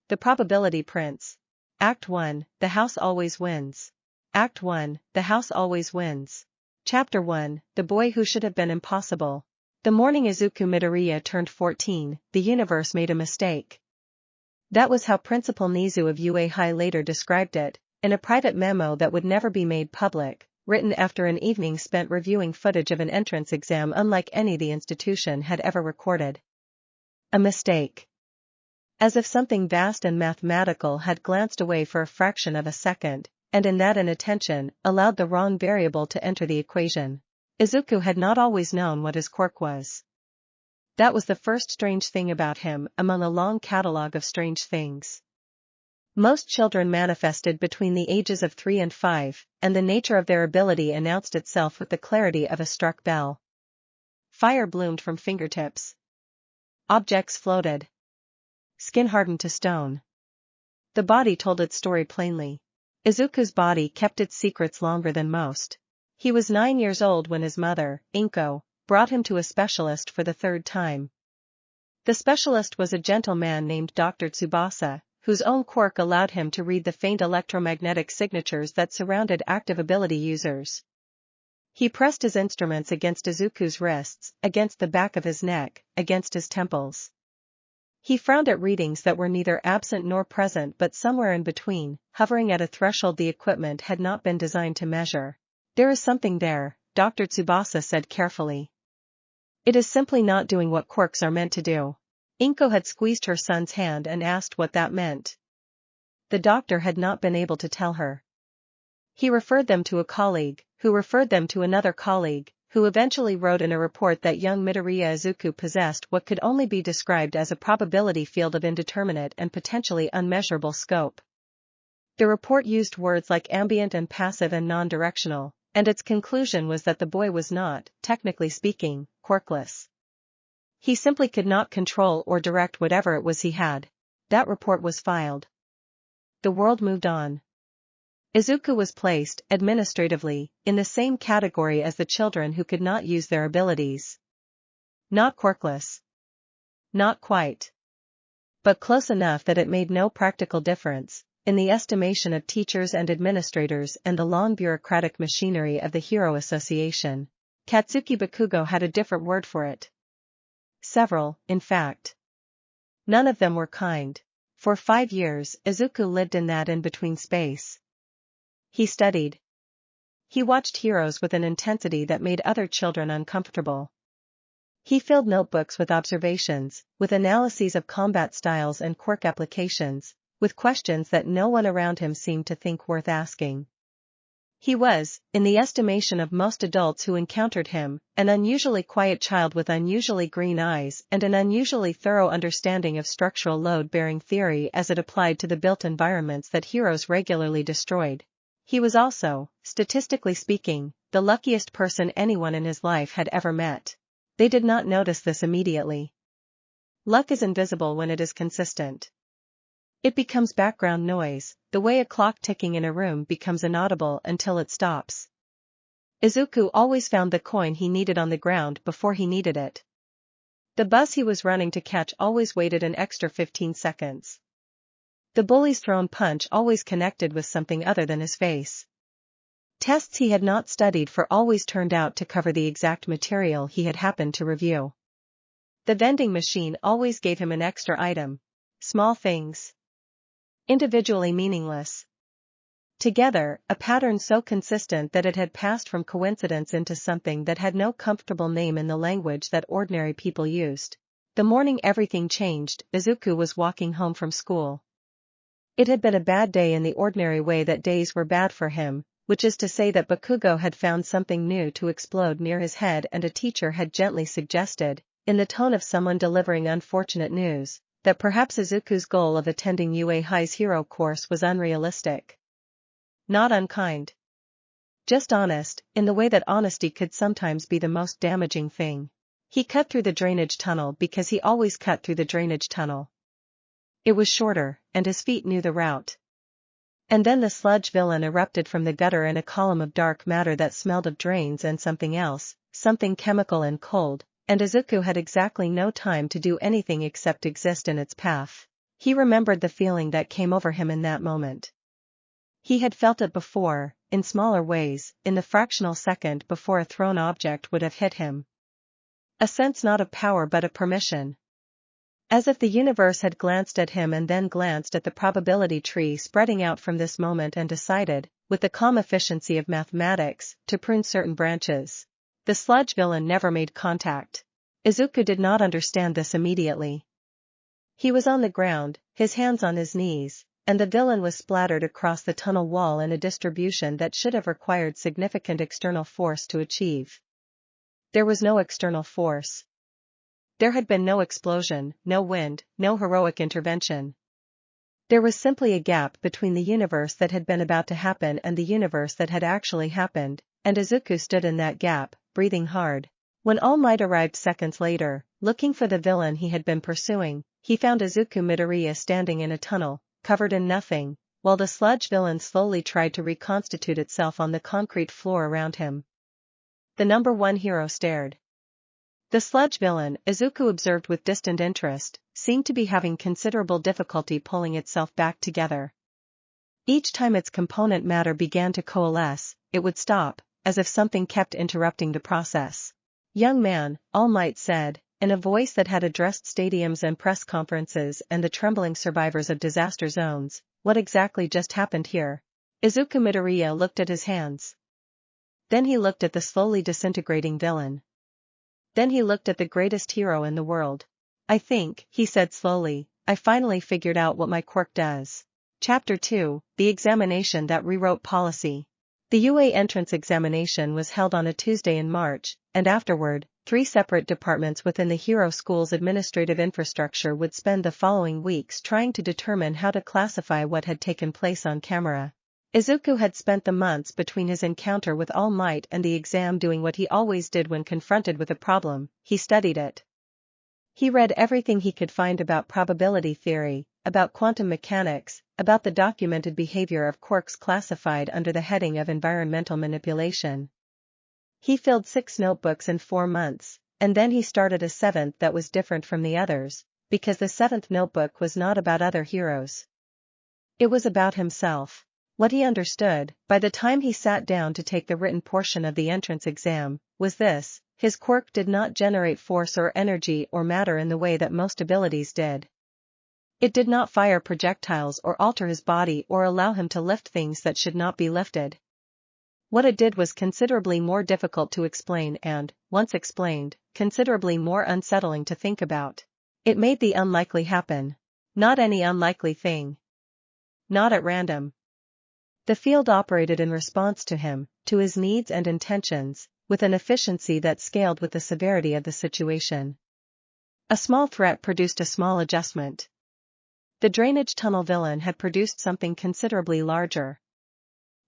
The Probability Prince. Act 1, The House Always Wins. Act 1, The House Always Wins. Chapter 1, The Boy Who Should Have Been Impossible. The morning Izuku Midoriya turned 14, the universe made a mistake. That was how Principal Nizu of UA High later described it, in a private memo that would never be made public, written after an evening spent reviewing footage of an entrance exam unlike any the institution had ever recorded. A mistake. As if something vast and mathematical had glanced away for a fraction of a second, and in that inattention, allowed the wrong variable to enter the equation. Izuku had not always known what his quirk was. That was the first strange thing about him among a long catalogue of strange things. Most children manifested between the ages of 3 and 5, and the nature of their ability announced itself with the clarity of a struck bell. Fire bloomed from fingertips. Objects floated. Skin hardened to stone. The body told its story plainly. Izuku's body kept its secrets longer than most. He was 9 years old when his mother, Inko, brought him to a specialist for the 3rd time. The specialist was a gentleman named Dr. Tsubasa, whose own quirk allowed him to read the faint electromagnetic signatures that surrounded active ability users. He pressed his instruments against Izuku's wrists, against the back of his neck, against his temples. He frowned at readings that were neither absent nor present but somewhere in between, hovering at a threshold the equipment had not been designed to measure. There is something there, Dr. Tsubasa said carefully. It is simply not doing what quirks are meant to do. Inko had squeezed her son's hand and asked what that meant. The doctor had not been able to tell her. He referred them to a colleague, who referred them to another colleague, who eventually wrote in a report that young Midoriya Izuku possessed what could only be described as a probability field of indeterminate and potentially unmeasurable scope. The report used words like ambient and passive and non-directional, and its conclusion was that the boy was not, technically speaking, quirkless. He simply could not control or direct whatever it was he had. That report was filed. The world moved on. Izuku was placed, administratively, in the same category as the children who could not use their abilities. Not quirkless. Not quite. But close enough that it made no practical difference, in the estimation of teachers and administrators and the long bureaucratic machinery of the Hero Association. Katsuki Bakugo had a different word for it. Several, in fact. None of them were kind. For 5 years, Izuku lived in that in-between space. He studied. He watched heroes with an intensity that made other children uncomfortable. He filled notebooks with observations, with analyses of combat styles and quirk applications, with questions that no one around him seemed to think worth asking. He was, in the estimation of most adults who encountered him, an unusually quiet child with unusually green eyes and an unusually thorough understanding of structural load-bearing theory as it applied to the built environments that heroes regularly destroyed. He was also, statistically speaking, the luckiest person anyone in his life had ever met. They did not notice this immediately. Luck is invisible when it is consistent. It becomes background noise, the way a clock ticking in a room becomes inaudible until it stops. Izuku always found the coin he needed on the ground before he needed it. The bus he was running to catch always waited an extra 15 seconds. The bully's thrown punch always connected with something other than his face. Tests he had not studied for always turned out to cover the exact material he had happened to review. The vending machine always gave him an extra item. Small things. Individually meaningless. Together, a pattern so consistent that it had passed from coincidence into something that had no comfortable name in the language that ordinary people used. The morning everything changed, Izuku was walking home from school. It had been a bad day in the ordinary way that days were bad for him, which is to say that Bakugo had found something new to explode near his head and a teacher had gently suggested, in the tone of someone delivering unfortunate news, that perhaps Izuku's goal of attending UA High's hero course was unrealistic. Not unkind. Just honest, in the way that honesty could sometimes be the most damaging thing. He cut through the drainage tunnel because he always cut through the drainage tunnel. It was shorter, and his feet knew the route. And then the sludge villain erupted from the gutter in a column of dark matter that smelled of drains and something else, something chemical and cold, and Izuku had exactly no time to do anything except exist in its path. He remembered the feeling that came over him in that moment. He had felt it before, in smaller ways, in the fractional second before a thrown object would have hit him. A sense not of power but of permission. As if the universe had glanced at him and then glanced at the probability tree spreading out from this moment and decided, with the calm efficiency of mathematics, to prune certain branches. The sludge villain never made contact. Izuku did not understand this immediately. He was on the ground, his hands on his knees, and the villain was splattered across the tunnel wall in a distribution that should have required significant external force to achieve. There was no external force. There had been no explosion, no wind, no heroic intervention. There was simply a gap between the universe that had been about to happen and the universe that had actually happened, and Izuku stood in that gap, breathing hard. When All Might arrived seconds later, looking for the villain he had been pursuing, he found Izuku Midoriya standing in a tunnel, covered in nothing, while the sludge villain slowly tried to reconstitute itself on the concrete floor around him. The number one hero stared. The sludge villain, Izuku observed with distant interest, seemed to be having considerable difficulty pulling itself back together. Each time its component matter began to coalesce, it would stop, as if something kept interrupting the process. "Young man," All Might said, in a voice that had addressed stadiums and press conferences and the trembling survivors of disaster zones, "what exactly just happened here?" Izuku Midoriya looked at his hands. Then he looked at the slowly disintegrating villain. Then he looked at the greatest hero in the world. "I think," he said slowly, "I finally figured out what my quirk does." Chapter 2, The Examination That Rewrote Policy. The UA entrance examination was held on a Tuesday in March, and afterward, 3 separate departments within the Hero School's administrative infrastructure would spend the following weeks trying to determine how to classify what had taken place on camera. Izuku had spent the months between his encounter with All Might and the exam doing what he always did when confronted with a problem: he studied it. He read everything he could find about probability theory, about quantum mechanics, about the documented behavior of quirks classified under the heading of environmental manipulation. He filled 6 notebooks in 4 months, and then he started a 7th that was different from the others, because the 7th notebook was not about other heroes. It was about himself. What he understood, by the time he sat down to take the written portion of the entrance exam, was this: his quirk did not generate force or energy or matter in the way that most abilities did. It did not fire projectiles or alter his body or allow him to lift things that should not be lifted. What it did was considerably more difficult to explain and, once explained, considerably more unsettling to think about. It made the unlikely happen. Not any unlikely thing. Not at random. The field operated in response to him, to his needs and intentions, with an efficiency that scaled with the severity of the situation. A small threat produced a small adjustment. The drainage tunnel villain had produced something considerably larger.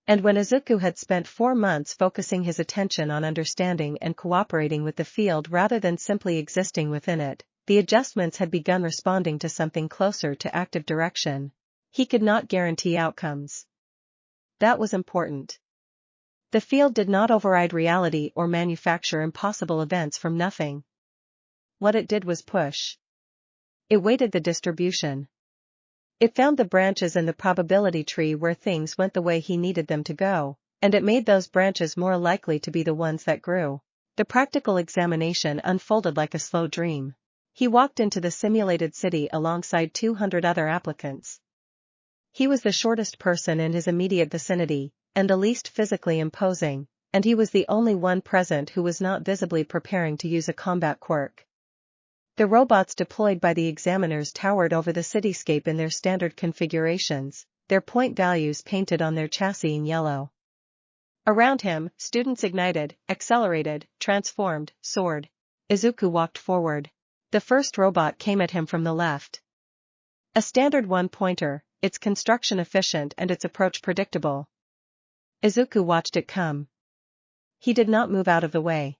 And when Izuku had spent 4 months focusing his attention on understanding and cooperating with the field rather than simply existing within it, the adjustments had begun responding to something closer to active direction. He could not guarantee outcomes. That was important. The field did not override reality or manufacture impossible events from nothing. What it did was push. It weighted the distribution. It found the branches in the probability tree where things went the way he needed them to go, and it made those branches more likely to be the ones that grew. The practical examination unfolded like a slow dream. He walked into the simulated city alongside 200 other applicants. He was the shortest person in his immediate vicinity, and the least physically imposing, and he was the only one present who was not visibly preparing to use a combat quirk. The robots deployed by the examiners towered over the cityscape in their standard configurations, their point values painted on their chassis in yellow. Around him, students ignited, accelerated, transformed, soared. Izuku walked forward. The first robot came at him from the left. A standard one-pointer, its construction efficient and its approach predictable. Izuku watched it come. He did not move out of the way.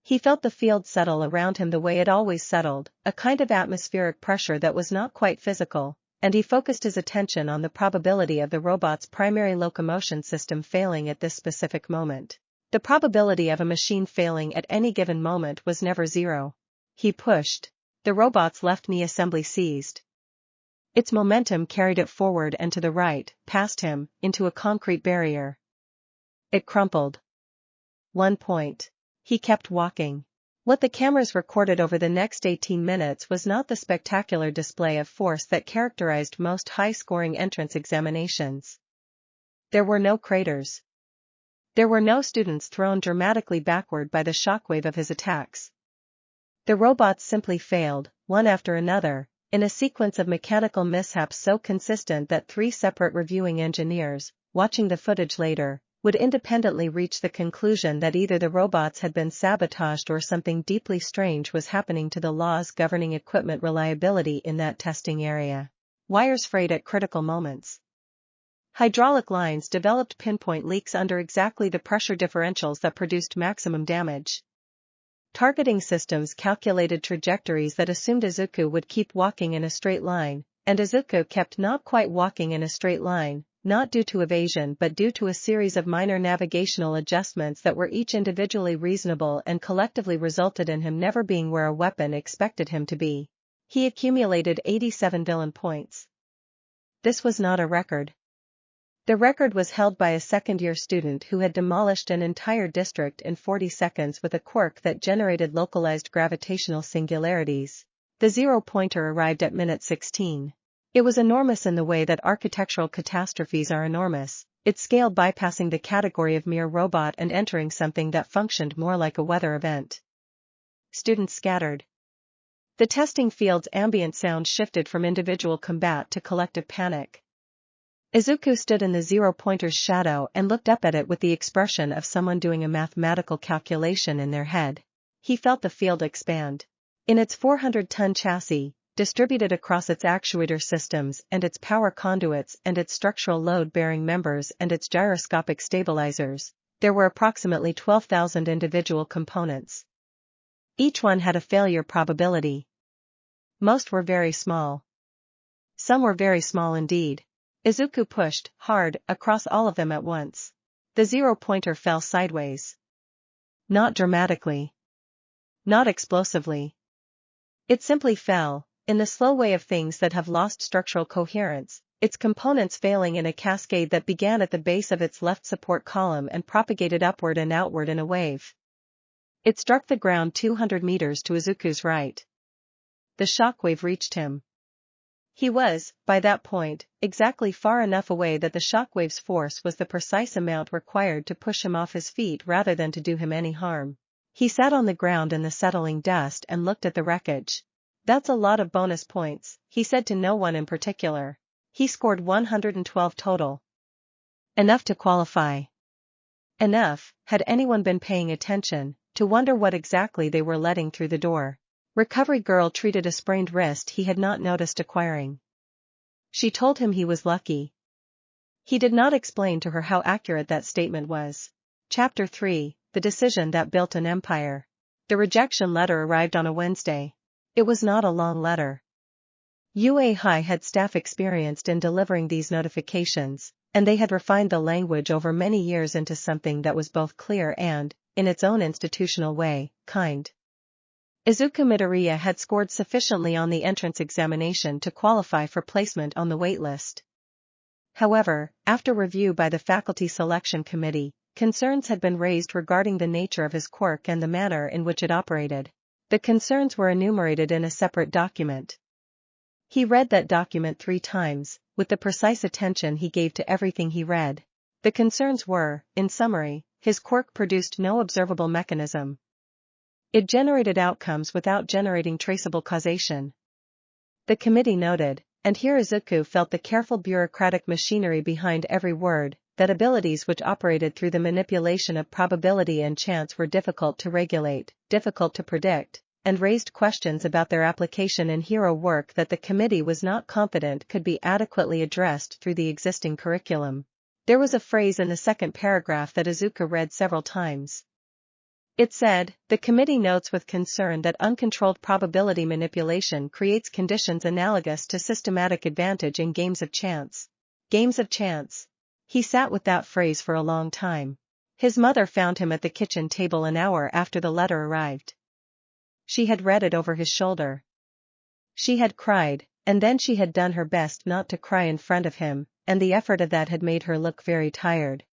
He felt the field settle around him the way it always settled, a kind of atmospheric pressure that was not quite physical, and he focused his attention on the probability of the robot's primary locomotion system failing at this specific moment. The probability of a machine failing at any given moment was never 0. He pushed. The robot's left knee assembly seized. Its momentum carried it forward and to the right, past him, into a concrete barrier. It crumpled. 1 point. He kept walking. What the cameras recorded over the next 18 minutes was not the spectacular display of force that characterized most high-scoring entrance examinations. There were no craters. There were no students thrown dramatically backward by the shockwave of his attacks. The robots simply failed, one after another, in a sequence of mechanical mishaps so consistent that 3 separate reviewing engineers, watching the footage later, would independently reach the conclusion that either the robots had been sabotaged or something deeply strange was happening to the laws governing equipment reliability in that testing area. Wires frayed at critical moments. Hydraulic lines developed pinpoint leaks under exactly the pressure differentials that produced maximum damage. Targeting systems calculated trajectories that assumed Izuku would keep walking in a straight line, and Izuku kept not quite walking in a straight line, not due to evasion but due to a series of minor navigational adjustments that were each individually reasonable and collectively resulted in him never being where a weapon expected him to be. He accumulated 87 villain points. This was not a record. The record was held by a second-year student who had demolished an entire district in 40 seconds with a quirk that generated localized gravitational singularities. The zero-pointer arrived at minute 16. It was enormous in the way that architectural catastrophes are enormous, its scale bypassing the category of mere robot and entering something that functioned more like a weather event. Students scattered. The testing field's ambient sound shifted from individual combat to collective panic. Izuku stood in the zero-pointer's shadow and looked up at it with the expression of someone doing a mathematical calculation in their head. He felt the field expand. In its 400-ton chassis, distributed across its actuator systems and its power conduits and its structural load-bearing members and its gyroscopic stabilizers, there were approximately 12,000 individual components. Each one had a failure probability. Most were very small. Some were very small indeed. Izuku pushed, hard, across all of them at once. The zero-pointer fell sideways. Not dramatically. Not explosively. It simply fell, in the slow way of things that have lost structural coherence, its components failing in a cascade that began at the base of its left support column and propagated upward and outward in a wave. It struck the ground 200 meters to Izuku's right. The shockwave reached him. He was, by that point, exactly far enough away that the shockwave's force was the precise amount required to push him off his feet rather than to do him any harm. He sat on the ground in the settling dust and looked at the wreckage. "That's a lot of bonus points," he said to no one in particular. He scored 112 total. Enough to qualify. Enough, had anyone been paying attention, to wonder what exactly they were letting through the door. Recovery girl treated a sprained wrist he had not noticed acquiring. She told him he was lucky. He did not explain to her how accurate that statement was. Chapter 3, The Decision That Built an Empire. The rejection letter arrived on a Wednesday. It was not a long letter. UA had staff experienced in delivering these notifications, and they had refined the language over many years into something that was both clear and, in its own institutional way, kind. Izuku Midoriya had scored sufficiently on the entrance examination to qualify for placement on the waitlist. However, after review by the faculty selection committee, concerns had been raised regarding the nature of his quirk and the manner in which it operated. The concerns were enumerated in a separate document. He read that document 3 times, with the precise attention he gave to everything he read. The concerns were, in summary, his quirk produced no observable mechanism. It generated outcomes without generating traceable causation. The committee noted, and here Izuku felt the careful bureaucratic machinery behind every word, that abilities which operated through the manipulation of probability and chance were difficult to regulate, difficult to predict, and raised questions about their application in hero work that the committee was not confident could be adequately addressed through the existing curriculum. There was a phrase in the second paragraph that Izuku read several times. It said, "The committee notes with concern that uncontrolled probability manipulation creates conditions analogous to systematic advantage in games of chance." Games of chance. He sat with that phrase for a long time. His mother found him at the kitchen table an hour after the letter arrived. She had read it over his shoulder. She had cried, and then she had done her best not to cry in front of him, and the effort of that had made her look very tired.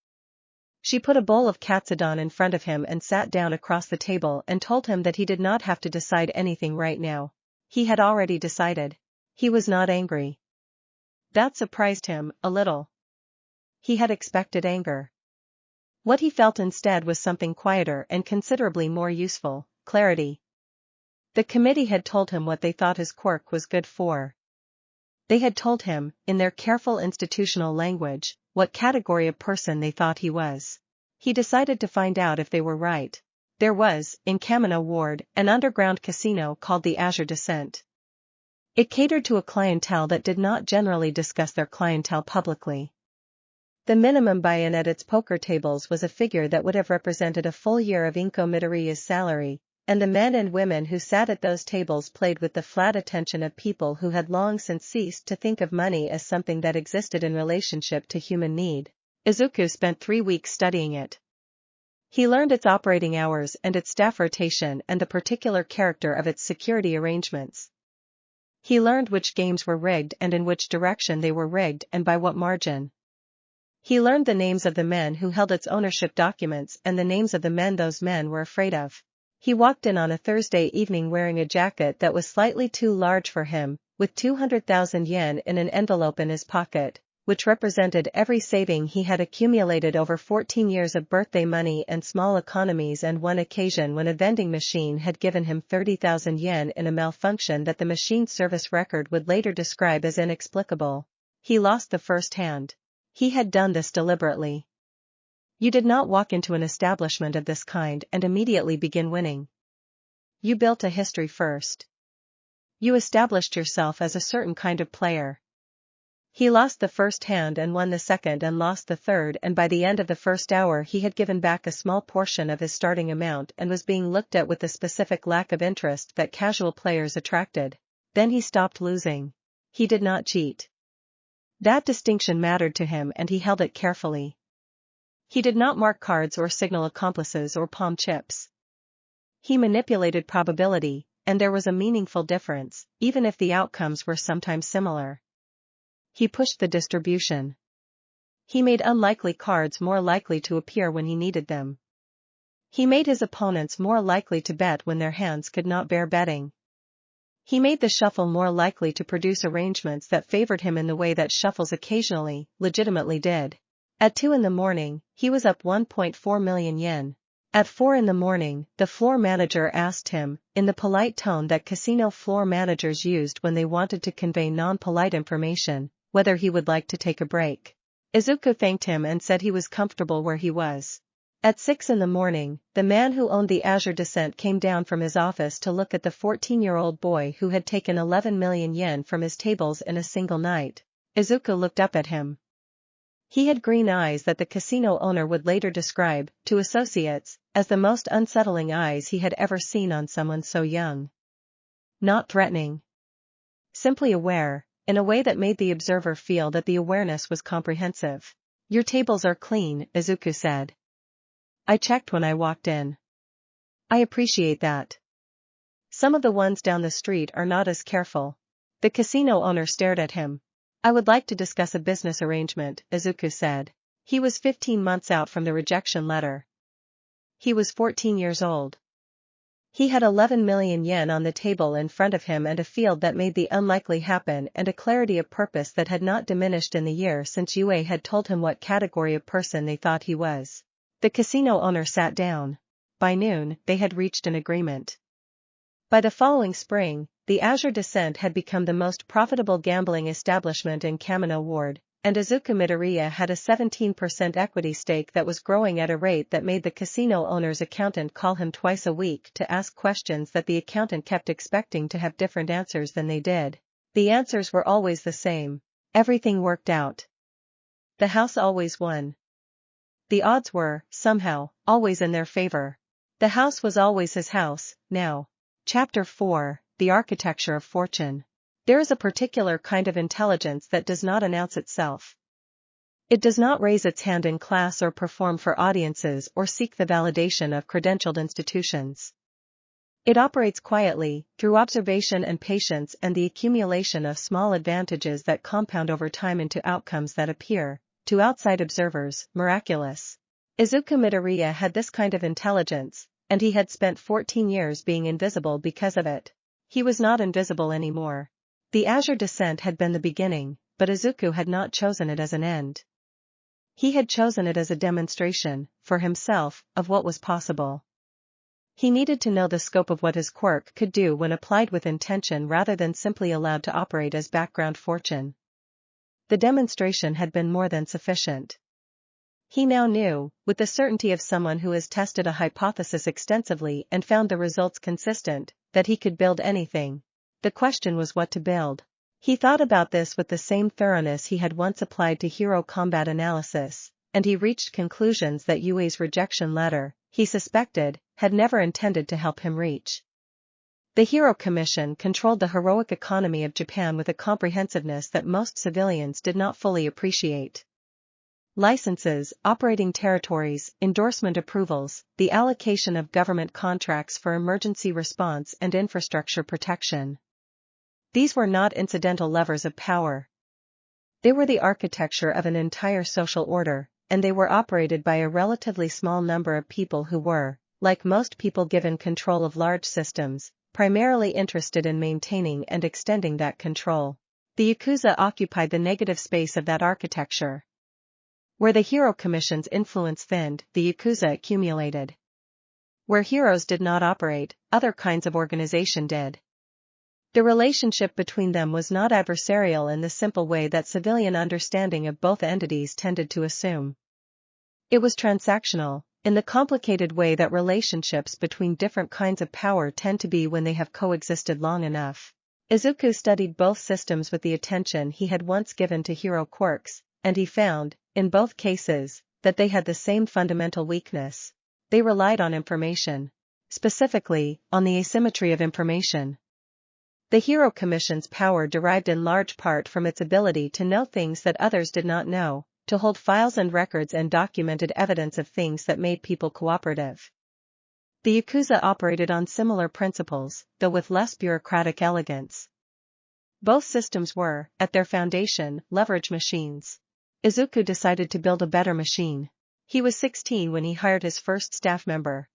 She put a bowl of katsudon in front of him and sat down across the table and told him that he did not have to decide anything right now. He had already decided. He was not angry. That surprised him, a little. He had expected anger. What he felt instead was something quieter and considerably more useful, clarity. The committee had told him what they thought his quirk was good for. They had told him, in their careful institutional language, what category of person they thought he was. He decided to find out if they were right. There was, in Kamino Ward, an underground casino called the Azure Descent. It catered to a clientele that did not generally discuss their clientele publicly. The minimum buy-in at its poker tables was a figure that would have represented a full year of Izuku Midoriya's salary, and the men and women who sat at those tables played with the flat attention of people who had long since ceased to think of money as something that existed in relationship to human need. Izuku spent 3 weeks studying it. He learned its operating hours and its staff rotation and the particular character of its security arrangements. He learned which games were rigged and in which direction they were rigged and by what margin. He learned the names of the men who held its ownership documents and the names of the men those men were afraid of. He walked in on a Thursday evening wearing a jacket that was slightly too large for him, with 200,000 yen in an envelope in his pocket, which represented every saving he had accumulated over 14 years of birthday money and small economies, and one occasion when a vending machine had given him 30,000 yen in a malfunction that the machine service record would later describe as inexplicable. He lost the first hand. He had done this deliberately. You did not walk into an establishment of this kind and immediately begin winning. You built a history first. You established yourself as a certain kind of player. He lost the first hand and won the second and lost the third, and by the end of the first hour he had given back a small portion of his starting amount and was being looked at with the specific lack of interest that casual players attracted. Then he stopped losing. He did not cheat. That distinction mattered to him and he held it carefully. He did not mark cards or signal accomplices or palm chips. He manipulated probability, and there was a meaningful difference, even if the outcomes were sometimes similar. He pushed the distribution. He made unlikely cards more likely to appear when he needed them. He made his opponents more likely to bet when their hands could not bear betting. He made the shuffle more likely to produce arrangements that favored him in the way that shuffles occasionally, legitimately did. At 2 a.m, he was up 1.4 million yen. At 4 a.m, the floor manager asked him, in the polite tone that casino floor managers used when they wanted to convey non-polite information, whether he would like to take a break. Izuku thanked him and said he was comfortable where he was. At 6 a.m, the man who owned the Azure Descent came down from his office to look at the 14-year-old boy who had taken 11 million yen from his tables in a single night. Izuku looked up at him. He had green eyes that the casino owner would later describe, to associates, as the most unsettling eyes he had ever seen on someone so young. Not threatening. Simply aware, in a way that made the observer feel that the awareness was comprehensive. Your tables are clean, Izuku said. I checked when I walked in. I appreciate that. Some of the ones down the street are not as careful. The casino owner stared at him. I would like to discuss a business arrangement, Izuku said. He was 15 months out from the rejection letter. He was 14 years old. He had 11 million yen on the table in front of him and a field that made the unlikely happen and a clarity of purpose that had not diminished in the year since Yue had told him what category of person they thought he was. The casino owner sat down. By noon, they had reached an agreement. By the following spring, the Azure Descent had become the most profitable gambling establishment in Kamino Ward, and Izuku Midoriya had a 17% equity stake that was growing at a rate that made the casino owner's accountant call him twice a week to ask questions that the accountant kept expecting to have different answers than they did. The answers were always the same. Everything worked out. The house always won. The odds were, somehow, always in their favor. The house was always his house, now. Chapter 4, The Architecture of Fortune. There is a particular kind of intelligence that does not announce itself. It does not raise its hand in class or perform for audiences or seek the validation of credentialed institutions. It operates quietly, through observation and patience and the accumulation of small advantages that compound over time into outcomes that appear, to outside observers, miraculous. Izuku Midoriya had this kind of intelligence, and he had spent 14 years being invisible because of it. He was not invisible anymore. The Azure Descent had been the beginning, but Izuku had not chosen it as an end. He had chosen it as a demonstration, for himself, of what was possible. He needed to know the scope of what his quirk could do when applied with intention rather than simply allowed to operate as background fortune. The demonstration had been more than sufficient. He now knew, with the certainty of someone who has tested a hypothesis extensively and found the results consistent, that he could build anything. The question was what to build. He thought about this with the same thoroughness he had once applied to hero combat analysis, and he reached conclusions that Yui's rejection letter, he suspected, had never intended to help him reach. The Hero Commission controlled the heroic economy of Japan with a comprehensiveness that most civilians did not fully appreciate. Licenses, operating territories, endorsement approvals, the allocation of government contracts for emergency response and infrastructure protection. These were not incidental levers of power. They were the architecture of an entire social order, and they were operated by a relatively small number of people who were, like most people given control of large systems, primarily interested in maintaining and extending that control. The Yakuza occupied the negative space of that architecture. Where the Hero Commission's influence thinned, the Yakuza accumulated. Where heroes did not operate, other kinds of organization did. The relationship between them was not adversarial in the simple way that civilian understanding of both entities tended to assume. It was transactional, in the complicated way that relationships between different kinds of power tend to be when they have coexisted long enough. Izuku studied both systems with the attention he had once given to hero quirks, and he found, in both cases, that they had the same fundamental weakness. They relied on information. Specifically, on the asymmetry of information. The Hero Commission's power derived in large part from its ability to know things that others did not know, to hold files and records and documented evidence of things that made people cooperative. The Yakuza operated on similar principles, though with less bureaucratic elegance. Both systems were, at their foundation, leverage machines. Izuku decided to build a better machine. He was 16 when he hired his first staff member.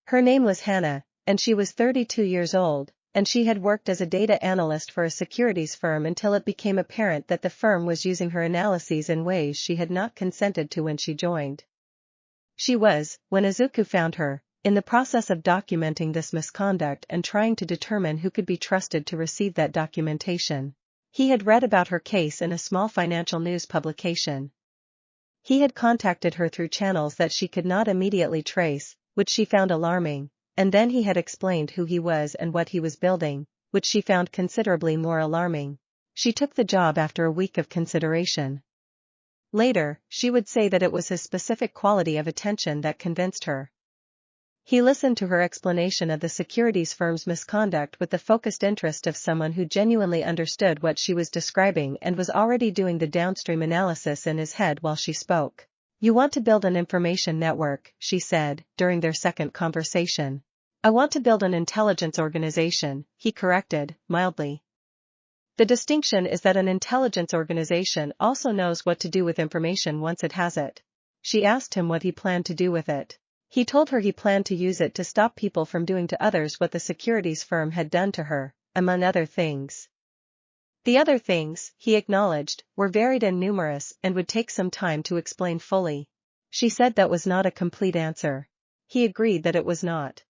Her name was Hannah, and she was 32 years old, and she had worked as a data analyst for a securities firm until it became apparent that the firm was using her analyses in ways she had not consented to when she joined. She was, when Izuku found her, in the process of documenting this misconduct and trying to determine who could be trusted to receive that documentation. He had read about her case in a small financial news publication. He had contacted her through channels that she could not immediately trace, which she found alarming, and then he had explained who he was and what he was building, which she found considerably more alarming. She took the job after a week of consideration. Later, she would say that it was his specific quality of attention that convinced her. He listened to her explanation of the securities firm's misconduct with the focused interest of someone who genuinely understood what she was describing and was already doing the downstream analysis in his head while she spoke. "You want to build an information network," she said, during their second conversation. "I want to build an intelligence organization," he corrected, mildly. The distinction is that an intelligence organization also knows what to do with information once it has it. She asked him what he planned to do with it. He told her he planned to use it to stop people from doing to others what the securities firm had done to her, among other things. The other things, he acknowledged, were varied and numerous and would take some time to explain fully. She said that was not a complete answer. He agreed that it was not.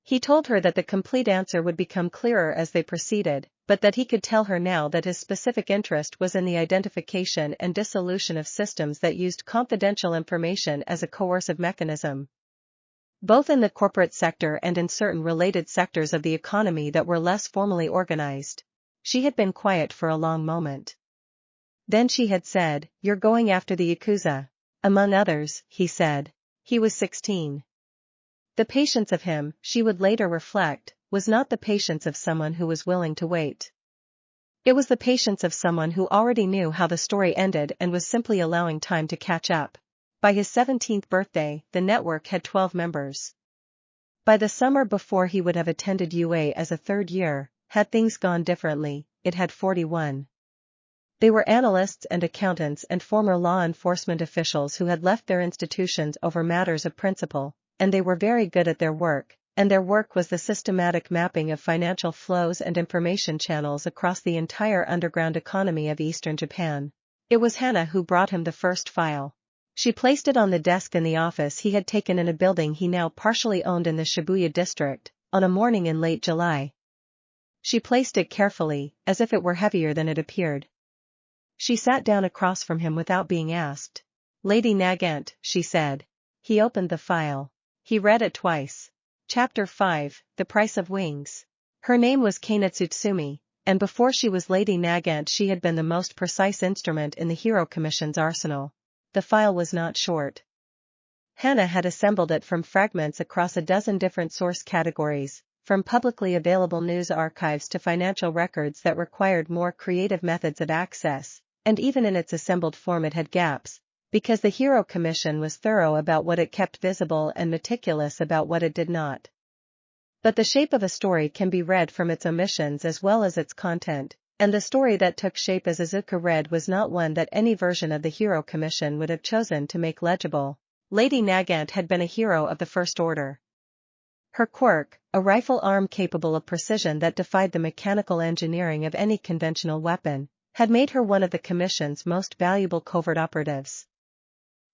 He told her that the complete answer would become clearer as they proceeded, but that he could tell her now that his specific interest was in the identification and dissolution of systems that used confidential information as a coercive mechanism. Both in the corporate sector and in certain related sectors of the economy that were less formally organized. She had been quiet for a long moment. Then she had said, "You're going after the Yakuza." "Among others," he said. He was 16. The patience of him, she would later reflect, was not the patience of someone who was willing to wait. It was the patience of someone who already knew how the story ended and was simply allowing time to catch up. By his 17th birthday, the network had 12 members. By the summer before he would have attended UA as a third year, had things gone differently, it had 41. They were analysts and accountants and former law enforcement officials who had left their institutions over matters of principle, and they were very good at their work, and their work was the systematic mapping of financial flows and information channels across the entire underground economy of eastern Japan. It was Hana who brought him the first file. She placed it on the desk in the office he had taken in a building he now partially owned in the Shibuya district, on a morning in late July. She placed it carefully, as if it were heavier than it appeared. She sat down across from him without being asked. "Lady Nagant," she said. He opened the file. He read it twice. Chapter 5, The Price of Wings. Her name was Kanetsutsumi, and before she was Lady Nagant she had been the most precise instrument in the Hero Commission's arsenal. The file was not short. Hana had assembled it from fragments across a dozen different source categories, from publicly available news archives to financial records that required more creative methods of access, and even in its assembled form it had gaps, because the Hero Commission was thorough about what it kept visible and meticulous about what it did not. But the shape of a story can be read from its omissions as well as its content, and the story that took shape as Izuku read was not one that any version of the Hero Commission would have chosen to make legible. Lady Nagant had been a hero of the first order. Her quirk, a rifle arm capable of precision that defied the mechanical engineering of any conventional weapon, had made her one of the Commission's most valuable covert operatives.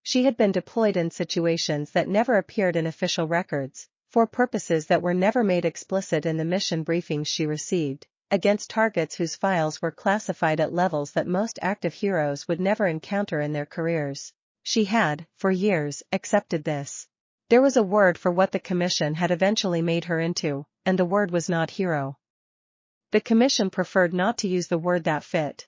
She had been deployed in situations that never appeared in official records, for purposes that were never made explicit in the mission briefings she received, against targets whose files were classified at levels that most active heroes would never encounter in their careers. She had, for years, accepted this. There was a word for what the Commission had eventually made her into, and the word was not hero. The Commission preferred not to use the word that fit.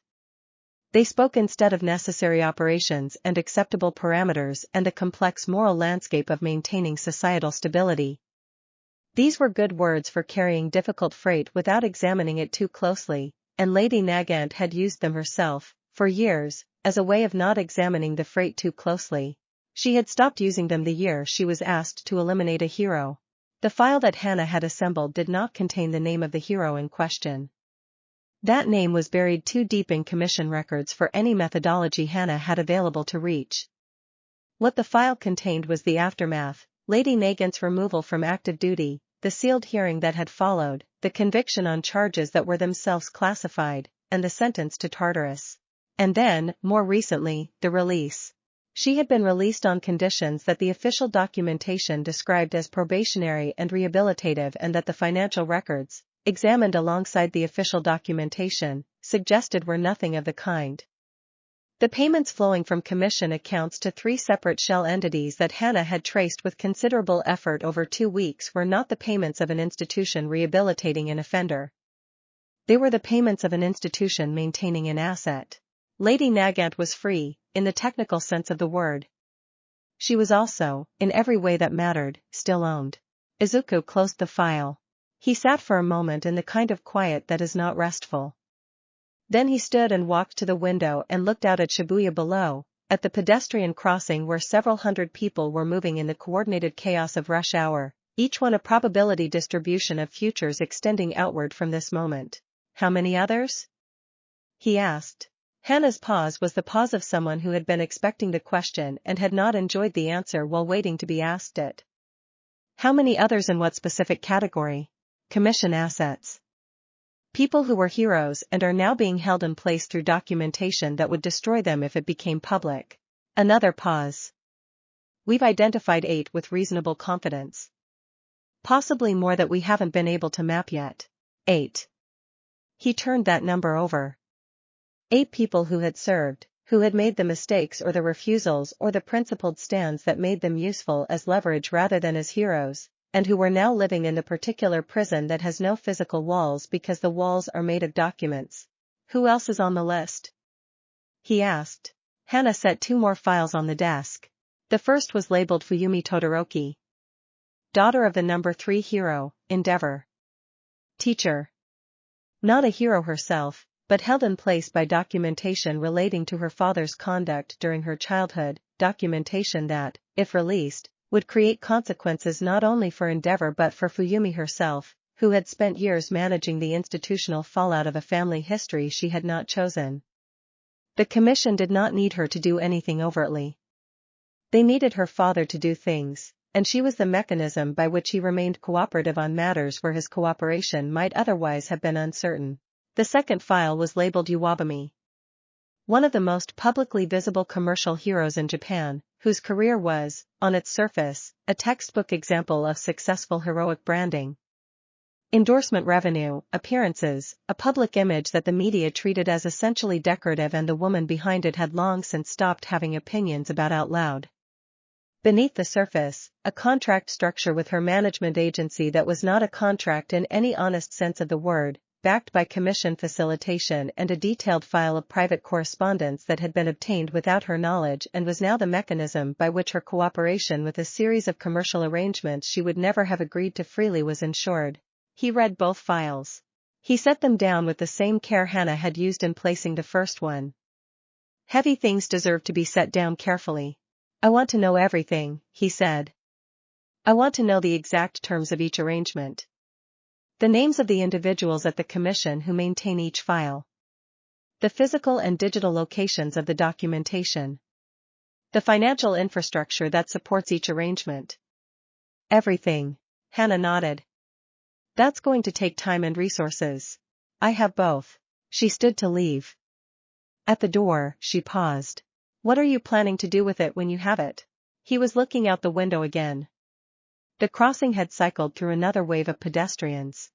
They spoke instead of necessary operations and acceptable parameters and the complex moral landscape of maintaining societal stability. These were good words for carrying difficult freight without examining it too closely, and Lady Nagant had used them herself, for years, as a way of not examining the freight too closely. She had stopped using them the year she was asked to eliminate a hero. The file that Hana had assembled did not contain the name of the hero in question. That name was buried too deep in Commission records for any methodology Hana had available to reach. What the file contained was the aftermath, Lady Nagant's removal from active duty, the sealed hearing that had followed, the conviction on charges that were themselves classified, and the sentence to Tartarus. And then, more recently, the release. She had been released on conditions that the official documentation described as probationary and rehabilitative and that the financial records, examined alongside the official documentation, suggested were nothing of the kind. The payments flowing from Commission accounts to 3 separate shell entities that Hana had traced with considerable effort over 2 weeks were not the payments of an institution rehabilitating an offender. They were the payments of an institution maintaining an asset. Lady Nagant was free, in the technical sense of the word. She was also, in every way that mattered, still owned. Izuku closed the file. He sat for a moment in the kind of quiet that is not restful. Then he stood and walked to the window and looked out at Shibuya below, at the pedestrian crossing where several hundred people were moving in the coordinated chaos of rush hour, each one a probability distribution of futures extending outward from this moment. How many others? He asked. Hana's pause was the pause of someone who had been expecting the question and had not enjoyed the answer while waiting to be asked it. How many others in what specific category? Commission assets. People who were heroes and are now being held in place through documentation that would destroy them if it became public. Another pause. We've identified 8 with reasonable confidence. Possibly more that we haven't been able to map yet. 8. He turned that number over. 8 people who had served, who had made the mistakes or the refusals or the principled stands that made them useful as leverage rather than as heroes, and who were now living in the particular prison that has no physical walls because the walls are made of documents. Who else is on the list? He asked. Hana set 2 more files on the desk. The first was labeled Fuyumi Todoroki. Daughter of the number 3 hero, Endeavor. Teacher. Not a hero herself, but held in place by documentation relating to her father's conduct during her childhood, documentation that, if released, would create consequences not only for Endeavor but for Fuyumi herself, who had spent years managing the institutional fallout of a family history she had not chosen. The commission did not need her to do anything overtly. They needed her father to do things, and she was the mechanism by which he remained cooperative on matters where his cooperation might otherwise have been uncertain. The second file was labeled Uwabami. One of the most publicly visible commercial heroes in Japan, whose career was, on its surface, a textbook example of successful heroic branding. Endorsement revenue, appearances, a public image that the media treated as essentially decorative, and the woman behind it had long since stopped having opinions about out loud. Beneath the surface, a contract structure with her management agency that was not a contract in any honest sense of the word, backed by commission facilitation and a detailed file of private correspondence that had been obtained without her knowledge and was now the mechanism by which her cooperation with a series of commercial arrangements she would never have agreed to freely was ensured. He read both files. He set them down with the same care Hannah had used in placing the first one. Heavy things deserve to be set down carefully. I want to know everything, he said. I want to know the exact terms of each arrangement. The names of the individuals at the commission who maintain each file. The physical and digital locations of the documentation. The financial infrastructure that supports each arrangement. Everything. Hannah nodded. That's going to take time and resources. I have both. She stood to leave. At the door, she paused. What are you planning to do with it when you have it? He was looking out the window again. The crossing had cycled through another wave of pedestrians.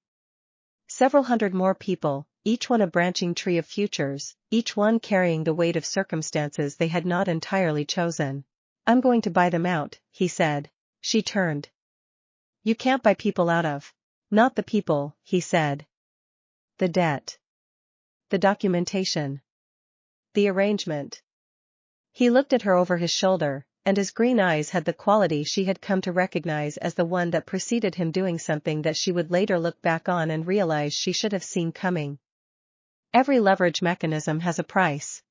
Several hundred more people, each one a branching tree of futures, each one carrying the weight of circumstances they had not entirely chosen. I'm going to buy them out, he said. She turned. You can't buy people out of. Not the people, he said. The debt. The documentation. The arrangement. He looked at her over his shoulder, and his green eyes had the quality she had come to recognize as the one that preceded him doing something that she would later look back on and realize she should have seen coming. Every leverage mechanism has a price.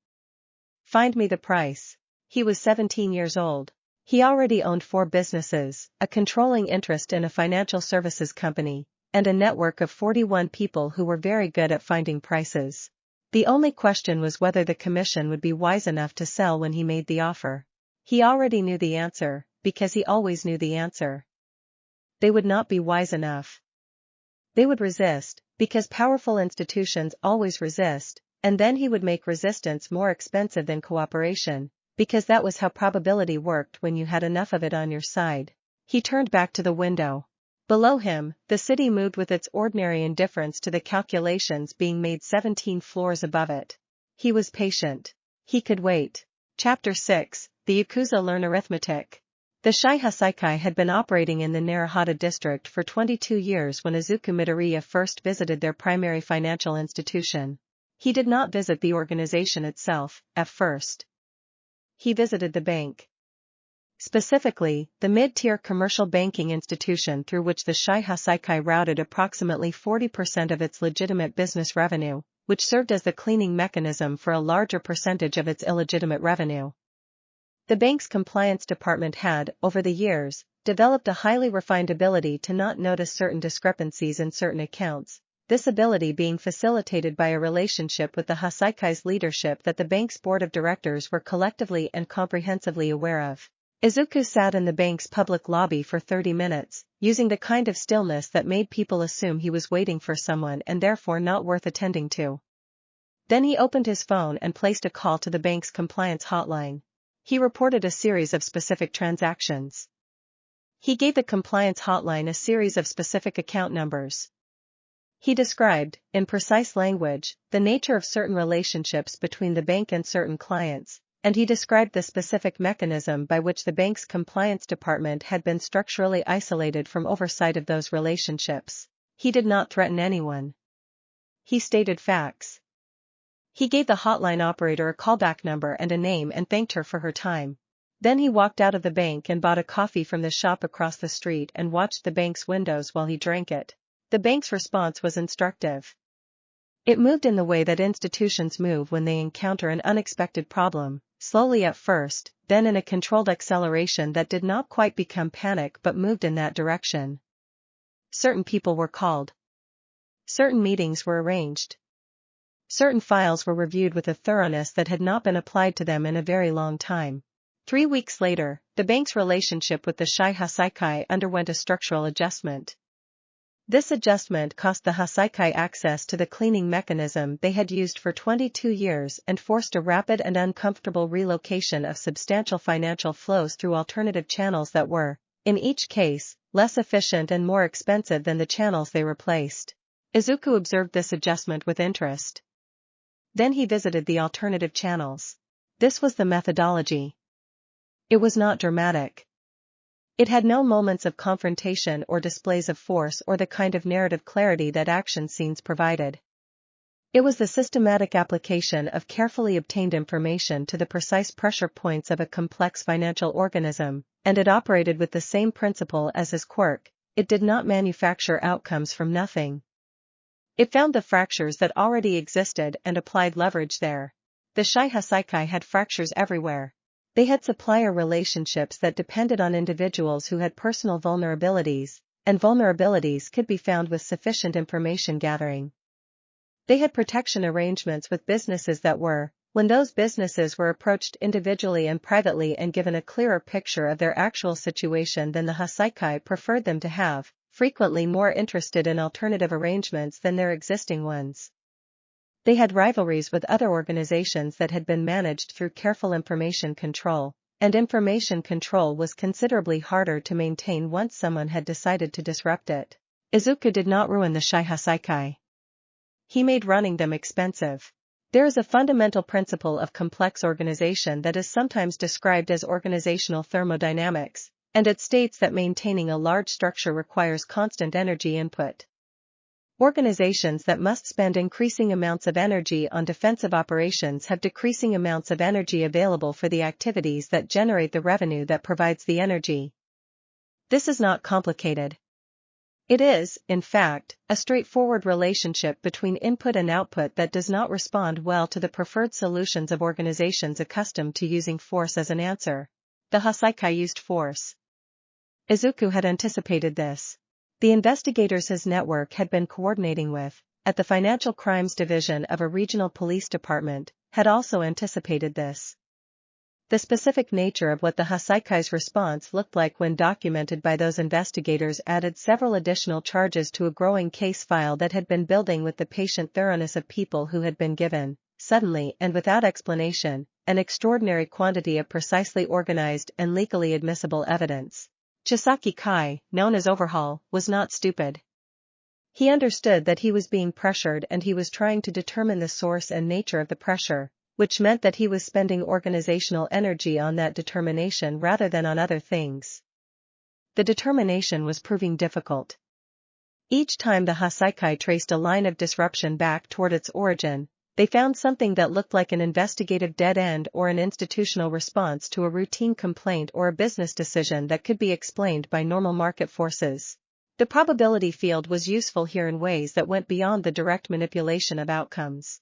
Find me the price. He was 17 years old. He already owned 4 businesses, a controlling interest in a financial services company, and a network of 41 people who were very good at finding prices. The only question was whether the commission would be wise enough to sell when he made the offer. He already knew the answer, because he always knew the answer. They would not be wise enough. They would resist, because powerful institutions always resist, and then he would make resistance more expensive than cooperation, because that was how probability worked when you had enough of it on your side. He turned back to the window. Below him, the city moved with its ordinary indifference to the calculations being made 17 floors above it. He was patient. He could wait. Chapter 6, The Yakuza Learn Arithmetic. The Shai Hasaikai had been operating in the Narahata district for 22 years when Izuku Midoriya first visited their primary financial institution. He did not visit the organization itself, at first. He visited the bank. Specifically, the mid-tier commercial banking institution through which the Shai Hasaikai routed approximately 40% of its legitimate business revenue, which served as the cleaning mechanism for a larger percentage of its illegitimate revenue. The bank's compliance department had, over the years, developed a highly refined ability to not notice certain discrepancies in certain accounts, this ability being facilitated by a relationship with the Hasaikai's leadership that the bank's board of directors were collectively and comprehensively aware of. Izuku sat in the bank's public lobby for 30 minutes, using the kind of stillness that made people assume he was waiting for someone and therefore not worth attending to. Then he opened his phone and placed a call to the bank's compliance hotline. He reported a series of specific transactions. He gave the compliance hotline a series of specific account numbers. He described, in precise language, the nature of certain relationships between the bank and certain clients, and he described the specific mechanism by which the bank's compliance department had been structurally isolated from oversight of those relationships. He did not threaten anyone. He stated facts. He gave the hotline operator a callback number and a name and thanked her for her time. Then he walked out of the bank and bought a coffee from the shop across the street and watched the bank's windows while he drank it. The bank's response was instructive. It moved in the way that institutions move when they encounter an unexpected problem, slowly at first, then in a controlled acceleration that did not quite become panic but moved in that direction. Certain people were called. Certain meetings were arranged. Certain files were reviewed with a thoroughness that had not been applied to them in a very long time. 3 weeks later, the bank's relationship with the Shai Hasaikai underwent a structural adjustment. This adjustment cost the Hasaikai access to the cleaning mechanism they had used for 22 years and forced a rapid and uncomfortable relocation of substantial financial flows through alternative channels that were, in each case, less efficient and more expensive than the channels they replaced. Izuku observed this adjustment with interest. Then he visited the alternative channels. This was the methodology. It was not dramatic. It had no moments of confrontation or displays of force or the kind of narrative clarity that action scenes provided. It was the systematic application of carefully obtained information to the precise pressure points of a complex financial organism, and it operated with the same principle as his Quirk. It did not manufacture outcomes from nothing. It found the fractures that already existed and applied leverage there. The Shai Hasaikai had fractures everywhere. They had supplier relationships that depended on individuals who had personal vulnerabilities, and vulnerabilities could be found with sufficient information gathering. They had protection arrangements with businesses that were, when those businesses were approached individually and privately and given a clearer picture of their actual situation than the Hasaikai preferred them to have, frequently more interested in alternative arrangements than their existing ones. They had rivalries with other organizations that had been managed through careful information control, and information control was considerably harder to maintain once someone had decided to disrupt it. Izuku did not ruin the Shai Hasaikai. He made running them expensive. There is a fundamental principle of complex organization that is sometimes described as organizational thermodynamics, and it states that maintaining a large structure requires constant energy input. Organizations that must spend increasing amounts of energy on defensive operations have decreasing amounts of energy available for the activities that generate the revenue that provides the energy. This is not complicated. It is, in fact, a straightforward relationship between input and output that does not respond well to the preferred solutions of organizations accustomed to using force as an answer. The Hasaikai used force. Izuku had anticipated this. The investigators his network had been coordinating with, at the Financial Crimes Division of a regional police department, had also anticipated this. The specific nature of what the Hasaikai's response looked like when documented by those investigators added several additional charges to a growing case file that had been building with the patient thoroughness of people who had been given, suddenly and without explanation, an extraordinary quantity of precisely organized and legally admissible evidence. Chisaki Kai, known as Overhaul, was not stupid. He understood that he was being pressured and he was trying to determine the source and nature of the pressure, which meant that he was spending organizational energy on that determination rather than on other things. The determination was proving difficult. Each time the Hasaikai traced a line of disruption back toward its origin, they found something that looked like an investigative dead end or an institutional response to a routine complaint or a business decision that could be explained by normal market forces. The probability field was useful here in ways that went beyond the direct manipulation of outcomes.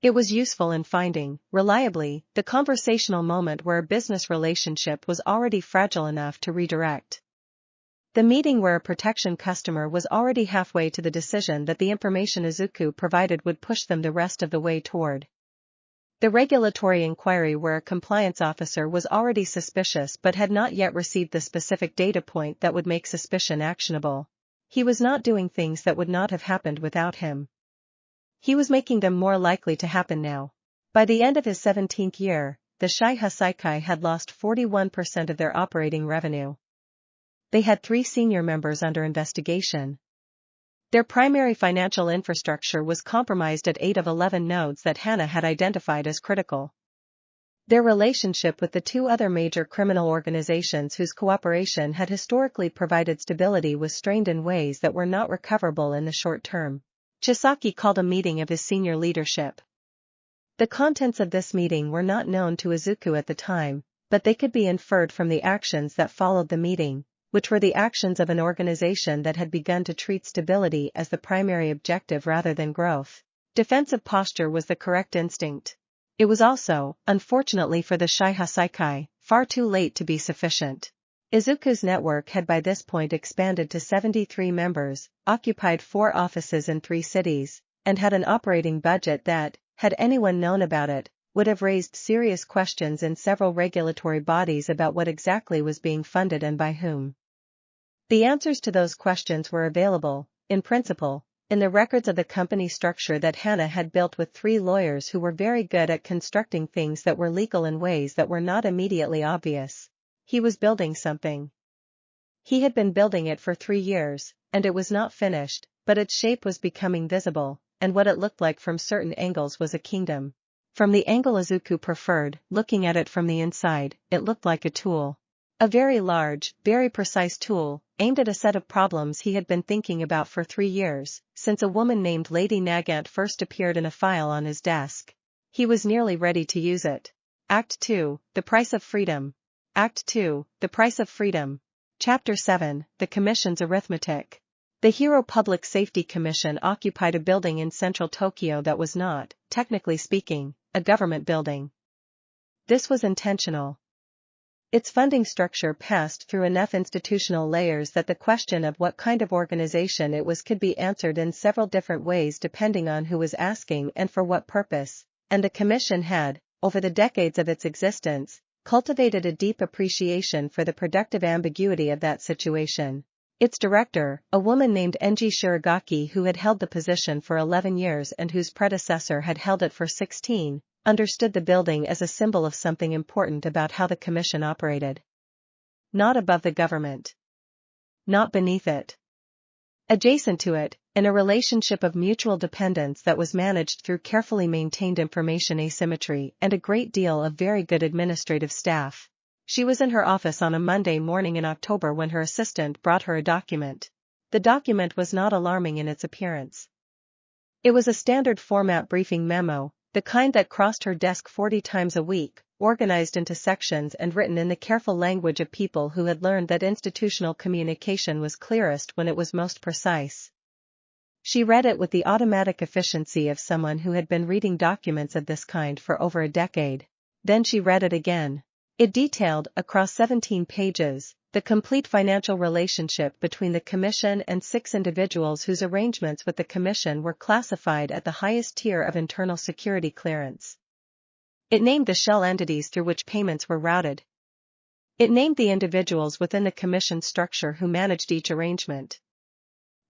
It was useful in finding, reliably, the conversational moment where a business relationship was already fragile enough to redirect. The meeting where a protection customer was already halfway to the decision that the information Izuku provided would push them the rest of the way toward. The regulatory inquiry where a compliance officer was already suspicious but had not yet received the specific data point that would make suspicion actionable. He was not doing things that would not have happened without him. He was making them more likely to happen now. By the end of his 17th year, the Shai Hasaikai had lost 41% of their operating revenue. They had 3 senior members under investigation. Their primary financial infrastructure was compromised at 8 of 11 nodes that Hana had identified as critical. Their relationship with the 2 other major criminal organizations whose cooperation had historically provided stability was strained in ways that were not recoverable in the short term. Chisaki called a meeting of his senior leadership. The contents of this meeting were not known to Izuku at the time, but they could be inferred from the actions that followed the meeting, which were the actions of an organization that had begun to treat stability as the primary objective rather than growth. Defensive posture was the correct instinct. It was also, unfortunately for the Shiha far too late to be sufficient. Izuku's network had by this point expanded to 73 members, occupied 4 offices in 3 cities, and had an operating budget that, had anyone known about it, would have raised serious questions in several regulatory bodies about what exactly was being funded and by whom. The answers to those questions were available, in principle, in the records of the company structure that Hana had built with 3 lawyers who were very good at constructing things that were legal in ways that were not immediately obvious. He was building something. He had been building it for 3 years, and it was not finished, but its shape was becoming visible, and what it looked like from certain angles was a kingdom. From the angle Izuku preferred, looking at it from the inside, it looked like a tool. A very large, very precise tool, aimed at a set of problems he had been thinking about for 3 years, since a woman named Lady Nagant first appeared in a file on his desk. He was nearly ready to use it. Act 2, The Price of Freedom. Act 2, The Price of Freedom. Chapter 7, The Commission's Arithmetic. The Hero Public Safety Commission occupied a building in central Tokyo that was not, technically speaking, a government building. This was intentional. Its funding structure passed through enough institutional layers that the question of what kind of organization it was could be answered in several different ways depending on who was asking and for what purpose, and the commission had, over the decades of its existence, cultivated a deep appreciation for the productive ambiguity of that situation. Its director, a woman named Enji Shiragaki who had held the position for 11 years and whose predecessor had held it for 16, understood the building as a symbol of something important about how the commission operated. Not above the government. Not beneath it. Adjacent to it, in a relationship of mutual dependence that was managed through carefully maintained information asymmetry and a great deal of very good administrative staff. She was in her office on a Monday morning in October when her assistant brought her a document. The document was not alarming in its appearance. It was a standard format briefing memo, the kind that crossed her desk 40 times a week, organized into sections and written in the careful language of people who had learned that institutional communication was clearest when it was most precise. She read it with the automatic efficiency of someone who had been reading documents of this kind for over a decade. Then she read it again. It detailed, across 17 pages, the complete financial relationship between the Commission and 6 individuals whose arrangements with the Commission were classified at the highest tier of internal security clearance. It named the shell entities through which payments were routed. It named the individuals within the Commission structure who managed each arrangement.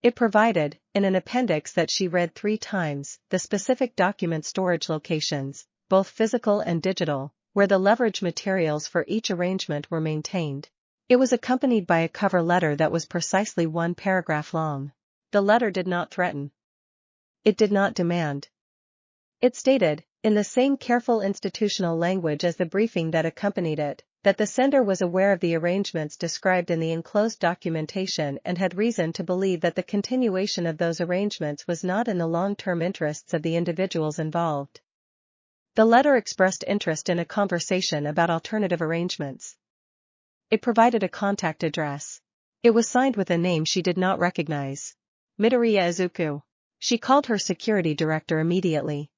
It provided, in an appendix that she read 3 times, the specific document storage locations, both physical and digital, where the leverage materials for each arrangement were maintained. It was accompanied by a cover letter that was precisely 1 paragraph long. The letter did not threaten. It did not demand. It stated, in the same careful institutional language as the briefing that accompanied it, that the sender was aware of the arrangements described in the enclosed documentation and had reason to believe that the continuation of those arrangements was not in the long-term interests of the individuals involved. The letter expressed interest in a conversation about alternative arrangements. It provided a contact address. It was signed with a name she did not recognize. Midoriya Izuku. She called her security director immediately.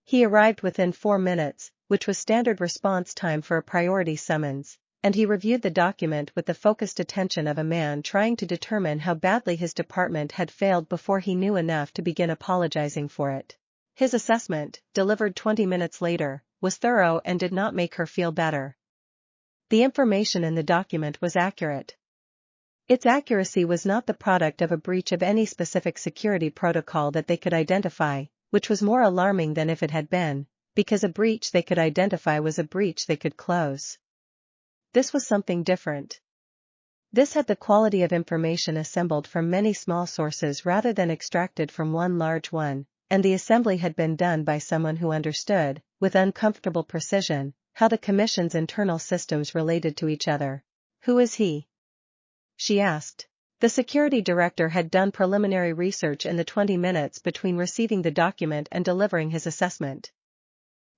He arrived within 4 minutes, which was standard response time for a priority summons, and he reviewed the document with the focused attention of a man trying to determine how badly his department had failed before he knew enough to begin apologizing for it. His assessment, delivered 20 minutes later, was thorough and did not make her feel better. The information in the document was accurate. Its accuracy was not the product of a breach of any specific security protocol that they could identify, which was more alarming than if it had been, because a breach they could identify was a breach they could close. This was something different. This had the quality of information assembled from many small sources rather than extracted from one large one, and the assembly had been done by someone who understood, with uncomfortable precision, how the Commission's internal systems related to each other. Who is he? She asked. The security director had done preliminary research in the 20 minutes between receiving the document and delivering his assessment.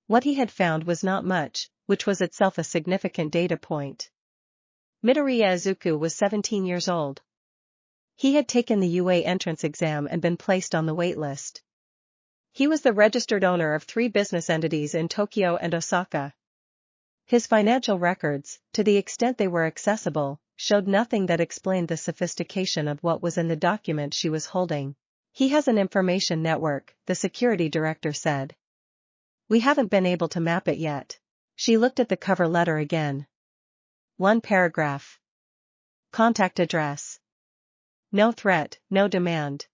What he had found was not much, which was itself a significant data point. Midoriya Izuku was 17 years old. He had taken the UA entrance exam and been placed on the wait list. He was the registered owner of 3 business entities in Tokyo and Osaka. His financial records, to the extent they were accessible, showed nothing that explained the sophistication of what was in the document she was holding. He has an information network, the security director said. We haven't been able to map it yet. She looked at the cover letter again. 1 paragraph. Contact address. No threat, no demand.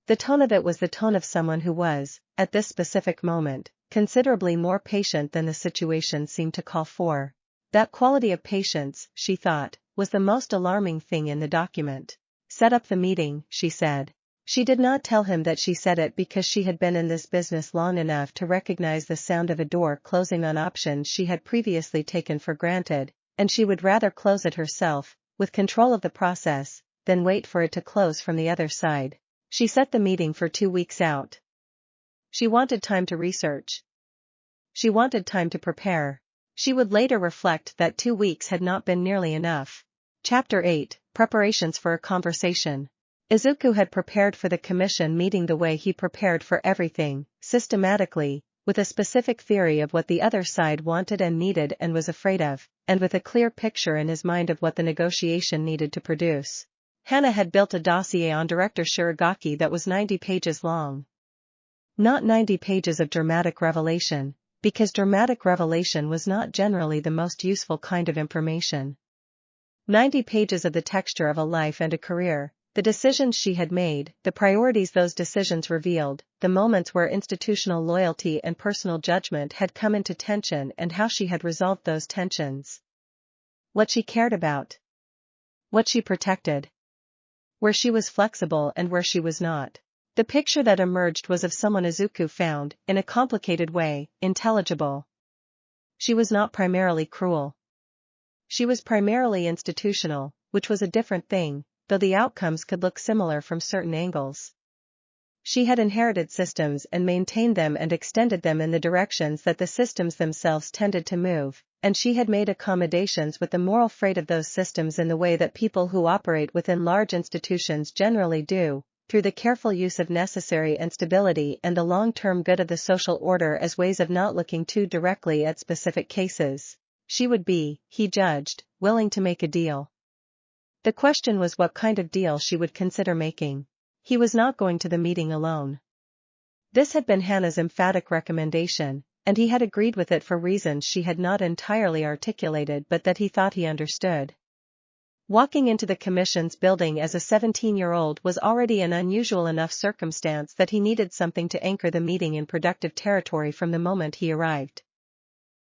The tone of it was the tone of someone who was, at this specific moment, considerably more patient than the situation seemed to call for. That quality of patience, she thought, was the most alarming thing in the document. Set up the meeting, she said. She did not tell him that she said it because she had been in this business long enough to recognize the sound of a door closing on options she had previously taken for granted, and she would rather close it herself, with control of the process, than wait for it to close from the other side. She set the meeting for 2 weeks out. She wanted time to research. She wanted time to prepare. She would later reflect that 2 weeks had not been nearly enough. Chapter 8, Preparations for a Conversation. Izuku had prepared for the commission meeting the way he prepared for everything, systematically, with a specific theory of what the other side wanted and needed and was afraid of, and with a clear picture in his mind of what the negotiation needed to produce. Hana had built a dossier on Director Shirogaki that was 90 pages long. Not 90 pages of dramatic revelation, because dramatic revelation was not generally the most useful kind of information. 90 pages of the texture of a life and a career, the decisions she had made, the priorities those decisions revealed, the moments where institutional loyalty and personal judgment had come into tension and how she had resolved those tensions. What she cared about. What she protected. Where she was flexible and where she was not. The picture that emerged was of someone Izuku found, in a complicated way, intelligible. She was not primarily cruel. She was primarily institutional, which was a different thing, though the outcomes could look similar from certain angles. She had inherited systems and maintained them and extended them in the directions that the systems themselves tended to move, and she had made accommodations with the moral freight of those systems in the way that people who operate within large institutions generally do, through the careful use of necessary and stability and the long-term good of the social order as ways of not looking too directly at specific cases. She would be, he judged, willing to make a deal. The question was what kind of deal she would consider making. He was not going to the meeting alone. This had been Hana's emphatic recommendation, and he had agreed with it for reasons she had not entirely articulated but that he thought he understood. Walking into the commission's building as a 17-year-old was already an unusual enough circumstance that he needed something to anchor the meeting in productive territory from the moment he arrived.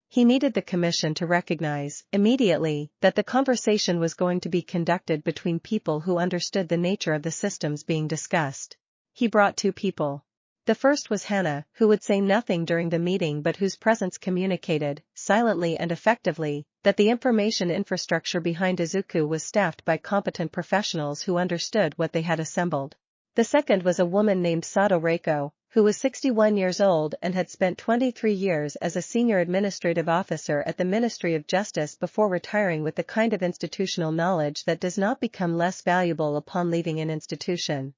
He needed the commission to recognize, immediately, that the conversation was going to be conducted between people who understood the nature of the systems being discussed. He brought 2 people. The first was Hana, who would say nothing during the meeting but whose presence communicated, silently and effectively, that the information infrastructure behind Izuku was staffed by competent professionals who understood what they had assembled. The second was a woman named Sato Reiko, who was 61 years old and had spent 23 years as a senior administrative officer at the Ministry of Justice before retiring with the kind of institutional knowledge that does not become less valuable upon leaving an institution.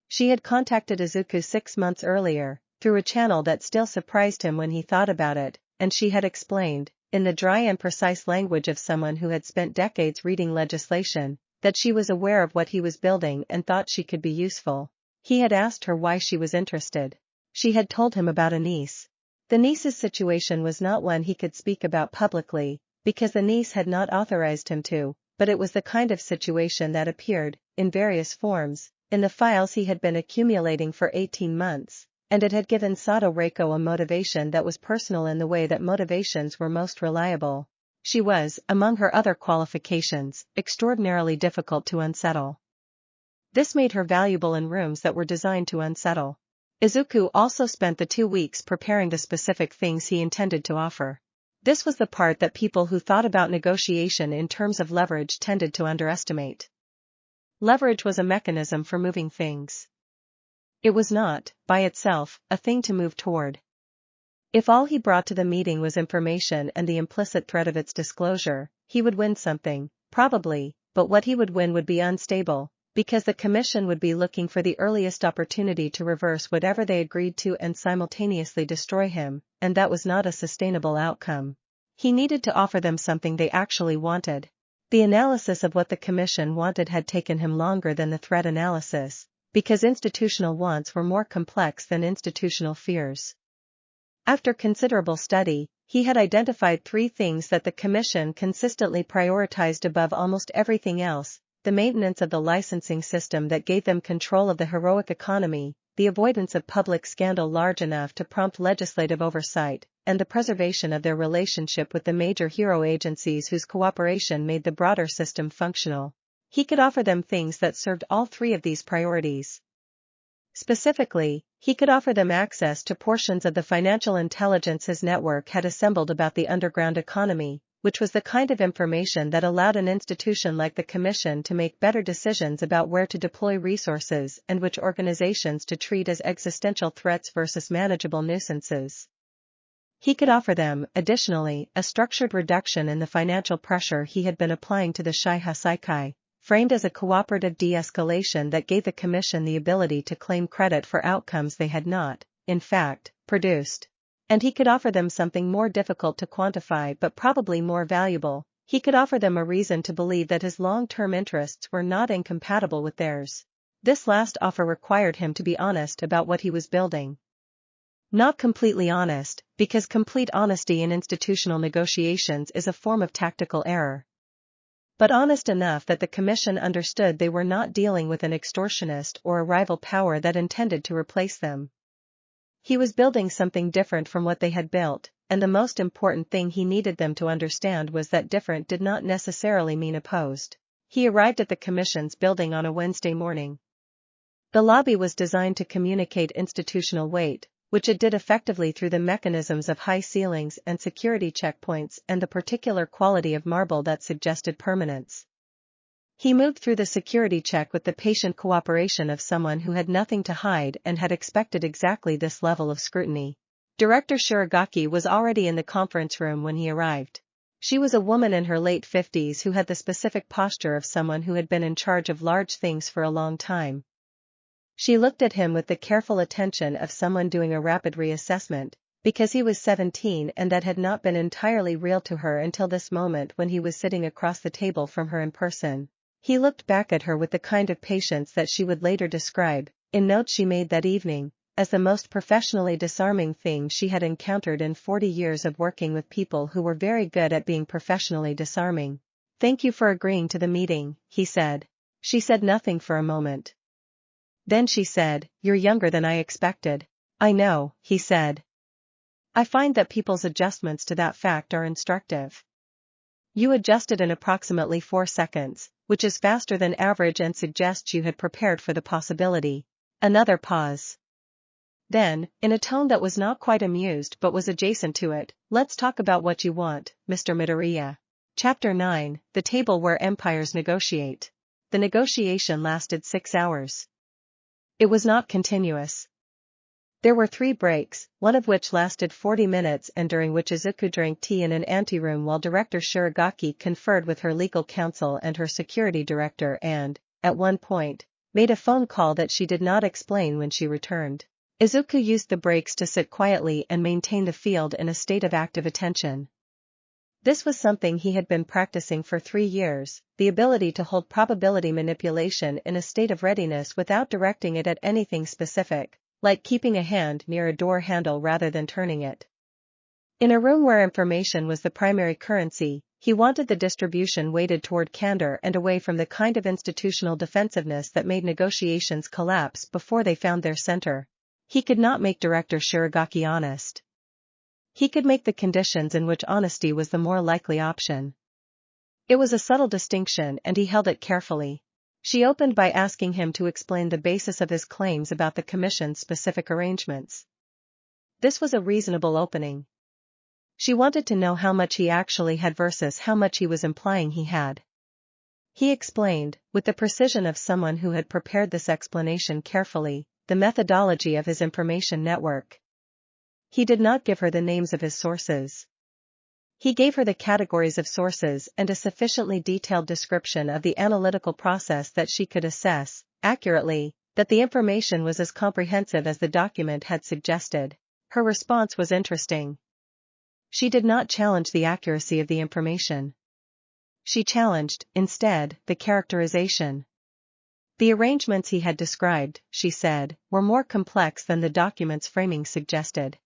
She had contacted Izuku 6 months earlier, through a channel that still surprised him when he thought about it, and she had explained, in the dry and precise language of someone who had spent decades reading legislation, that she was aware of what he was building and thought she could be useful. He had asked her why she was interested. She had told him about a niece. The niece's situation was not one he could speak about publicly, because the niece had not authorized him to, but it was the kind of situation that appeared, in various forms, in the files he had been accumulating for 18 months, and it had given Sato Reiko a motivation that was personal in the way that motivations were most reliable. She was, among her other qualifications, extraordinarily difficult to unsettle. This made her valuable in rooms that were designed to unsettle. Izuku also spent the 2 weeks preparing the specific things he intended to offer. This was the part that people who thought about negotiation in terms of leverage tended to underestimate. Leverage was a mechanism for moving things. It was not, by itself, a thing to move toward. If all he brought to the meeting was information and the implicit threat of its disclosure, he would win something, probably, but what he would win would be unstable, because the commission would be looking for the earliest opportunity to reverse whatever they agreed to and simultaneously destroy him, and that was not a sustainable outcome. He needed to offer them something they actually wanted. The analysis of what the commission wanted had taken him longer than the threat analysis, because institutional wants were more complex than institutional fears. After considerable study, he had identified 3 things that the commission consistently prioritized above almost everything else: the maintenance of the licensing system that gave them control of the heroic economy, the avoidance of public scandal large enough to prompt legislative oversight, and the preservation of their relationship with the major hero agencies whose cooperation made the broader system functional. He could offer them things that served all 3 of these priorities. Specifically, he could offer them access to portions of the financial intelligence his network had assembled about the underground economy, which was the kind of information that allowed an institution like the Commission to make better decisions about where to deploy resources and which organizations to treat as existential threats versus manageable nuisances. He could offer them, additionally, a structured reduction in the financial pressure he had been applying to the Shai Hasaikai, framed as a cooperative de-escalation that gave the Commission the ability to claim credit for outcomes they had not, in fact, produced. And he could offer them something more difficult to quantify but probably more valuable. He could offer them a reason to believe that his long-term interests were not incompatible with theirs. This last offer required him to be honest about what he was building. Not completely honest, because complete honesty in institutional negotiations is a form of tactical error. But honest enough that the Commission understood they were not dealing with an extortionist or a rival power that intended to replace them. He was building something different from what they had built, and the most important thing he needed them to understand was that different did not necessarily mean opposed. He arrived at the Commission's building on a Wednesday morning. The lobby was designed to communicate institutional weight, which it did effectively through the mechanisms of high ceilings and security checkpoints and the particular quality of marble that suggested permanence. He moved through the security check with the patient cooperation of someone who had nothing to hide and had expected exactly this level of scrutiny. Director Shirogaki was already in the conference room when he arrived. She was a woman in her late 50s who had the specific posture of someone who had been in charge of large things for a long time. She looked at him with the careful attention of someone doing a rapid reassessment, because he was 17 and that had not been entirely real to her until this moment when he was sitting across the table from her in person. He looked back at her with the kind of patience that she would later describe, in notes she made that evening, as the most professionally disarming thing she had encountered in 40 years of working with people who were very good at being professionally disarming. "Thank you for agreeing to the meeting," he said. She said nothing for a moment. Then she said, "You're younger than I expected." "I know," he said. "I find that people's adjustments to that fact are instructive. You adjusted in approximately 4 seconds, which is faster than average and suggests you had prepared for the possibility." Another pause. Then, in a tone that was not quite amused but was adjacent to it, "Let's talk about what you want, Mr. Midoriya." Chapter 9, The Table Where Empires Negotiate. The negotiation lasted 6 hours. It was not continuous. There were 3 breaks, one of which lasted 40 minutes and during which Izuku drank tea in an anteroom while Director Shirogaki conferred with her legal counsel and her security director and, at one point, made a phone call that she did not explain when she returned. Izuku used the breaks to sit quietly and maintain the field in a state of active attention. This was something he had been practicing for 3 years, the ability to hold probability manipulation in a state of readiness without directing it at anything specific, like keeping a hand near a door handle rather than turning it. In a room where information was the primary currency, he wanted the distribution weighted toward candor and away from the kind of institutional defensiveness that made negotiations collapse before they found their center. He could not make Director Shirogaki honest. He could make the conditions in which honesty was the more likely option. It was a subtle distinction and he held it carefully. She opened by asking him to explain the basis of his claims about the Commission's specific arrangements. This was a reasonable opening. She wanted to know how much he actually had versus how much he was implying he had. He explained, with the precision of someone who had prepared this explanation carefully, the methodology of his information network. He did not give her the names of his sources. He gave her the categories of sources and a sufficiently detailed description of the analytical process that she could assess, accurately, that the information was as comprehensive as the document had suggested. Her response was interesting. She did not challenge the accuracy of the information. She challenged, instead, the characterization. The arrangements he had described, she said, were more complex than the document's framing suggested.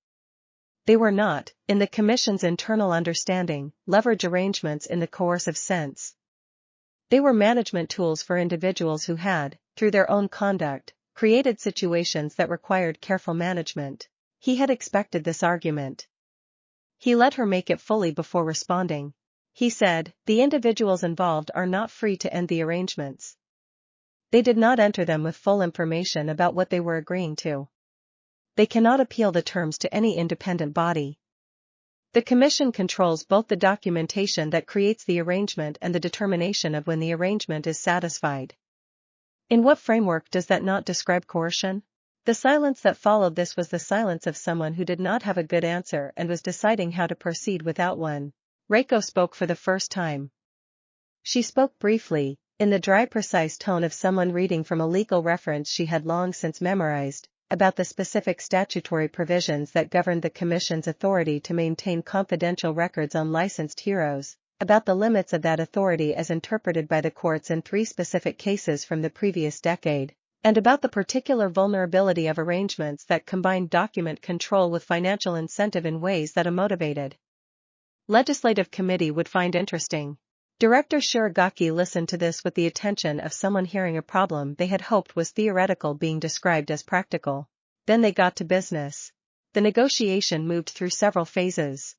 They were not, in the Commission's internal understanding, leverage arrangements in the coercive sense. They were management tools for individuals who had, through their own conduct, created situations that required careful management. He had expected this argument. He let her make it fully before responding. He said, the individuals involved are not free to end the arrangements. They did not enter them with full information about what they were agreeing to. They cannot appeal the terms to any independent body. The Commission controls both the documentation that creates the arrangement and the determination of when the arrangement is satisfied. In what framework does that not describe coercion? The silence that followed this was the silence of someone who did not have a good answer and was deciding how to proceed without one. Reiko spoke for the first time. She spoke briefly, in the dry precise tone of someone reading from a legal reference she had long since memorized, about the specific statutory provisions that governed the Commission's authority to maintain confidential records on licensed heroes, about the limits of that authority as interpreted by the courts in 3 specific cases from the previous decade, and about the particular vulnerability of arrangements that combined document control with financial incentive in ways that a motivated legislative committee would find interesting. Director Shirogaki listened to this with the attention of someone hearing a problem they had hoped was theoretical being described as practical. Then they got to business. The negotiation moved through several phases.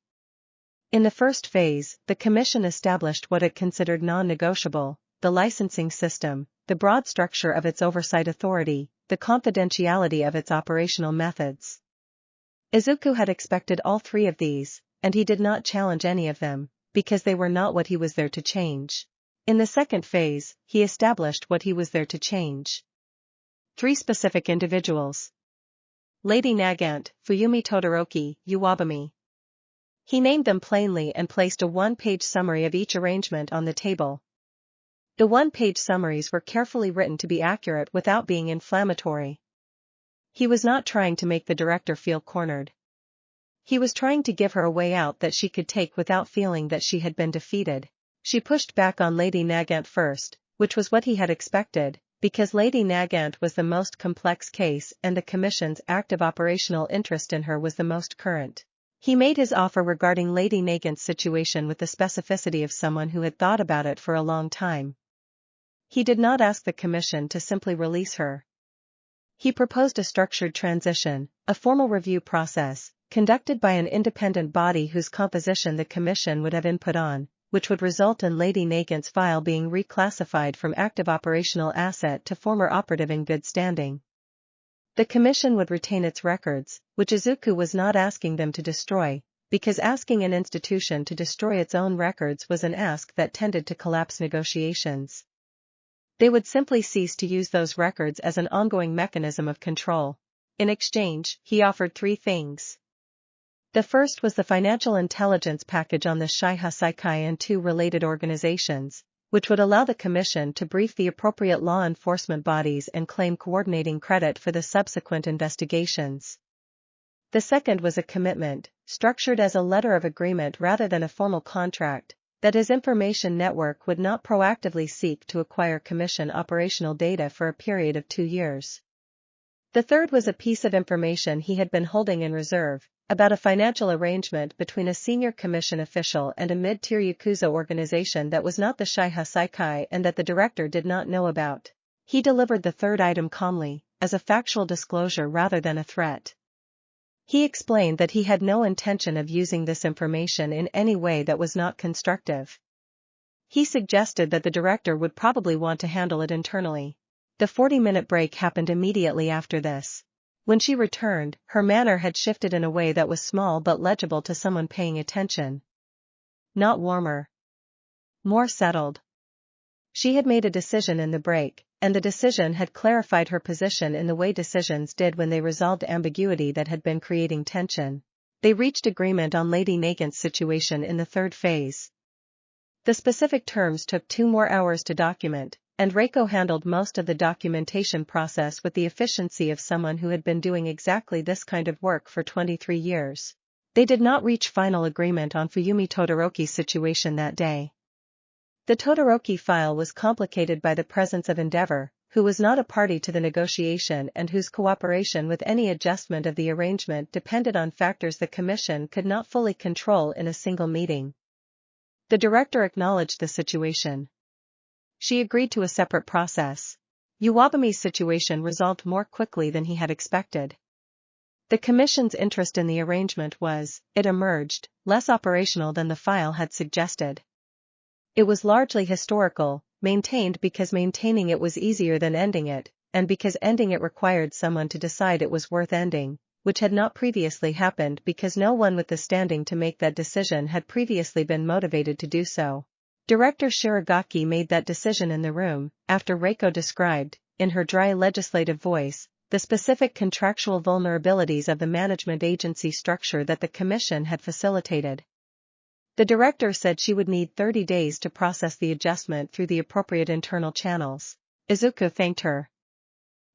In the first phase, the Commission established what it considered non-negotiable: the licensing system, the broad structure of its oversight authority, the confidentiality of its operational methods. Izuku had expected all 3 of these, and he did not challenge any of them, because they were not what he was there to change. In the second phase, he established what he was there to change. 3 specific individuals: Lady Nagant, Fuyumi Todoroki, Uwabami. He named them plainly and placed a 1-page summary of each arrangement on the table. The 1-page summaries were carefully written to be accurate without being inflammatory. He was not trying to make the director feel cornered. He was trying to give her a way out that she could take without feeling that she had been defeated. She pushed back on Lady Nagant first, which was what he had expected, because Lady Nagant was the most complex case and the Commission's active operational interest in her was the most current. He made his offer regarding Lady Nagant's situation with the specificity of someone who had thought about it for a long time. He did not ask the Commission to simply release her. He proposed a structured transition, a formal review process, conducted by an independent body whose composition the Commission would have input on, which would result in Lady Nagant's file being reclassified from active operational asset to former operative in good standing. The Commission would retain its records, which Izuku was not asking them to destroy, because asking an institution to destroy its own records was an ask that tended to collapse negotiations. They would simply cease to use those records as an ongoing mechanism of control. In exchange, he offered 3 things. The first was the financial intelligence package on the Shiha Saikai and 2 related organizations, which would allow the Commission to brief the appropriate law enforcement bodies and claim coordinating credit for the subsequent investigations. The second was a commitment, structured as a letter of agreement rather than a formal contract, that his information network would not proactively seek to acquire Commission operational data for a period of 2 years. The third was a piece of information he had been holding in reserve, about a financial arrangement between a senior Commission official and a mid-tier Yakuza organization that was not the Shiha Saikai and that the director did not know about. He delivered the third item calmly, as a factual disclosure rather than a threat. He explained that he had no intention of using this information in any way that was not constructive. He suggested that the director would probably want to handle it internally. The 40-minute break happened immediately after this. When she returned, her manner had shifted in a way that was small but legible to someone paying attention. Not warmer. More settled. She had made a decision in the break, and the decision had clarified her position in the way decisions did when they resolved ambiguity that had been creating tension. They reached agreement on Lady Nagant's situation in the third phase. The specific terms took 2 more hours to document, and Reiko handled most of the documentation process with the efficiency of someone who had been doing exactly this kind of work for 23 years. They did not reach final agreement on Fuyumi Todoroki's situation that day. The Todoroki file was complicated by the presence of Endeavor, who was not a party to the negotiation and whose cooperation with any adjustment of the arrangement depended on factors the Commission could not fully control in a single meeting. The director acknowledged the situation. She agreed to a separate process. Uwabami's situation resolved more quickly than he had expected. The Commission's interest in the arrangement was, it emerged, less operational than the file had suggested. It was largely historical, maintained because maintaining it was easier than ending it, and because ending it required someone to decide it was worth ending, which had not previously happened because no one with the standing to make that decision had previously been motivated to do so. Director Shiragaki made that decision in the room, after Reiko described, in her dry legislative voice, the specific contractual vulnerabilities of the management agency structure that the Commission had facilitated. The director said she would need 30 days to process the adjustment through the appropriate internal channels. Izuku thanked her.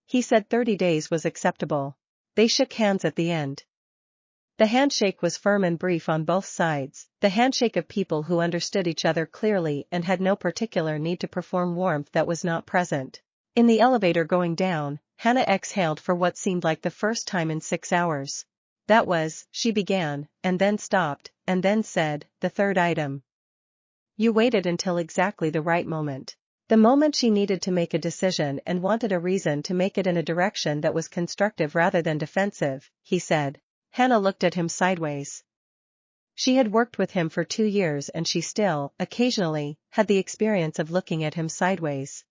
He said 30 days was acceptable. They shook hands at the end. The handshake was firm and brief on both sides, the handshake of people who understood each other clearly and had no particular need to perform warmth that was not present. In the elevator going down, Hana exhaled for what seemed like the first time in 6 hours. That was, she began, and then stopped, and then said, the third item. You waited until exactly the right moment. The moment she needed to make a decision and wanted a reason to make it in a direction that was constructive rather than defensive, he said. Hana looked at him sideways. She had worked with him for 2 years and she still, occasionally, had the experience of looking at him sideways.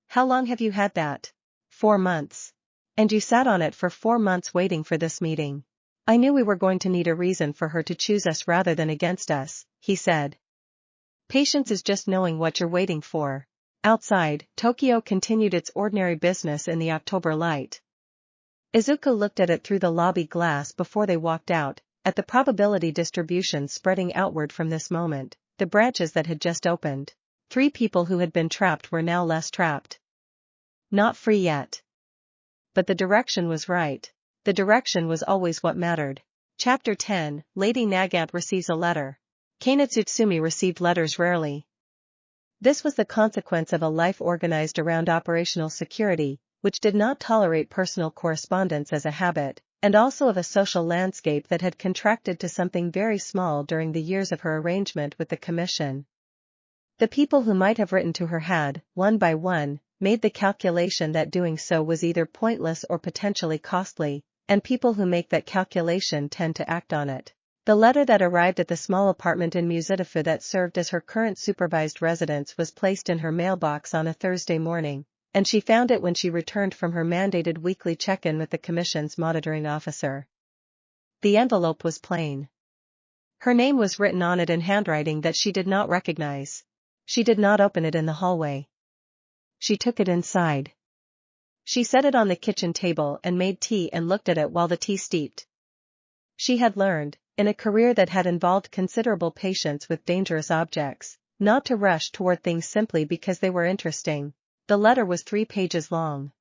How long have you had that? 4 months. And you sat on it for 4 months waiting for this meeting. I knew we were going to need a reason for her to choose us rather than against us, he said. Patience is just knowing what you're waiting for. Outside, Tokyo continued its ordinary business in the October light. Izuku looked at it through the lobby glass before they walked out, at the probability distribution spreading outward from this moment, the branches that had just opened. 3 people who had been trapped were now less trapped. Not free yet. But the direction was right. The direction was always what mattered. Chapter 10, Lady Nagant receives a letter. Kanetsutsumi received letters rarely. This was the consequence of a life organized around operational security, which did not tolerate personal correspondence as a habit, and also of a social landscape that had contracted to something very small during the years of her arrangement with the Commission. The people who might have written to her had, one by one, made the calculation that doing so was either pointless or potentially costly, and people who make that calculation tend to act on it. The letter that arrived at the small apartment in Muzidafu that served as her current supervised residence was placed in her mailbox on a Thursday morning, and she found it when she returned from her mandated weekly check-in with the Commission's monitoring officer. The envelope was plain. Her name was written on it in handwriting that she did not recognize. She did not open it in the hallway. She took it inside. She set it on the kitchen table and made tea and looked at it while the tea steeped. She had learned, in a career that had involved considerable patience with dangerous objects, not to rush toward things simply because they were interesting. The letter was 3 pages long.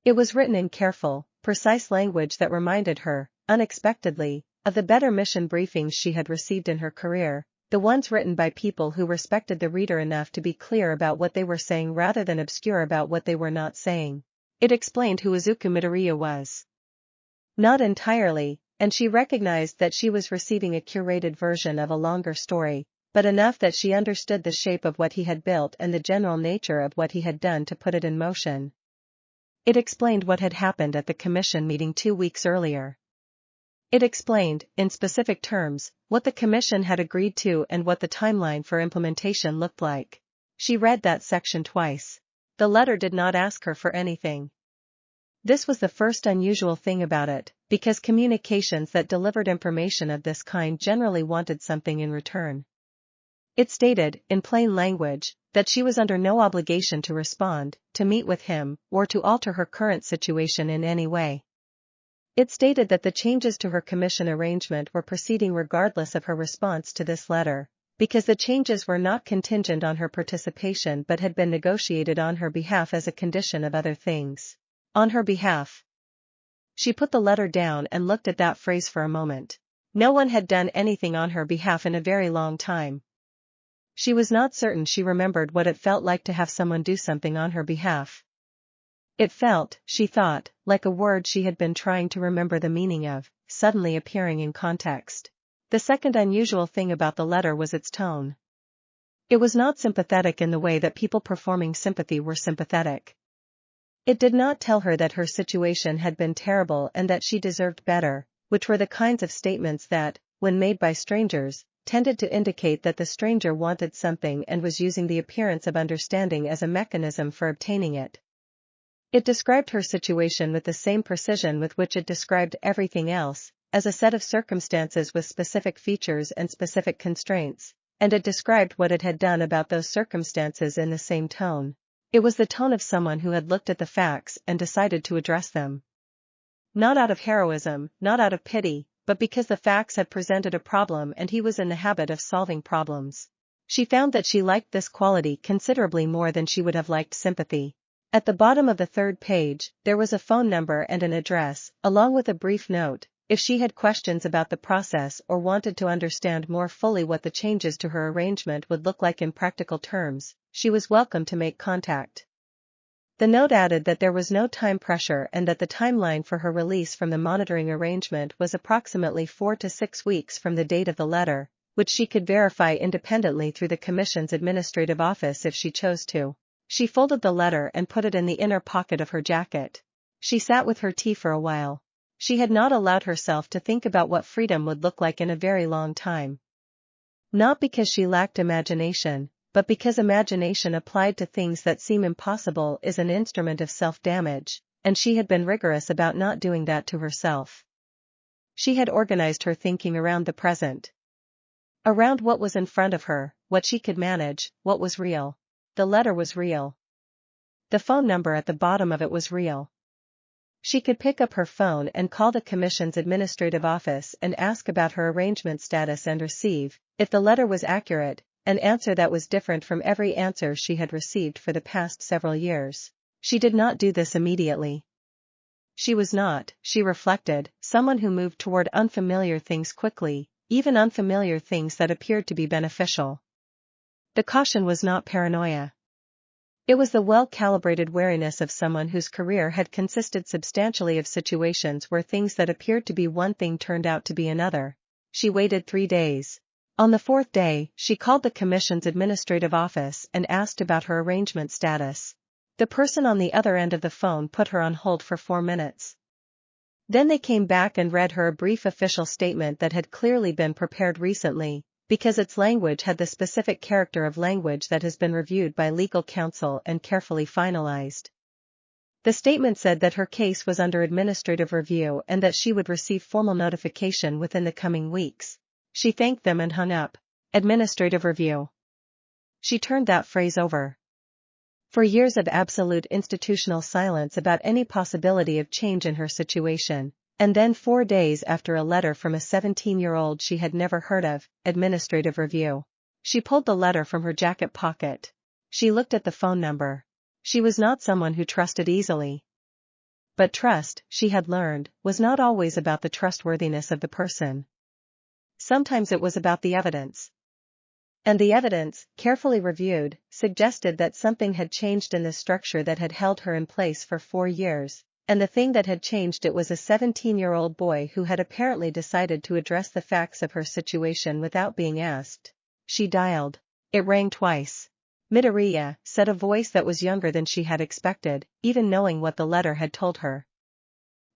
It was written in careful, precise language that reminded her, unexpectedly, of the better mission briefings she had received in her career, the ones written by people who respected the reader enough to be clear about what they were saying rather than obscure about what they were not saying. It explained who Izuku Midoriya was. Not entirely, and she recognized that she was receiving a curated version of a longer story, but enough that she understood the shape of what he had built and the general nature of what he had done to put it in motion. It explained what had happened at the Commission meeting 2 weeks earlier. It explained, in specific terms, what the Commission had agreed to and what the timeline for implementation looked like. She read that section twice. The letter did not ask her for anything. This was the first unusual thing about it, because communications that delivered information of this kind generally wanted something in return. It stated, in plain language, that she was under no obligation to respond, to meet with him, or to alter her current situation in any way. It stated that the changes to her commission arrangement were proceeding regardless of her response to this letter, because the changes were not contingent on her participation but had been negotiated on her behalf as a condition of other things. On her behalf. She put the letter down and looked at that phrase for a moment. No one had done anything on her behalf in a very long time. She was not certain she remembered what it felt like to have someone do something on her behalf. It felt, she thought, like a word she had been trying to remember the meaning of, suddenly appearing in context. The second unusual thing about the letter was its tone. It was not sympathetic in the way that people performing sympathy were sympathetic. It did not tell her that her situation had been terrible and that she deserved better, which were the kinds of statements that, when made by strangers, tended to indicate that the stranger wanted something and was using the appearance of understanding as a mechanism for obtaining it. It described her situation with the same precision with which it described everything else, as a set of circumstances with specific features and specific constraints, and it described what it had done about those circumstances in the same tone. It was the tone of someone who had looked at the facts and decided to address them. Not out of heroism, not out of pity, but because the facts had presented a problem and he was in the habit of solving problems. She found that she liked this quality considerably more than she would have liked sympathy. At the bottom of the third page, there was a phone number and an address, along with a brief note. If she had questions about the process or wanted to understand more fully what the changes to her arrangement would look like in practical terms, she was welcome to make contact. The note added that there was no time pressure and that the timeline for her release from the monitoring arrangement was approximately 4 to 6 weeks from the date of the letter, which she could verify independently through the Commission's administrative office if she chose to. She folded the letter and put it in the inner pocket of her jacket. She sat with her tea for a while. She had not allowed herself to think about what freedom would look like in a very long time. Not because she lacked imagination, but because imagination applied to things that seem impossible is an instrument of self-damage, and she had been rigorous about not doing that to herself. She had organized her thinking around the present. Around what was in front of her, what she could manage, what was real. The letter was real. The phone number at the bottom of it was real. She could pick up her phone and call the Commission's administrative office and ask about her arrangement status and receive, if the letter was accurate, an answer that was different from every answer she had received for the past several years. She did not do this immediately. She was not, she reflected, someone who moved toward unfamiliar things quickly, even unfamiliar things that appeared to be beneficial. The caution was not paranoia. It was the well-calibrated wariness of someone whose career had consisted substantially of situations where things that appeared to be one thing turned out to be another. She waited 3 days. On the 4th day, she called the Commission's administrative office and asked about her arrangement status. The person on the other end of the phone put her on hold for 4 minutes. Then they came back and read her a brief official statement that had clearly been prepared recently, because its language had the specific character of language that has been reviewed by legal counsel and carefully finalized. The statement said that her case was under administrative review and that she would receive formal notification within the coming weeks. She thanked them and hung up. Administrative review. She turned that phrase over. For years of absolute institutional silence about any possibility of change in her situation, and then 4 days after a letter from a 17-year-old she had never heard of, administrative review. She pulled the letter from her jacket pocket. She looked at the phone number. She was not someone who trusted easily. But trust, she had learned, was not always about the trustworthiness of the person. Sometimes it was about the evidence. And the evidence, carefully reviewed, suggested that something had changed in the structure that had held her in place for 4 years, and the thing that had changed it was a 17-year-old boy who had apparently decided to address the facts of her situation without being asked. She dialed. It rang twice. Midoriya, said a voice that was younger than she had expected, even knowing what the letter had told her.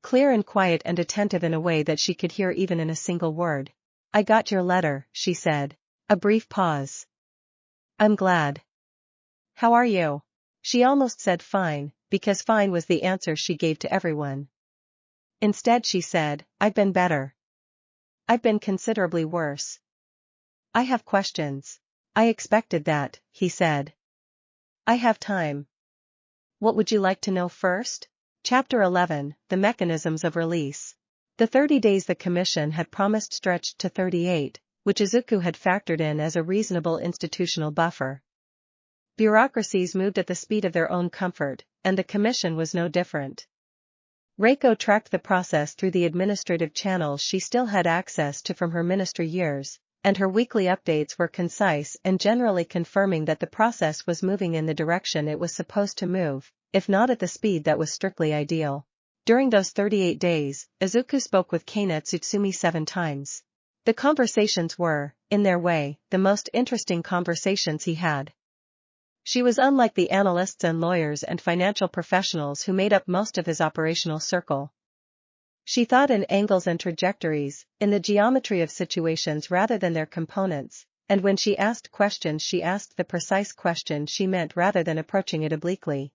Clear and quiet and attentive in a way that she could hear even in a single word. I got your letter, she said. A brief pause. I'm glad. How are you? She almost said fine, because fine was the answer she gave to everyone. Instead she said, I've been better. I've been considerably worse. I have questions. I expected that, he said. I have time. What would you like to know first? Chapter 11, The Mechanisms of Release. The 30 days the commission had promised stretched to 38, which Izuku had factored in as a reasonable institutional buffer. Bureaucracies moved at the speed of their own comfort, and the commission was no different. Reiko tracked the process through the administrative channels she still had access to from her ministry years, and her weekly updates were concise and generally confirming that the process was moving in the direction it was supposed to move, if not at the speed that was strictly ideal. During those 38 days, Izuku spoke with Kane Tsutsumi 7 times. The conversations were, in their way, the most interesting conversations he had. She was unlike the analysts and lawyers and financial professionals who made up most of his operational circle. She thought in angles and trajectories, in the geometry of situations rather than their components, and when she asked questions she asked the precise question she meant rather than approaching it obliquely.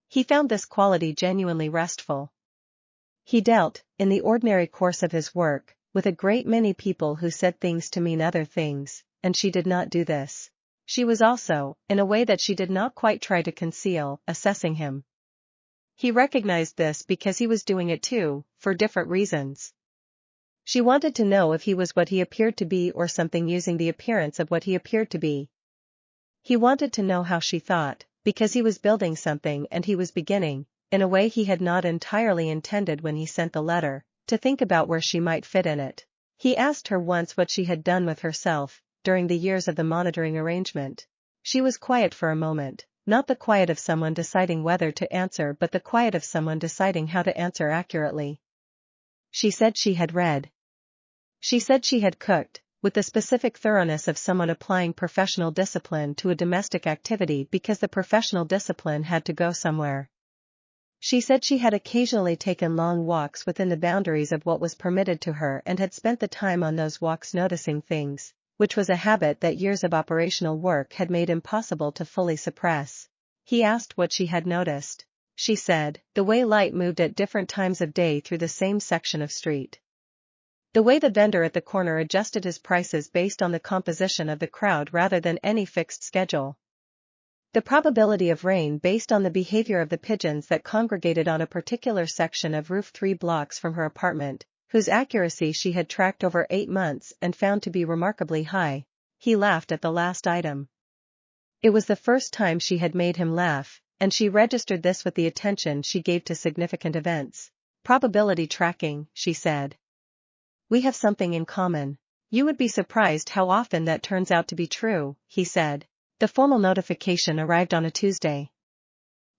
He found this quality genuinely restful. He dealt, in the ordinary course of his work, with a great many people who said things to mean other things, and she did not do this. She was also, in a way that she did not quite try to conceal, assessing him. He recognized this because he was doing it too, for different reasons. She wanted to know if he was what he appeared to be or something using the appearance of what he appeared to be. He wanted to know how she thought, because he was building something and he was beginning, in a way he had not entirely intended when he sent the letter, to think about where she might fit in it. He asked her once what she had done with herself, during the years of the monitoring arrangement. She was quiet for a moment, not the quiet of someone deciding whether to answer but the quiet of someone deciding how to answer accurately. She said she had read. She said she had cooked, with the specific thoroughness of someone applying professional discipline to a domestic activity because the professional discipline had to go somewhere. She said she had occasionally taken long walks within the boundaries of what was permitted to her and had spent the time on those walks noticing things, which was a habit that years of operational work had made impossible to fully suppress. He asked what she had noticed. She said, the way light moved at different times of day through the same section of street. The way the vendor at the corner adjusted his prices based on the composition of the crowd rather than any fixed schedule. The probability of rain based on the behavior of the pigeons that congregated on a particular section of roof 3 blocks from her apartment, whose accuracy she had tracked over 8 months and found to be remarkably high. He laughed at the last item. It was the first time she had made him laugh, and she registered this with the attention she gave to significant events. Probability tracking, she said. We have something in common. You would be surprised how often that turns out to be true, he said. The formal notification arrived on a Tuesday.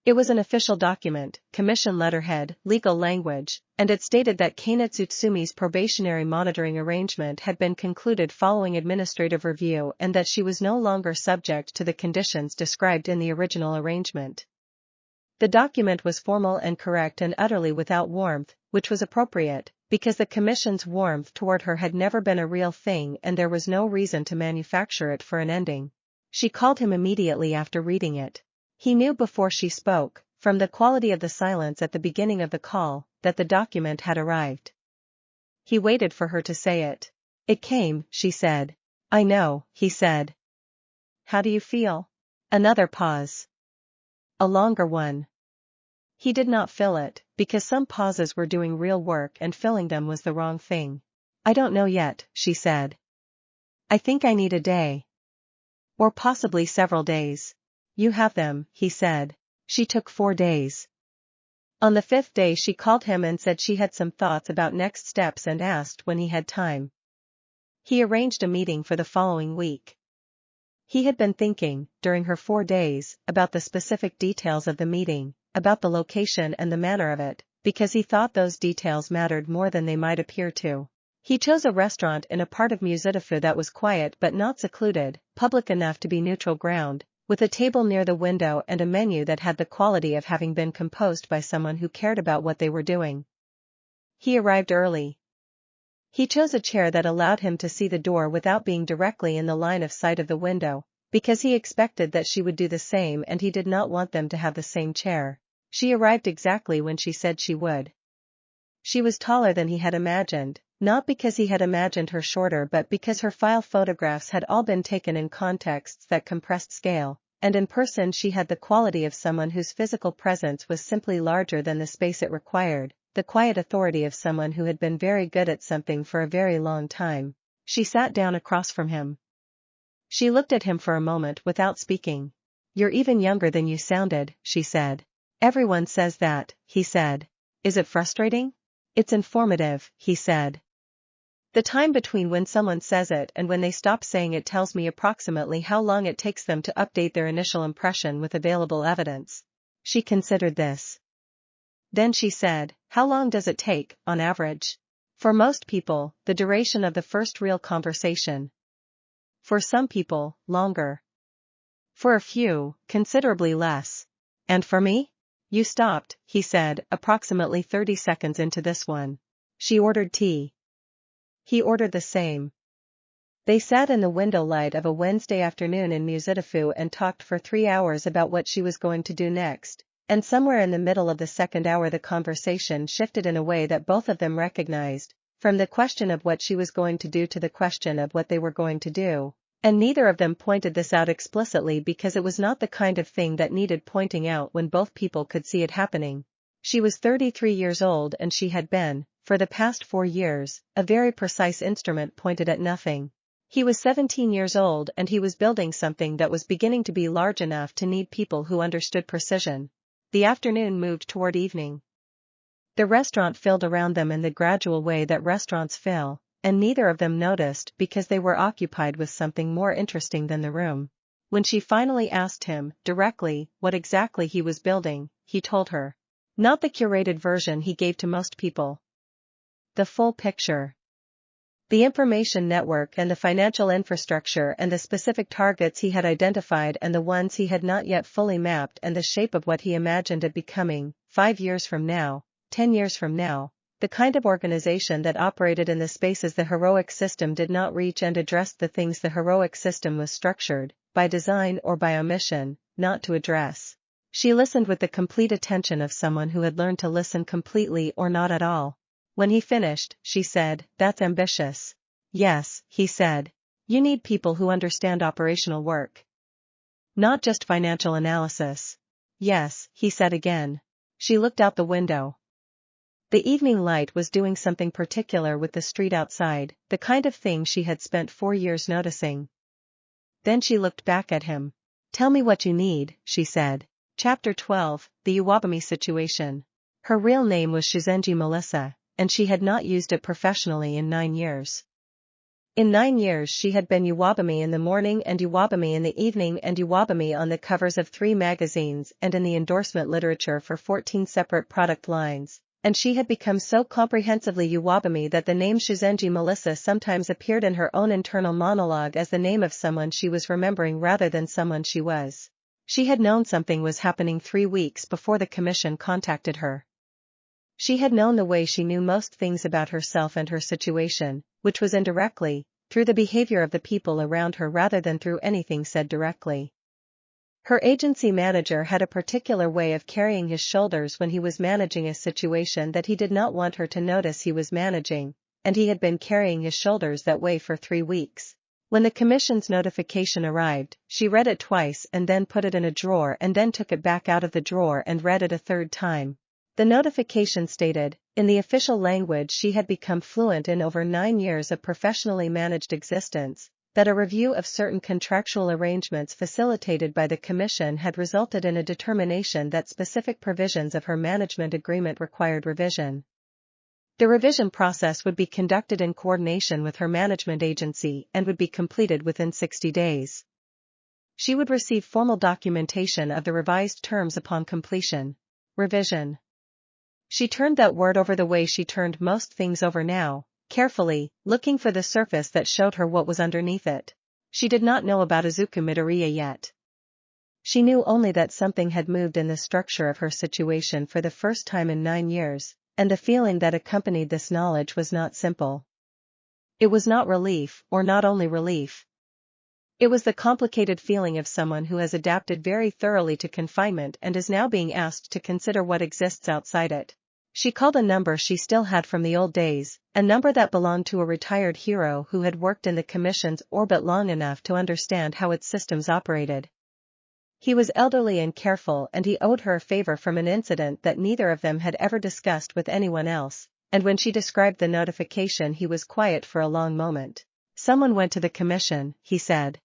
It was an official document, commission letterhead, legal language, and it stated that Kane Tsutsumi's probationary monitoring arrangement had been concluded following administrative review and that she was no longer subject to the conditions described in the original arrangement. The document was formal and correct and utterly without warmth, which was appropriate, because the commission's warmth toward her had never been a real thing and there was no reason to manufacture it for an ending. She called him immediately after reading it. He knew before she spoke, from the quality of the silence at the beginning of the call, that the document had arrived. He waited for her to say it. It came, she said. I know, he said. How do you feel? Another pause. A longer one. He did not fill it, because some pauses were doing real work and filling them was the wrong thing. I don't know yet, she said. I think I need a day. Or possibly several days. You have them, he said. She took 4 days. On the 5th day she called him and said she had some thoughts about next steps and asked when he had time. He arranged a meeting for the following week. He had been thinking, during her 4 days, about the specific details of the meeting, about the location and the manner of it, because he thought those details mattered more than they might appear to. He chose a restaurant in a part of Muzidafu that was quiet but not secluded, public enough to be neutral ground, with a table near the window and a menu that had the quality of having been composed by someone who cared about what they were doing. He arrived early. He chose a chair that allowed him to see the door without being directly in the line of sight of the window, because he expected that she would do the same and he did not want them to have the same chair. She arrived exactly when she said she would. She was taller than he had imagined, not because he had imagined her shorter but because her file photographs had all been taken in contexts that compressed scale, and in person she had the quality of someone whose physical presence was simply larger than the space it required, the quiet authority of someone who had been very good at something for a very long time. She sat down across from him. She looked at him for a moment without speaking. "You're even younger than you sounded," she said. "Everyone says that," he said. "Is it frustrating?" "It's informative," he said. "The time between when someone says it and when they stop saying it tells me approximately how long it takes them to update their initial impression with available evidence." She considered this. Then she said, "How long does it take, on average?" "For most people, the duration of the first real conversation. For some people, longer. For a few, considerably less. And for me?" "You stopped," he said, approximately 30 seconds into this one. She ordered tea. He ordered the same. They sat in the window light of a Wednesday afternoon in Musitafu and talked for 3 hours about what she was going to do next, and somewhere in the middle of the second hour the conversation shifted in a way that both of them recognized, from the question of what she was going to do to the question of what they were going to do, and neither of them pointed this out explicitly because it was not the kind of thing that needed pointing out when both people could see it happening. She was 33 years old and she had been, for the past 4 years, a very precise instrument pointed at nothing. He was 17 years old and he was building something that was beginning to be large enough to need people who understood precision. The afternoon moved toward evening. The restaurant filled around them in the gradual way that restaurants fill, and neither of them noticed because they were occupied with something more interesting than the room. When she finally asked him, directly, what exactly he was building, he told her. Not the curated version he gave to most people. The full picture. The information network and the financial infrastructure and the specific targets he had identified and the ones he had not yet fully mapped and the shape of what he imagined it becoming, 5 years from now, 10 years from now, the kind of organization that operated in the spaces the heroic system did not reach and addressed the things the heroic system was structured, by design or by omission, not to address. She listened with the complete attention of someone who had learned to listen completely or not at all. When he finished, she said, "That's ambitious." "Yes," he said. "You need people who understand operational work. Not just financial analysis." "Yes," he said again. She looked out the window. The evening light was doing something particular with the street outside, the kind of thing she had spent 4 years noticing. Then she looked back at him. "Tell me what you need," she said. Chapter 12, The Uwabami Situation. Her real name was Shizenji Melissa, and she had not used it professionally in 9 years. In 9 years she had been Uwabami in the morning and Uwabami in the evening and Uwabami on the covers of 3 magazines and in the endorsement literature for 14 separate product lines, and she had become so comprehensively Uwabami that the name Shizenji Melissa sometimes appeared in her own internal monologue as the name of someone she was remembering rather than someone she was. She had known something was happening 3 weeks before the commission contacted her. She had known the way she knew most things about herself and her situation, which was indirectly, through the behavior of the people around her rather than through anything said directly. Her agency manager had a particular way of carrying his shoulders when he was managing a situation that he did not want her to notice he was managing, and he had been carrying his shoulders that way for 3 weeks. When the commission's notification arrived, she read it twice and then put it in a drawer and then took it back out of the drawer and read it a 3rd time. The notification stated, in the official language she had become fluent in over 9 years of professionally managed existence, that a review of certain contractual arrangements facilitated by the commission had resulted in a determination that specific provisions of her management agreement required revision. The revision process would be conducted in coordination with her management agency and would be completed within 60 days. She would receive formal documentation of the revised terms upon completion. Revision. She turned that word over the way she turned most things over now, carefully, looking for the surface that showed her what was underneath it. She did not know about Izuku Midoriya yet. She knew only that something had moved in the structure of her situation for the first time in 9 years, and the feeling that accompanied this knowledge was not simple. It was not relief, or not only relief. It was the complicated feeling of someone who has adapted very thoroughly to confinement and is now being asked to consider what exists outside it. She called a number she still had from the old days, a number that belonged to a retired hero who had worked in the commission's orbit long enough to understand how its systems operated. He was elderly and careful, and he owed her a favor from an incident that neither of them had ever discussed with anyone else, and when she described the notification he was quiet for a long moment. Someone went to the commission, he said.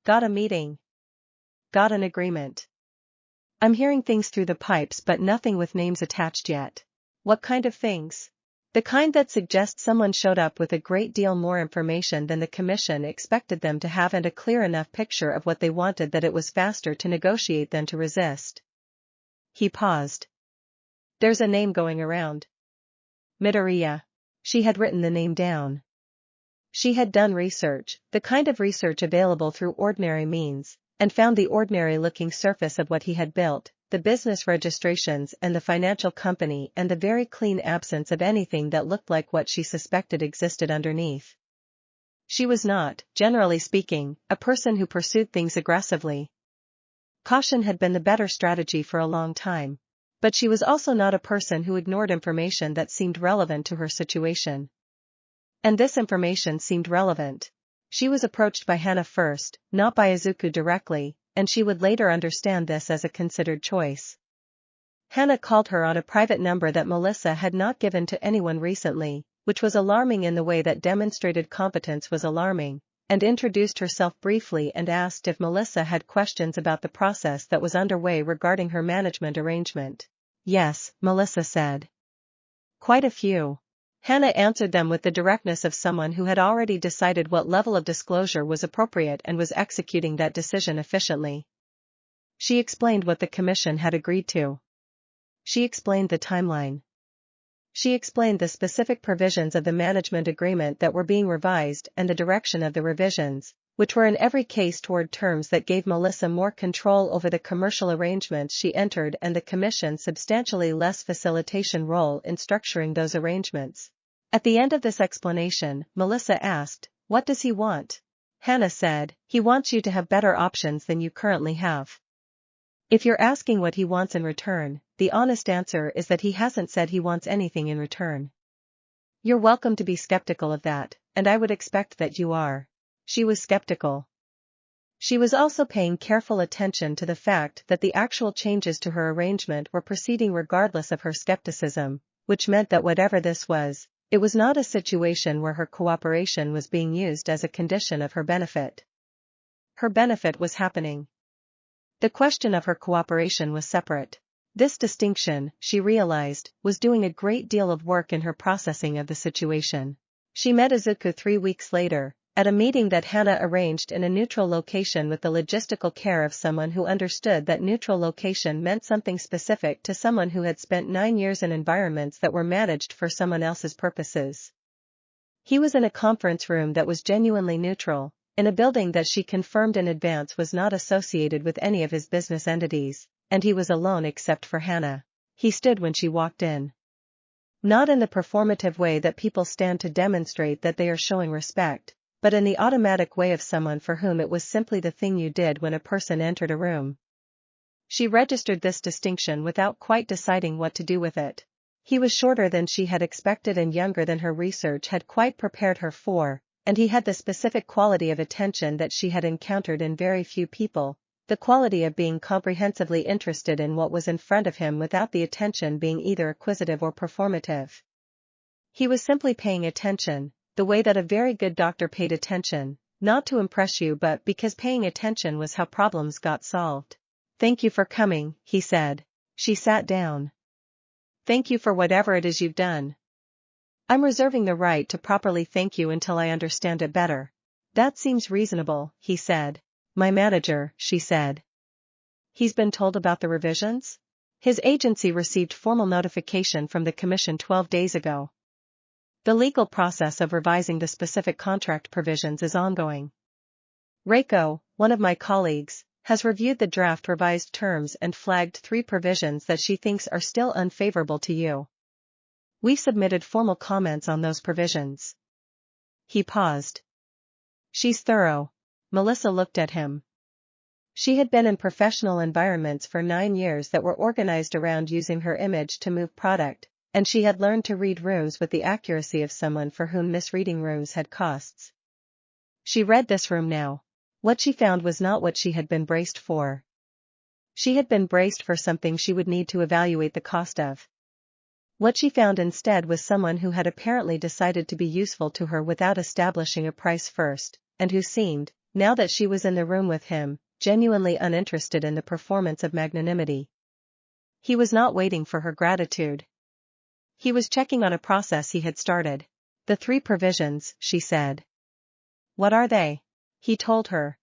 Got a meeting. Got an agreement. I'm hearing things through the pipes but nothing with names attached yet. What kind of things? The kind that suggests someone showed up with a great deal more information than the commission expected them to have and a clear enough picture of what they wanted that it was faster to negotiate than to resist. He paused. There's a name going around. Midoriya. She had written the name down. She had done research, the kind of research available through ordinary means, and found the ordinary-looking surface of what he had built, the business registrations and the financial company and the very clean absence of anything that looked like what she suspected existed underneath. She was not, generally speaking, a person who pursued things aggressively. Caution had been the better strategy for a long time. But she was also not a person who ignored information that seemed relevant to her situation. And this information seemed relevant. She was approached by Hana first, not by Izuku directly, and she would later understand this as a considered choice. Hana called her on a private number that Melissa had not given to anyone recently, which was alarming in the way that demonstrated competence was alarming, and introduced herself briefly and asked if Melissa had questions about the process that was underway regarding her management arrangement. Yes, Melissa said. Quite a few. Hana answered them with the directness of someone who had already decided what level of disclosure was appropriate and was executing that decision efficiently. She explained what the commission had agreed to. She explained the timeline. She explained the specific provisions of the management agreement that were being revised and the direction of the revisions, which were in every case toward terms that gave Melissa more control over the commercial arrangements she entered and the commission's substantially less facilitation role in structuring those arrangements. At the end of this explanation, Melissa asked, "What does he want?" Hana said, "He wants you to have better options than you currently have." If you're asking what he wants in return, the honest answer is that he hasn't said he wants anything in return. You're welcome to be skeptical of that, and I would expect that you are. She was skeptical. She was also paying careful attention to the fact that the actual changes to her arrangement were proceeding regardless of her skepticism, which meant that whatever this was, it was not a situation where her cooperation was being used as a condition of her benefit. Her benefit was happening. The question of her cooperation was separate. This distinction, she realized, was doing a great deal of work in her processing of the situation. She met Izuku 3 weeks later, at a meeting that Hana arranged in a neutral location with the logistical care of someone who understood that neutral location meant something specific to someone who had spent 9 years in environments that were managed for someone else's purposes. He was in a conference room that was genuinely neutral, in a building that she confirmed in advance was not associated with any of his business entities, and he was alone except for Hana. He stood when she walked in. Not in the performative way that people stand to demonstrate that they are showing respect, but in the automatic way of someone for whom it was simply the thing you did when a person entered a room. She registered this distinction without quite deciding what to do with it. He was shorter than she had expected and younger than her research had quite prepared her for, and he had the specific quality of attention that she had encountered in very few people, the quality of being comprehensively interested in what was in front of him without the attention being either acquisitive or performative. He was simply paying attention, the way that a very good doctor paid attention, not to impress you but because paying attention was how problems got solved. "Thank you for coming," he said. She sat down. "Thank you for whatever it is you've done. I'm reserving the right to properly thank you until I understand it better." "That seems reasonable," he said. "My manager," she said. "He's been told about the revisions?" "His agency received formal notification from the commission 12 days ago. The legal process of revising the specific contract provisions is ongoing. Reiko, one of my colleagues, has reviewed the draft revised terms and flagged 3 provisions that she thinks are still unfavorable to you. We've submitted formal comments on those provisions." He paused. "She's thorough." Melissa looked at him. She had been in professional environments for 9 years that were organized around using her image to move product, and she had learned to read rooms with the accuracy of someone for whom misreading rooms had costs. She read this room now. What she found was not what she had been braced for. She had been braced for something she would need to evaluate the cost of. What she found instead was someone who had apparently decided to be useful to her without establishing a price first, and who seemed, now that she was in the room with him, genuinely uninterested in the performance of magnanimity. He was not waiting for her gratitude. He was checking on a process he had started. "The 3 provisions," she said. "What are they?" He told her.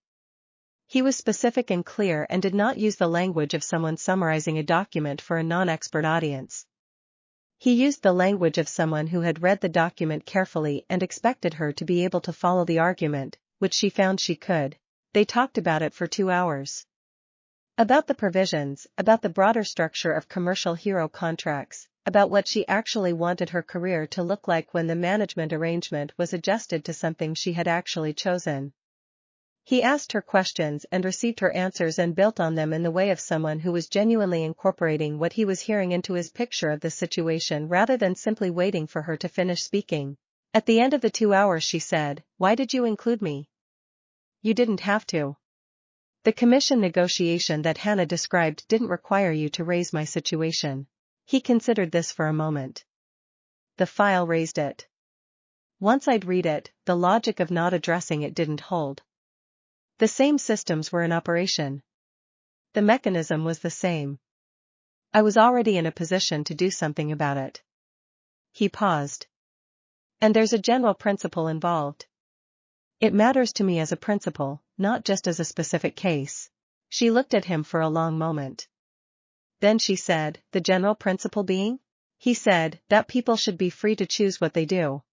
He was specific and clear and did not use the language of someone summarizing a document for a non-expert audience. He used the language of someone who had read the document carefully and expected her to be able to follow the argument, which she found she could. They talked about it for 2 hours. About the provisions, about the broader structure of commercial hero contracts, about what she actually wanted her career to look like when the management arrangement was adjusted to something she had actually chosen. He asked her questions and received her answers and built on them in the way of someone who was genuinely incorporating what he was hearing into his picture of the situation rather than simply waiting for her to finish speaking. At the end of the 2 hours she said, "Why did you include me? You didn't have to. The commission negotiation that Hannah described didn't require you to raise my situation." He considered this for a moment. "The file raised it. Once I'd read it, the logic of not addressing it didn't hold. The same systems were in operation. The mechanism was the same. I was already in a position to do something about it." He paused. "And there's a general principle involved. It matters to me as a principle, not just as a specific case." She looked at him for a long moment. Then she said, "The general principle being?" He said, "That people should be free to choose what they do.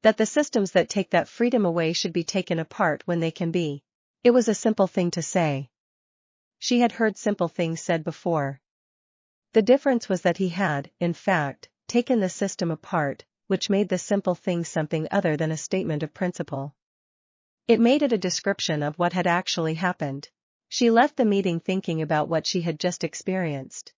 That the systems that take that freedom away should be taken apart when they can be." It was a simple thing to say. She had heard simple things said before. The difference was that he had, in fact, taken the system apart, which made the simple thing something other than a statement of principle. It made it a description of what had actually happened. She left the meeting thinking about what she had just experienced.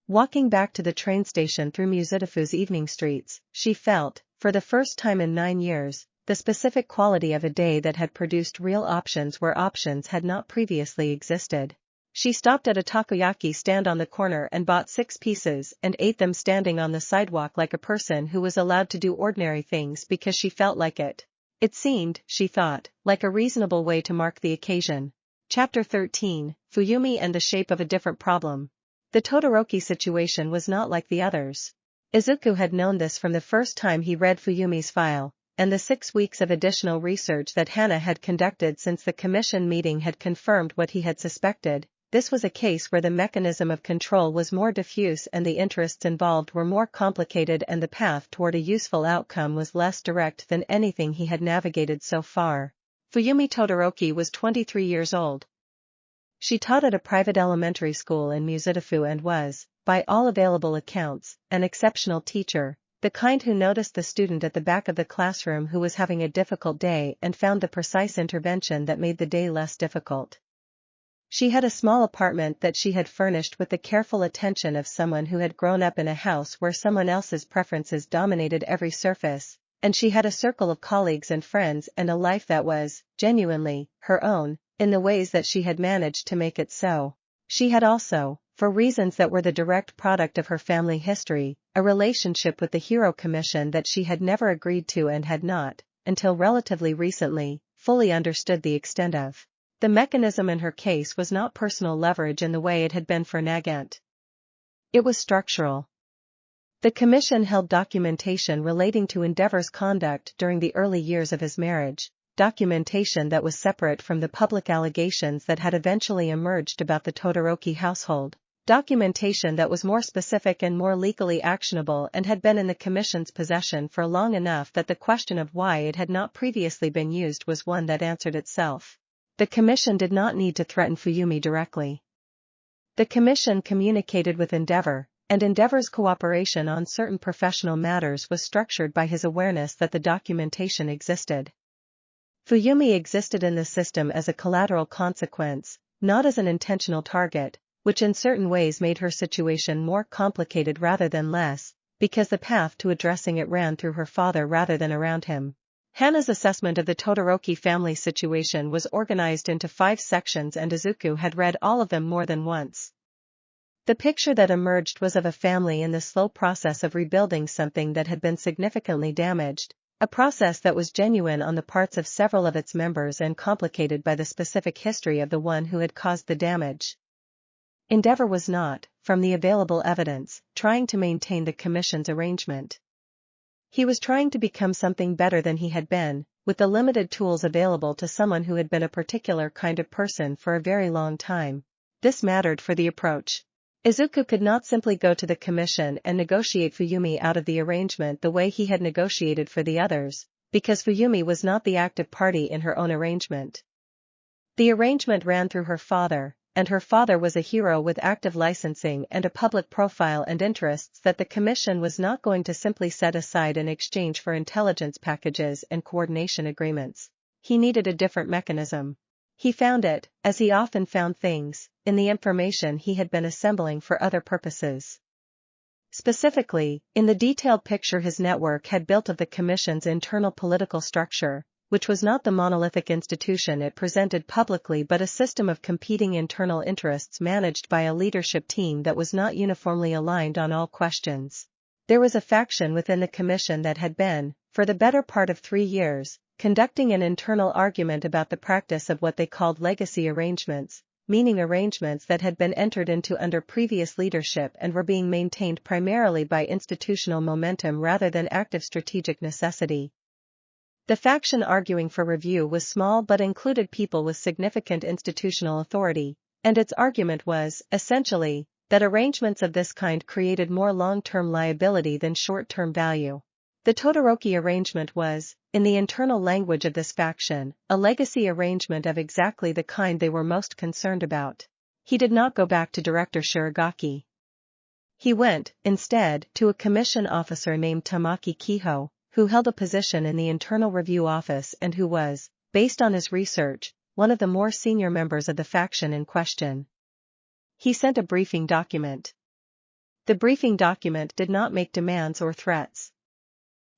Walking back to the train station through Muzitafu's evening streets, she felt, for the first time in 9 years, the specific quality of a day that had produced real options where options had not previously existed. She stopped at a takoyaki stand on the corner and bought 6 pieces and ate them standing on the sidewalk like a person who was allowed to do ordinary things because she felt like it. It seemed, she thought, like a reasonable way to mark the occasion. Chapter 13, Fuyumi and the Shape of a Different Problem. The Todoroki situation was not like the others. Izuku had known this from the first time he read Fuyumi's file, and the 6 weeks of additional research that Hannah had conducted since the commission meeting had confirmed what he had suspected. This was a case where the mechanism of control was more diffuse and the interests involved were more complicated and the path toward a useful outcome was less direct than anything he had navigated so far. Fuyumi Todoroki was 23 years old. She taught at a private elementary school in Muzitafu and was, by all available accounts, an exceptional teacher, the kind who noticed the student at the back of the classroom who was having a difficult day and found the precise intervention that made the day less difficult. She had a small apartment that she had furnished with the careful attention of someone who had grown up in a house where someone else's preferences dominated every surface, and she had a circle of colleagues and friends and a life that was, genuinely, her own, in the ways that she had managed to make it so. She had also, for reasons that were the direct product of her family history, a relationship with the Hero Commission that she had never agreed to and had not, until relatively recently, fully understood the extent of. The mechanism in her case was not personal leverage in the way it had been for Nagant. It was structural. The commission held documentation relating to Endeavor's conduct during the early years of his marriage, documentation that was separate from the public allegations that had eventually emerged about the Todoroki household, documentation that was more specific and more legally actionable and had been in the commission's possession for long enough that the question of why it had not previously been used was one that answered itself. The commission did not need to threaten Fuyumi directly. The commission communicated with Endeavor, and Endeavor's cooperation on certain professional matters was structured by his awareness that the documentation existed. Fuyumi existed in the system as a collateral consequence, not as an intentional target, which in certain ways made her situation more complicated rather than less, because the path to addressing it ran through her father rather than around him. Hana's assessment of the Todoroki family situation was organized into 5 sections and Izuku had read all of them more than once. The picture that emerged was of a family in the slow process of rebuilding something that had been significantly damaged, a process that was genuine on the parts of several of its members and complicated by the specific history of the one who had caused the damage. Endeavor was not, from the available evidence, trying to maintain the Commission's arrangement. He was trying to become something better than he had been, with the limited tools available to someone who had been a particular kind of person for a very long time. This mattered for the approach. Izuku could not simply go to the Commission and negotiate Fuyumi out of the arrangement the way he had negotiated for the others, because Fuyumi was not the active party in her own arrangement. The arrangement ran through her father, and her father was a hero with active licensing and a public profile and interests that the Commission was not going to simply set aside in exchange for intelligence packages and coordination agreements. He needed a different mechanism. He found it, as he often found things, in the information he had been assembling for other purposes. Specifically, in the detailed picture his network had built of the Commission's internal political structure, which was not the monolithic institution it presented publicly but a system of competing internal interests managed by a leadership team that was not uniformly aligned on all questions. There was a faction within the Commission that had been, for the better part of 3 years, conducting an internal argument about the practice of what they called legacy arrangements, meaning arrangements that had been entered into under previous leadership and were being maintained primarily by institutional momentum rather than active strategic necessity. The faction arguing for review was small but included people with significant institutional authority, and its argument was, essentially, that arrangements of this kind created more long-term liability than short-term value. The Todoroki arrangement was, in the internal language of this faction, a legacy arrangement of exactly the kind they were most concerned about. He did not go back to Director Shiragaki. He went, instead, to a commission officer named Tamaki Kiho, who held a position in the Internal Review Office and who was, based on his research, one of the more senior members of the faction in question. He sent a briefing document. The briefing document did not make demands or threats.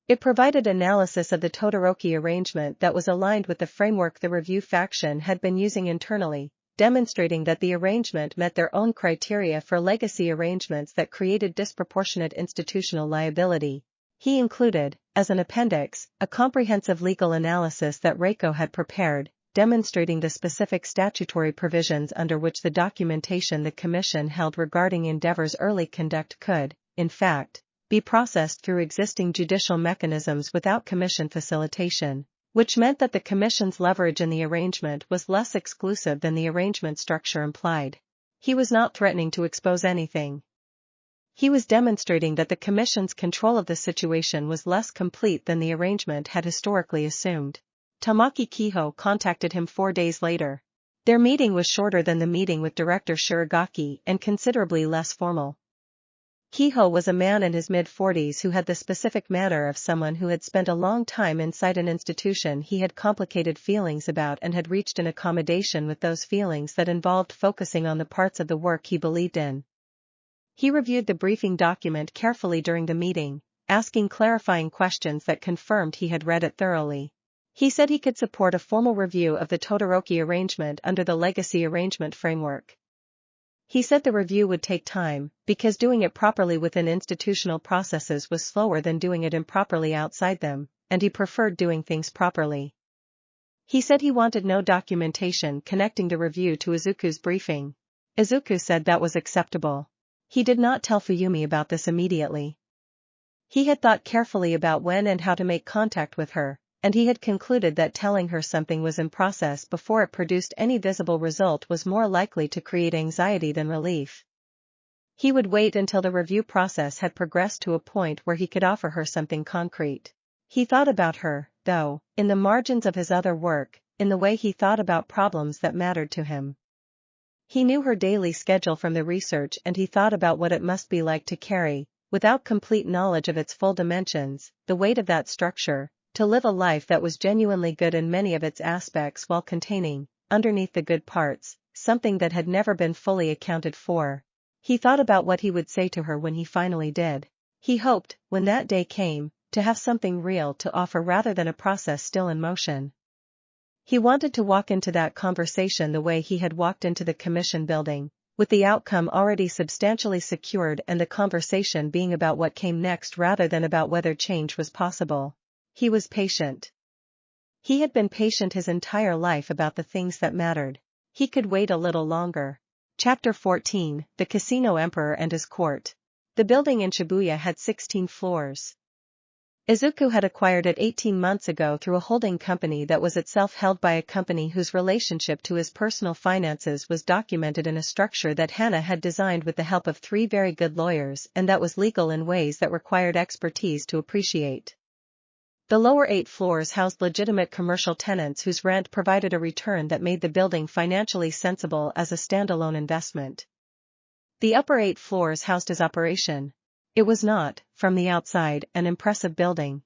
It provided analysis of the Todoroki arrangement that was aligned with the framework the review faction had been using internally, demonstrating that the arrangement met their own criteria for legacy arrangements that created disproportionate institutional liability. He included, as an appendix, a comprehensive legal analysis that Reiko had prepared, demonstrating the specific statutory provisions under which the documentation the Commission held regarding Endeavor's early conduct could, in fact, be processed through existing judicial mechanisms without Commission facilitation, which meant that the Commission's leverage in the arrangement was less exclusive than the arrangement structure implied. He was not threatening to expose anything. He was demonstrating that the Commission's control of the situation was less complete than the arrangement had historically assumed. Tamaki Kiho contacted him 4 days later. Their meeting was shorter than the meeting with Director Shiragaki and considerably less formal. Kiho was a man in his mid-40s who had the specific manner of someone who had spent a long time inside an institution he had complicated feelings about and had reached an accommodation with those feelings that involved focusing on the parts of the work he believed in. He reviewed the briefing document carefully during the meeting, asking clarifying questions that confirmed he had read it thoroughly. He said he could support a formal review of the Todoroki arrangement under the legacy arrangement framework. He said the review would take time, because doing it properly within institutional processes was slower than doing it improperly outside them, and he preferred doing things properly. He said he wanted no documentation connecting the review to Izuku's briefing. Izuku said that was acceptable. He did not tell Fuyumi about this immediately. He had thought carefully about when and how to make contact with her, and he had concluded that telling her something was in process before it produced any visible result was more likely to create anxiety than relief. He would wait until the review process had progressed to a point where he could offer her something concrete. He thought about her, though, in the margins of his other work, in the way he thought about problems that mattered to him. He knew her daily schedule from the research and he thought about what it must be like to carry, without complete knowledge of its full dimensions, the weight of that structure, to live a life that was genuinely good in many of its aspects while containing, underneath the good parts, something that had never been fully accounted for. He thought about what he would say to her when he finally did. He hoped, when that day came, to have something real to offer rather than a process still in motion. He wanted to walk into that conversation the way he had walked into the commission building, with the outcome already substantially secured and the conversation being about what came next rather than about whether change was possible. He was patient. He had been patient his entire life about the things that mattered. He could wait a little longer. Chapter 14, The Casino Emperor and His Court. The building in Shibuya had 16 floors. Izuku had acquired it 18 months ago through a holding company that was itself held by a company whose relationship to his personal finances was documented in a structure that Hana had designed with the help of 3 very good lawyers and that was legal in ways that required expertise to appreciate. The lower 8 floors housed legitimate commercial tenants whose rent provided a return that made the building financially sensible as a standalone investment. The upper 8 floors housed his operation. It was not, from the outside, an impressive building.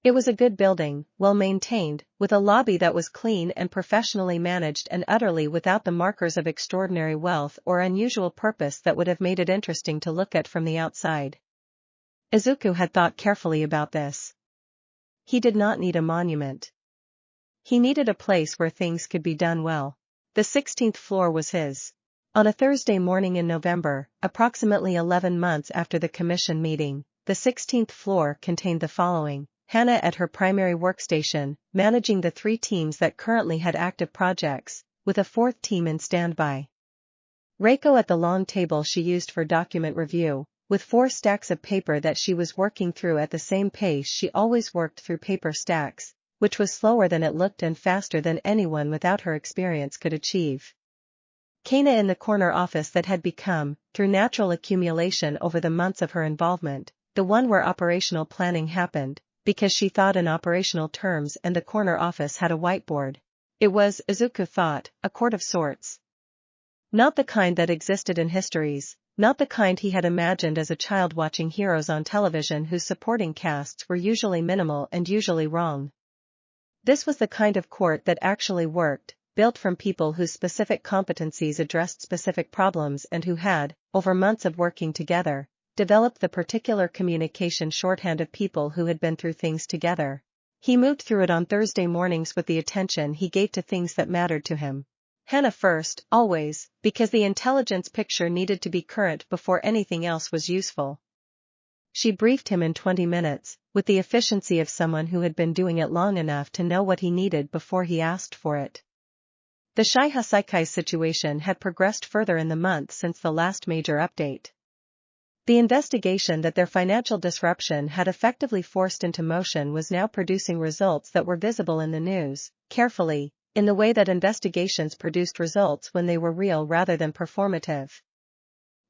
It was a good building, well maintained, with a lobby that was clean and professionally managed and utterly without the markers of extraordinary wealth or unusual purpose that would have made it interesting to look at from the outside. Izuku had thought carefully about this. He did not need a monument. He needed a place where things could be done well. The 16th floor was his. On a Thursday morning in November, approximately 11 months after the commission meeting, the 16th floor contained the following: Hana at her primary workstation, managing the 3 teams that currently had active projects, with a 4th team in standby. Reiko at the long table she used for document review, with 4 stacks of paper that she was working through at the same pace she always worked through paper stacks, which was slower than it looked and faster than anyone without her experience could achieve. Kana in the corner office that had become, through natural accumulation over the months of her involvement, the one where operational planning happened, because she thought in operational terms and the corner office had a whiteboard. It was, Izuku thought, a court of sorts. Not the kind that existed in histories, not the kind he had imagined as a child watching heroes on television whose supporting casts were usually minimal and usually wrong. This was the kind of court that actually worked, built from people whose specific competencies addressed specific problems and who had, over months of working together, developed the particular communication shorthand of people who had been through things together. He moved through it on Thursday mornings with the attention he gave to things that mattered to him. Hana first, always, because the intelligence picture needed to be current before anything else was useful. She briefed him in 20 minutes, with the efficiency of someone who had been doing it long enough to know what he needed before he asked for it. The Shai Hasaikai's situation had progressed further in the month since the last major update. The investigation that their financial disruption had effectively forced into motion was now producing results that were visible in the news, carefully, in the way that investigations produced results when they were real rather than performative.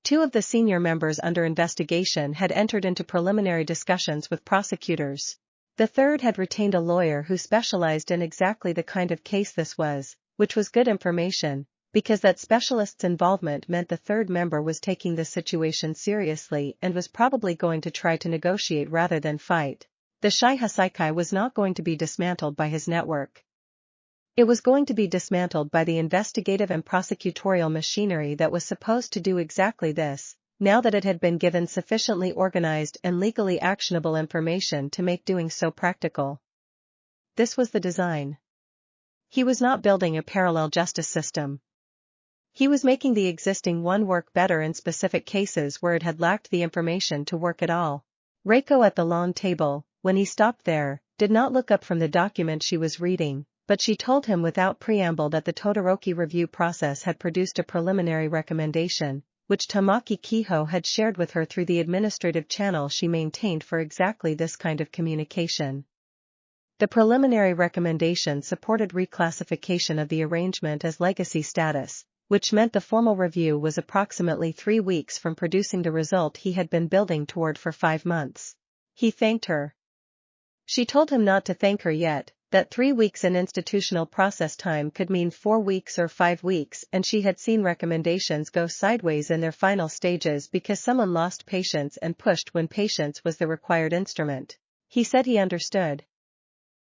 2 of the senior members under investigation had entered into preliminary discussions with prosecutors. The 3rd had retained a lawyer who specialized in exactly the kind of case this was, which was good information, because that specialist's involvement meant the 3rd member was taking the situation seriously and was probably going to try to negotiate rather than fight. The Shai Hasaikai was not going to be dismantled by his network. It was going to be dismantled by the investigative and prosecutorial machinery that was supposed to do exactly this, now that it had been given sufficiently organized and legally actionable information to make doing so practical. This was the design. He was not building a parallel justice system. He was making the existing one work better in specific cases where it had lacked the information to work at all. Reiko at the long table, when he stopped there, did not look up from the document she was reading, but she told him without preamble that the Todoroki review process had produced a preliminary recommendation, which Tamaki Kiho had shared with her through the administrative channel she maintained for exactly this kind of communication. The preliminary recommendation supported reclassification of the arrangement as legacy status, which meant the formal review was approximately 3 weeks from producing the result he had been building toward for 5 months. He thanked her. She told him not to thank her yet, that 3 weeks in institutional process time could mean 4 weeks or 5 weeks, and she had seen recommendations go sideways in their final stages because someone lost patience and pushed when patience was the required instrument. He said he understood.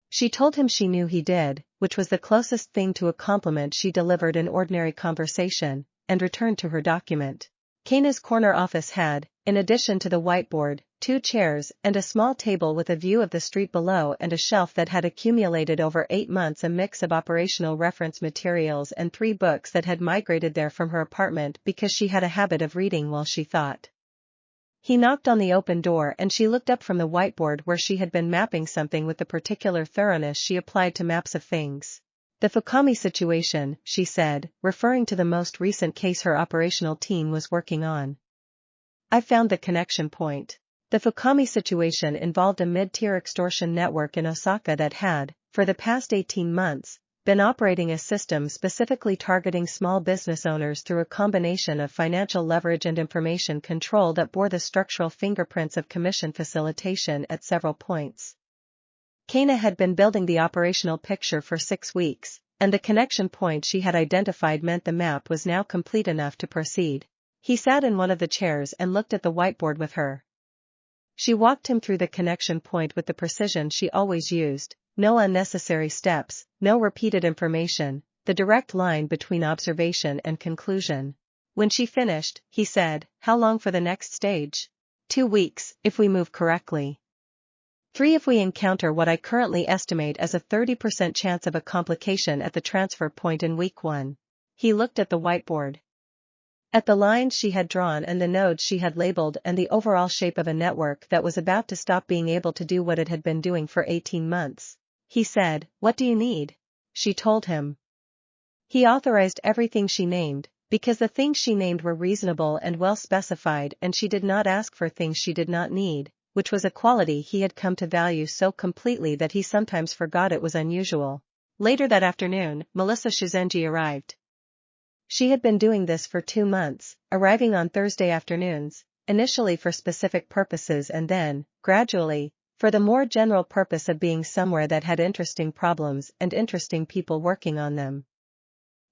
She told him she knew he did, which was the closest thing to a compliment she delivered in ordinary conversation, and returned to her document. Kana's corner office had, in addition to the whiteboard, 2 chairs, and a small table with a view of the street below and a shelf that had accumulated over 8 months, a mix of operational reference materials and 3 books that had migrated there from her apartment because she had a habit of reading while she thought. He knocked on the open door and she looked up from the whiteboard where she had been mapping something with the particular thoroughness she applied to maps of things. "The Fuyumi situation," she said, referring to the most recent case her operational team was working on. "I found the connection point." The Fuyumi situation involved a mid-tier extortion network in Osaka that had, for the past 18 months, been operating a system specifically targeting small business owners through a combination of financial leverage and information control that bore the structural fingerprints of commission facilitation at several points. Kana had been building the operational picture for 6 weeks, and the connection point she had identified meant the map was now complete enough to proceed. He sat in one of the chairs and looked at the whiteboard with her. She walked him through the connection point with the precision she always used. No unnecessary steps, no repeated information, the direct line between observation and conclusion. When she finished, he said, "How long for the next stage?" 2 weeks, if we move correctly. 3 if we encounter what I currently estimate as a 30% chance of a complication at the transfer point in week 1. He looked at the whiteboard. At the lines she had drawn and the nodes she had labeled and the overall shape of a network that was about to stop being able to do what it had been doing for 18 months. He said, "What do you need?" She told him. He authorized everything she named, because the things she named were reasonable and well specified, and she did not ask for things she did not need, which was a quality he had come to value so completely that he sometimes forgot it was unusual. Later that afternoon, Melissa Shizenji arrived. She had been doing this for 2 months, arriving on Thursday afternoons, initially for specific purposes and then, gradually, for the more general purpose of being somewhere that had interesting problems and interesting people working on them.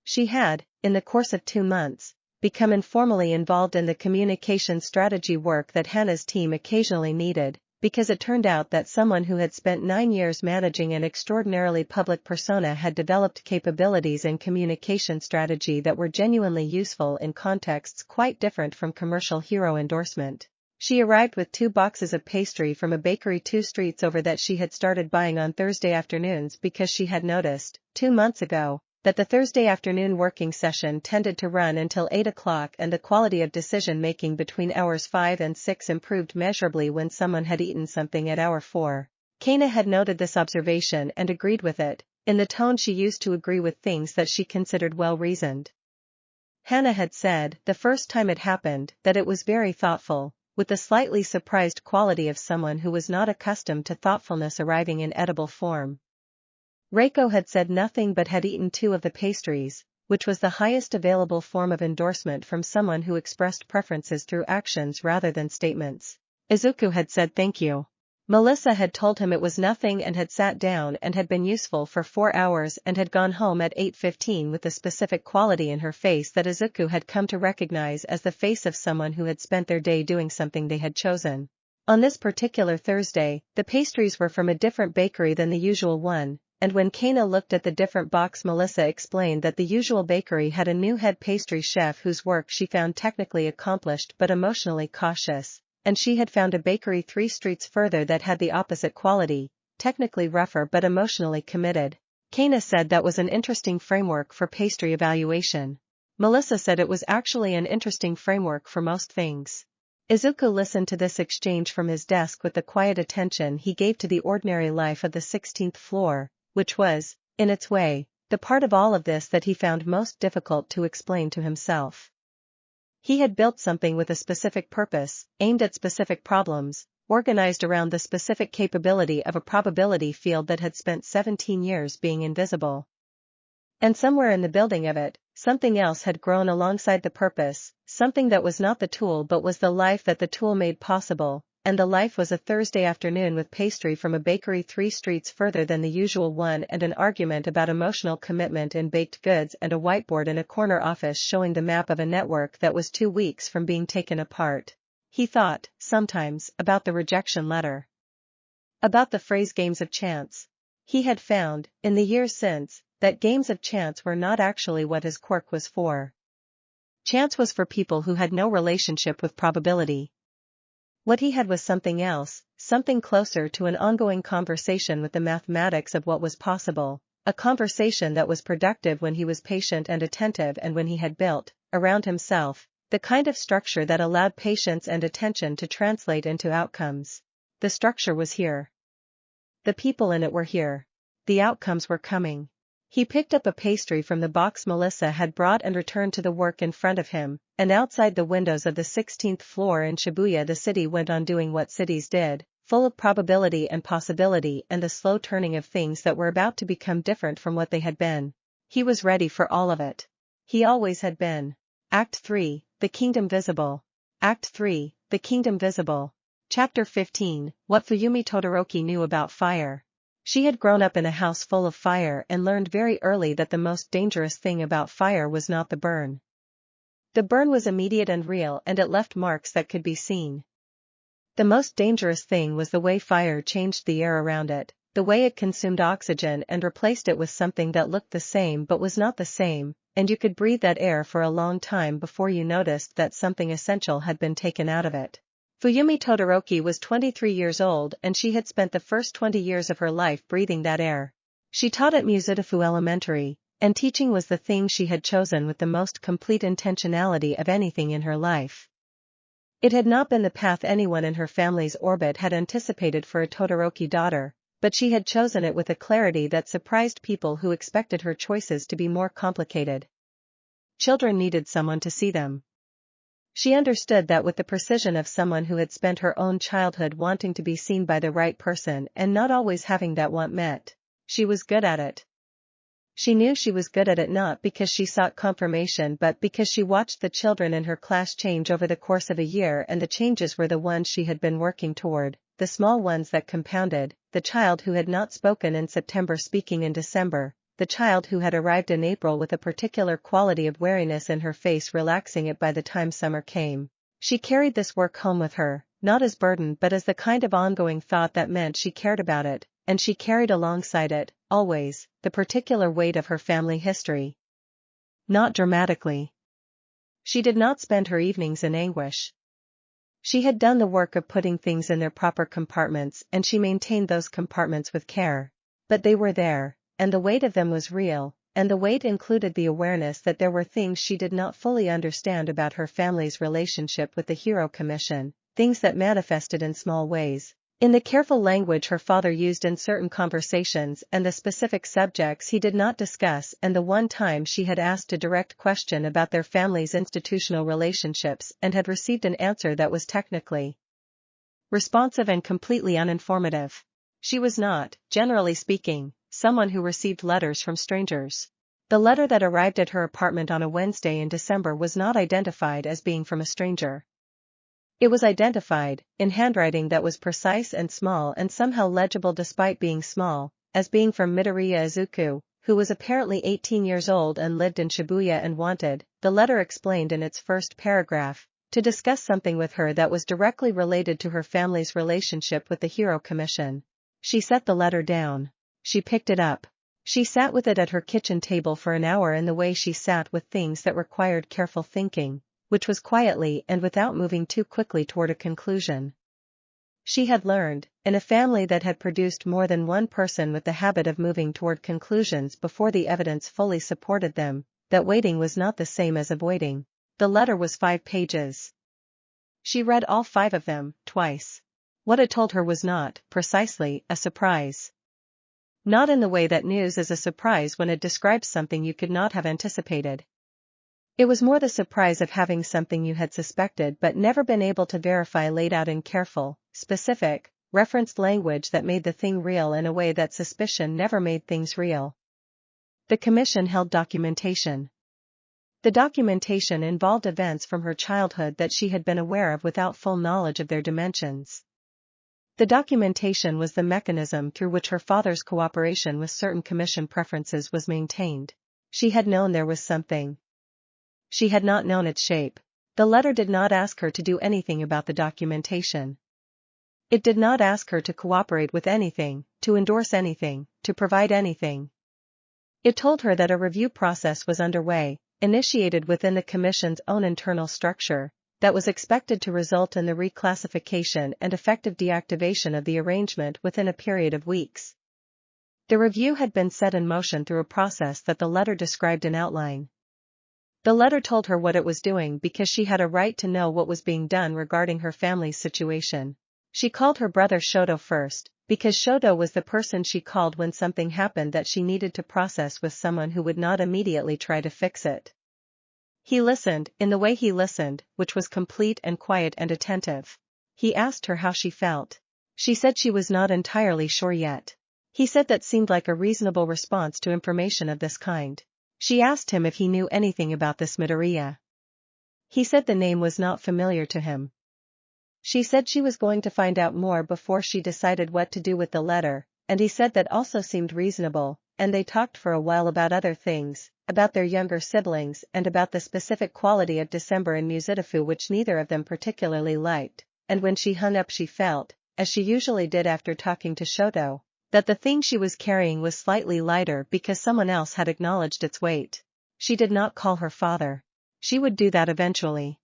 She had, in the course of 2 months, become informally involved in the communication strategy work that Hannah's team occasionally needed, because it turned out that someone who had spent 9 years managing an extraordinarily public persona had developed capabilities in communication strategy that were genuinely useful in contexts quite different from commercial hero endorsement. She arrived with 2 boxes of pastry from a bakery 2 streets over that she had started buying on Thursday afternoons because she had noticed, 2 months ago, that the Thursday afternoon working session tended to run until 8 o'clock and the quality of decision-making between hours 5 and 6 improved measurably when someone had eaten something at hour 4. Kana had noted this observation and agreed with it, in the tone she used to agree with things that she considered well-reasoned. Hannah had said, the first time it happened, that it was very thoughtful, with the slightly surprised quality of someone who was not accustomed to thoughtfulness arriving in edible form. Reiko had said nothing but had eaten 2 of the pastries, which was the highest available form of endorsement from someone who expressed preferences through actions rather than statements. Izuku had said thank you. Melissa had told him it was nothing and had sat down and had been useful for 4 hours and had gone home at 8:15 with the specific quality in her face that Izuku had come to recognize as the face of someone who had spent their day doing something they had chosen. On this particular Thursday, the pastries were from a different bakery than the usual one, and when Kana looked at the different box, Melissa explained that the usual bakery had a new head pastry chef whose work she found technically accomplished but emotionally cautious, and she had found a bakery 3 streets further that had the opposite quality, technically rougher but emotionally committed. Kana said that was an interesting framework for pastry evaluation. Melissa said it was actually an interesting framework for most things. Izuku listened to this exchange from his desk with the quiet attention he gave to the ordinary life of the 16th floor, which was, in its way, the part of all of this that he found most difficult to explain to himself. He had built something with a specific purpose, aimed at specific problems, organized around the specific capability of a probability field that had spent 17 years being invisible. And somewhere in the building of it, something else had grown alongside the purpose, something that was not the tool but was the life that the tool made possible, and the life was a Thursday afternoon with pastry from a bakery 3 streets further than the usual one and an argument about emotional commitment in baked goods and a whiteboard in a corner office showing the map of a network that was 2 weeks from being taken apart. He thought, sometimes, about the rejection letter. About the phrase games of chance. He had found, in the years since, that games of chance were not actually what his quirk was for. Chance was for people who had no relationship with probability. What he had was something else, something closer to an ongoing conversation with the mathematics of what was possible, a conversation that was productive when he was patient and attentive and when he had built, around himself, the kind of structure that allowed patience and attention to translate into outcomes. The structure was here. The people in it were here. The outcomes were coming. He picked up a pastry from the box Melissa had brought and returned to the work in front of him, and outside the windows of the 16th floor in Shibuya the city went on doing what cities did, full of probability and possibility and the slow turning of things that were about to become different from what they had been. He was ready for all of it. He always had been. Act 3, The Kingdom Visible. Act 3, The Kingdom Visible. Chapter 15, What Fuyumi Todoroki Knew About Fire. She had grown up in a house full of fire and learned very early that the most dangerous thing about fire was not the burn. The burn was immediate and real and it left marks that could be seen. The most dangerous thing was the way fire changed the air around it, the way it consumed oxygen and replaced it with something that looked the same but was not the same, and you could breathe that air for a long time before you noticed that something essential had been taken out of it. Fuyumi Todoroki was 23 years old and she had spent the first 20 years of her life breathing that air. She taught at Muzutafu Elementary, and teaching was the thing she had chosen with the most complete intentionality of anything in her life. It had not been the path anyone in her family's orbit had anticipated for a Todoroki daughter, but she had chosen it with a clarity that surprised people who expected her choices to be more complicated. Children needed someone to see them. She understood that with the precision of someone who had spent her own childhood wanting to be seen by the right person and not always having that want met. She was good at it. She knew she was good at it not because she sought confirmation but because she watched the children in her class change over the course of a year, and the changes were the ones she had been working toward, the small ones that compounded, the child who had not spoken in September speaking in December, the child who had arrived in April with a particular quality of wariness in her face relaxing it by the time summer came. She carried this work home with her, not as burden but as the kind of ongoing thought that meant she cared about it, and she carried alongside it, always, the particular weight of her family history. Not dramatically. She did not spend her evenings in anguish. She had done the work of putting things in their proper compartments and she maintained those compartments with care. But they were there. And the weight of them was real, and the weight included the awareness that there were things she did not fully understand about her family's relationship with the Hero Commission, things that manifested in small ways, in the careful language her father used in certain conversations and the specific subjects he did not discuss, and the one time she had asked a direct question about their family's institutional relationships and had received an answer that was technically responsive and completely uninformative. She was not, generally speaking, someone who received letters from strangers. The letter that arrived at her apartment on a Wednesday in December was not identified as being from a stranger. It was identified, in handwriting that was precise and small and somehow legible despite being small, as being from Midoriya Izuku, who was apparently 18 years old and lived in Shibuya and wanted, the letter explained in its first paragraph, to discuss something with her that was directly related to her family's relationship with the Hero Commission. She set the letter down. She picked it up. She sat with it at her kitchen table for an hour in the way she sat with things that required careful thinking, which was quietly and without moving too quickly toward a conclusion. She had learned, in a family that had produced more than one person with the habit of moving toward conclusions before the evidence fully supported them, that waiting was not the same as avoiding. The letter was 5 pages. She read all 5 of them, twice. What it told her was not, precisely, a surprise. Not in the way that news is a surprise when it describes something you could not have anticipated. It was more the surprise of having something you had suspected but never been able to verify laid out in careful, specific, referenced language that made the thing real in a way that suspicion never made things real. The commission held documentation. The documentation involved events from her childhood that she had been aware of without full knowledge of their dimensions. The documentation was the mechanism through which her father's cooperation with certain commission preferences was maintained. She had known there was something. She had not known its shape. The letter did not ask her to do anything about the documentation. It did not ask her to cooperate with anything, to endorse anything, to provide anything. It told her that a review process was underway, initiated within the commission's own internal structure, that was expected to result in the reclassification and effective deactivation of the arrangement within a period of weeks. The review had been set in motion through a process that the letter described in outline. The letter told her what it was doing because she had a right to know what was being done regarding her family's situation. She called her brother Shoto first, because Shoto was the person she called when something happened that she needed to process with someone who would not immediately try to fix it. He listened, in the way he listened, which was complete and quiet and attentive. He asked her how she felt. She said she was not entirely sure yet. He said that seemed like a reasonable response to information of this kind. She asked him if he knew anything about this Midoriya. He said the name was not familiar to him. She said she was going to find out more before she decided what to do with the letter, and he said that also seemed reasonable, and they talked for a while about other things, about their younger siblings and about the specific quality of December in Muzitafu which neither of them particularly liked, and when she hung up she felt, as she usually did after talking to Shoto, that the thing she was carrying was slightly lighter because someone else had acknowledged its weight. She did not call her father. She would do that eventually.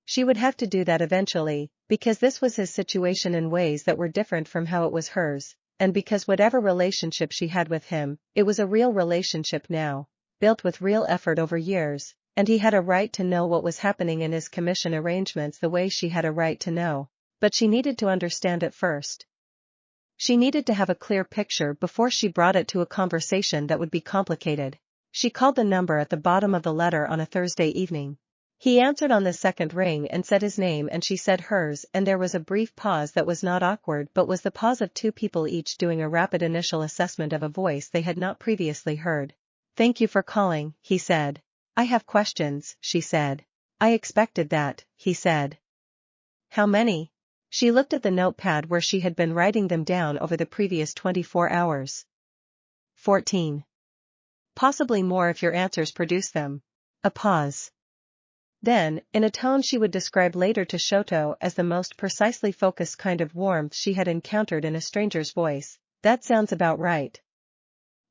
She would have to do that eventually, because this was his situation in ways that were different from how it was hers, and because whatever relationship she had with him, it was a real relationship now, built with real effort over years, and he had a right to know what was happening in his commission arrangements the way she had a right to know, but she needed to understand it first. She needed to have a clear picture before she brought it to a conversation that would be complicated. She called the number at the bottom of the letter on a Thursday evening. He answered on the second ring and said his name and she said hers, and there was a brief pause that was not awkward but was the pause of two people each doing a rapid initial assessment of a voice they had not previously heard. "Thank you for calling," he said. "I have questions," she said. "I expected that," he said. "How many?" She looked at the notepad where she had been writing them down over the previous 24 hours. 14. Possibly more if your answers produce them. A pause. Then, in a tone she would describe later to Shoto as the most precisely focused kind of warmth she had encountered in a stranger's voice, "That sounds about right.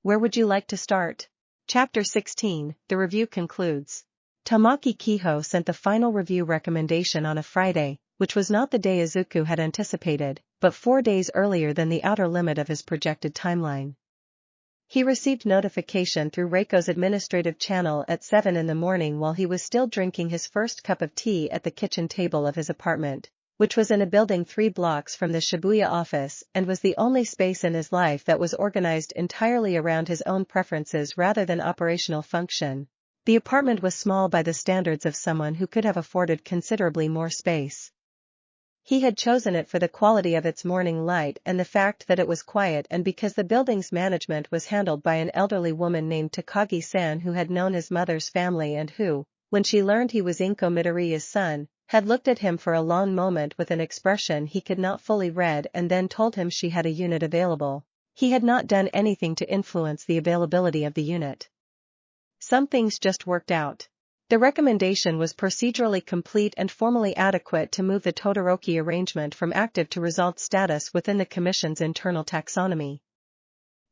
Where would you like to start?" Chapter 16, the review concludes. Tamaki Kiho sent the final review recommendation on a Friday, which was not the day Izuku had anticipated, but 4 days earlier than the outer limit of his projected timeline. He received notification through Reiko's administrative channel at 7 in the morning while he was still drinking his first cup of tea at the kitchen table of his apartment, which was in a building 3 blocks from the Shibuya office and was the only space in his life that was organized entirely around his own preferences rather than operational function. The apartment was small by the standards of someone who could have afforded considerably more space. He had chosen it for the quality of its morning light and the fact that it was quiet, and because the building's management was handled by an elderly woman named Takagi-san who had known his mother's family and who, when she learned he was Inko Midoriya's son, had looked at him for a long moment with an expression he could not fully read and then told him she had a unit available. He had not done anything to influence the availability of the unit. Some things just worked out. The recommendation was procedurally complete and formally adequate to move the Todoroki arrangement from active to resolved status within the Commission's internal taxonomy.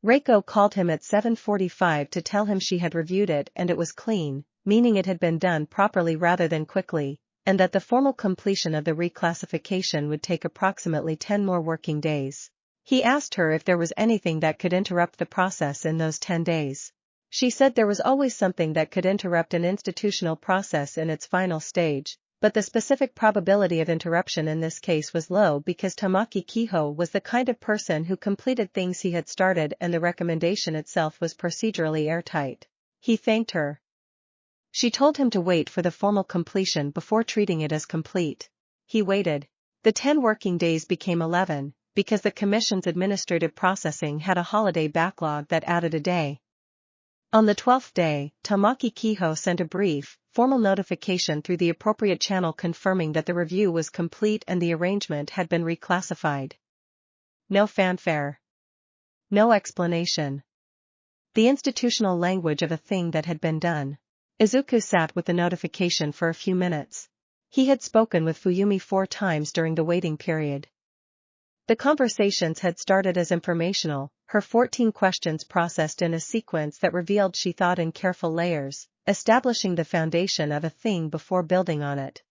Reiko called him at 7:45 to tell him she had reviewed it and it was clean, meaning it had been done properly rather than quickly, and that the formal completion of the reclassification would take approximately 10 more working days. He asked her if there was anything that could interrupt the process in those 10 days. She said there was always something that could interrupt an institutional process in its final stage, but the specific probability of interruption in this case was low because Tamaki Kiho was the kind of person who completed things he had started and the recommendation itself was procedurally airtight. He thanked her. She told him to wait for the formal completion before treating it as complete. He waited. The 10 working days became 11, because the Commission's administrative processing had a holiday backlog that added a day. On the 12th day, Tamaki Kiho sent a brief, formal notification through the appropriate channel confirming that the review was complete and the arrangement had been reclassified. No fanfare. No explanation. The institutional language of a thing that had been done. Izuku sat with the notification for a few minutes. He had spoken with Fuyumi 4 times during the waiting period. The conversations had started as informational, her 14 questions processed in a sequence that revealed she thought in careful layers, establishing the foundation of a thing before building on it.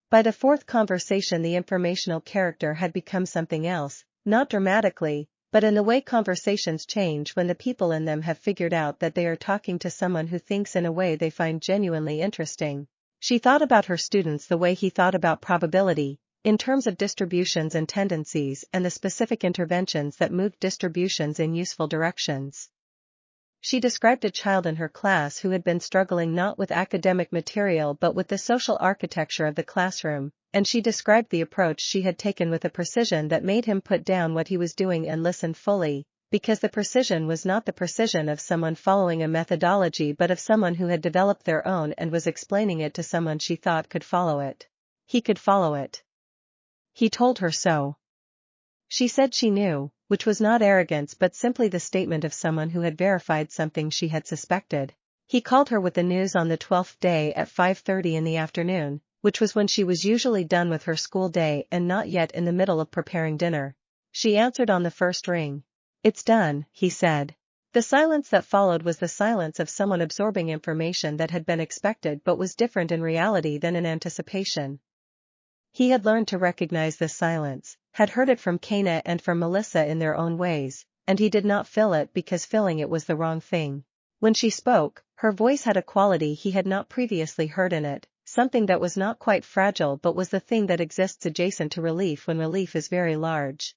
By the fourth conversation the informational character had become something else, not dramatically, but in the way conversations change when the people in them have figured out that they are talking to someone who thinks in a way they find genuinely interesting. She thought about her students the way he thought about probability, in terms of distributions and tendencies and the specific interventions that moved distributions in useful directions. She described a child in her class who had been struggling not with academic material but with the social architecture of the classroom, and she described the approach she had taken with a precision that made him put down what he was doing and listen fully, because the precision was not the precision of someone following a methodology but of someone who had developed their own and was explaining it to someone she thought could follow it. He could follow it. He told her so. She said she knew, which was not arrogance but simply the statement of someone who had verified something she had suspected. He called her with the news on the 12th day at 5:30 in the afternoon, which was when she was usually done with her school day and not yet in the middle of preparing dinner. She answered on the first ring. "It's done," he said. The silence that followed was the silence of someone absorbing information that had been expected but was different in reality than in anticipation. He had learned to recognize this silence, had heard it from Kana and from Melissa in their own ways, and he did not fill it because filling it was the wrong thing. When she spoke, her voice had a quality he had not previously heard in it, something that was not quite fragile but was the thing that exists adjacent to relief when relief is very large.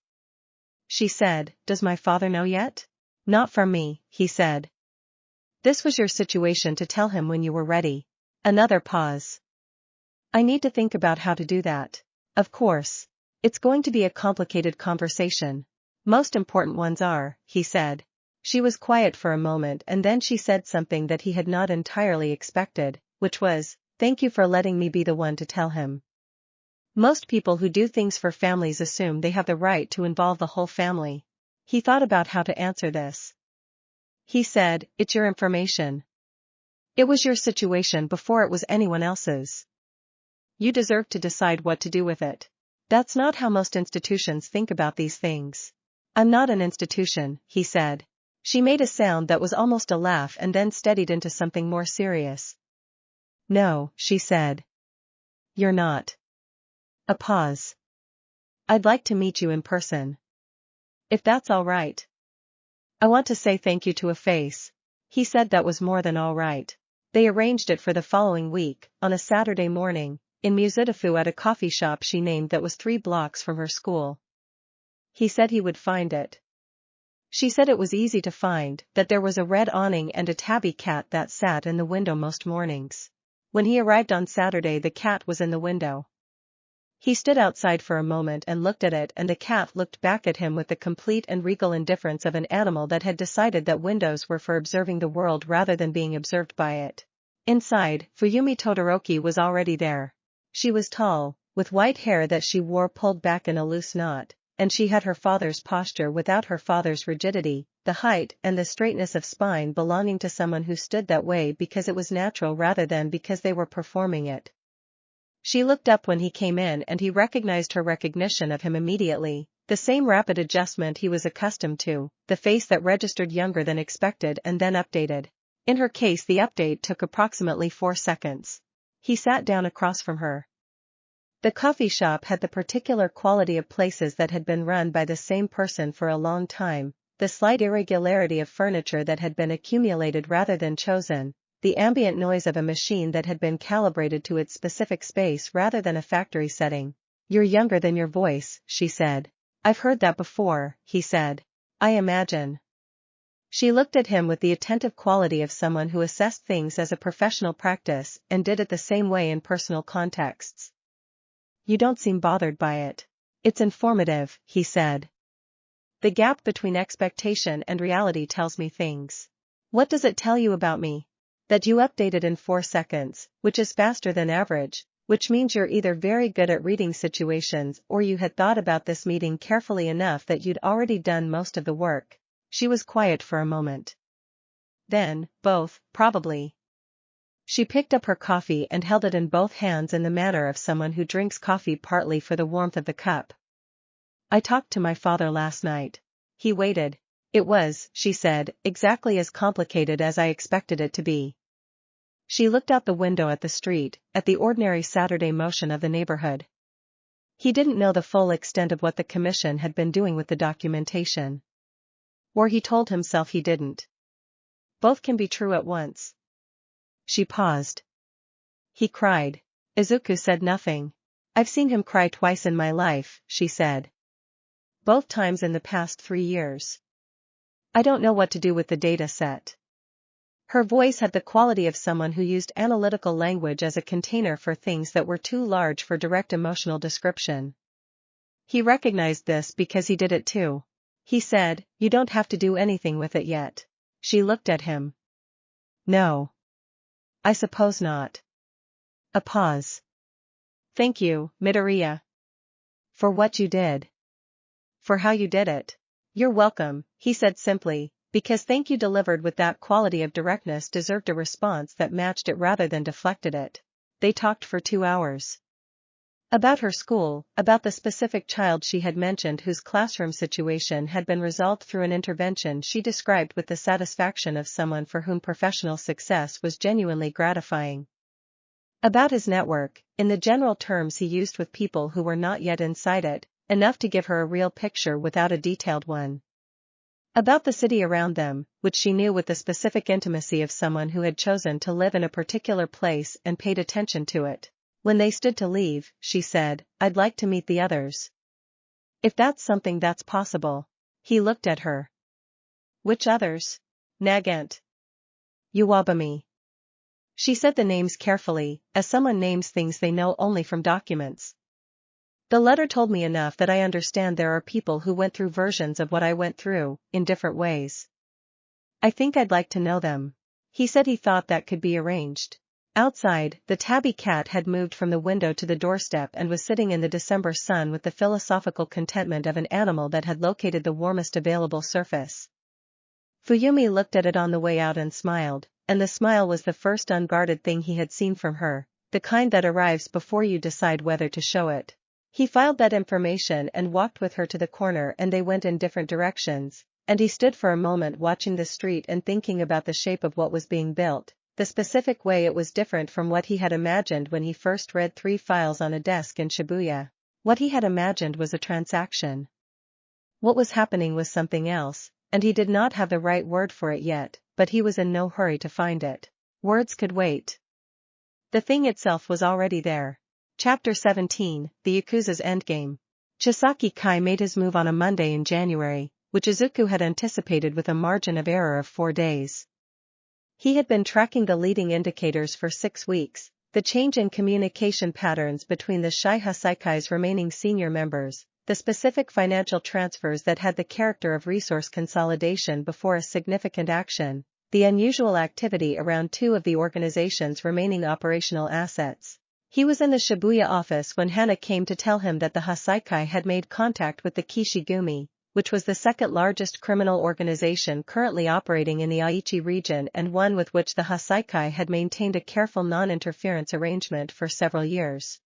She said, "Does my father know yet?" "Not from me," he said. "This was your situation to tell him when you were ready." Another pause. "I need to think about how to do that. Of course. It's going to be a complicated conversation. Most important ones are," he said. She was quiet for a moment and then she said something that he had not entirely expected, which was, "Thank you for letting me be the one to tell him." Most people who do things for families assume they have the right to involve the whole family. He thought about how to answer this. He said, "It's your information. It was your situation before it was anyone else's. You deserve to decide what to do with it. That's not how most institutions think about these things." "I'm not an institution," he said. She made a sound that was almost a laugh and then steadied into something more serious. "No," she said. "You're not." A pause. "I'd like to meet you in person. If that's all right. I want to say thank you to a face." He said that was more than all right. They arranged it for the following week, on a Saturday morning, in Muzidafu at a coffee shop she named that was 3 blocks from her school. He said he would find it. She said it was easy to find, that there was a red awning and a tabby cat that sat in the window most mornings. When he arrived on Saturday the cat was in the window. He stood outside for a moment and looked at it and the cat looked back at him with the complete and regal indifference of an animal that had decided that windows were for observing the world rather than being observed by it. Inside, Fuyumi Todoroki was already there. She was tall, with white hair that she wore pulled back in a loose knot, and she had her father's posture without her father's rigidity, the height and the straightness of spine belonging to someone who stood that way because it was natural rather than because they were performing it. She looked up when he came in and he recognized her recognition of him immediately, the same rapid adjustment he was accustomed to, the face that registered younger than expected and then updated. In her case the update took approximately 4 seconds. He sat down across from her. The coffee shop had the particular quality of places that had been run by the same person for a long time, the slight irregularity of furniture that had been accumulated rather than chosen, the ambient noise of a machine that had been calibrated to its specific space rather than a factory setting. "You're younger than your voice," she said. "I've heard that before," he said. "I imagine." She looked at him with the attentive quality of someone who assessed things as a professional practice and did it the same way in personal contexts. "You don't seem bothered by it." "It's informative," he said. "The gap between expectation and reality tells me things." "What does it tell you about me?" "That you updated in 4 seconds, which is faster than average, which means you're either very good at reading situations or you had thought about this meeting carefully enough that you'd already done most of the work." She was quiet for a moment. "Then, both, probably." She picked up her coffee and held it in both hands in the manner of someone who drinks coffee partly for the warmth of the cup. "I talked to my father last night." He waited. "It was," she said, "exactly as complicated as I expected it to be." She looked out the window at the street, at the ordinary Saturday motion of the neighborhood. He didn't know the full extent of what the commission had been doing with the documentation. Or he told himself he didn't. Both can be true at once. She paused. He cried. Izuku said nothing. I've seen him cry twice in my life, she said. Both times in the past 3 years. I don't know what to do with the data set. Her voice had the quality of someone who used analytical language as a container for things that were too large for direct emotional description. He recognized this because he did it too. He said, "You don't have to do anything with it yet." She looked at him. "No. I suppose not." A pause. "Thank you, Midoriya. For what you did. For how you did it." "You're welcome," he said simply, because thank you delivered with that quality of directness deserved a response that matched it rather than deflected it. They talked for 2 hours. About her school, about the specific child she had mentioned whose classroom situation had been resolved through an intervention she described with the satisfaction of someone for whom professional success was genuinely gratifying. About his network, in the general terms he used with people who were not yet inside it, enough to give her a real picture without a detailed one. About the city around them, which she knew with the specific intimacy of someone who had chosen to live in a particular place and paid attention to it. When they stood to leave, she said, "I'd like to meet the others. If that's something that's possible." He looked at her. "Which others?" "Nagant. Uwabami." She said the names carefully, as someone names things they know only from documents. "The letter told me enough that I understand there are people who went through versions of what I went through, in different ways. I think I'd like to know them." He said he thought that could be arranged. Outside, the tabby cat had moved from the window to the doorstep and was sitting in the December sun with the philosophical contentment of an animal that had located the warmest available surface. Fuyumi looked at it on the way out and smiled, and the smile was the first unguarded thing he had seen from her, the kind that arrives before you decide whether to show it. He filed that information and walked with her to the corner and they went in different directions, and he stood for a moment watching the street and thinking about the shape of what was being built, the specific way it was different from what he had imagined when he first read 3 files on a desk in Shibuya. What he had imagined was a transaction. What was happening was something else, and he did not have the right word for it yet, but he was in no hurry to find it. Words could wait. The thing itself was already there. Chapter 17, The Yakuza's Endgame. Chisaki Kai made his move on a Monday in January, which Izuku had anticipated with a margin of error of 4 days. He had been tracking the leading indicators for 6 weeks, the change in communication patterns between the Shai Hasaikai's remaining senior members, the specific financial transfers that had the character of resource consolidation before a significant action, the unusual activity around 2 of the organization's remaining operational assets. He was in the Shibuya office when Hana came to tell him that the Hasaikai had made contact with the Kishigumi, which was the second largest criminal organization currently operating in the Aichi region and one with which the Hasaikai had maintained a careful non-interference arrangement for several years.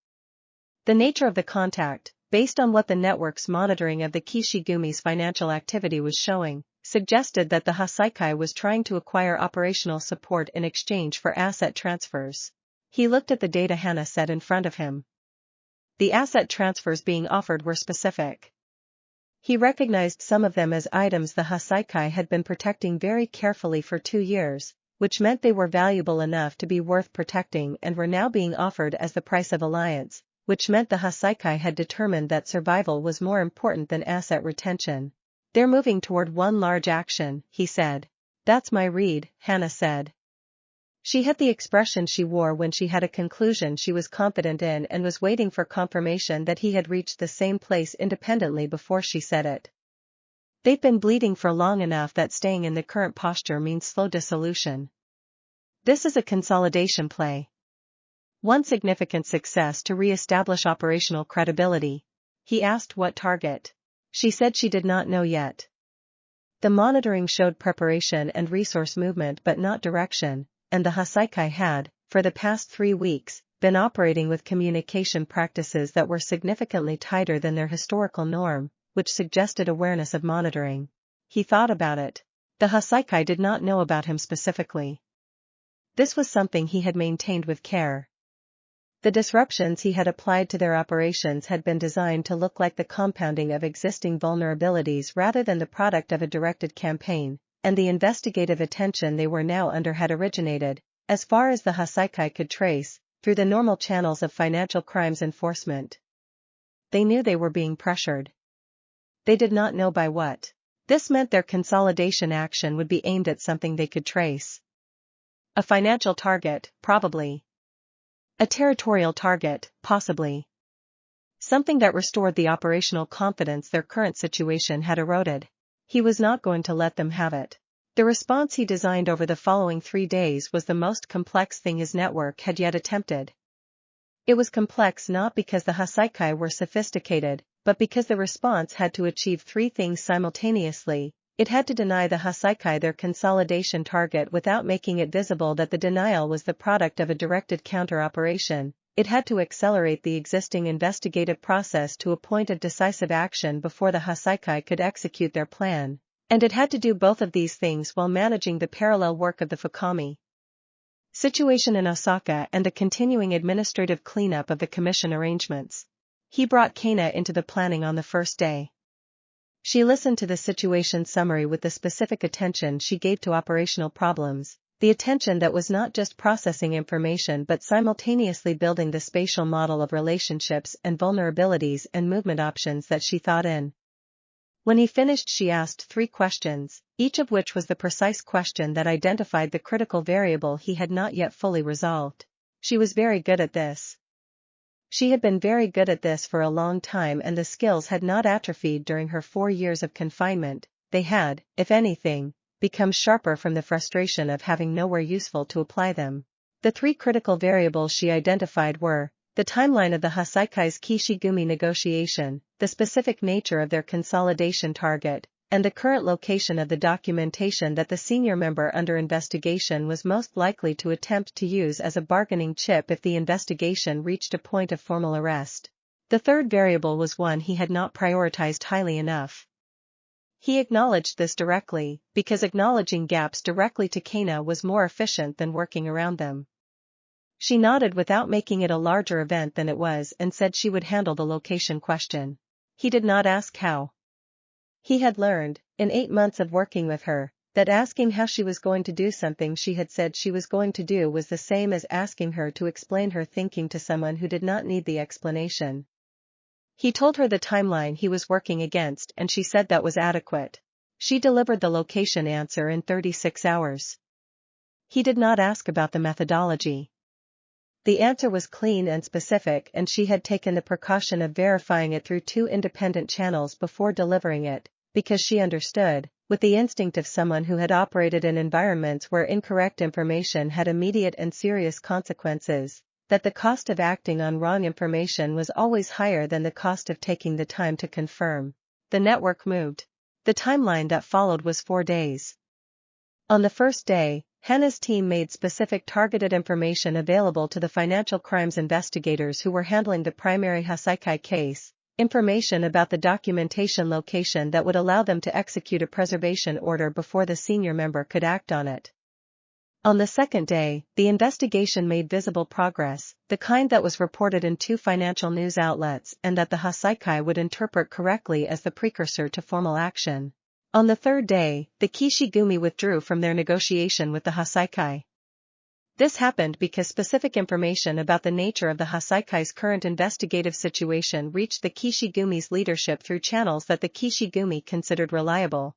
The nature of the contact, based on what the network's monitoring of the Kishigumi's financial activity was showing, suggested that the Hasaikai was trying to acquire operational support in exchange for asset transfers. He looked at the data Hana set in front of him. The asset transfers being offered were specific. He recognized some of them as items the Hasaikai had been protecting very carefully for 2 years, which meant they were valuable enough to be worth protecting and were now being offered as the price of alliance, which meant the Hasaikai had determined that survival was more important than asset retention. "They're moving toward one large action," he said. "That's my read," Hana said. She had the expression she wore when she had a conclusion she was confident in and was waiting for confirmation that he had reached the same place independently before she said it. "They've been bleeding for long enough that staying in the current posture means slow dissolution. This is a consolidation play. One significant success to re-establish operational credibility." He asked what target. She said she did not know yet. The monitoring showed preparation and resource movement but not direction, and the Hasaikai had, for the past 3 weeks, been operating with communication practices that were significantly tighter than their historical norm, which suggested awareness of monitoring. He thought about it. The Hasaikai did not know about him specifically. This was something he had maintained with care. The disruptions he had applied to their operations had been designed to look like the compounding of existing vulnerabilities rather than the product of a directed campaign, and the investigative attention they were now under had originated, as far as the Hasaikai could trace, through the normal channels of financial crimes enforcement. They knew they were being pressured. They did not know by what. This meant their consolidation action would be aimed at something they could trace. A financial target, probably. A territorial target, possibly. Something that restored the operational confidence their current situation had eroded. He was not going to let them have it. The response he designed over the following 3 days was the most complex thing his network had yet attempted. It was complex not because the Hasaikai were sophisticated, but because the response had to achieve 3 things simultaneously. It had to deny the Hasaikai their consolidation target without making it visible that the denial was the product of a directed counter-operation. It had to accelerate the existing investigative process to a point of decisive action before the Hasaikai could execute their plan. And it had to do both of these things while managing the parallel work of the Fukami situation in Osaka and the continuing administrative cleanup of the commission arrangements. He brought Kana into the planning on the first day. She listened to the situation summary with the specific attention she gave to operational problems, the attention that was not just processing information but simultaneously building the spatial model of relationships and vulnerabilities and movement options that she thought in. When he finished, she asked 3 questions, each of which was the precise question that identified the critical variable he had not yet fully resolved. She was very good at this. She had been very good at this for a long time, and the skills had not atrophied during her 4 years of confinement. They had, if anything, become sharper from the frustration of having nowhere useful to apply them. The 3 critical variables she identified were the timeline of the Hasaikai's Kishigumi negotiation, the specific nature of their consolidation target, and the current location of the documentation that the senior member under investigation was most likely to attempt to use as a bargaining chip if the investigation reached a point of formal arrest. The third variable was one he had not prioritized highly enough. He acknowledged this directly, because acknowledging gaps directly to Kana was more efficient than working around them. She nodded without making it a larger event than it was and said she would handle the location question. He did not ask how. He had learned, in 8 months of working with her, that asking how she was going to do something she had said she was going to do was the same as asking her to explain her thinking to someone who did not need the explanation. He told her the timeline he was working against and she said that was adequate. She delivered the location answer in 36 hours. He did not ask about the methodology. The answer was clean and specific, and she had taken the precaution of verifying it through 2 independent channels before delivering it, because she understood, with the instinct of someone who had operated in environments where incorrect information had immediate and serious consequences, that the cost of acting on wrong information was always higher than the cost of taking the time to confirm. The network moved. The timeline that followed was 4 days. On the first day, Hana's team made specific targeted information available to the financial crimes investigators who were handling the primary Hasaikai case, information about the documentation location that would allow them to execute a preservation order before the senior member could act on it. On the second day, the investigation made visible progress, the kind that was reported in 2 financial news outlets and that the Hasaikai would interpret correctly as the precursor to formal action. On the third day, the Kishigumi withdrew from their negotiation with the Hasaikai. This happened because specific information about the nature of the Hasaikai's current investigative situation reached the Kishigumi's leadership through channels that the Kishigumi considered reliable.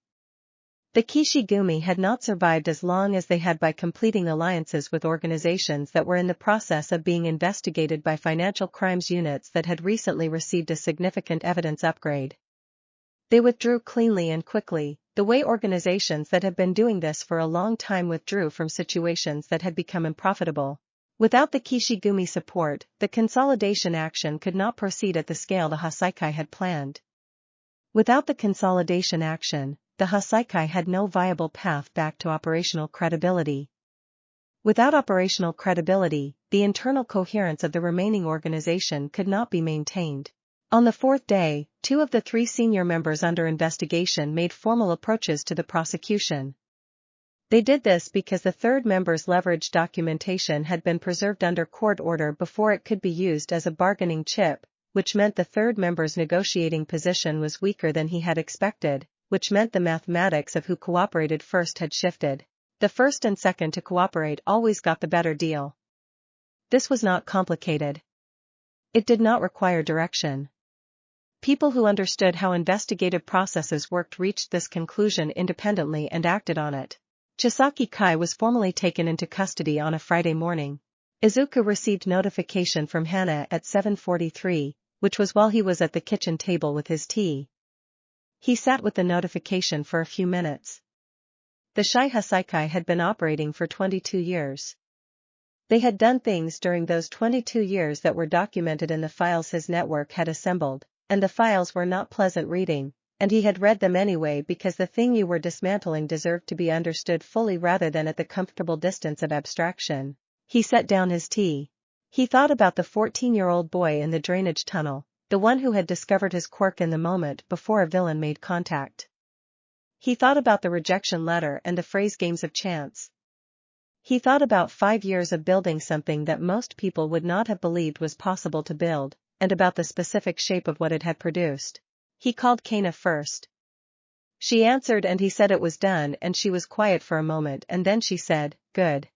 The Kishigumi had not survived as long as they had by completing alliances with organizations that were in the process of being investigated by financial crimes units that had recently received a significant evidence upgrade. They withdrew cleanly and quickly, the way organizations that have been doing this for a long time withdrew from situations that had become unprofitable. Without the Kishigumi support, the consolidation action could not proceed at the scale the Hasaikai had planned. Without the consolidation action, the Hasaikai had no viable path back to operational credibility. Without operational credibility, the internal coherence of the remaining organization could not be maintained. On the 4th day, 2 of the 3 senior members under investigation made formal approaches to the prosecution. They did this because the third member's leverage documentation had been preserved under court order before it could be used as a bargaining chip, which meant the third member's negotiating position was weaker than he had expected, which meant the mathematics of who cooperated first had shifted. The first and second to cooperate always got the better deal. This was not complicated. It did not require direction. People who understood how investigative processes worked reached this conclusion independently and acted on it. Chisaki Kai was formally taken into custody on a Friday morning. Izuku received notification from Hana at 7:43, which was while he was at the kitchen table with his tea. He sat with the notification for a few minutes. The Shai Hasaikai had been operating for 22 years. They had done things during those 22 years that were documented in the files his network had assembled, and the files were not pleasant reading, and he had read them anyway because the thing you were dismantling deserved to be understood fully rather than at the comfortable distance of abstraction. He set down his tea. He thought about the 14-year-old boy in the drainage tunnel, the one who had discovered his quirk in the moment before a villain made contact. He thought about the rejection letter and the phrase games of chance. He thought about 5 years of building something that most people would not have believed was possible to build, and about the specific shape of what it had produced. He called Kana first. She answered and he said it was done, and she was quiet for a moment and then she said, "Good."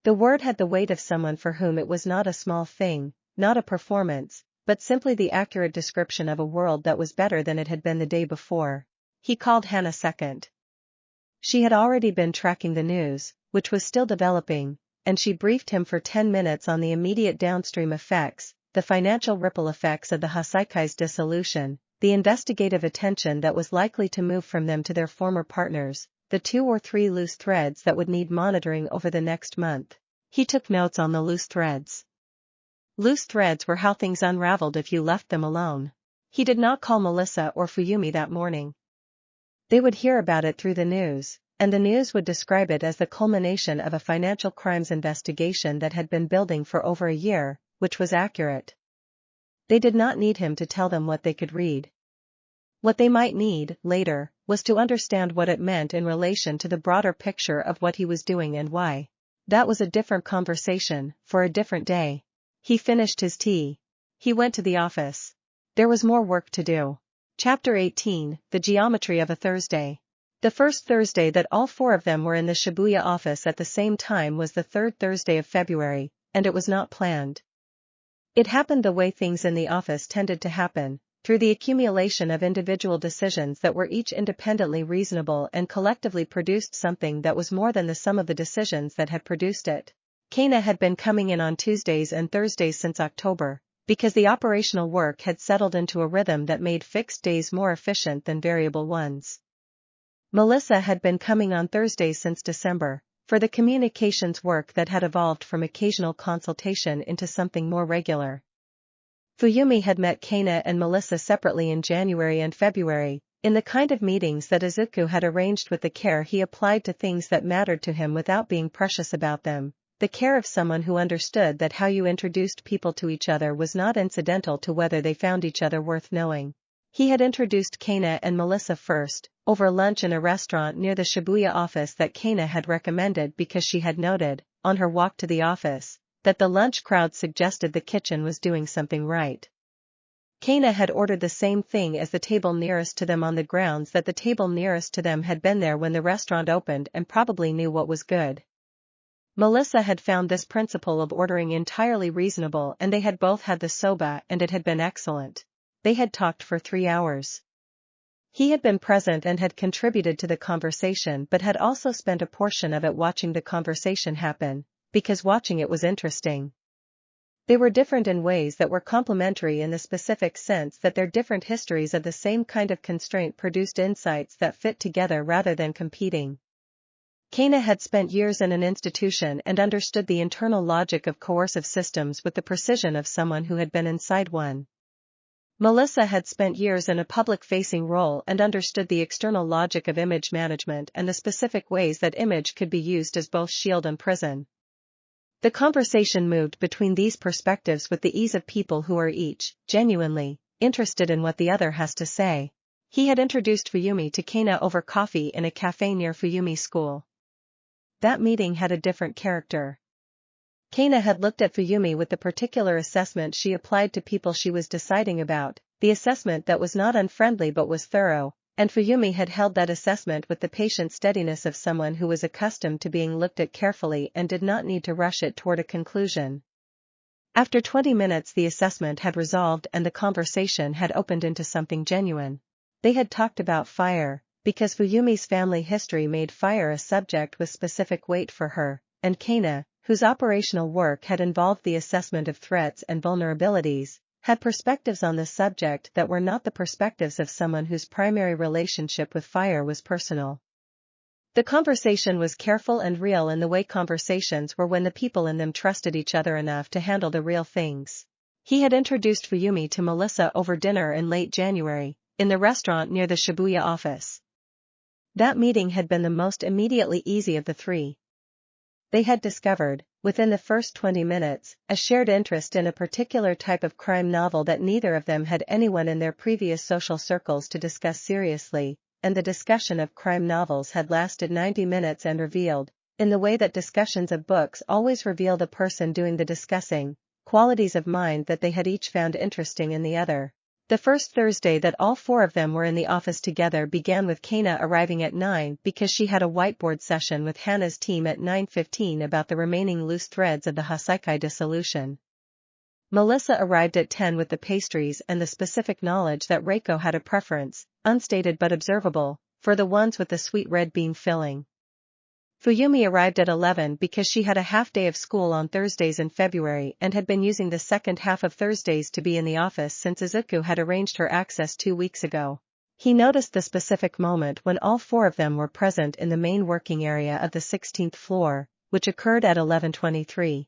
The word had the weight of someone for whom it was not a small thing, not a performance, but simply the accurate description of a world that was better than it had been the day before. He called Hana second. She had already been tracking the news, which was still developing, and she briefed him for 10 minutes on the immediate downstream effects, the financial ripple effects of the Hasaikai's dissolution, the investigative attention that was likely to move from them to their former partners, the 2 or 3 loose threads that would need monitoring over the next month. He took notes on the loose threads. Loose threads were how things unraveled if you left them alone. He did not call Melissa or Fuyumi that morning. They would hear about it through the news, and the news would describe it as the culmination of a financial crimes investigation that had been building for over a year, which was accurate. They did not need him to tell them what they could read. What they might need, later, was to understand what it meant in relation to the broader picture of what he was doing and why. That was a different conversation, for a different day. He finished his tea. He went to the office. There was more work to do. Chapter 18, The Geometry of a Thursday. The first Thursday that all 4 of them were in the Shibuya office at the same time was the 3rd Thursday of February, and it was not planned. It happened the way things in the office tended to happen, through the accumulation of individual decisions that were each independently reasonable and collectively produced something that was more than the sum of the decisions that had produced it. Kana had been coming in on Tuesdays and Thursdays since October, because the operational work had settled into a rhythm that made fixed days more efficient than variable ones. Melissa had been coming on Thursdays since December, for the communications work that had evolved from occasional consultation into something more regular. Fuyumi had met Kana and Melissa separately in January and February, in the kind of meetings that Izuku had arranged with the care he applied to things that mattered to him without being precious about them, the care of someone who understood that how you introduced people to each other was not incidental to whether they found each other worth knowing. He had introduced Kana and Melissa first, over lunch in a restaurant near the Shibuya office that Kana had recommended because she had noted, on her walk to the office, that the lunch crowd suggested the kitchen was doing something right. Kana had ordered the same thing as the table nearest to them on the grounds that the table nearest to them had been there when the restaurant opened and probably knew what was good. Melissa had found this principle of ordering entirely reasonable, and they had both had the soba and it had been excellent. They had talked for 3 hours. He had been present and had contributed to the conversation but had also spent a portion of it watching the conversation happen, because watching it was interesting. They were different in ways that were complementary in the specific sense that their different histories of the same kind of constraint produced insights that fit together rather than competing. Kana had spent years in an institution and understood the internal logic of coercive systems with the precision of someone who had been inside one. Melissa had spent years in a public-facing role and understood the external logic of image management and the specific ways that image could be used as both shield and prison. The conversation moved between these perspectives with the ease of people who are each, genuinely, interested in what the other has to say. He had introduced Fuyumi to Kana over coffee in a cafe near Fuyumi's school. That meeting had a different character. Kana had looked at Fuyumi with the particular assessment she applied to people she was deciding about, the assessment that was not unfriendly but was thorough, and Fuyumi had held that assessment with the patient steadiness of someone who was accustomed to being looked at carefully and did not need to rush it toward a conclusion. After 20 minutes the assessment had resolved and the conversation had opened into something genuine. They had talked about fire, because Fuyumi's family history made fire a subject with specific weight for her, and Kana, whose operational work had involved the assessment of threats and vulnerabilities, had perspectives on this subject that were not the perspectives of someone whose primary relationship with fire was personal. The conversation was careful and real in the way conversations were when the people in them trusted each other enough to handle the real things. He had introduced Fuyumi to Melissa over dinner in late January, in the restaurant near the Shibuya office. That meeting had been the most immediately easy of the three. They had discovered, within the first 20 minutes, a shared interest in a particular type of crime novel that neither of them had anyone in their previous social circles to discuss seriously, and the discussion of crime novels had lasted 90 minutes and revealed, in the way that discussions of books always reveal the person doing the discussing, qualities of mind that they had each found interesting in the other. The first Thursday that all four of them were in the office together began with Kana arriving at 9 because she had a whiteboard session with Hana's team at 9:15 about the remaining loose threads of the Hasaikai dissolution. Melissa arrived at 10 with the pastries and the specific knowledge that Reiko had a preference, unstated but observable, for the ones with the sweet red bean filling. Fuyumi arrived at 11 because she had a half day of school on Thursdays in February and had been using the second half of Thursdays to be in the office since Izuku had arranged her access 2 weeks ago. He noticed the specific moment when all four of them were present in the main working area of the 16th floor, which occurred at 11:23.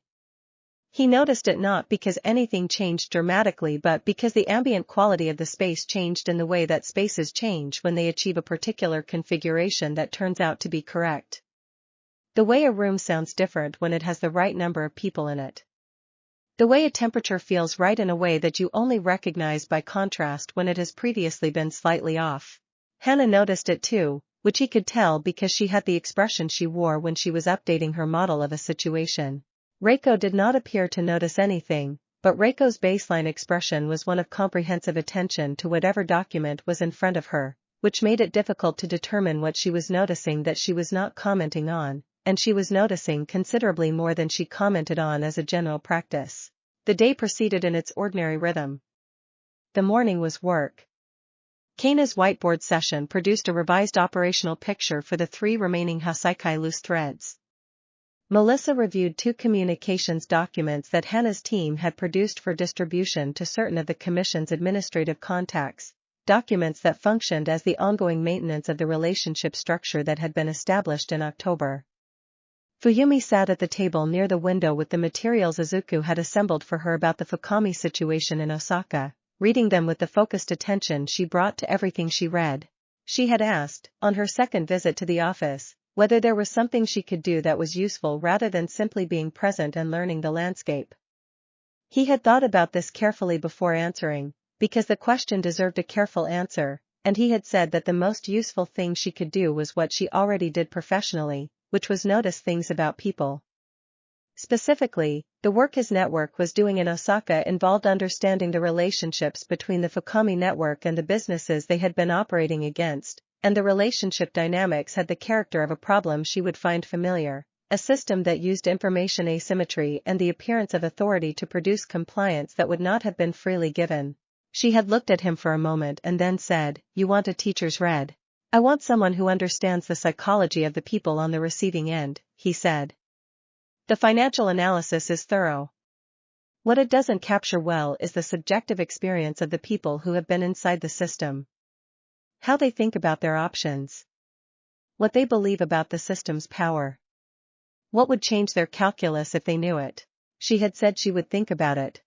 He noticed it not because anything changed dramatically but because the ambient quality of the space changed in the way that spaces change when they achieve a particular configuration that turns out to be correct. The way a room sounds different when it has the right number of people in it. The way a temperature feels right in a way that you only recognize by contrast when it has previously been slightly off. Hana noticed it too, which he could tell because she had the expression she wore when she was updating her model of a situation. Reiko did not appear to notice anything, but Reiko's baseline expression was one of comprehensive attention to whatever document was in front of her, which made it difficult to determine what she was noticing that she was not commenting on, and she was noticing considerably more than she commented on as a general practice. The day proceeded in its ordinary rhythm. The morning was work. Kana's whiteboard session produced a revised operational picture for the 3 remaining Hasaikai loose threads. Melissa reviewed 2 communications documents that Hana's team had produced for distribution to certain of the Commission's administrative contacts, documents that functioned as the ongoing maintenance of the relationship structure that had been established in October. Fuyumi sat at the table near the window with the materials Izuku had assembled for her about the Fukami situation in Osaka, reading them with the focused attention she brought to everything she read. She had asked, on her second visit to the office, whether there was something she could do that was useful rather than simply being present and learning the landscape. He had thought about this carefully before answering, because the question deserved a careful answer, and he had said that the most useful thing she could do was what she already did professionally, which was notice things about people. Specifically, the work his network was doing in Osaka involved understanding the relationships between the Fukami network and the businesses they had been operating against, and the relationship dynamics had the character of a problem she would find familiar, a system that used information asymmetry and the appearance of authority to produce compliance that would not have been freely given. She had looked at him for a moment and then said, "You want a teacher's red?" "I want someone who understands the psychology of the people on the receiving end," he said. "The financial analysis is thorough. What it doesn't capture well is the subjective experience of the people who have been inside the system. How they think about their options. What they believe about the system's power. What would change their calculus if they knew it." She had said she would think about it.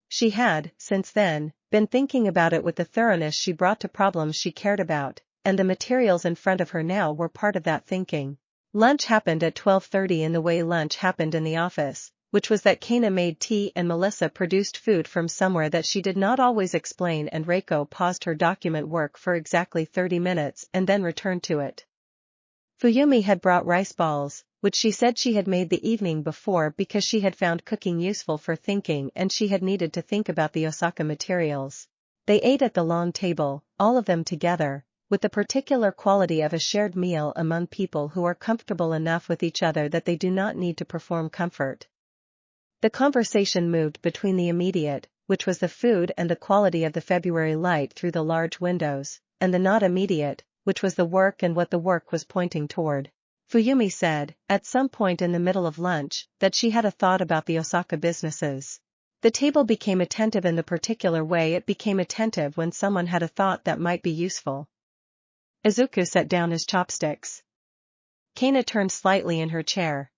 She had, since then, been thinking about it with the thoroughness she brought to problems she cared about, and the materials in front of her now were part of that thinking. Lunch happened at 12:30 in the way lunch happened in the office, which was that Kana made tea and Melissa produced food from somewhere that she did not always explain, and Reiko paused her document work for exactly 30 minutes and then returned to it. Fuyumi had brought rice balls, which she said she had made the evening before because she had found cooking useful for thinking and she had needed to think about the Osaka materials. They ate at the long table, all of them together, with the particular quality of a shared meal among people who are comfortable enough with each other that they do not need to perform comfort. The conversation moved between the immediate, which was the food and the quality of the February light through the large windows, and the not immediate, which was the work and what the work was pointing toward. Fuyumi said, at some point in the middle of lunch, that she had a thought about the Osaka businesses. The table became attentive in the particular way it became attentive when someone had a thought that might be useful. Izuku set down his chopsticks. Kana turned slightly in her chair.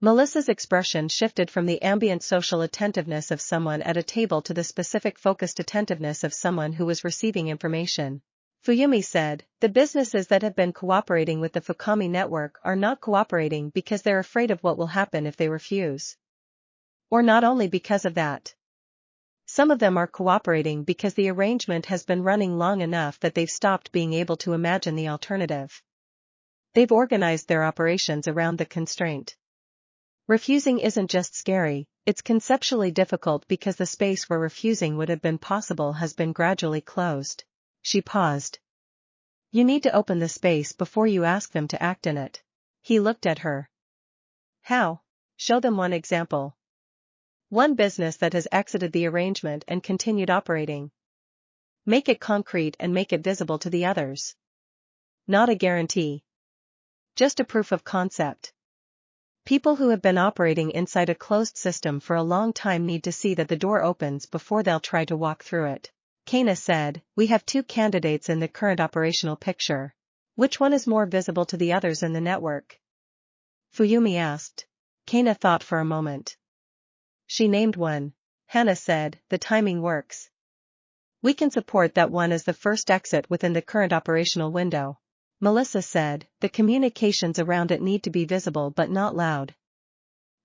Melissa's expression shifted from the ambient social attentiveness of someone at a table to the specific focused attentiveness of someone who was receiving information. Fuyumi said, the businesses that have been cooperating with the Fukami network are not cooperating because they're afraid of what will happen if they refuse. Or not only because of that. Some of them are cooperating because the arrangement has been running long enough that they've stopped being able to imagine the alternative. They've organized their operations around the constraint. Refusing isn't just scary, it's conceptually difficult because the space where refusing would have been possible has been gradually closed. She paused. You need to open the space before you ask them to act in it. He looked at her. How? Show them one example. One business that has exited the arrangement and continued operating. Make it concrete and make it visible to the others. Not a guarantee. Just a proof of concept. People who have been operating inside a closed system for a long time need to see that the door opens before they'll try to walk through it. Kana said, we have two candidates in the current operational picture. Which one is more visible to the others in the network? Fuyumi asked. Kana thought for a moment. She named one. Hana said, the timing works. We can support that one as the first exit within the current operational window. Melissa said, the communications around it need to be visible but not loud.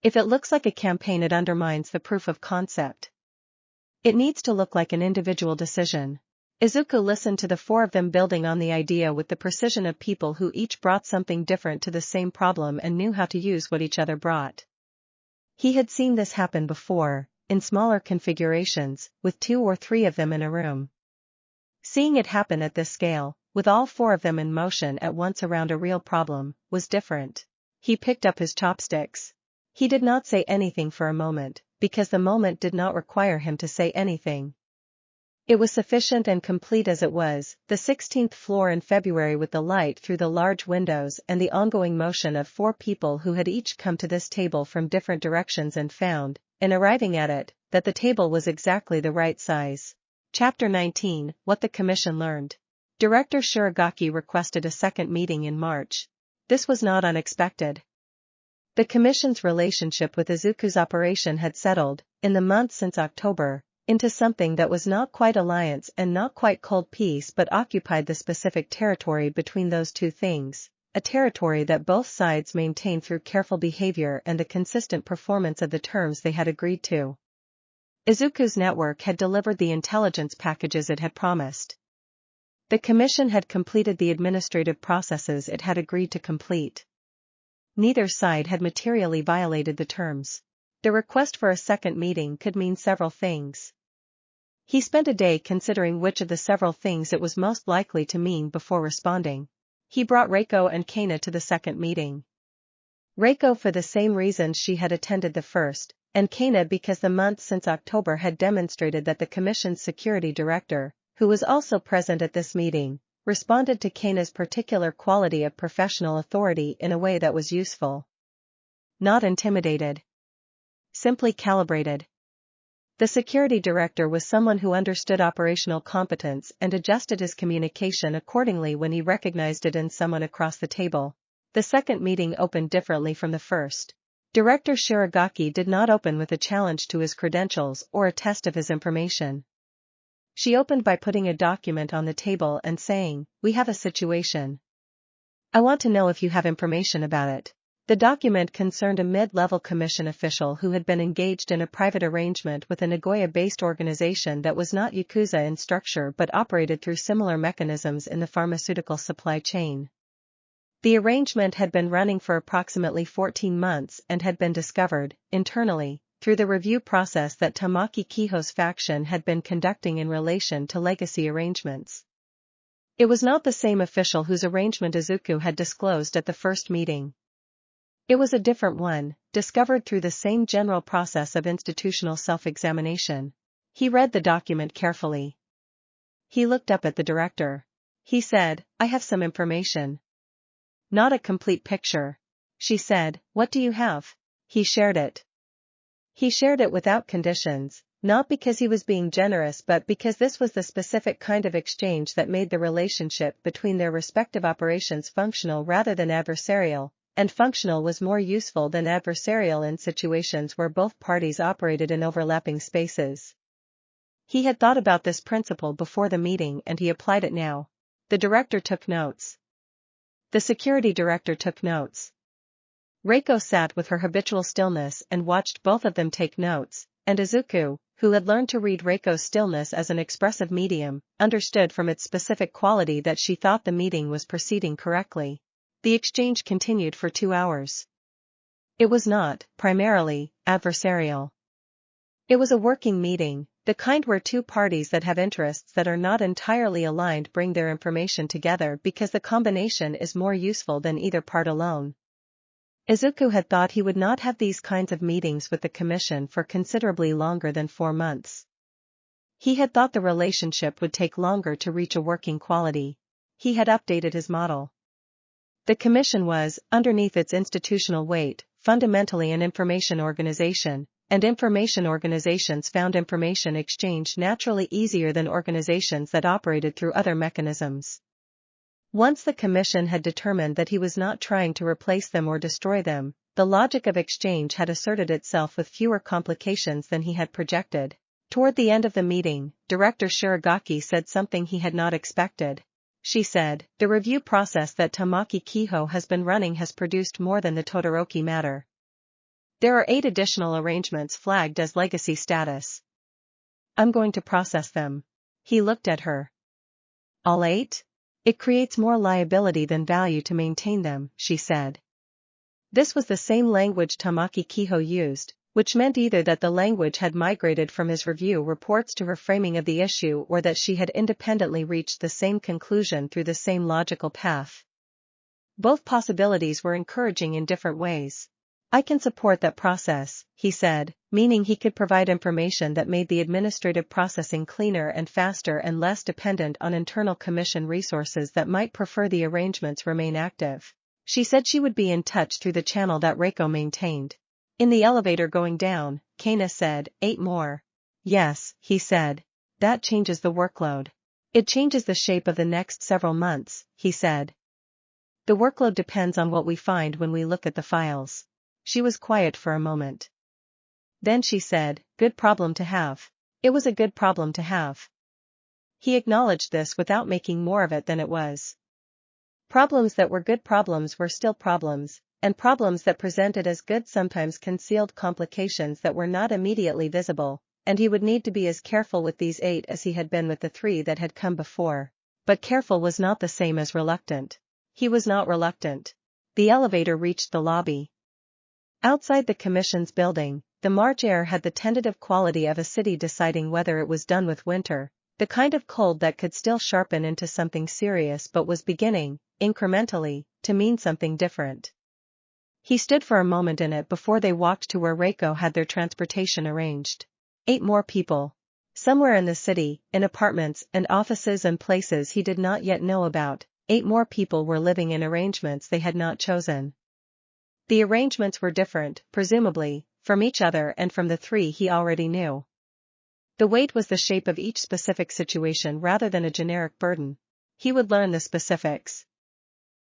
If it looks like a campaign, it undermines the proof of concept. It needs to look like an individual decision. Izuku listened to the four of them building on the idea with the precision of people who each brought something different to the same problem and knew how to use what each other brought. He had seen this happen before, in smaller configurations, with 2 or 3 of them in a room. Seeing it happen at this scale, with all 4 of them in motion at once around a real problem, was different. He picked up his chopsticks. He did not say anything for a moment, because the moment did not require him to say anything. It was sufficient and complete as it was, the 16th floor in February with the light through the large windows and the ongoing motion of 4 people who had each come to this table from different directions and found, in arriving at it, that the table was exactly the right size. Chapter 19, What the Commission Learned. Director Shirogaki requested a second meeting in March. This was not unexpected. The Commission's relationship with Izuku's operation had settled, in the months since October, into something that was not quite alliance and not quite cold peace but occupied the specific territory between those two things, a territory that both sides maintained through careful behavior and the consistent performance of the terms they had agreed to. Izuku's network had delivered the intelligence packages it had promised. The Commission had completed the administrative processes it had agreed to complete. Neither side had materially violated the terms. The request for a second meeting could mean several things. He spent a day considering which of the several things it was most likely to mean before responding. He brought Reiko and Kana to the second meeting. Reiko for the same reasons she had attended the first, and Kana because the month since October had demonstrated that the Commission's security director, who was also present at this meeting, responded to Kana's particular quality of professional authority in a way that was useful. Not intimidated. Simply calibrated. The security director was someone who understood operational competence and adjusted his communication accordingly when he recognized it in someone across the table. The second meeting opened differently from the first. Director Shirogaki did not open with a challenge to his credentials or a test of his information. She opened by putting a document on the table and saying, "We have a situation. I want to know if you have information about it." The document concerned a mid-level commission official who had been engaged in a private arrangement with a Nagoya-based organization that was not Yakuza in structure but operated through similar mechanisms in the pharmaceutical supply chain. The arrangement had been running for approximately 14 months and had been discovered, internally, through the review process that Tamaki Kiho's faction had been conducting in relation to legacy arrangements. It was not the same official whose arrangement Izuku had disclosed at the first meeting. It was a different one, discovered through the same general process of institutional self-examination. He read the document carefully. He looked up at the director. He said, "I have some information." "Not a complete picture." She said, "What do you have?" He shared it. He shared it without conditions, not because he was being generous but because this was the specific kind of exchange that made the relationship between their respective operations functional rather than adversarial, and functional was more useful than adversarial in situations where both parties operated in overlapping spaces. He had thought about this principle before the meeting and he applied it now. The director took notes. The security director took notes. Reiko sat with her habitual stillness and watched both of them take notes, and Izuku, who had learned to read Reiko's stillness as an expressive medium, understood from its specific quality that she thought the meeting was proceeding correctly. The exchange continued for 2 hours. It was not, primarily, adversarial. It was a working meeting, the kind where two parties that have interests that are not entirely aligned bring their information together because the combination is more useful than either part alone. Izuku had thought he would not have these kinds of meetings with the commission for considerably longer than 4 months. He had thought the relationship would take longer to reach a working quality. He had updated his model. The commission was, underneath its institutional weight, fundamentally an information organization, and information organizations found information exchange naturally easier than organizations that operated through other mechanisms. Once the commission had determined that he was not trying to replace them or destroy them, the logic of exchange had asserted itself with fewer complications than he had projected. Toward the end of the meeting, Director Shirogaki said something he had not expected. She said, "The review process that Tamaki Kiho has been running has produced more than the Todoroki matter. There are 8 additional arrangements flagged as legacy status. I'm going to process them." He looked at her. "All 8? It creates more liability than value to maintain them," she said. This was the same language Tamaki Kiho used, which meant either that the language had migrated from his review reports to her framing of the issue or that she had independently reached the same conclusion through the same logical path. Both possibilities were encouraging in different ways. "I can support that process," he said, meaning he could provide information that made the administrative processing cleaner and faster and less dependent on internal commission resources that might prefer the arrangements remain active. She said she would be in touch through the channel that Reiko maintained. In the elevator going down, Kana said, 8 more. "Yes," he said. "That changes the workload. It changes the shape of the next several months," he said. "The workload depends on what we find when we look at the files." She was quiet for a moment. Then she said, "Good problem to have." It was a good problem to have. He acknowledged this without making more of it than it was. Problems that were good problems were still problems, and problems that presented as good sometimes concealed complications that were not immediately visible, and he would need to be as careful with these 8 as he had been with the 3 that had come before. But careful was not the same as reluctant. He was not reluctant. The elevator reached the lobby. Outside the commission's building, the March air had the tentative quality of a city deciding whether it was done with winter, the kind of cold that could still sharpen into something serious but was beginning, incrementally, to mean something different. He stood for a moment in it before they walked to where Reiko had their transportation arranged. 8 more people. Somewhere in the city, in apartments and offices and places he did not yet know about, 8 more people were living in arrangements they had not chosen. The arrangements were different, presumably, from each other and from the 3 he already knew. The weight was the shape of each specific situation rather than a generic burden. He would learn the specifics.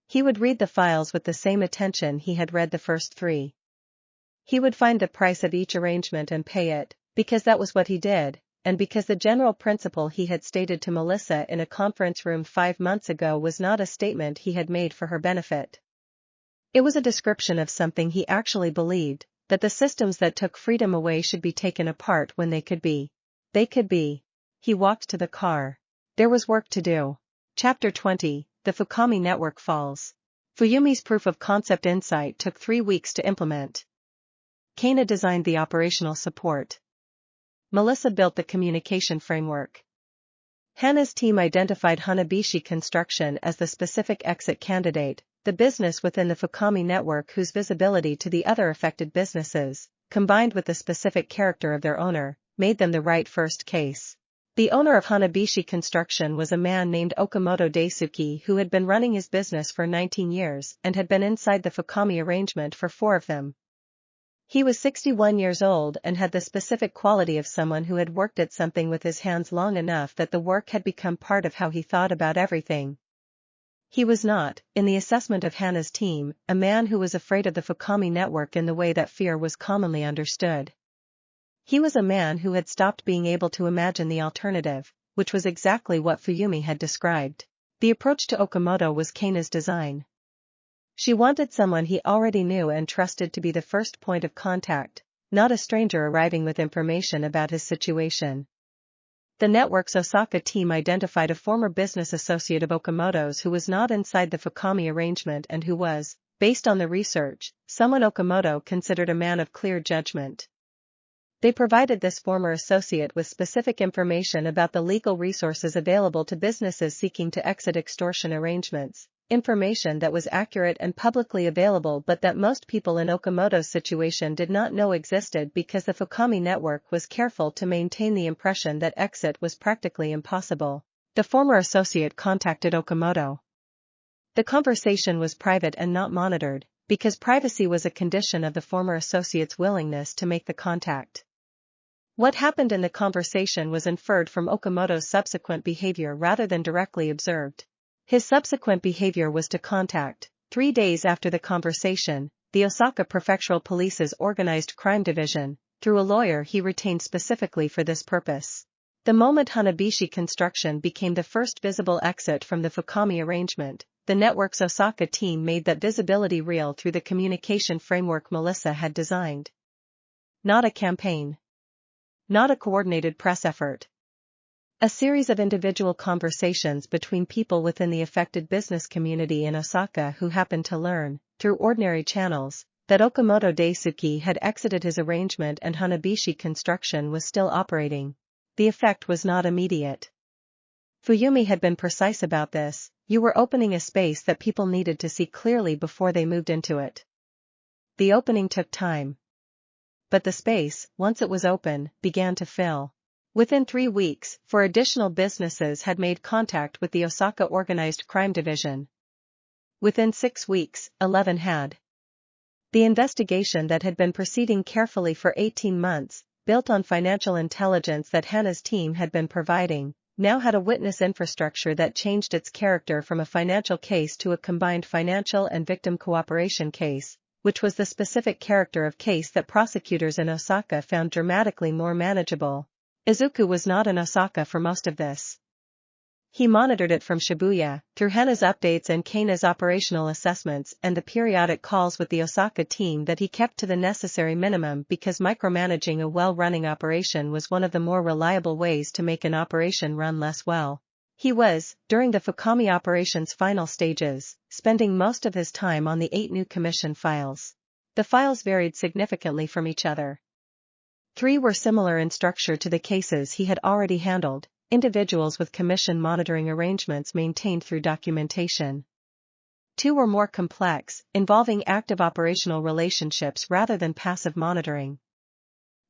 He would read the files with the same attention he had read the first 3. He would find the price of each arrangement and pay it, because that was what he did, and because the general principle he had stated to Melissa in a conference room 5 months ago was not a statement he had made for her benefit. It was a description of something he actually believed, that the systems that took freedom away should be taken apart when they could be. They could be. He walked to the car. There was work to do. Chapter 20, The Fukami Network Falls. Fuyumi's proof-of-concept insight took 3 weeks to implement. Kana designed the operational support. Melissa built the communication framework. Hana's team identified Hanabishi Construction as the specific exit candidate, the business within the Fukami network whose visibility to the other affected businesses, combined with the specific character of their owner, made them the right first case. The owner of Hanabishi Construction was a man named Okamoto Daisuke who had been running his business for 19 years and had been inside the Fukami arrangement for 4 of them. He was 61 years old and had the specific quality of someone who had worked at something with his hands long enough that the work had become part of how he thought about everything. He was not, in the assessment of Hana's team, a man who was afraid of the Fukami network in the way that fear was commonly understood. He was a man who had stopped being able to imagine the alternative, which was exactly what Fuyumi had described. The approach to Okamoto was Kana's design. She wanted someone he already knew and trusted to be the first point of contact, not a stranger arriving with information about his situation. The network's Osaka team identified a former business associate of Okamoto's who was not inside the Fukami arrangement and who was, based on the research, someone Okamoto considered a man of clear judgment. They provided this former associate with specific information about the legal resources available to businesses seeking to exit extortion arrangements, information that was accurate and publicly available but that most people in Okamoto's situation did not know existed because the Fukami network was careful to maintain the impression that exit was practically impossible. The former associate contacted Okamoto. The conversation was private and not monitored, because privacy was a condition of the former associate's willingness to make the contact. What happened in the conversation was inferred from Okamoto's subsequent behavior rather than directly observed. His subsequent behavior was to contact, 3 days after the conversation, the Osaka Prefectural Police's organized crime division, through a lawyer he retained specifically for this purpose. The moment Hanabishi Construction became the first visible exit from the Fukami arrangement, the network's Osaka team made that visibility real through the communication framework Melissa had designed. Not a campaign. Not a coordinated press effort. A series of individual conversations between people within the affected business community in Osaka who happened to learn, through ordinary channels, that Okamoto Daisuke had exited his arrangement and Hanabishi Construction was still operating. The effect was not immediate. Fuyumi had been precise about this: you were opening a space that people needed to see clearly before they moved into it. The opening took time. But the space, once it was open, began to fill. Within 3 weeks, 4 additional businesses had made contact with the Osaka Organized Crime Division. Within 6 weeks, 11 had. The investigation that had been proceeding carefully for 18 months, built on financial intelligence that Hana's team had been providing, now had a witness infrastructure that changed its character from a financial case to a combined financial and victim cooperation case, which was the specific character of case that prosecutors in Osaka found dramatically more manageable. Izuku was not in Osaka for most of this. He monitored it from Shibuya, through Hana's updates and Kana's operational assessments and the periodic calls with the Osaka team that he kept to the necessary minimum because micromanaging a well-running operation was one of the more reliable ways to make an operation run less well. He was, during the Fukami operation's final stages, spending most of his time on the 8 new commission files. The files varied significantly from each other. 3 were similar in structure to the cases he had already handled, individuals with commission monitoring arrangements maintained through documentation. 2 were more complex, involving active operational relationships rather than passive monitoring.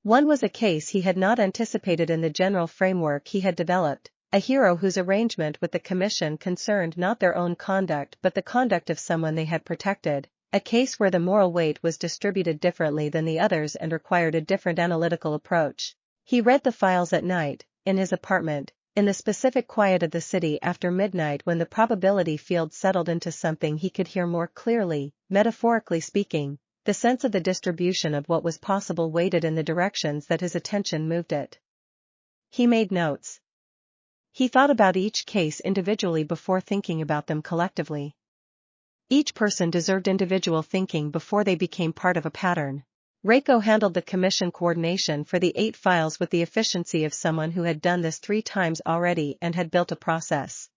1 was a case he had not anticipated in the general framework he had developed. A hero whose arrangement with the commission concerned not their own conduct but the conduct of someone they had protected, a case where the moral weight was distributed differently than the others and required a different analytical approach. He read the files at night, in his apartment, in the specific quiet of the city after midnight when the probability field settled into something he could hear more clearly. Metaphorically speaking, the sense of the distribution of what was possible weighted in the directions that his attention moved it. He made notes. He thought about each case individually before thinking about them collectively. Each person deserved individual thinking before they became part of a pattern. Reiko handled the commission coordination for the 8 files with the efficiency of someone who had done this 3 times already and had built a process.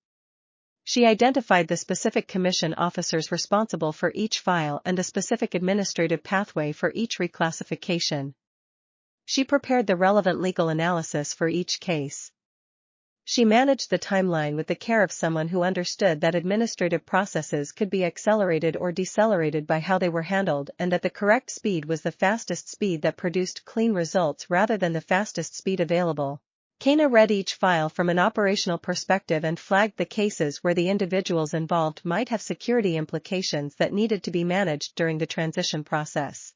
She identified the specific commission officers responsible for each file and the specific administrative pathway for each reclassification. She prepared the relevant legal analysis for each case. She managed the timeline with the care of someone who understood that administrative processes could be accelerated or decelerated by how they were handled and that the correct speed was the fastest speed that produced clean results rather than the fastest speed available. Kana read each file from an operational perspective and flagged the cases where the individuals involved might have security implications that needed to be managed during the transition process.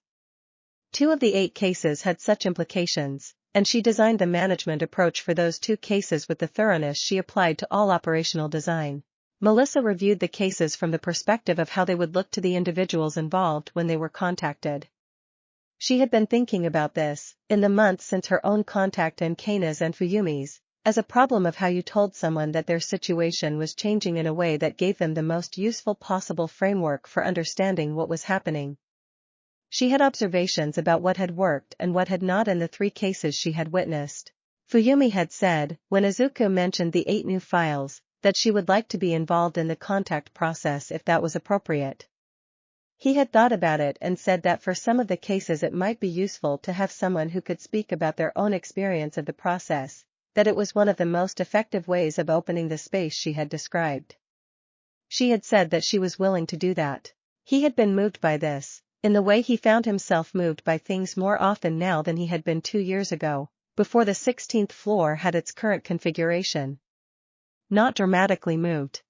2 of the 8 cases had such implications, and she designed the management approach for those 2 cases with the thoroughness she applied to all operational design. Melissa reviewed the cases from the perspective of how they would look to the individuals involved when they were contacted. She had been thinking about this, in the months since her own contact and Kana's and Fuyumi's, as a problem of how you told someone that their situation was changing in a way that gave them the most useful possible framework for understanding what was happening. She had observations about what had worked and what had not in the 3 cases she had witnessed. Fuyumi had said, when Izuku mentioned the 8 new files, that she would like to be involved in the contact process if that was appropriate. He had thought about it and said that for some of the cases it might be useful to have someone who could speak about their own experience of the process, that it was one of the most effective ways of opening the space she had described. She had said that she was willing to do that. He had been moved by this, in the way he found himself moved by things more often now than he had been 2 years ago, before the 16th floor had its current configuration. Not dramatically moved.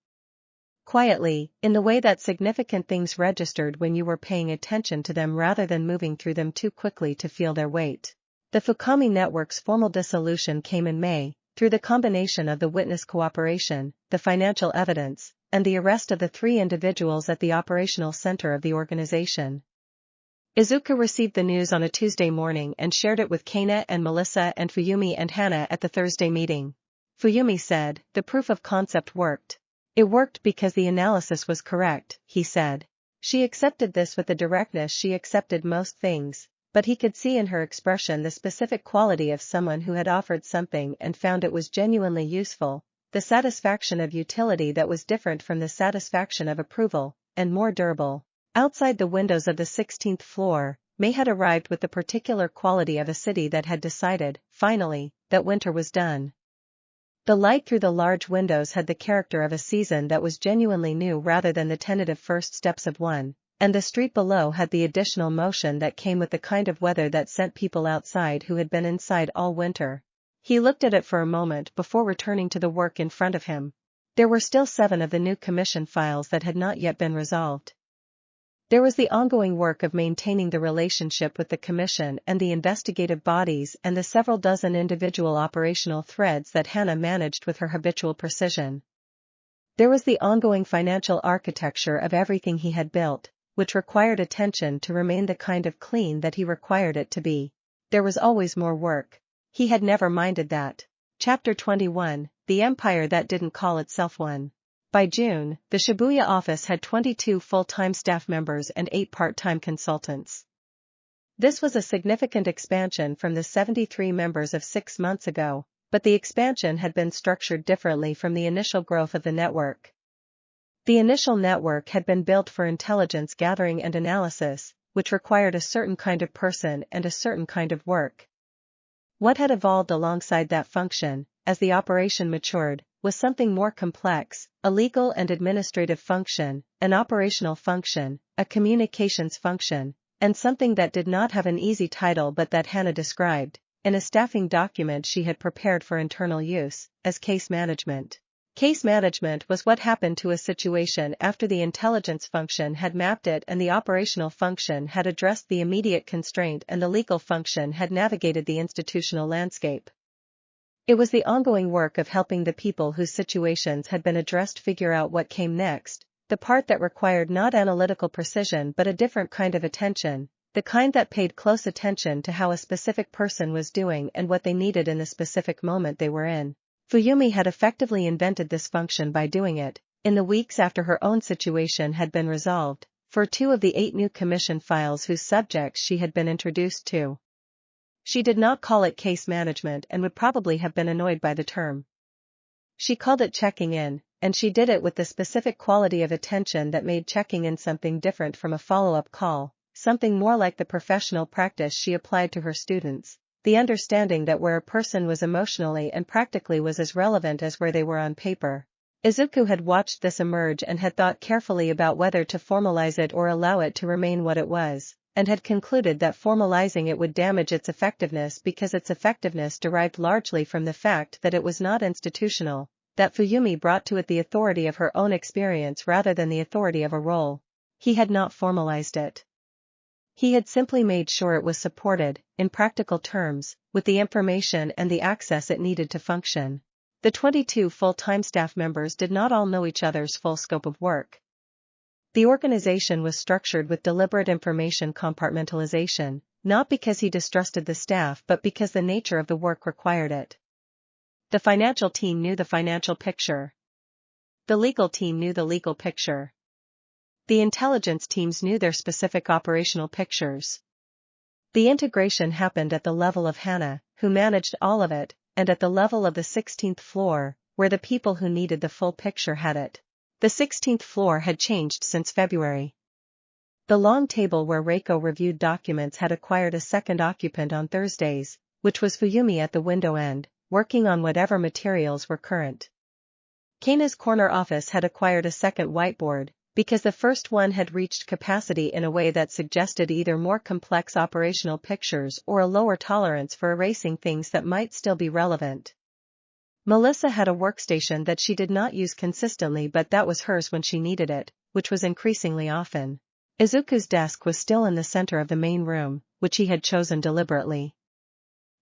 Quietly, in the way that significant things registered when you were paying attention to them rather than moving through them too quickly to feel their weight. The Fukami network's formal dissolution came in May, through the combination of the witness cooperation, the financial evidence, and the arrest of the 3 individuals at the operational center of the organization. Izuku received the news on a Tuesday morning and shared it with Kana and Melissa and Fuyumi and Hana at the Thursday meeting. Fuyumi said, the proof of concept worked. It worked because the analysis was correct, he said. She accepted this with the directness she accepted most things, but he could see in her expression the specific quality of someone who had offered something and found it was genuinely useful, the satisfaction of utility that was different from the satisfaction of approval, and more durable. Outside the windows of the 16th floor, May had arrived with the particular quality of a city that had decided, finally, that winter was done. The light through the large windows had the character of a season that was genuinely new rather than the tentative first steps of one, and the street below had the additional motion that came with the kind of weather that sent people outside who had been inside all winter. He looked at it for a moment before returning to the work in front of him. There were still 7 of the new commission files that had not yet been resolved. There was the ongoing work of maintaining the relationship with the Commission and the investigative bodies and the several dozen individual operational threads that Hana managed with her habitual precision. There was the ongoing financial architecture of everything he had built, which required attention to remain the kind of clean that he required it to be. There was always more work. He had never minded that. Chapter 21, The Empire That Didn't Call Itself One. By June, the Shibuya office had 22 full-time staff members and 8 part-time consultants. This was a significant expansion from the 73 members of 6 months ago, but the expansion had been structured differently from the initial growth of the network. The initial network had been built for intelligence gathering and analysis, which required a certain kind of person and a certain kind of work. What had evolved alongside that function, as the operation matured, was something more complex, a legal and administrative function, an operational function, a communications function, and something that did not have an easy title but that Hana described, in a staffing document she had prepared for internal use, as case management. Case management was what happened to a situation after the intelligence function had mapped it and the operational function had addressed the immediate constraint and the legal function had navigated the institutional landscape. It was the ongoing work of helping the people whose situations had been addressed figure out what came next, the part that required not analytical precision but a different kind of attention, the kind that paid close attention to how a specific person was doing and what they needed in the specific moment they were in. Fuyumi had effectively invented this function by doing it, in the weeks after her own situation had been resolved, for 2 of the 8 new commission files whose subjects she had been introduced to. She did not call it case management and would probably have been annoyed by the term. She called it checking in, and she did it with the specific quality of attention that made checking in something different from a follow-up call, something more like the professional practice she applied to her students, the understanding that where a person was emotionally and practically was as relevant as where they were on paper. Izuku had watched this emerge and had thought carefully about whether to formalize it or allow it to remain what it was, and had concluded that formalizing it would damage its effectiveness because its effectiveness derived largely from the fact that it was not institutional, that Fuyumi brought to it the authority of her own experience rather than the authority of a role. He had not formalized it. He had simply made sure it was supported, in practical terms, with the information and the access it needed to function. The 22 full-time staff members did not all know each other's full scope of work. The organization was structured with deliberate information compartmentalization, not because he distrusted the staff but because the nature of the work required it. The financial team knew the financial picture. The legal team knew the legal picture. The intelligence teams knew their specific operational pictures. The integration happened at the level of Hana, who managed all of it, and at the level of the 16th floor, where the people who needed the full picture had it. The 16th floor had changed since February. The long table where Reiko reviewed documents had acquired a second occupant on Thursdays, which was Fuyumi at the window end, working on whatever materials were current. Kana's corner office had acquired a second whiteboard, because the first one had reached capacity in a way that suggested either more complex operational pictures or a lower tolerance for erasing things that might still be relevant. Melissa had a workstation that she did not use consistently but that was hers when she needed it, which was increasingly often. Izuku's desk was still in the center of the main room, which he had chosen deliberately.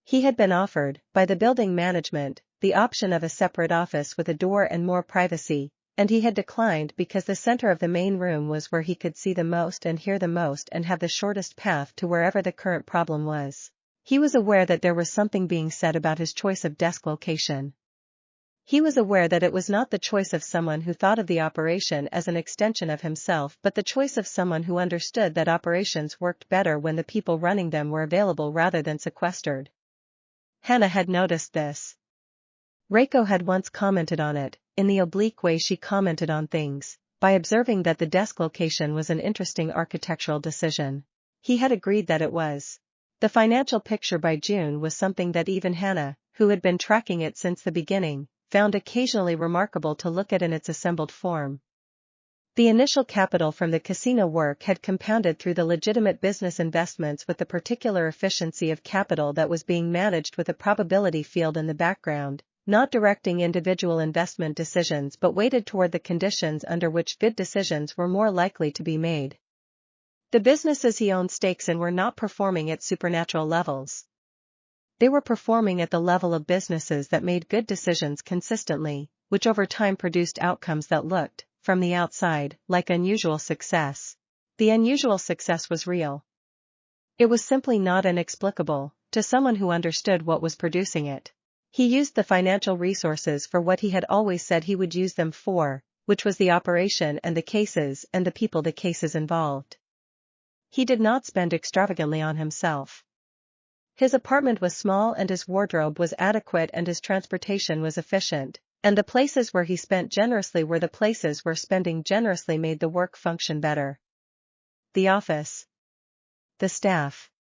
He had been offered, by the building management, the option of a separate office with a door and more privacy, and he had declined because the center of the main room was where he could see the most and hear the most and have the shortest path to wherever the current problem was. He was aware that there was something being said about his choice of desk location. He was aware that it was not the choice of someone who thought of the operation as an extension of himself but the choice of someone who understood that operations worked better when the people running them were available rather than sequestered. Hana had noticed this. Reiko had once commented on it, in the oblique way she commented on things, by observing that the desk location was an interesting architectural decision. He had agreed that it was. The financial picture by June was something that even Hana, who had been tracking it since the beginning, found occasionally remarkable to look at in its assembled form. The initial capital from the casino work had compounded through the legitimate business investments with the particular efficiency of capital that was being managed with a probability field in the background, not directing individual investment decisions but weighted toward the conditions under which good decisions were more likely to be made. The businesses he owned stakes in were not performing at supernatural levels. They were performing at the level of businesses that made good decisions consistently, which over time produced outcomes that looked, from the outside, like unusual success. The unusual success was real. It was simply not inexplicable, to someone who understood what was producing it. He used the financial resources for what he had always said he would use them for, which was the operation and the cases and the people the cases involved. He did not spend extravagantly on himself. His apartment was small and his wardrobe was adequate and his transportation was efficient, and the places where he spent generously were the places where spending generously made the work function better. The office. The staff.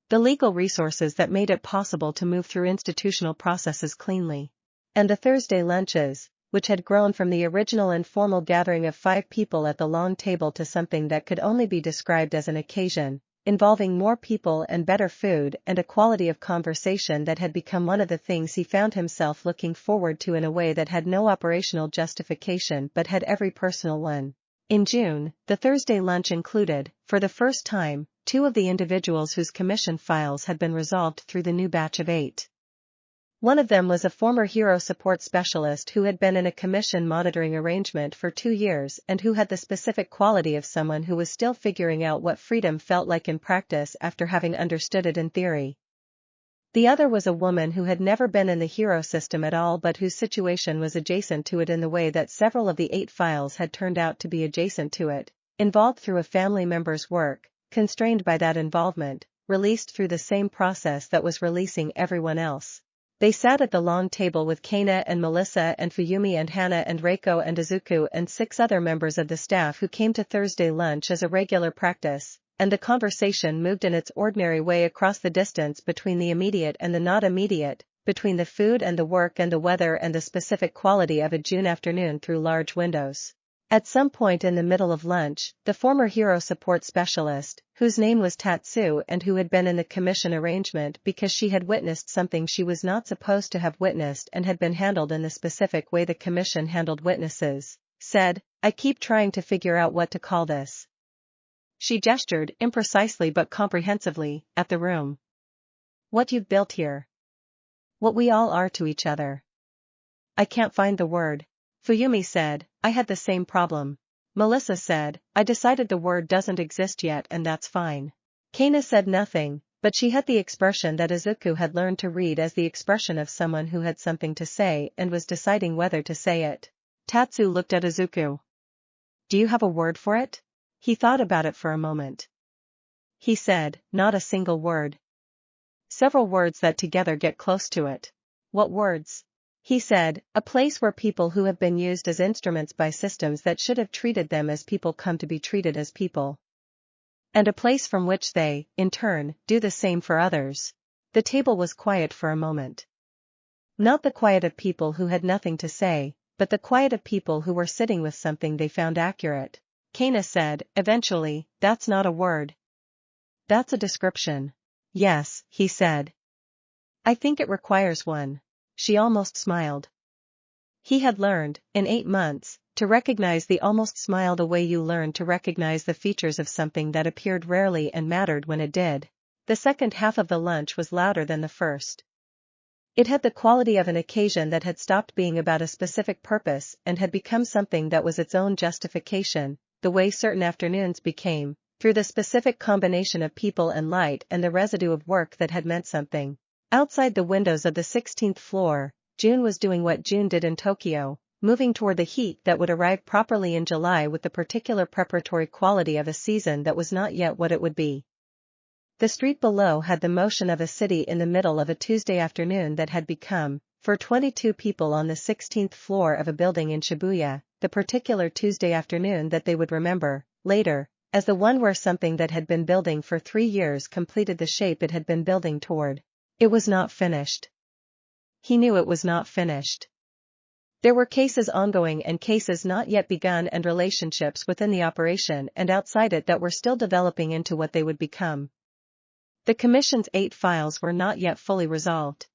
The legal resources that made it possible to move through institutional processes cleanly. And the Thursday lunches, which had grown from the original informal gathering of 5 people at the long table to something that could only be described as an occasion, involving more people and better food and a quality of conversation that had become one of the things he found himself looking forward to in a way that had no operational justification but had every personal one. In June, the Thursday lunch included, for the first time, 2 of the individuals whose commission files had been resolved through the new batch of 8. One of them was a former hero support specialist who had been in a commission monitoring arrangement for 2 years and who had the specific quality of someone who was still figuring out what freedom felt like in practice after having understood it in theory. The other was a woman who had never been in the hero system at all but whose situation was adjacent to it in the way that several of the 8 files had turned out to be adjacent to it, involved through a family member's work, constrained by that involvement, released through the same process that was releasing everyone else. They sat at the long table with Kana and Melissa and Fuyumi and Hana and Reiko and Izuku and 6 other members of the staff who came to Thursday lunch as a regular practice, and the conversation moved in its ordinary way across the distance between the immediate and the not immediate, between the food and the work and the weather and the specific quality of a June afternoon through large windows. At some point in the middle of lunch, the former hero support specialist, whose name was Tatsu and who had been in the commission arrangement because she had witnessed something she was not supposed to have witnessed and had been handled in the specific way the commission handled witnesses, said, "I keep trying to figure out what to call this." She gestured, imprecisely but comprehensively, at the room. "What you've built here. What we all are to each other." "I can't find the word." Fuyumi said, "I had the same problem." Melissa said, "I decided the word doesn't exist yet and that's fine." Kana said nothing, but she had the expression that Izuku had learned to read as the expression of someone who had something to say and was deciding whether to say it. Tatsu looked at Izuku. "Do you have a word for it?" He thought about it for a moment. He said, "Not a single word. Several words that together get close to it." "What words?" He said, "A place where people who have been used as instruments by systems that should have treated them as people come to be treated as people. And a place from which they, in turn, do the same for others." The table was quiet for a moment. Not the quiet of people who had nothing to say, but the quiet of people who were sitting with something they found accurate. Kana said, eventually, "That's not a word. That's a description." "Yes," he said. "I think it requires one." She almost smiled. He had learned, in 8 months, to recognize the almost smile the way you learn to recognize the features of something that appeared rarely and mattered when it did. The second half of the lunch was louder than the first. It had the quality of an occasion that had stopped being about a specific purpose and had become something that was its own justification, the way certain afternoons became, through the specific combination of people and light and the residue of work that had meant something. Outside the windows of the 16th floor, June was doing what June did in Tokyo, moving toward the heat that would arrive properly in July with the particular preparatory quality of a season that was not yet what it would be. The street below had the motion of a city in the middle of a Tuesday afternoon that had become, for 22 people on the 16th floor of a building in Shibuya, the particular Tuesday afternoon that they would remember, later, as the one where something that had been building for 3 years completed the shape it had been building toward. It was not finished. He knew it was not finished. There were cases ongoing and cases not yet begun and relationships within the operation and outside it that were still developing into what they would become. The Commission's 8 files were not yet fully resolved.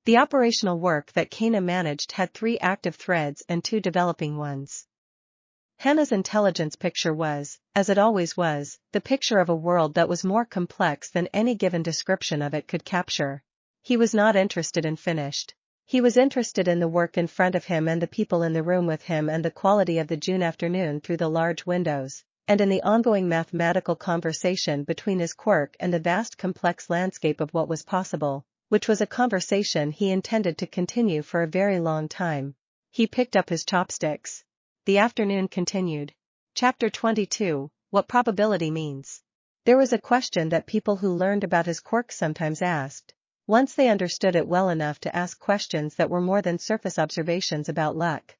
The operational work that Kana managed had 3 active threads and 2 developing ones. Hana's intelligence picture was, as it always was, the picture of a world that was more complex than any given description of it could capture. He was not interested in finished. He was interested in the work in front of him and the people in the room with him and the quality of the June afternoon through the large windows, and in the ongoing mathematical conversation between his Quirk and the vast complex landscape of what was possible, which was a conversation he intended to continue for a very long time. He picked up his chopsticks. The afternoon continued. Chapter 22, What Probability Means. There was a question that people who learned about his quirk sometimes asked, once they understood it well enough to ask questions that were more than surface observations about luck.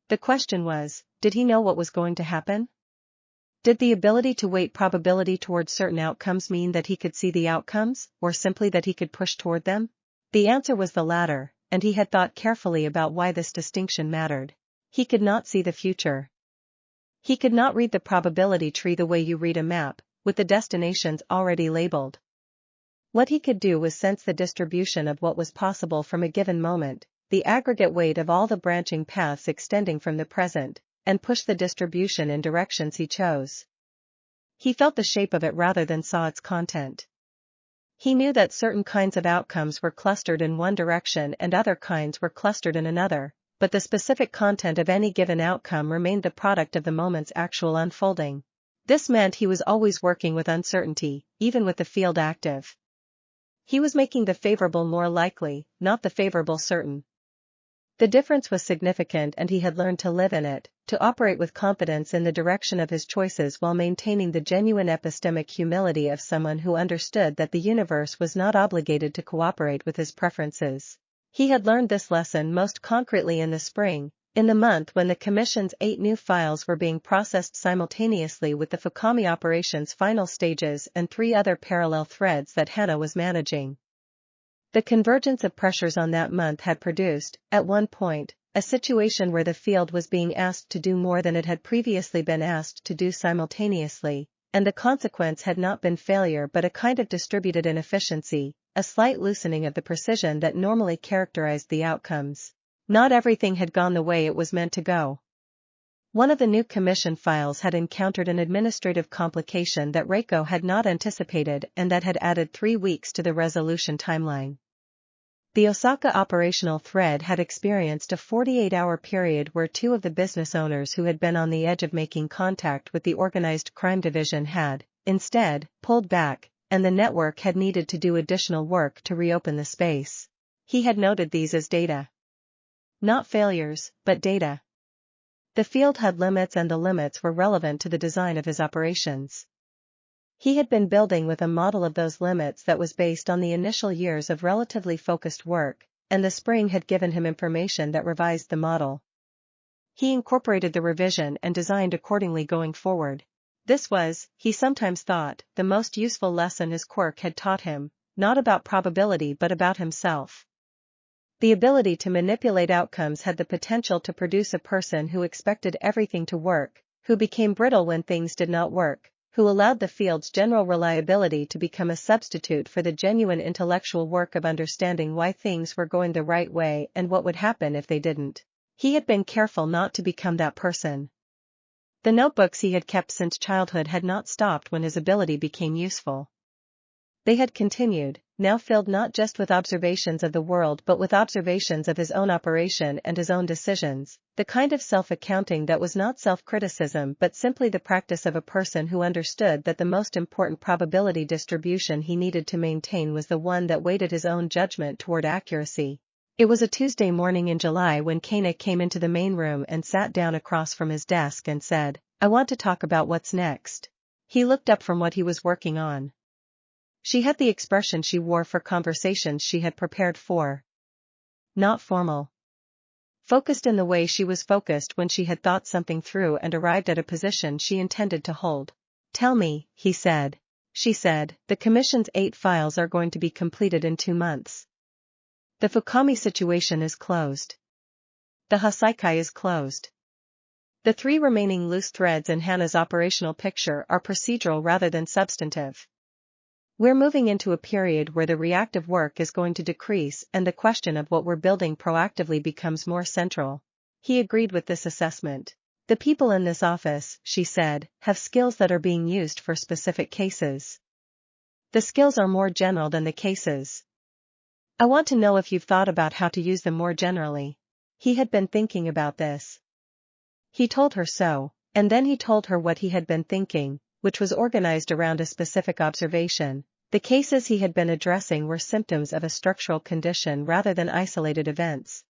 The question was, did he know what was going to happen? Did the ability to weight probability towards certain outcomes mean that he could see the outcomes, or simply that he could push toward them? The answer was the latter, and he had thought carefully about why this distinction mattered. He could not see the future. He could not read the probability tree the way you read a map, with the destinations already labeled. What he could do was sense the distribution of what was possible from a given moment, the aggregate weight of all the branching paths extending from the present, and push the distribution in directions he chose. He felt the shape of it rather than saw its content. He knew that certain kinds of outcomes were clustered in one direction and other kinds were clustered in another, but the specific content of any given outcome remained the product of the moment's actual unfolding. This meant he was always working with uncertainty, even with the field active. He was making the favorable more likely, not the favorable certain. The difference was significant and he had learned to live in it, to operate with confidence in the direction of his choices while maintaining the genuine epistemic humility of someone who understood that the universe was not obligated to cooperate with his preferences. He had learned this lesson most concretely in the spring, in the month when the Commission's 8 new files were being processed simultaneously with the Fuyumi operation's final stages and 3 other parallel threads that Hana was managing. The convergence of pressures on that month had produced, at one point, a situation where the field was being asked to do more than it had previously been asked to do simultaneously, and the consequence had not been failure but a kind of distributed inefficiency, a slight loosening of the precision that normally characterized the outcomes. Not everything had gone the way it was meant to go. One of the new commission files had encountered an administrative complication that Reiko had not anticipated and that had added 3 weeks to the resolution timeline. The Osaka operational thread had experienced a 48-hour period where 2 of the business owners who had been on the edge of making contact with the organized crime division had, instead, pulled back, and the network had needed to do additional work to reopen the space. He had noted these as data. Not failures, but data. The field had limits and the limits were relevant to the design of his operations. He had been building with a model of those limits that was based on the initial years of relatively focused work, and the spring had given him information that revised the model. He incorporated the revision and designed accordingly going forward. This was, he sometimes thought, the most useful lesson his Quirk had taught him, not about probability but about himself. The ability to manipulate outcomes had the potential to produce a person who expected everything to work, who became brittle when things did not work, who allowed the field's general reliability to become a substitute for the genuine intellectual work of understanding why things were going the right way and what would happen if they didn't. He had been careful not to become that person. The notebooks he had kept since childhood had not stopped when his ability became useful. They had continued, now filled not just with observations of the world but with observations of his own operation and his own decisions, the kind of self-accounting that was not self-criticism but simply the practice of a person who understood that the most important probability distribution he needed to maintain was the one that weighted his own judgment toward accuracy. It was a Tuesday morning in July when Kana came into the main room and sat down across from his desk and said, "I want to talk about what's next." He looked up from what he was working on. She had the expression she wore for conversations she had prepared for. Not formal. Focused in the way she was focused when she had thought something through and arrived at a position she intended to hold. "Tell me," he said. She said, "The Commission's 8 files are going to be completed in 2 months. The Fuyumi situation is closed. The Hasaikai is closed. The 3 remaining loose threads in Hana's operational picture are procedural rather than substantive. We're moving into a period where the reactive work is going to decrease and the question of what we're building proactively becomes more central." He agreed with this assessment. "The people in this office," she said, "have skills that are being used for specific cases. The skills are more general than the cases. I want to know if you've thought about how to use them more generally." He had been thinking about this. He told her so, and then he told her what he had been thinking, which was organized around a specific observation. The cases he had been addressing were symptoms of a structural condition rather than isolated events.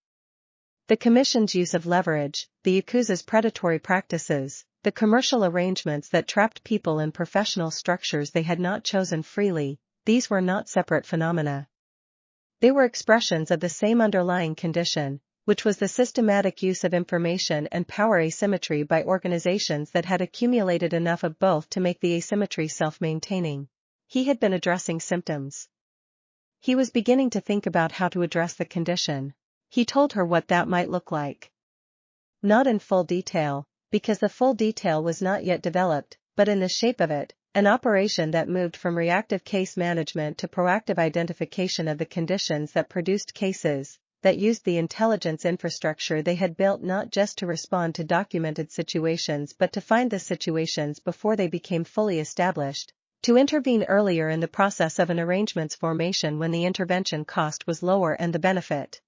The Commission's use of leverage, the Yakuza's predatory practices, the commercial arrangements that trapped people in professional structures they had not chosen freely, these were not separate phenomena. They were expressions of the same underlying condition, which was the systematic use of information and power asymmetry by organizations that had accumulated enough of both to make the asymmetry self-maintaining. He had been addressing symptoms. He was beginning to think about how to address the condition. He told her what that might look like. Not in full detail, because the full detail was not yet developed, but in the shape of it, an operation that moved from reactive case management to proactive identification of the conditions that produced cases, that used the intelligence infrastructure they had built not just to respond to documented situations but to find the situations before they became fully established, to intervene earlier in the process of an arrangement's formation when the intervention cost was lower and the benefit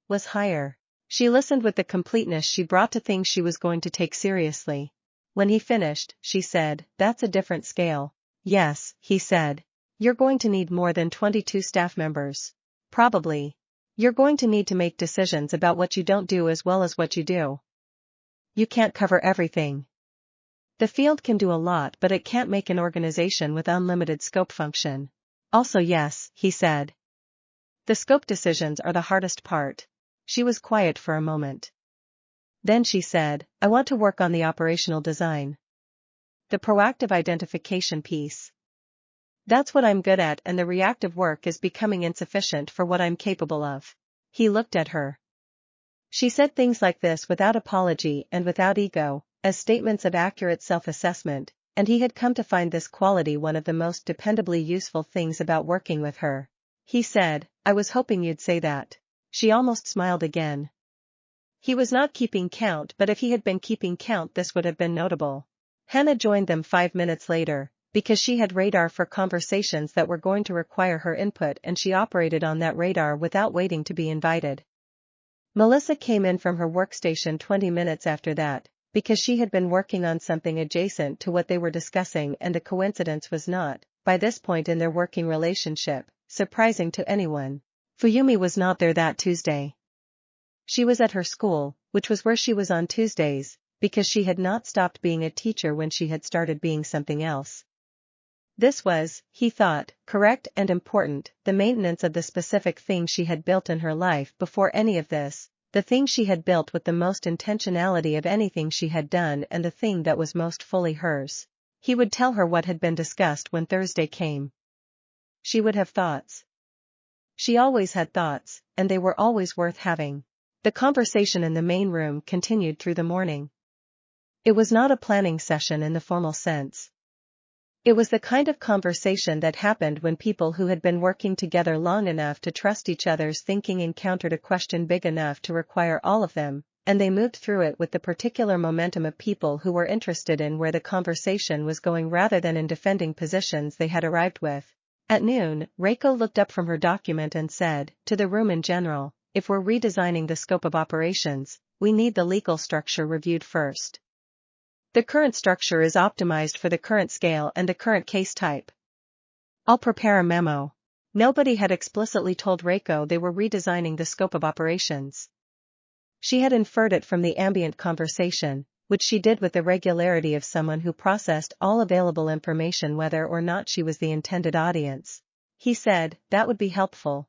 was higher. She listened with the completeness she brought to things she was going to take seriously. When he finished, she said, "That's a different scale." "Yes," he said. "You're going to need more than 22 staff members." "Probably. You're going to need to make decisions about what you don't do as well as what you do. You can't cover everything. The field can do a lot, but it can't make an organization with unlimited scope function. Also yes, he said. The scope decisions are the hardest part. She was quiet for a moment. Then she said, I want to work on the operational design. The proactive identification piece. That's what I'm good at, and the reactive work is becoming insufficient for what I'm capable of. He looked at her. She said things like this without apology and without ego, as statements of accurate self-assessment, and he had come to find this quality one of the most dependably useful things about working with her. He said, I was hoping you'd say that. She almost smiled again. He was not keeping count, but if he had been keeping count this would have been notable. Hannah joined them 5 minutes later, because she had radar for conversations that were going to require her input, and she operated on that radar without waiting to be invited. Melissa came in from her workstation 20 minutes after that, because she had been working on something adjacent to what they were discussing, and the coincidence was not, by this point in their working relationship, surprising to anyone. Fuyumi was not there that Tuesday. She was at her school, which was where she was on Tuesdays, because she had not stopped being a teacher when she had started being something else. This was, he thought, correct and important, the maintenance of the specific thing she had built in her life before any of this, the thing she had built with the most intentionality of anything she had done, and the thing that was most fully hers. He would tell her what had been discussed when Thursday came. She would have thoughts. She always had thoughts, and they were always worth having. The conversation in the main room continued through the morning. It was not a planning session in the formal sense. It was the kind of conversation that happened when people who had been working together long enough to trust each other's thinking encountered a question big enough to require all of them, and they moved through it with the particular momentum of people who were interested in where the conversation was going rather than in defending positions they had arrived with. At noon, Reiko looked up from her document and said, to the room in general, if we're redesigning the scope of operations, we need the legal structure reviewed first. The current structure is optimized for the current scale and the current case type. I'll prepare a memo. Nobody had explicitly told Reiko they were redesigning the scope of operations. She had inferred it from the ambient conversation, which she did with the regularity of someone who processed all available information whether or not she was the intended audience. He said, that would be helpful.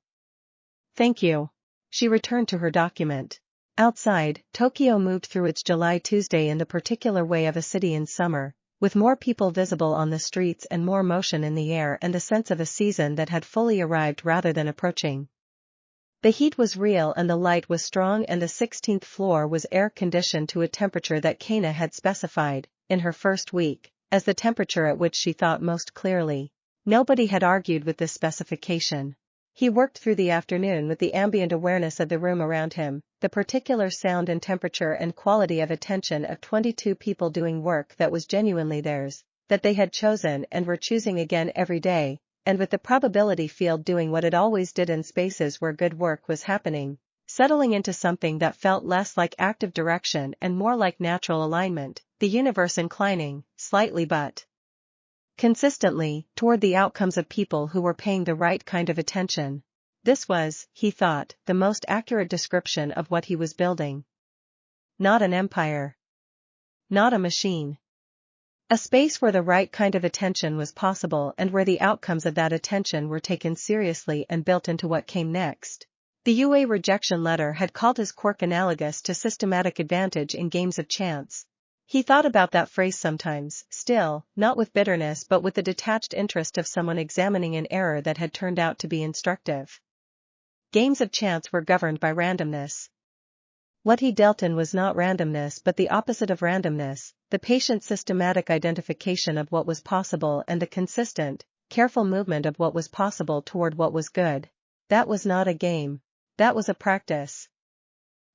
Thank you. She returned to her document. Outside, Tokyo moved through its July Tuesday in the particular way of a city in summer, with more people visible on the streets and more motion in the air and the sense of a season that had fully arrived rather than approaching. The heat was real and the light was strong, and the 16th floor was air-conditioned to a temperature that Kana had specified, in her first week, as the temperature at which she thought most clearly. Nobody had argued with this specification. He worked through the afternoon with the ambient awareness of the room around him, the particular sound and temperature and quality of attention of 22 people doing work that was genuinely theirs, that they had chosen and were choosing again every day, and with the probability field doing what it always did in spaces where good work was happening, settling into something that felt less like active direction and more like natural alignment, the universe inclining, slightly but consistently, toward the outcomes of people who were paying the right kind of attention. This was, he thought, the most accurate description of what he was building. Not an empire. Not a machine. A space where the right kind of attention was possible and where the outcomes of that attention were taken seriously and built into what came next. The UA rejection letter had called his quirk analogous to systematic advantage in games of chance. He thought about that phrase sometimes, still, not with bitterness but with the detached interest of someone examining an error that had turned out to be instructive. Games of chance were governed by randomness. What he dealt in was not randomness but the opposite of randomness, the patient systematic identification of what was possible and the consistent, careful movement of what was possible toward what was good. That was not a game. That was a practice.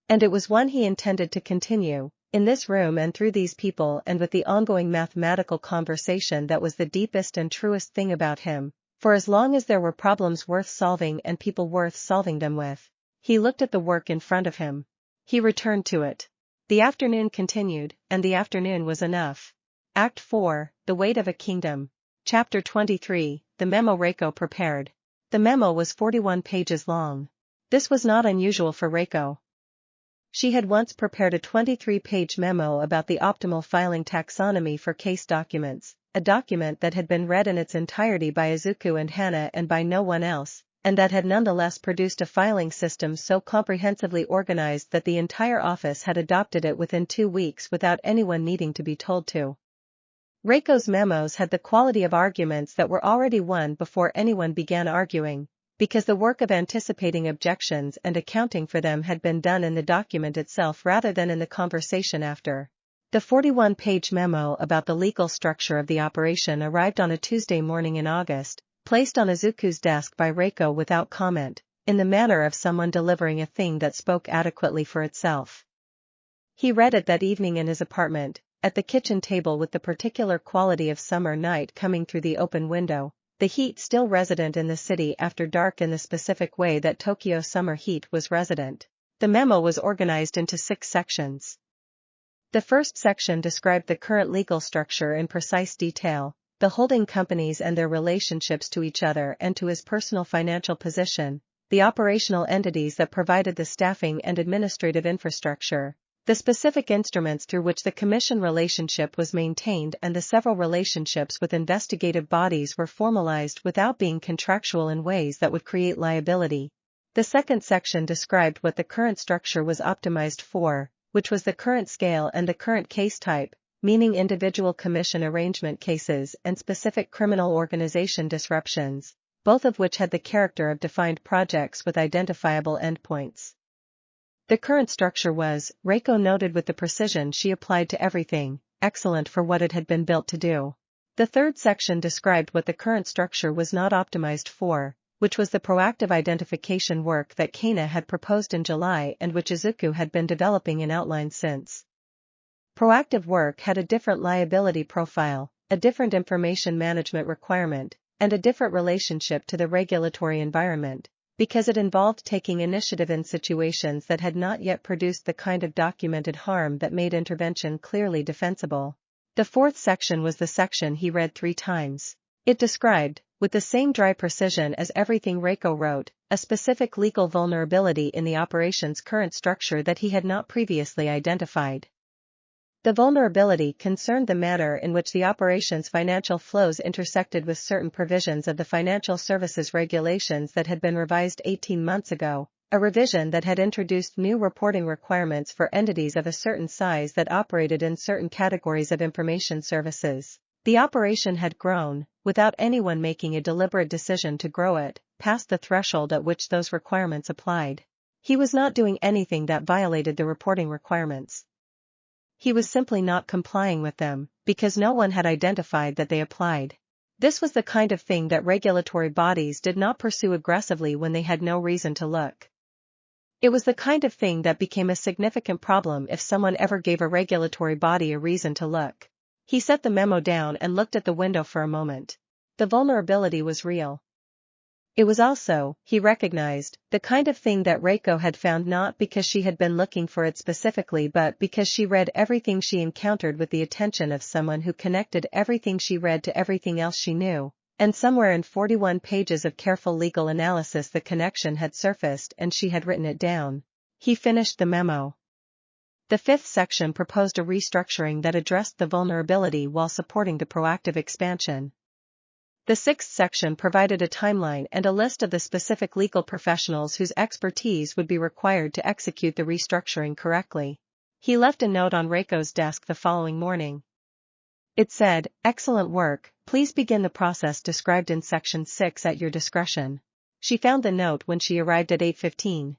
And it was one he intended to continue, in this room and through these people and with the ongoing mathematical conversation that was the deepest and truest thing about him, for as long as there were problems worth solving and people worth solving them with. He looked at the work in front of him. He returned to it. The afternoon continued, and the afternoon was enough. Act 4, The Weight of a Kingdom. Chapter 23, The Memo Reiko prepared. The memo was 41 pages long. This was not unusual for Reiko. She had once prepared a 23-page memo about the optimal filing taxonomy for case documents, a document that had been read in its entirety by Izuku and Hana and by no one else, and that had nonetheless produced a filing system so comprehensively organized that the entire office had adopted it within 2 weeks without anyone needing to be told to. Reiko's memos had the quality of arguments that were already won before anyone began arguing, because the work of anticipating objections and accounting for them had been done in the document itself rather than in the conversation after. The 41-page memo about the legal structure of the operation arrived on a Tuesday morning in August, placed on Izuku's desk by Reiko without comment, in the manner of someone delivering a thing that spoke adequately for itself. He read it that evening in his apartment, at the kitchen table with the particular quality of summer night coming through the open window, the heat still resident in the city after dark in the specific way that Tokyo summer heat was resident. The memo was organized into 6 sections. The first section described the current legal structure in precise detail, the holding companies and their relationships to each other and to his personal financial position, the operational entities that provided the staffing and administrative infrastructure, the specific instruments through which the commission relationship was maintained, and the several relationships with investigative bodies were formalized without being contractual in ways that would create liability. The second section described what the current structure was optimized for, which was the current scale and the current case type, meaning individual commission arrangement cases and specific criminal organization disruptions, both of which had the character of defined projects with identifiable endpoints. The current structure was, Reiko noted with the precision she applied to everything, excellent for what it had been built to do. The third section described what the current structure was not optimized for, which was the proactive identification work that Kana had proposed in July and which Izuku had been developing in outline since. Proactive work had a different liability profile, a different information management requirement, and a different relationship to the regulatory environment, because it involved taking initiative in situations that had not yet produced the kind of documented harm that made intervention clearly defensible. The fourth section was the section he read 3 times. It described, with the same dry precision as everything Reiko wrote, a specific legal vulnerability in the operation's current structure that he had not previously identified. The vulnerability concerned the manner in which the operation's financial flows intersected with certain provisions of the financial services regulations that had been revised 18 months ago, a revision that had introduced new reporting requirements for entities of a certain size that operated in certain categories of information services. The operation had grown, without anyone making a deliberate decision to grow it, past the threshold at which those requirements applied. He was not doing anything that violated the reporting requirements. He was simply not complying with them, because no one had identified that they applied. This was the kind of thing that regulatory bodies did not pursue aggressively when they had no reason to look. It was the kind of thing that became a significant problem if someone ever gave a regulatory body a reason to look. He set the memo down and looked at the window for a moment. The vulnerability was real. It was also, he recognized, the kind of thing that Reiko had found not because she had been looking for it specifically but because she read everything she encountered with the attention of someone who connected everything she read to everything else she knew, and somewhere in 41 pages of careful legal analysis the connection had surfaced and she had written it down. He finished the memo. The fifth section proposed a restructuring that addressed the vulnerability while supporting the proactive expansion. The sixth section provided a timeline and a list of the specific legal professionals whose expertise would be required to execute the restructuring correctly. He left a note on Reiko's desk the following morning. It said, "Excellent work, please begin the process described in Section 6 at your discretion." She found the note when she arrived at 8:15.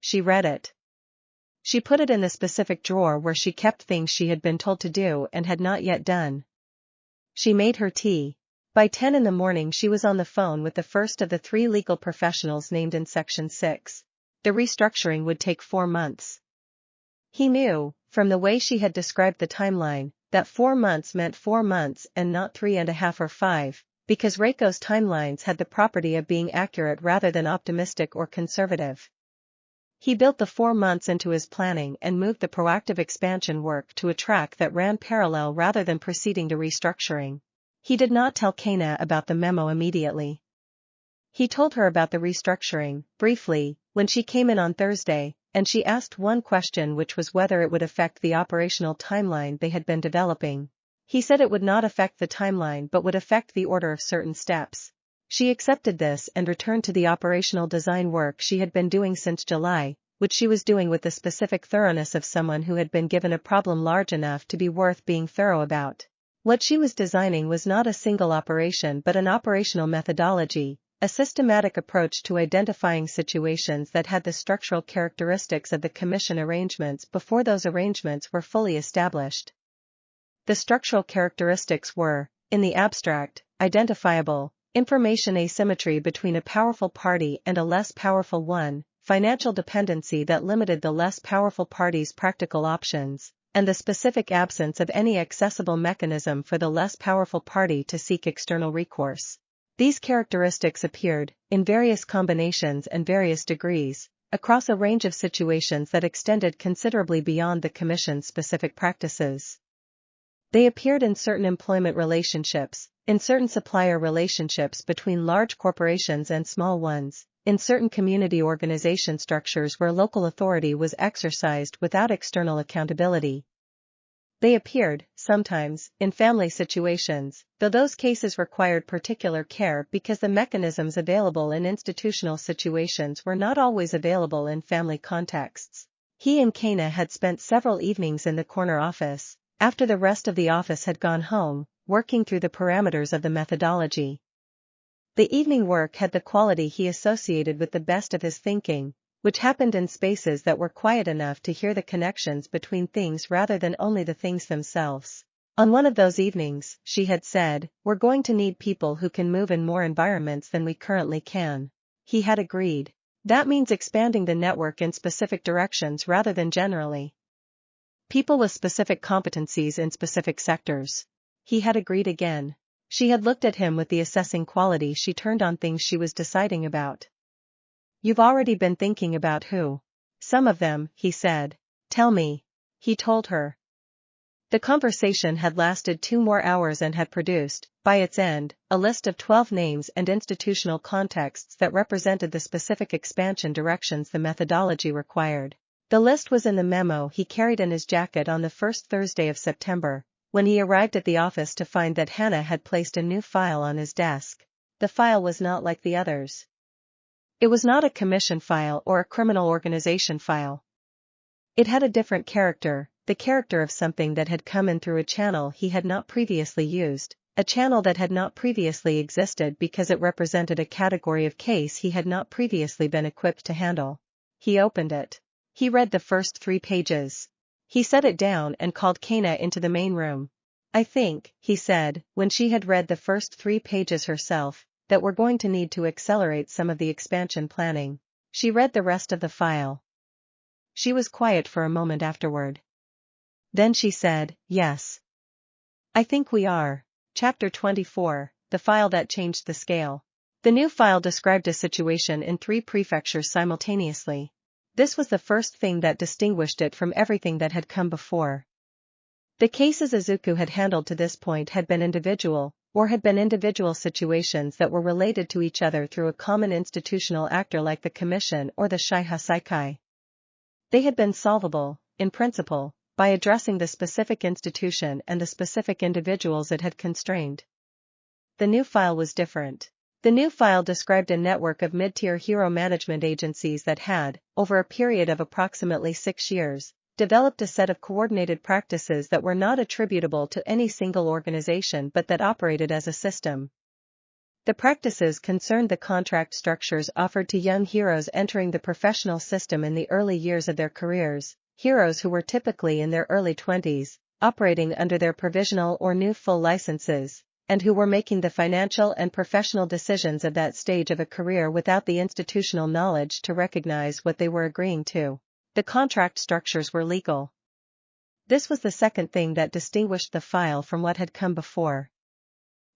She read it. She put it in the specific drawer where she kept things she had been told to do and had not yet done. She made her tea. By 10 in the morning she was on the phone with the first of the 3 legal professionals named in Section 6. The restructuring would take 4 months. He knew, from the way she had described the timeline, that 4 months meant 4 months and not 3.5 or 5, because Reiko's timelines had the property of being accurate rather than optimistic or conservative. He built the 4 months into his planning and moved the proactive expansion work to a track that ran parallel rather than preceding the restructuring. He did not tell Kana about the memo immediately. He told her about the restructuring, briefly, when she came in on Thursday, and she asked one question, which was whether it would affect the operational timeline they had been developing. He said it would not affect the timeline but would affect the order of certain steps. She accepted this and returned to the operational design work she had been doing since July, which she was doing with the specific thoroughness of someone who had been given a problem large enough to be worth being thorough about. What she was designing was not a single operation but an operational methodology, a systematic approach to identifying situations that had the structural characteristics of the commission arrangements before those arrangements were fully established. The structural characteristics were, in the abstract, identifiable, information asymmetry between a powerful party and a less powerful one, financial dependency that limited the less powerful party's practical options, and the specific absence of any accessible mechanism for the less powerful party to seek external recourse. These characteristics appeared, in various combinations and various degrees, across a range of situations that extended considerably beyond the Commission's specific practices. They appeared in certain employment relationships, in certain supplier relationships between large corporations and small ones, in certain community organization structures where local authority was exercised without external accountability. They appeared, sometimes, in family situations, though those cases required particular care because the mechanisms available in institutional situations were not always available in family contexts. He and Kana had spent several evenings in the corner office, after the rest of the office had gone home, working through the parameters of the methodology. The evening work had the quality he associated with the best of his thinking, which happened in spaces that were quiet enough to hear the connections between things rather than only the things themselves. On one of those evenings, she had said, "We're going to need people who can move in more environments than we currently can." He had agreed. That means expanding the network in specific directions rather than generally. People with specific competencies in specific sectors. He had agreed again. She had looked at him with the assessing quality she turned on things she was deciding about. "You've already been thinking about who?" "Some of them," he said. "Tell me." He told her. The conversation had lasted 2 more hours and had produced, by its end, a list of 12 names and institutional contexts that represented the specific expansion directions the methodology required. The list was in the memo he carried in his jacket on the first Thursday of September, when he arrived at the office to find that Hannah had placed a new file on his desk. The file was not like the others. It was not a commission file or a criminal organization file. It had a different character, the character of something that had come in through a channel he had not previously used, a channel that had not previously existed because it represented a category of case he had not previously been equipped to handle. He opened it. He read the first 3 pages. He set it down and called Kana into the main room. "I think," he said, when she had read the first 3 pages herself, "that we're going to need to accelerate some of the expansion planning." She read the rest of the file. She was quiet for a moment afterward. Then she said, "Yes. I think we are." Chapter 24, The File That Changed the Scale. The new file described a situation in 3 prefectures simultaneously. This was the first thing that distinguished it from everything that had come before. The cases Izuku had handled to this point had been individual situations that were related to each other through a common institutional actor like the Commission or the Shiha Saikai. They had been solvable, in principle, by addressing the specific institution and the specific individuals it had constrained. The new file was different. The new file described a network of mid-tier hero management agencies that had, over a period of approximately 6 years, developed a set of coordinated practices that were not attributable to any single organization but that operated as a system. The practices concerned the contract structures offered to young heroes entering the professional system in the early years of their careers, heroes who were typically in their early 20s, operating under their provisional or new full licenses, and who were making the financial and professional decisions of that stage of a career without the institutional knowledge to recognize what they were agreeing to. The contract structures were legal. This was the second thing that distinguished the file from what had come before.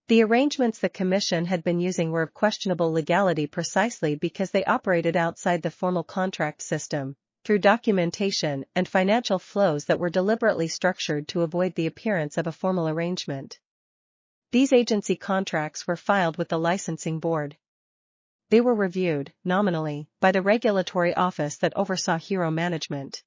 The arrangements the Commission had been using were of questionable legality precisely because they operated outside the formal contract system, through documentation and financial flows that were deliberately structured to avoid the appearance of a formal arrangement. These agency contracts were filed with the licensing board. they were reviewed, nominally, by the regulatory office that oversaw hero management.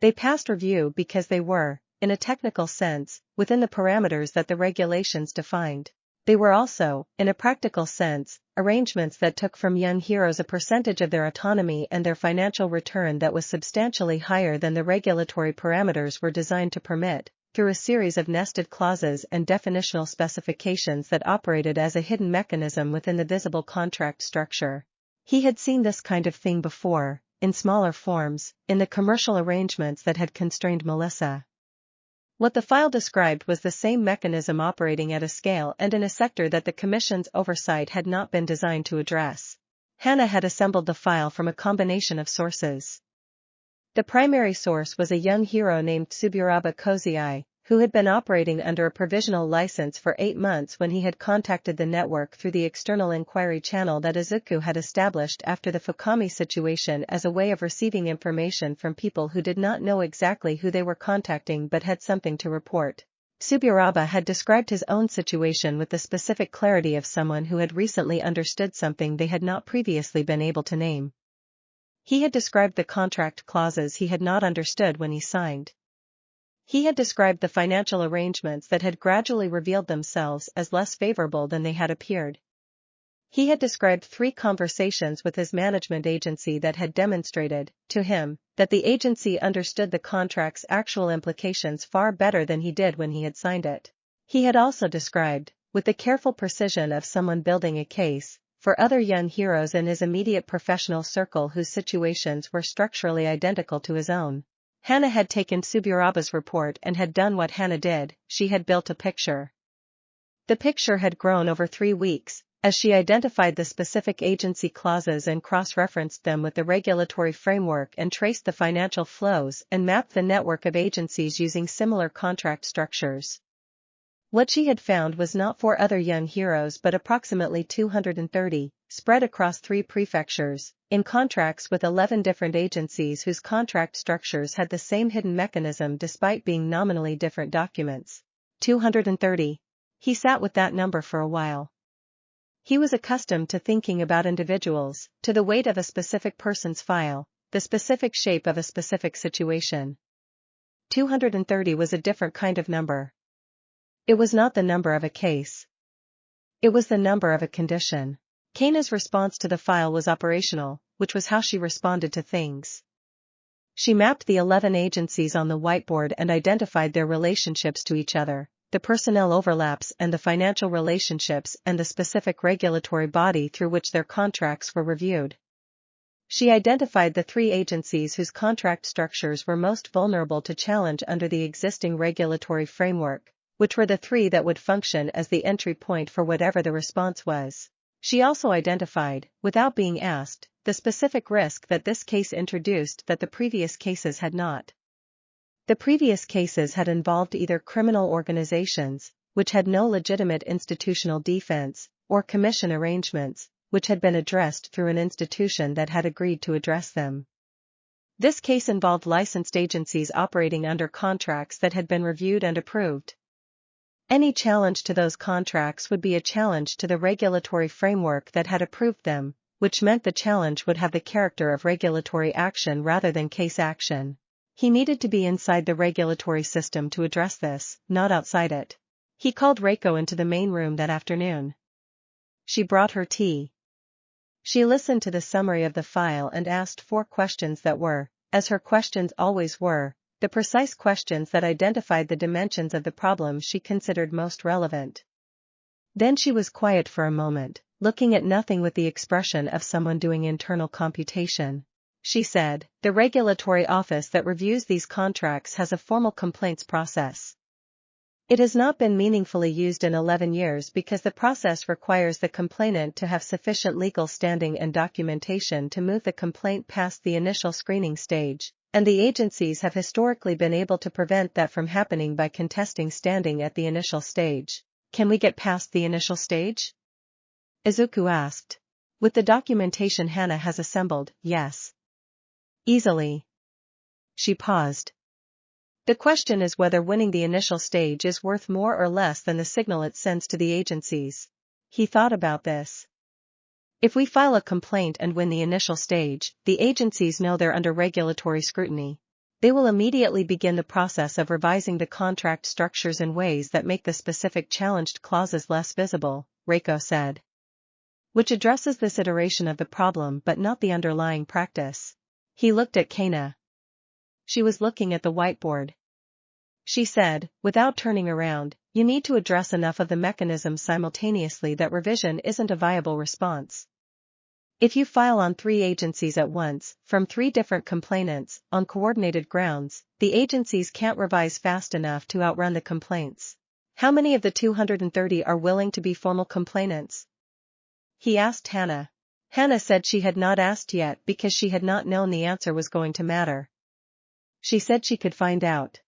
They passed review because they were, in a technical sense, within the parameters that the regulations defined. They were also, in a practical sense, arrangements that took from young heroes a percentage of their autonomy and their financial return that was substantially higher than the regulatory parameters were designed to permit, through a series of nested clauses and definitional specifications that operated as a hidden mechanism within the visible contract structure. He had seen this kind of thing before, in smaller forms, in the commercial arrangements that had constrained Melissa. What the file described was the same mechanism operating at a scale and in a sector that the Commission's oversight had not been designed to address. Hana had assembled the file from a combination of sources. The primary source was a young hero named Tsuburaba Kozai, who had been operating under a provisional license for 8 months when he had contacted the network through the external inquiry channel that Izuku had established after the Fukami situation as a way of receiving information from people who did not know exactly who they were contacting but had something to report. Tsuburaba had described his own situation with the specific clarity of someone who had recently understood something they had not previously been able to name. He had described the contract clauses he had not understood when he signed. He had described the financial arrangements that had gradually revealed themselves as less favorable than they had appeared. He had described 3 conversations with his management agency that had demonstrated, to him, that the agency understood the contract's actual implications far better than he did when he had signed it. He had also described, with the careful precision of someone building a case, for other young heroes in his immediate professional circle whose situations were structurally identical to his own. Hana had taken Tsuburaba's report and had done what Hana did, she had built a picture. The picture had grown over 3 weeks, as she identified the specific agency clauses and cross-referenced them with the regulatory framework and traced the financial flows and mapped the network of agencies using similar contract structures. What she had found was not 4 other young heroes but approximately 230, spread across 3 prefectures, in contracts with 11 different agencies whose contract structures had the same hidden mechanism despite being nominally different documents. 230. He sat with that number for a while. He was accustomed to thinking about individuals, to the weight of a specific person's file, the specific shape of a specific situation. 230 was a different kind of number. It was not the number of a case. It was the number of a condition. Kana's response to the file was operational, which was how she responded to things. She mapped the 11 agencies on the whiteboard and identified their relationships to each other, the personnel overlaps and the financial relationships and the specific regulatory body through which their contracts were reviewed. She identified the 3 agencies whose contract structures were most vulnerable to challenge under the existing regulatory framework, which were the 3 that would function as the entry point for whatever the response was. She also identified, without being asked, the specific risk that this case introduced that the previous cases had not. The previous cases had involved either criminal organizations, which had no legitimate institutional defense, or commission arrangements, which had been addressed through an institution that had agreed to address them. This case involved licensed agencies operating under contracts that had been reviewed and approved. Any challenge to those contracts would be a challenge to the regulatory framework that had approved them, which meant the challenge would have the character of regulatory action rather than case action. He needed to be inside the regulatory system to address this, not outside it. He called Reiko into the main room that afternoon. She brought her tea. She listened to the summary of the file and asked 4 questions that were, as her questions always were, the precise questions that identified the dimensions of the problem she considered most relevant. Then she was quiet for a moment, looking at nothing with the expression of someone doing internal computation. She said, "The regulatory office that reviews these contracts has a formal complaints process. It has not been meaningfully used in 11 years because the process requires the complainant to have sufficient legal standing and documentation to move the complaint past the initial screening stage, and the agencies have historically been able to prevent that from happening by contesting standing at the initial stage." "Can we get past the initial stage?" Izuku asked. "With the documentation Hana has assembled, yes. Easily." She paused. "The question is whether winning the initial stage is worth more or less than the signal it sends to the agencies." He thought about this. If we file a complaint and win the initial stage, the agencies know they're under regulatory scrutiny. They will immediately begin the process of revising the contract structures in ways that make the specific challenged clauses less visible, Reiko said. Which addresses this iteration of the problem but not the underlying practice. He looked at Kana. She was looking at the whiteboard. She said, without turning around, you need to address enough of the mechanisms simultaneously that revision isn't a viable response. If you file on 3 agencies at once, from 3 different complainants, on coordinated grounds, the agencies can't revise fast enough to outrun the complaints. How many of the 230 are willing to be formal complainants? He asked Hannah. Hannah said she had not asked yet because she had not known the answer was going to matter. She said she could find out.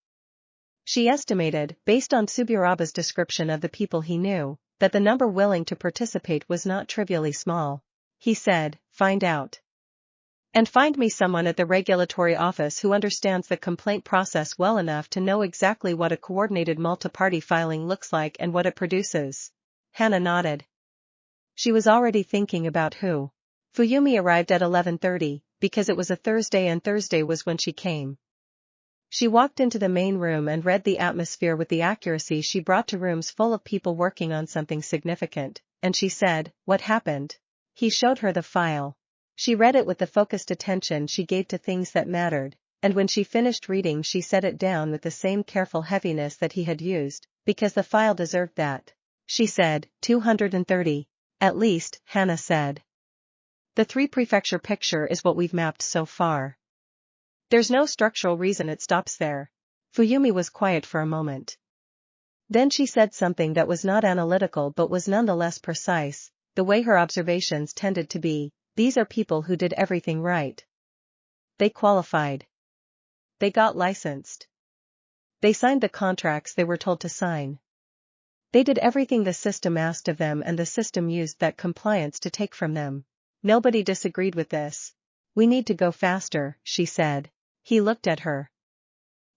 She estimated, based on Suburaba's description of the people he knew, that the number willing to participate was not trivially small. He said, find out. And find me someone at the regulatory office who understands the complaint process well enough to know exactly what a coordinated multi-party filing looks like and what it produces. Hannah nodded. She was already thinking about who. Fuyumi arrived at 11:30, because it was a Thursday and Thursday was when she came. She walked into the main room and read the atmosphere with the accuracy she brought to rooms full of people working on something significant, and she said, what happened? He showed her the file. She read it with the focused attention she gave to things that mattered, and when she finished reading she set it down with the same careful heaviness that he had used, because the file deserved that. She said, 230. At least, Hannah said. The 3-prefecture picture is what we've mapped so far. There's no structural reason it stops there. Fuyumi was quiet for a moment. Then she said something that was not analytical but was nonetheless precise, the way her observations tended to be. These are people who did everything right. They qualified. They got licensed. They signed the contracts they were told to sign. They did everything the system asked of them and the system used that compliance to take from them. Nobody disagreed with this. We need to go faster, she said. He looked at her.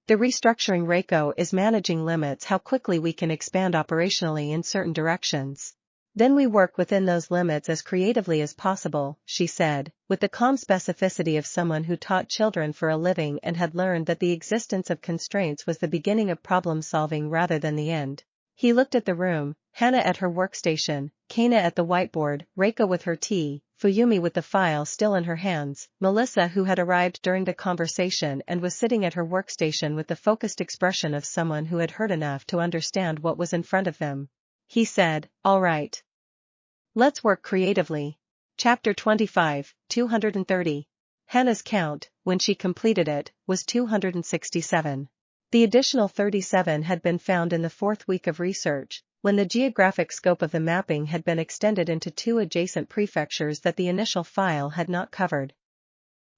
The restructuring Reiko is managing limits how quickly we can expand operationally in certain directions. Then we work within those limits as creatively as possible, she said, with the calm specificity of someone who taught children for a living and had learned that the existence of constraints was the beginning of problem solving rather than the end. He looked at the room, Hannah at her workstation, Kana at the whiteboard, Reiko with her tea, Fuyumi with the file still in her hands, Melissa who had arrived during the conversation and was sitting at her workstation with the focused expression of someone who had heard enough to understand what was in front of them. He said, all right. Let's work creatively. Chapter 25, 230. Hannah's count, when she completed it, was 267. The additional 37 had been found in the 4th week of research, when the geographic scope of the mapping had been extended into 2 adjacent prefectures that the initial file had not covered.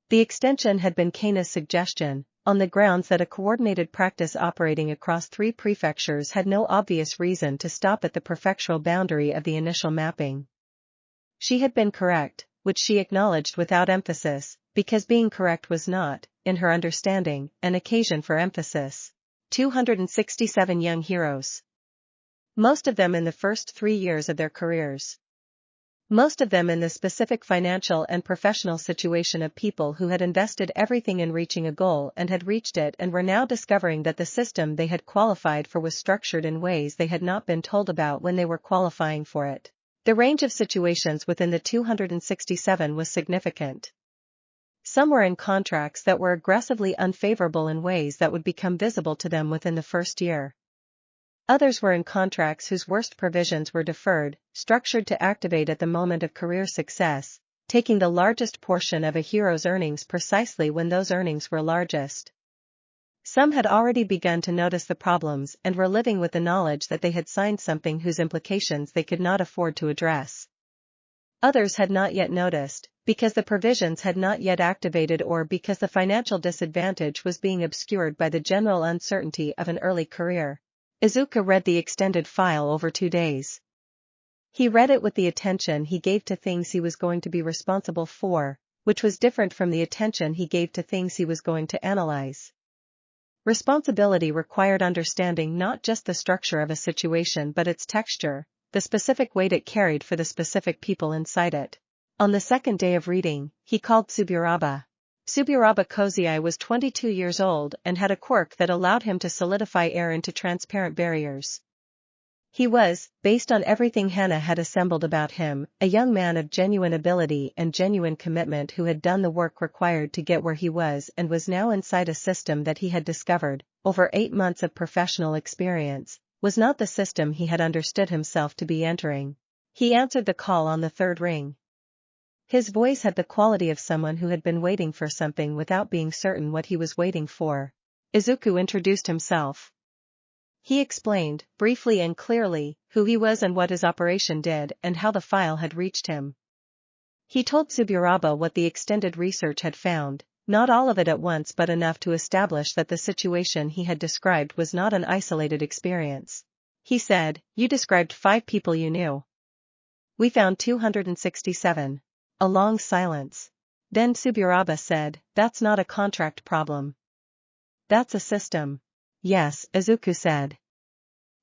The extension had been Kana's suggestion, on the grounds that a coordinated practice operating across 3 prefectures had no obvious reason to stop at the prefectural boundary of the initial mapping. She had been correct, which she acknowledged without emphasis, because being correct was not, in her understanding, an occasion for emphasis. 267 young heroes. Most of them in the first 3 years of their careers. Most of them in the specific financial and professional situation of people who had invested everything in reaching a goal and had reached it and were now discovering that the system they had qualified for was structured in ways they had not been told about when they were qualifying for it. The range of situations within the 267 was significant. Some were in contracts that were aggressively unfavorable in ways that would become visible to them within the first year. Others were in contracts whose worst provisions were deferred, structured to activate at the moment of career success, taking the largest portion of a hero's earnings precisely when those earnings were largest. Some had already begun to notice the problems and were living with the knowledge that they had signed something whose implications they could not afford to address. Others had not yet noticed, because the provisions had not yet activated or because the financial disadvantage was being obscured by the general uncertainty of an early career. Izuku read the extended file over 2 days. He read it with the attention he gave to things he was going to be responsible for, which was different from the attention he gave to things he was going to analyze. Responsibility required understanding not just the structure of a situation but its texture, the specific weight it carried for the specific people inside it. On the second day of reading, he called Tsuburaba. Tsuburaba Kozai was 22 years old and had a quirk that allowed him to solidify air into transparent barriers. He was, based on everything Hana had assembled about him, a young man of genuine ability and genuine commitment who had done the work required to get where he was and was now inside a system that he had discovered, over 8 months of professional experience, was not the system he had understood himself to be entering. He answered the call on the third ring. His voice had the quality of someone who had been waiting for something without being certain what he was waiting for. Izuku introduced himself. He explained, briefly and clearly, who he was and what his operation did and how the file had reached him. He told Tsuburaba what the extended research had found, not all of it at once but enough to establish that the situation he had described was not an isolated experience. He said, "You described 5 people you knew." "We found 267. A long silence. Then Tsuburaba said, "That's not a contract problem. That's a system." "Yes," Izuku said.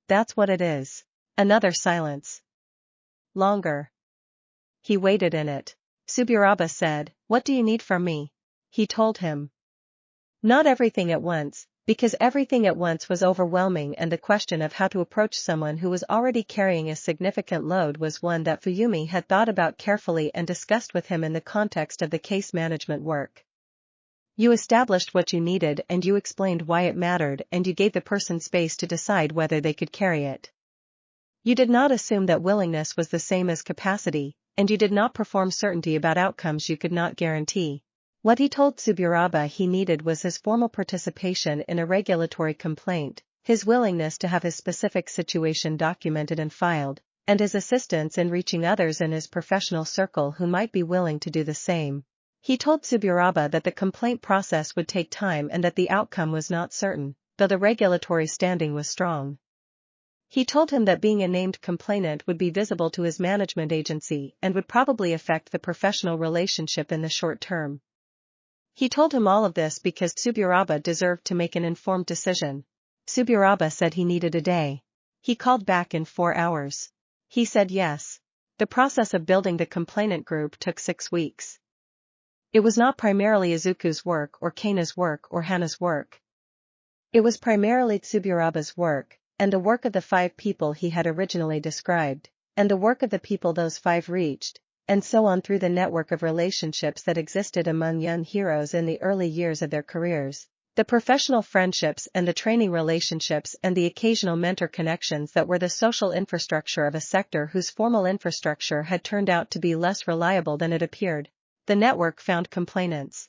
"That's what it is." Another silence. Longer. He waited in it. Tsuburaba said, "What do you need from me?" He told him. Not everything at once, because everything at once was overwhelming and the question of how to approach someone who was already carrying a significant load was one that Fuyumi had thought about carefully and discussed with him in the context of the case management work. You established what you needed and you explained why it mattered and you gave the person space to decide whether they could carry it. You did not assume that willingness was the same as capacity, and you did not perform certainty about outcomes you could not guarantee. What he told Tsuburaba he needed was his formal participation in a regulatory complaint, his willingness to have his specific situation documented and filed, and his assistance in reaching others in his professional circle who might be willing to do the same. He told Tsuburaba that the complaint process would take time and that the outcome was not certain, though the regulatory standing was strong. He told him that being a named complainant would be visible to his management agency and would probably affect the professional relationship in the short term. He told him all of this because Tsuburaba deserved to make an informed decision. Tsuburaba said he needed a day. He called back in 4 hours. He said yes. The process of building the complainant group took 6 weeks. It was not primarily Izuku's work or Kana's work or Hana's work. It was primarily Tsuburaba's work, and the work of the 5 people he had originally described, and the work of the people those 5 reached, and so on through the network of relationships that existed among young heroes in the early years of their careers, the professional friendships and the training relationships and the occasional mentor connections that were the social infrastructure of a sector whose formal infrastructure had turned out to be less reliable than it appeared. The network found complainants.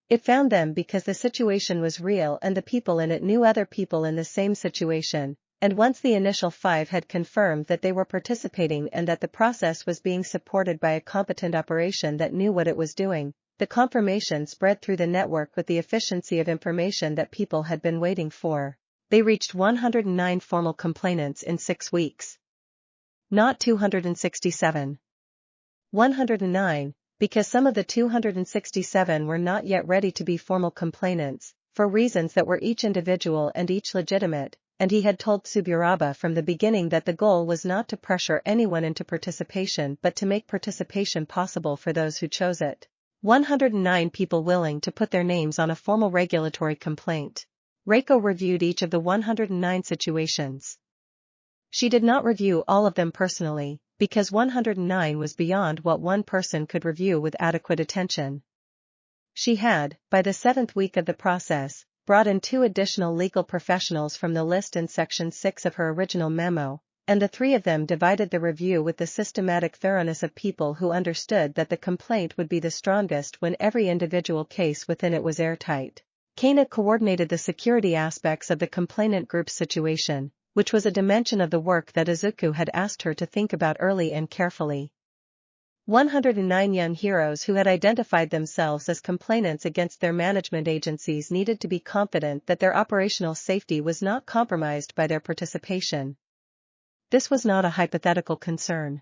It found them because the situation was real and the people in it knew other people in the same situation. And once the initial 5 had confirmed that they were participating and that the process was being supported by a competent operation that knew what it was doing, the confirmation spread through the network with the efficiency of information that people had been waiting for. They reached 109 formal complainants in 6 weeks. Not 267. 109, because some of the 267 were not yet ready to be formal complainants, for reasons that were each individual and each legitimate. And he had told Tsuburaba from the beginning that the goal was not to pressure anyone into participation but to make participation possible for those who chose it. 109 people willing to put their names on a formal regulatory complaint. Reiko reviewed each of the 109 situations. She did not review all of them personally, because 109 was beyond what one person could review with adequate attention. She had, by the 7th week of the process, brought in 2 additional legal professionals from the list in Section 6 of her original memo, and the 3 of them divided the review with the systematic thoroughness of people who understood that the complaint would be the strongest when every individual case within it was airtight. Kana coordinated the security aspects of the complainant group's situation, which was a dimension of the work that Izuku had asked her to think about early and carefully. 109 young heroes who had identified themselves as complainants against their management agencies needed to be confident that their operational safety was not compromised by their participation. This was not a hypothetical concern.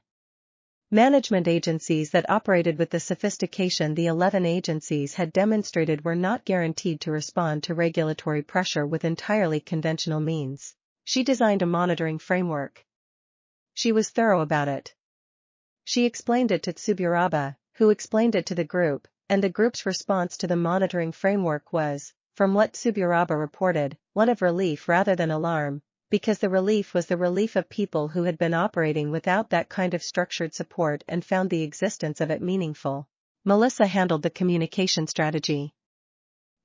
Management agencies that operated with the sophistication the 11 agencies had demonstrated were not guaranteed to respond to regulatory pressure with entirely conventional means. She designed a monitoring framework. She was thorough about it. She explained it to Tsuburaba, who explained it to the group, and the group's response to the monitoring framework was, from what Tsuburaba reported, one of relief rather than alarm, because the relief was the relief of people who had been operating without that kind of structured support and found the existence of it meaningful. Melissa handled the communication strategy.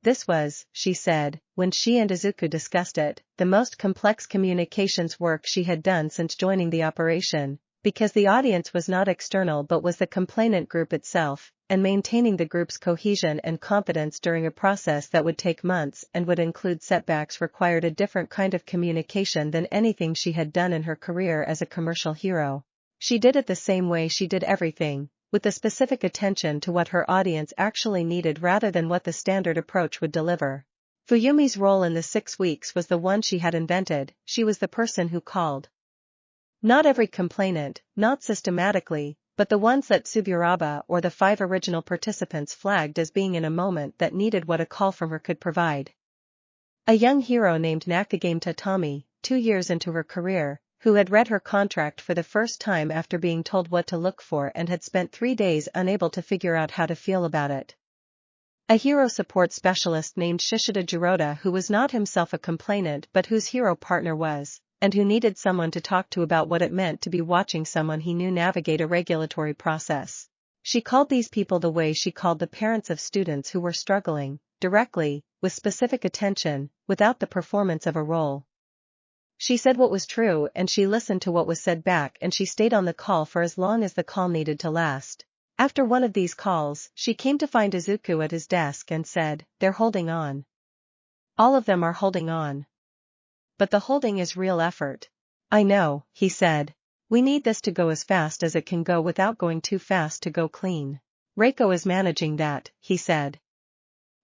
This was, she said, when she and Izuku discussed it, the most complex communications work she had done since joining the operation, because the audience was not external but was the complainant group itself, and maintaining the group's cohesion and confidence during a process that would take months and would include setbacks required a different kind of communication than anything she had done in her career as a commercial hero. She did it the same way she did everything, with the specific attention to what her audience actually needed rather than what the standard approach would deliver. Fuyumi's role in the 6 weeks was the one she had invented. She was the person who called. Not every complainant, not systematically, but the ones that Tsuburaba or the 5 original participants flagged as being in a moment that needed what a call from her could provide. A young hero named Nakagame Tatami, 2 years into her career, who had read her contract for the first time after being told what to look for and had spent 3 days unable to figure out how to feel about it. A hero support specialist named Shishida Jiroda, who was not himself a complainant but whose hero partner was, and who needed someone to talk to about what it meant to be watching someone he knew navigate a regulatory process. She called these people the way she called the parents of students who were struggling, directly, with specific attention, without the performance of a role. She said what was true and she listened to what was said back, and she stayed on the call for as long as the call needed to last. After one of these calls, she came to find Izuku at his desk and said, "They're holding on. All of them are holding on. But the holding is real effort." "I know," he said. "We need this to go as fast as it can go without going too fast to go clean. Reiko is managing that," he said.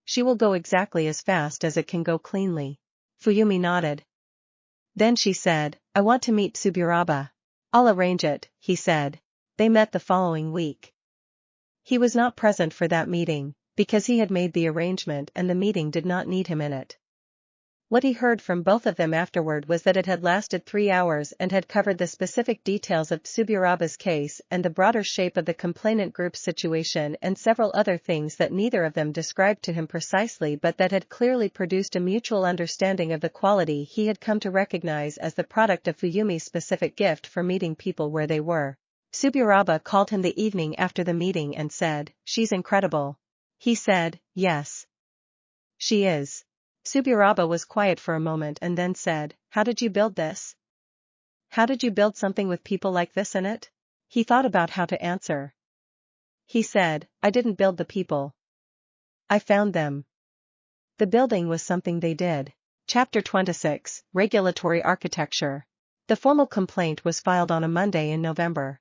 "She will go exactly as fast as it can go cleanly." Fuyumi nodded. Then she said, "I want to meet Tsuburaba." "I'll arrange it," he said. They met the following week. He was not present for that meeting, because he had made the arrangement and the meeting did not need him in it. What he heard from both of them afterward was that it had lasted 3 hours and had covered the specific details of Tsuburaba's case and the broader shape of the complainant group's situation and several other things that neither of them described to him precisely but that had clearly produced a mutual understanding of the quality he had come to recognize as the product of Fuyumi's specific gift for meeting people where they were. Tsuburaba called him the evening after the meeting and said, "She's incredible." He said, "Yes. She is." Tsuburaba was quiet for a moment and then said, "How did you build this? How did you build something with people like this in it?" He thought about how to answer. He said, "I didn't build the people. I found them. The building was something they did." Chapter 26, Regulatory Architecture. The formal complaint was filed on a Monday in November.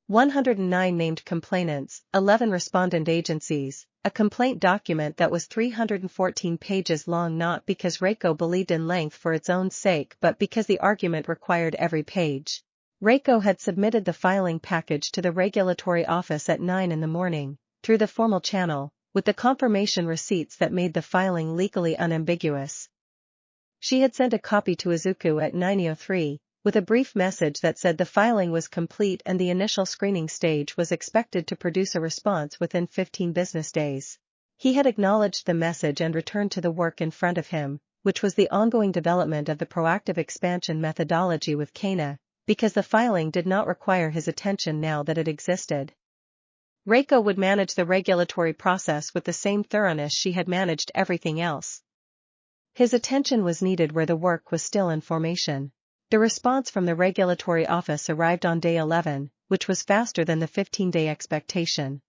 109 named complainants, 11 respondent agencies, a complaint document that was 314 pages long, not because Reiko believed in length for its own sake but because the argument required every page. Reiko had submitted the filing package to the regulatory office at 9 in the morning, through the formal channel, with the confirmation receipts that made the filing legally unambiguous. She had sent a copy to Izuku at 9:03, with a brief message that said the filing was complete and the initial screening stage was expected to produce a response within 15 business days. He had acknowledged the message and returned to the work in front of him, which was the ongoing development of the proactive expansion methodology with Kana, because the filing did not require his attention now that it existed. Reiko would manage the regulatory process with the same thoroughness she had managed everything else. His attention was needed where the work was still in formation. The response from the regulatory office arrived on day 11, which was faster than the 15-day expectation.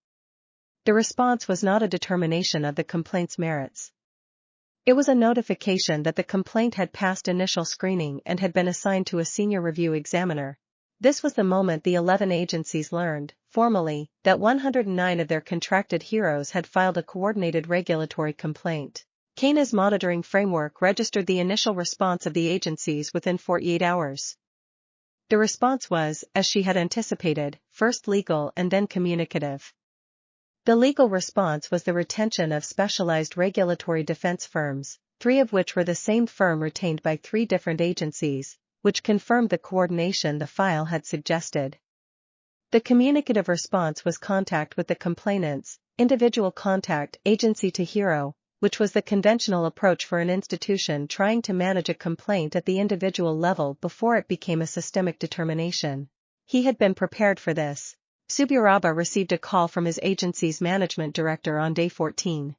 The response was not a determination of the complaint's merits. It was a notification that the complaint had passed initial screening and had been assigned to a senior review examiner. This was the moment the 11 agencies learned, formally, that 109 of their contracted heroes had filed a coordinated regulatory complaint. Kana's monitoring framework registered the initial response of the agencies within 48 hours. The response was, as she had anticipated, first legal and then communicative. The legal response was the retention of specialized regulatory defense firms, 3 of which were the same firm retained by 3 different agencies, which confirmed the coordination the file had suggested. The communicative response was contact with the complainants, individual contact, agency to hero, which was the conventional approach for an institution trying to manage a complaint at the individual level before it became a systemic determination. He had been prepared for this. Suburaba received a call from his agency's management director on day 14.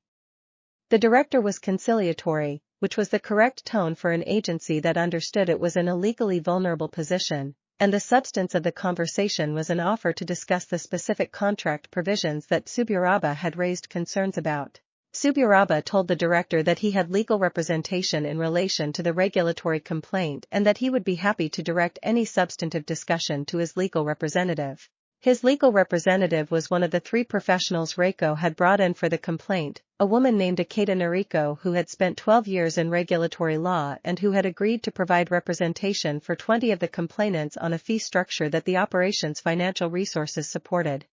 The director was conciliatory, which was the correct tone for an agency that understood it was in a legally vulnerable position, and the substance of the conversation was an offer to discuss the specific contract provisions that Suburaba had raised concerns about. Suburaba told the director that he had legal representation in relation to the regulatory complaint and that he would be happy to direct any substantive discussion to his legal representative. His legal representative was one of the 3 professionals Reiko had brought in for the complaint, a woman named Ikeda Noriko who had spent 12 years in regulatory law and who had agreed to provide representation for 20 of the complainants on a fee structure that the operation's financial resources supported.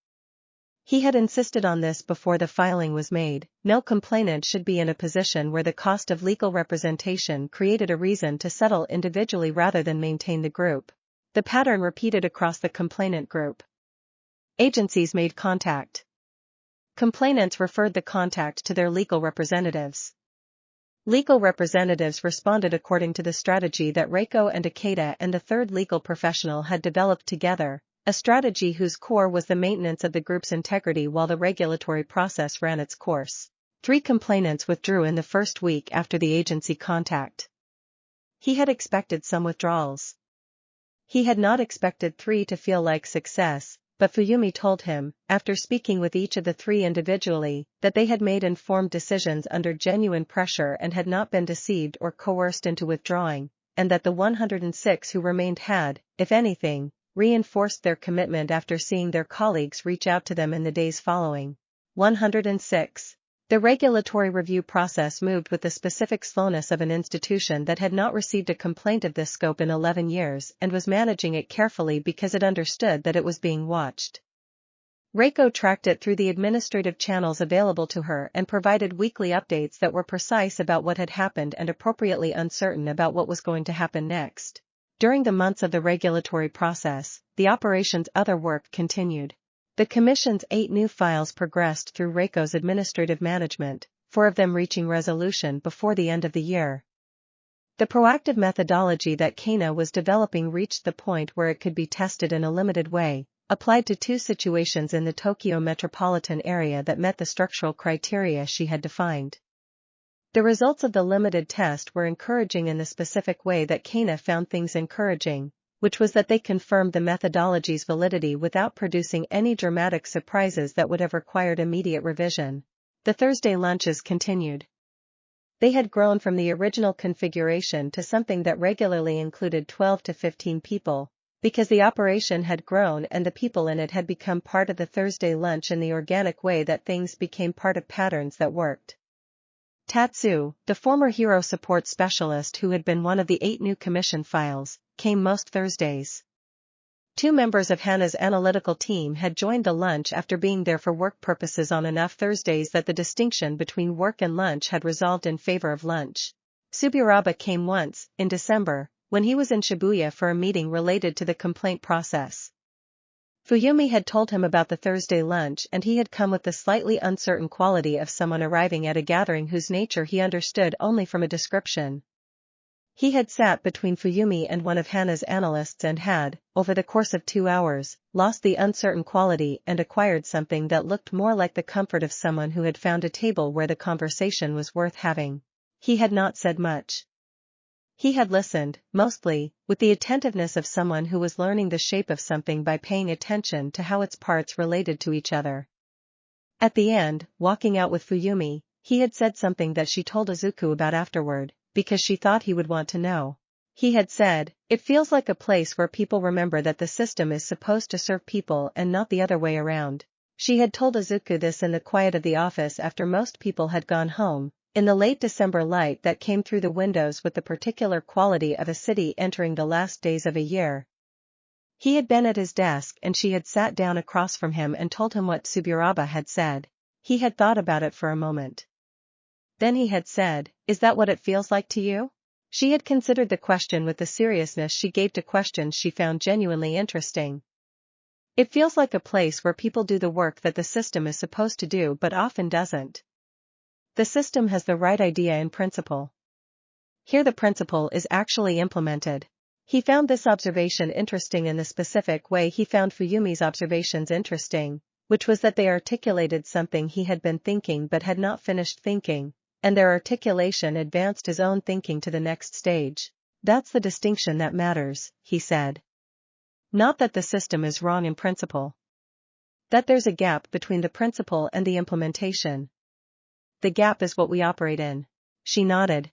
He had insisted on this before the filing was made. No complainant should be in a position where the cost of legal representation created a reason to settle individually rather than maintain the group. The pattern repeated across the complainant group. Agencies made contact. Complainants referred the contact to their legal representatives. Legal representatives responded according to the strategy that Reiko and Ikeda and the third legal professional had developed together, a strategy whose core was the maintenance of the group's integrity while the regulatory process ran its course. 3 complainants withdrew in the first week after the agency contact. He had expected some withdrawals. He had not expected 3 to feel like success, but Fuyumi told him, after speaking with each of the 3 individually, that they had made informed decisions under genuine pressure and had not been deceived or coerced into withdrawing, and that the 106 who remained had, if anything, reinforced their commitment after seeing their colleagues reach out to them in the days following. 106. The regulatory review process moved with the specific slowness of an institution that had not received a complaint of this scope in 11 years and was managing it carefully because it understood that it was being watched. Reiko tracked it through the administrative channels available to her and provided weekly updates that were precise about what had happened and appropriately uncertain about what was going to happen next. During the months of the regulatory process, the operation's other work continued. The Commission's 8 new files progressed through Reiko's administrative management, 4 of them reaching resolution before the end of the year. The proactive methodology that Kana was developing reached the point where it could be tested in a limited way, applied to 2 situations in the Tokyo metropolitan area that met the structural criteria she had defined. The results of the limited test were encouraging in the specific way that Kana found things encouraging, which was that they confirmed the methodology's validity without producing any dramatic surprises that would have required immediate revision. The Thursday lunches continued. They had grown from the original configuration to something that regularly included 12 to 15 people, because the operation had grown and the people in it had become part of the Thursday lunch in the organic way that things became part of patterns that worked. Tatsu, the former hero support specialist who had been one of the 8 new commission files, came most Thursdays. 2 members of Hana's analytical team had joined the lunch after being there for work purposes on enough Thursdays that the distinction between work and lunch had resolved in favor of lunch. Suburaba came once, in December, when he was in Shibuya for a meeting related to the complaint process. Fuyumi had told him about the Thursday lunch and he had come with the slightly uncertain quality of someone arriving at a gathering whose nature he understood only from a description. He had sat between Fuyumi and one of Hana's analysts and had, over the course of 2 hours, lost the uncertain quality and acquired something that looked more like the comfort of someone who had found a table where the conversation was worth having. He had not said much. He had listened, mostly, with the attentiveness of someone who was learning the shape of something by paying attention to how its parts related to each other. At the end, walking out with Fuyumi, he had said something that she told Izuku about afterward, because she thought he would want to know. He had said, "It feels like a place where people remember that the system is supposed to serve people and not the other way around." She had told Izuku this in the quiet of the office after most people had gone home, in the late December light that came through the windows with the particular quality of a city entering the last days of a year. He had been at his desk and she had sat down across from him and told him what Suburaba had said. He had thought about it for a moment. Then he had said, "Is that what it feels like to you?" She had considered the question with the seriousness she gave to questions she found genuinely interesting. It feels like a place where people do the work that the system is supposed to do but often doesn't. The system has the right idea in principle. Here the principle is actually implemented. He found this observation interesting in the specific way he found Fuyumi's observations interesting, which was that they articulated something he had been thinking but had not finished thinking, and their articulation advanced his own thinking to the next stage. That's the distinction that matters, he said. Not that the system is wrong in principle. That there's a gap between the principle and the implementation. The gap is what we operate in. She nodded.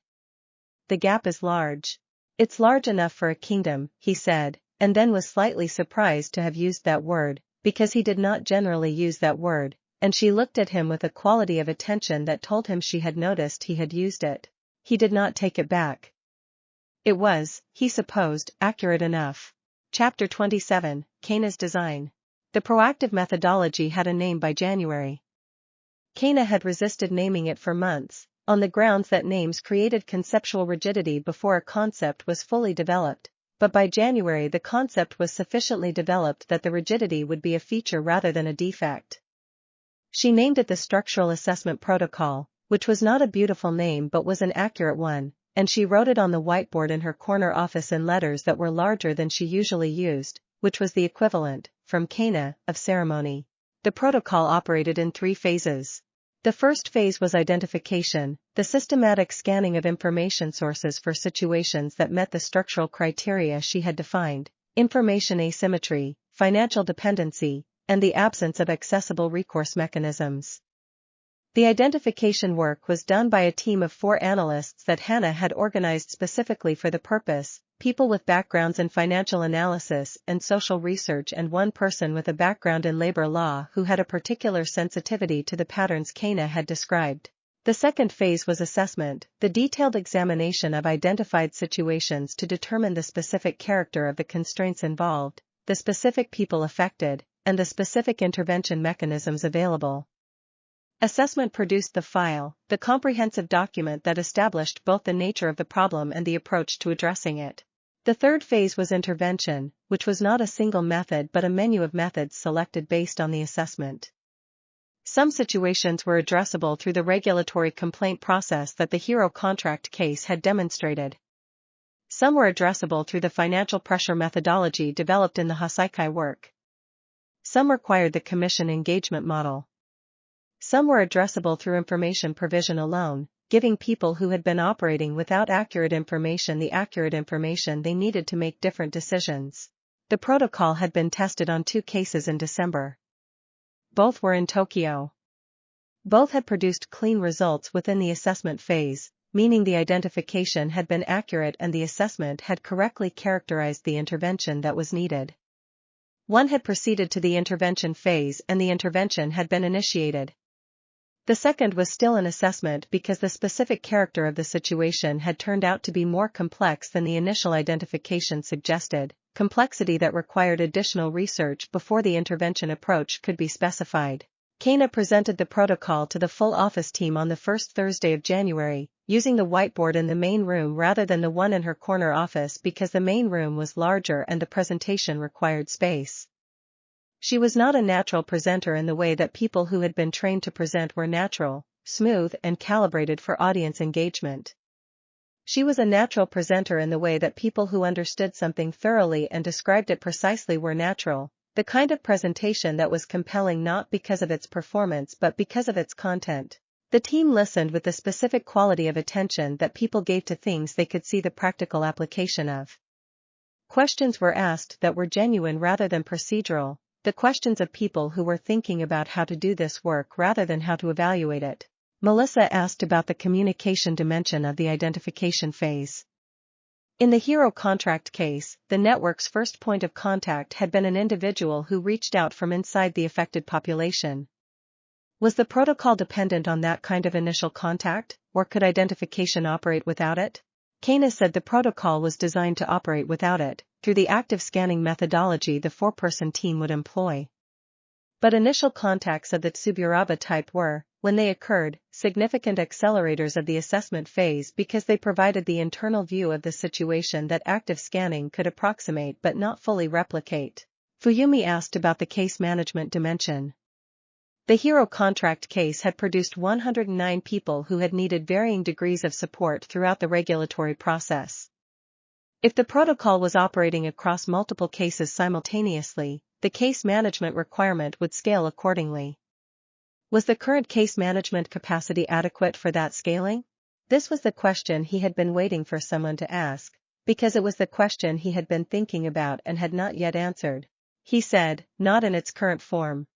The gap is large. It's large enough for a kingdom, he said, and then was slightly surprised to have used that word, because he did not generally use that word, and she looked at him with a quality of attention that told him she had noticed he had used it. He did not take it back. It was, he supposed, accurate enough. Chapter 27, Kana's Design. The proactive methodology had a name by January. Kana had resisted naming it for months, on the grounds that names created conceptual rigidity before a concept was fully developed, but by January the concept was sufficiently developed that the rigidity would be a feature rather than a defect. She named it the Structural Assessment Protocol, which was not a beautiful name but was an accurate one, and she wrote it on the whiteboard in her corner office in letters that were larger than she usually used, which was the equivalent, from Kana, of ceremony. The protocol operated in 3 phases. The first phase was identification, the systematic scanning of information sources for situations that met the structural criteria she had defined, information asymmetry, financial dependency, and the absence of accessible recourse mechanisms. The identification work was done by a team of 4 analysts that Hannah had organized specifically for the purpose, people with backgrounds in financial analysis and social research and 1 person with a background in labor law who had a particular sensitivity to the patterns Kana had described. The second phase was assessment, the detailed examination of identified situations to determine the specific character of the constraints involved, the specific people affected, and the specific intervention mechanisms available. Assessment produced the file, the comprehensive document that established both the nature of the problem and the approach to addressing it. The third phase was intervention, which was not a single method but a menu of methods selected based on the assessment. Some situations were addressable through the regulatory complaint process that the hero contract case had demonstrated. Some were addressable through the financial pressure methodology developed in the Hoseikai work. Some required the commission engagement model. Some were addressable through information provision alone, giving people who had been operating without accurate information the accurate information they needed to make different decisions. The protocol had been tested on 2 cases in December. Both were in Tokyo. Both had produced clean results within the assessment phase, meaning the identification had been accurate and the assessment had correctly characterized the intervention that was needed. One had proceeded to the intervention phase and the intervention had been initiated. The second was still an assessment because the specific character of the situation had turned out to be more complex than the initial identification suggested, complexity that required additional research before the intervention approach could be specified. Kana presented the protocol to the full office team on the first Thursday of January, using the whiteboard in the main room rather than the one in her corner office because the main room was larger and the presentation required space. She was not a natural presenter in the way that people who had been trained to present were natural, smooth and calibrated for audience engagement. She was a natural presenter in the way that people who understood something thoroughly and described it precisely were natural, the kind of presentation that was compelling not because of its performance but because of its content. The team listened with the specific quality of attention that people gave to things they could see the practical application of. Questions were asked that were genuine rather than procedural. The questions of people who were thinking about how to do this work rather than how to evaluate it. Melissa asked about the communication dimension of the identification phase. In the hero contract case, the network's first point of contact had been an individual who reached out from inside the affected population. Was the protocol dependent on that kind of initial contact, or could identification operate without it? Kana said the protocol was designed to operate without it, through the active scanning methodology the 4-person team would employ. But initial contacts of the Tsuburaba type were, when they occurred, significant accelerators of the assessment phase because they provided the internal view of the situation that active scanning could approximate but not fully replicate. Fuyumi asked about the case management dimension. The hero contract case had produced 109 people who had needed varying degrees of support throughout the regulatory process. If the protocol was operating across multiple cases simultaneously, the case management requirement would scale accordingly. Was the current case management capacity adequate for that scaling? This was the question he had been waiting for someone to ask, because it was the question he had been thinking about and had not yet answered. He said, not in its current form.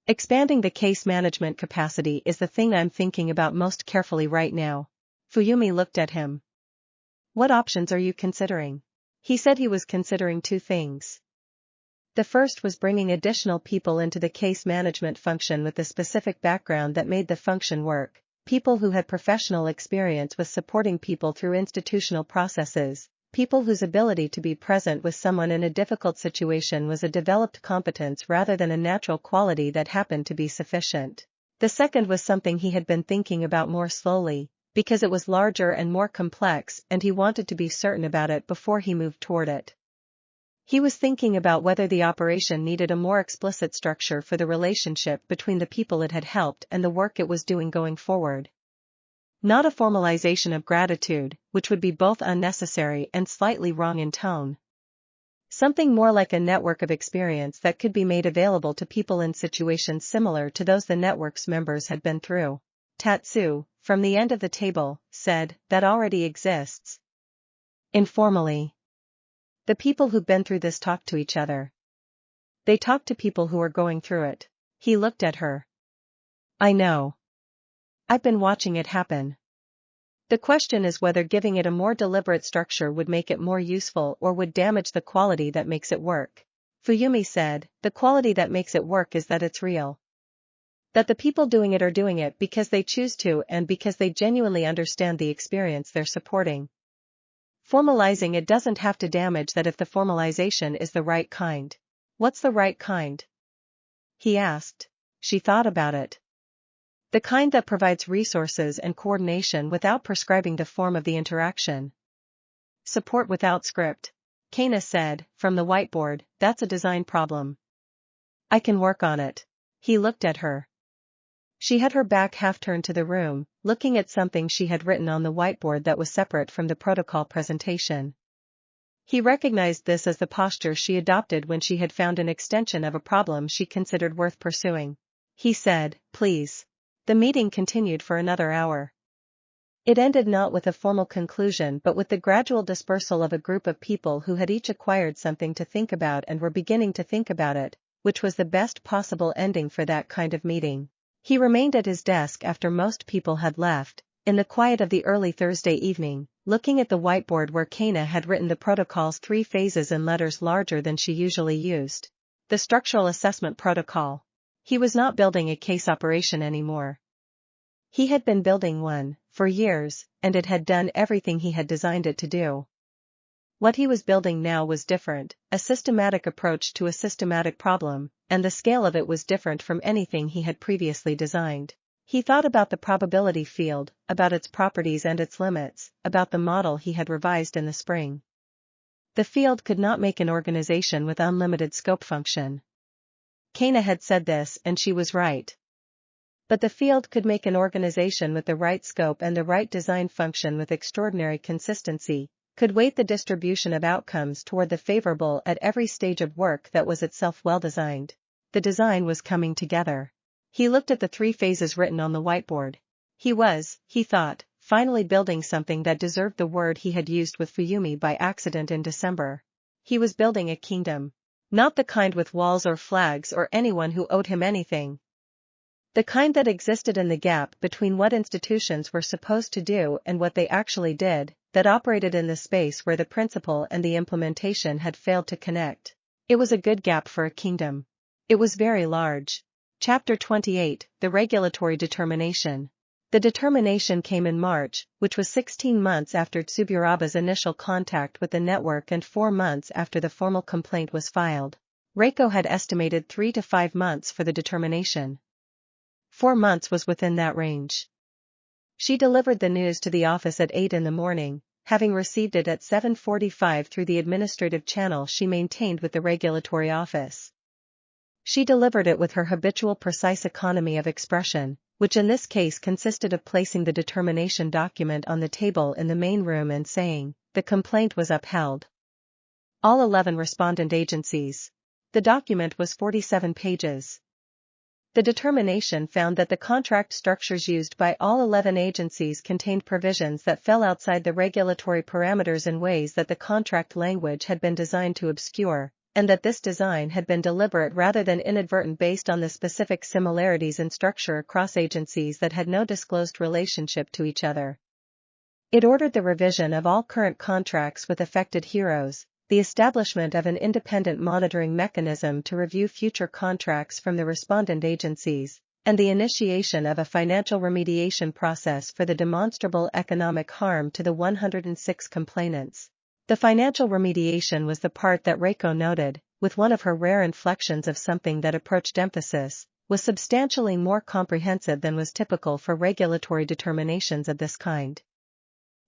Expanding the case management capacity is the thing I'm thinking about most carefully right now. Fuyumi looked at him. What options are you considering? He said he was considering two things. The first was bringing additional people into the case management function with a specific background that made the function work, people who had professional experience with supporting people through institutional processes, people whose ability to be present with someone in a difficult situation was a developed competence rather than a natural quality that happened to be sufficient. The second was something he had been thinking about more slowly, because it was larger and more complex and he wanted to be certain about it before he moved toward it. He was thinking about whether the operation needed a more explicit structure for the relationship between the people it had helped and the work it was doing going forward. Not a formalization of gratitude, which would be both unnecessary and slightly wrong in tone. Something more like a network of experience that could be made available to people in situations similar to those the network's members had been through. Tatsu, from the end of the table, said, that already exists. Informally. The people who've been through this talk to each other. They talk to people who are going through it. He looked at her. I know. I've been watching it happen. The question is whether giving it a more deliberate structure would make it more useful or would damage the quality that makes it work. Fuyumi said, the quality that makes it work is that it's real. That the people doing it are doing it because they choose to and because they genuinely understand the experience they're supporting. Formalizing it doesn't have to damage that if the formalization is the right kind. What's the right kind? He asked. She thought about it. The kind that provides resources and coordination without prescribing the form of the interaction. Support without script. Kana said, from the whiteboard, that's a design problem. I can work on it. He looked at her. She had her back half turned to the room, looking at something she had written on the whiteboard that was separate from the protocol presentation. He recognized this as the posture she adopted when she had found an extension of a problem she considered worth pursuing. He said, please. The meeting continued for another hour. It ended not with a formal conclusion but with the gradual dispersal of a group of people who had each acquired something to think about and were beginning to think about it, which was the best possible ending for that kind of meeting. He remained at his desk after most people had left, in the quiet of the early Thursday evening, looking at the whiteboard where Kana had written the protocol's 3 phases in letters larger than she usually used. The structural assessment protocol. He was not building a case operation anymore. He had been building one, for years, and it had done everything he had designed it to do. What he was building now was different, a systematic approach to a systematic problem, and the scale of it was different from anything he had previously designed. He thought about the probability field, about its properties and its limits, about the model he had revised in the spring. The field could not make an organization with unlimited scope function. Kana had said this and she was right. But the field could make an organization with the right scope and the right design function with extraordinary consistency, could weight the distribution of outcomes toward the favorable at every stage of work that was itself well designed. The design was coming together. He looked at the 3 phases written on the whiteboard. He was, he thought, finally building something that deserved the word he had used with Fuyumi by accident in December. He was building a kingdom. Not the kind with walls or flags or anyone who owed him anything. The kind that existed in the gap between what institutions were supposed to do and what they actually did, that operated in the space where the principle and the implementation had failed to connect. It was a good gap for a kingdom. It was very large. Chapter 28, The Regulatory Determination. The determination came in March, which was 16 months after Tsuburaba's initial contact with the network and 4 months after the formal complaint was filed. Reiko had estimated 3 to 5 months for the determination. 4 months was within that range. She delivered the news to the office at 8 in the morning, having received it at 7:45 through the administrative channel she maintained with the regulatory office. She delivered it with her habitual precise economy of expression, which in this case consisted of placing the determination document on the table in the main room and saying, "The complaint was upheld." All 11 respondent agencies. The document was 47 pages. The determination found that the contract structures used by all 11 agencies contained provisions that fell outside the regulatory parameters in ways that the contract language had been designed to obscure, and that this design had been deliberate rather than inadvertent based on the specific similarities in structure across agencies that had no disclosed relationship to each other. It ordered the revision of all current contracts with affected heroes, the establishment of an independent monitoring mechanism to review future contracts from the respondent agencies, and the initiation of a financial remediation process for the demonstrable economic harm to the 106 complainants. The financial remediation was the part that Reiko noted, with one of her rare inflections of something that approached emphasis, was substantially more comprehensive than was typical for regulatory determinations of this kind.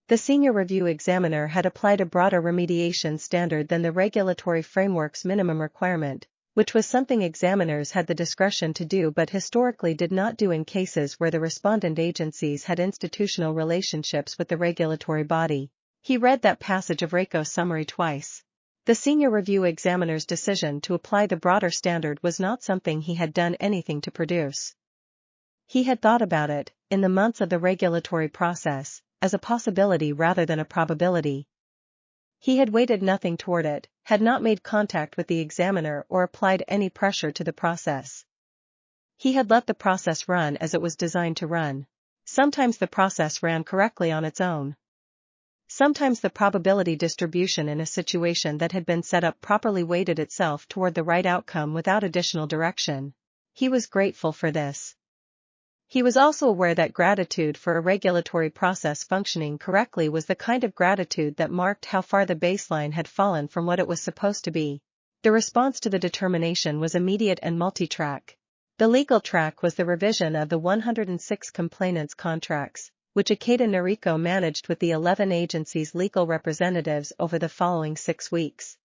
The senior review examiner had applied a broader remediation standard than the regulatory framework's minimum requirement, which was something examiners had the discretion to do but historically did not do in cases where the respondent agencies had institutional relationships with the regulatory body. He read that passage of Reiko's summary twice. The senior review examiner's decision to apply the broader standard was not something he had done anything to produce. He had thought about it, in the months of the regulatory process, as a possibility rather than a probability. He had weighted nothing toward it, had not made contact with the examiner or applied any pressure to the process. He had let the process run as it was designed to run. Sometimes the process ran correctly on its own. Sometimes the probability distribution in a situation that had been set up properly weighted itself toward the right outcome without additional direction. He was grateful for this. He was also aware that gratitude for a regulatory process functioning correctly was the kind of gratitude that marked how far the baseline had fallen from what it was supposed to be. The response to the determination was immediate and multi-track. The legal track was the revision of the 106 complainants' contracts, which Ikeda Noriko managed with the 11 agencies' legal representatives over the following 6 weeks.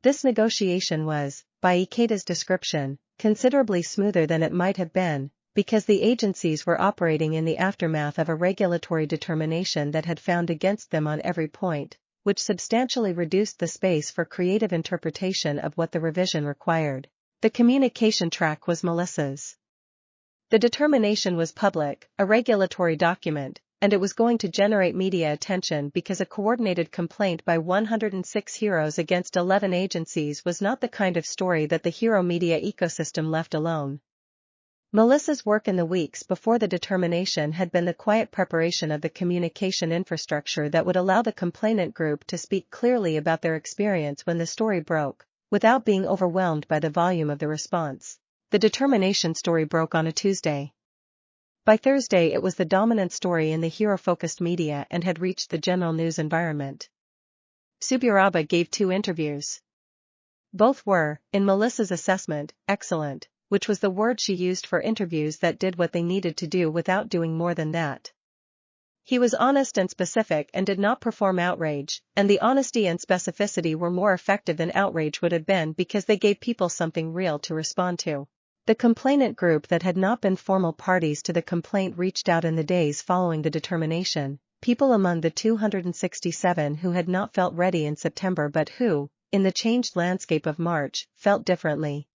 This negotiation was, by Ikeda's description, considerably smoother than it might have been, because the agencies were operating in the aftermath of a regulatory determination that had found against them on every point, which substantially reduced the space for creative interpretation of what the revision required. The communication track was Melissa's. The determination was public, a regulatory document, and it was going to generate media attention because a coordinated complaint by 106 heroes against 11 agencies was not the kind of story that the hero media ecosystem left alone. Melissa's work in the weeks before the determination had been the quiet preparation of the communication infrastructure that would allow the complainant group to speak clearly about their experience when the story broke, without being overwhelmed by the volume of the response. The determination story broke on a Tuesday. By Thursday it was the dominant story in the hero-focused media and had reached the general news environment. Suburaba gave 2 interviews. Both were, in Melissa's assessment, excellent, which was the word she used for interviews that did what they needed to do without doing more than that. He was honest and specific and did not perform outrage, and the honesty and specificity were more effective than outrage would have been because they gave people something real to respond to. The complainant group that had not been formal parties to the complaint reached out in the days following the determination, people among the 267 who had not felt ready in September but who, in the changed landscape of March, felt differently.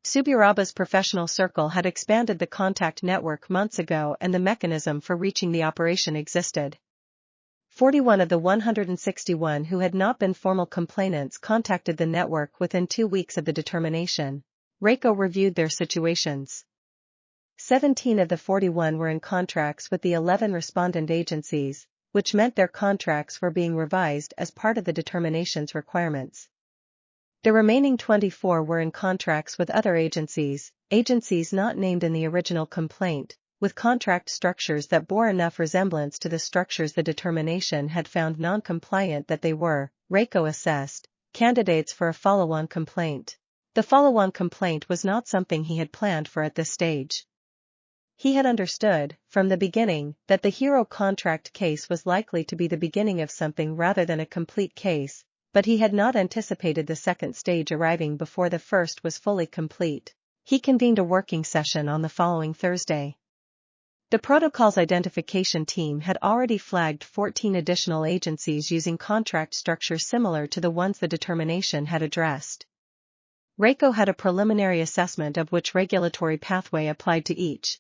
Suburaba's professional circle had expanded the contact network months ago and the mechanism for reaching the operation existed. 41 of the 161 who had not been formal complainants contacted the network within 2 weeks of the determination. Reiko reviewed their situations. 17 of the 41 were in contracts with the 11 respondent agencies, which meant their contracts were being revised as part of the determination's requirements. The remaining 24 were in contracts with other agencies not named in the original complaint, with contract structures that bore enough resemblance to the structures the determination had found non-compliant that they were, Reiko assessed, candidates for a follow-on complaint. The follow-on complaint was not something he had planned for at this stage. He had understood, from the beginning, that the hero contract case was likely to be the beginning of something rather than a complete case, but he had not anticipated the second stage arriving before the first was fully complete. He convened a working session on the following Thursday. The protocol's identification team had already flagged 14 additional agencies using contract structures similar to the ones the determination had addressed. Reiko had a preliminary assessment of which regulatory pathway applied to each.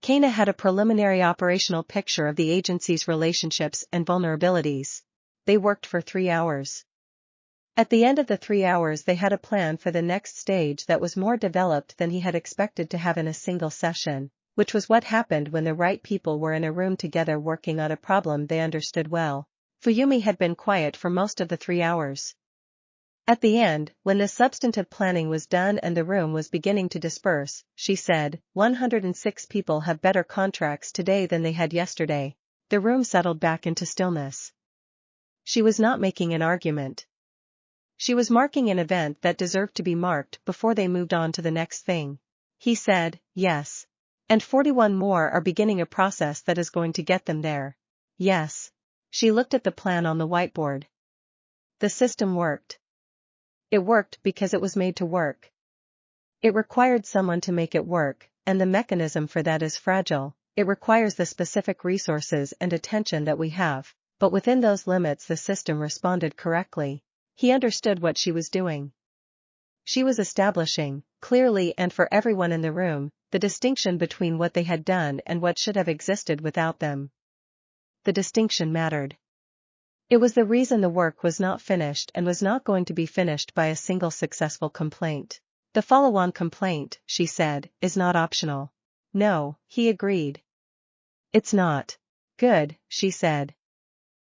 Kana had a preliminary operational picture of the agency's relationships and vulnerabilities. They worked for 3 hours. At the end of the 3 hours they had a plan for the next stage that was more developed than he had expected to have in a single session, which was what happened when the right people were in a room together working on a problem they understood well. Fuyumi had been quiet for most of the 3 hours. At the end, when the substantive planning was done and the room was beginning to disperse, she said, 106 people have better contracts today than they had yesterday. The room settled back into stillness. She was not making an argument. She was marking an event that deserved to be marked before they moved on to the next thing. He said, yes. And 41 more are beginning a process that is going to get them there. Yes. She looked at the plan on the whiteboard. The system worked. It worked because it was made to work. It required someone to make it work, and the mechanism for that is fragile. It requires the specific resources and attention that we have, but within those limits the system responded correctly. He understood what she was doing. She was establishing, clearly and for everyone in the room, the distinction between what they had done and what should have existed without them. The distinction mattered. It was the reason the work was not finished and was not going to be finished by a single successful complaint. The follow-on complaint, she said, is not optional. No, he agreed. It's not. Good, she said.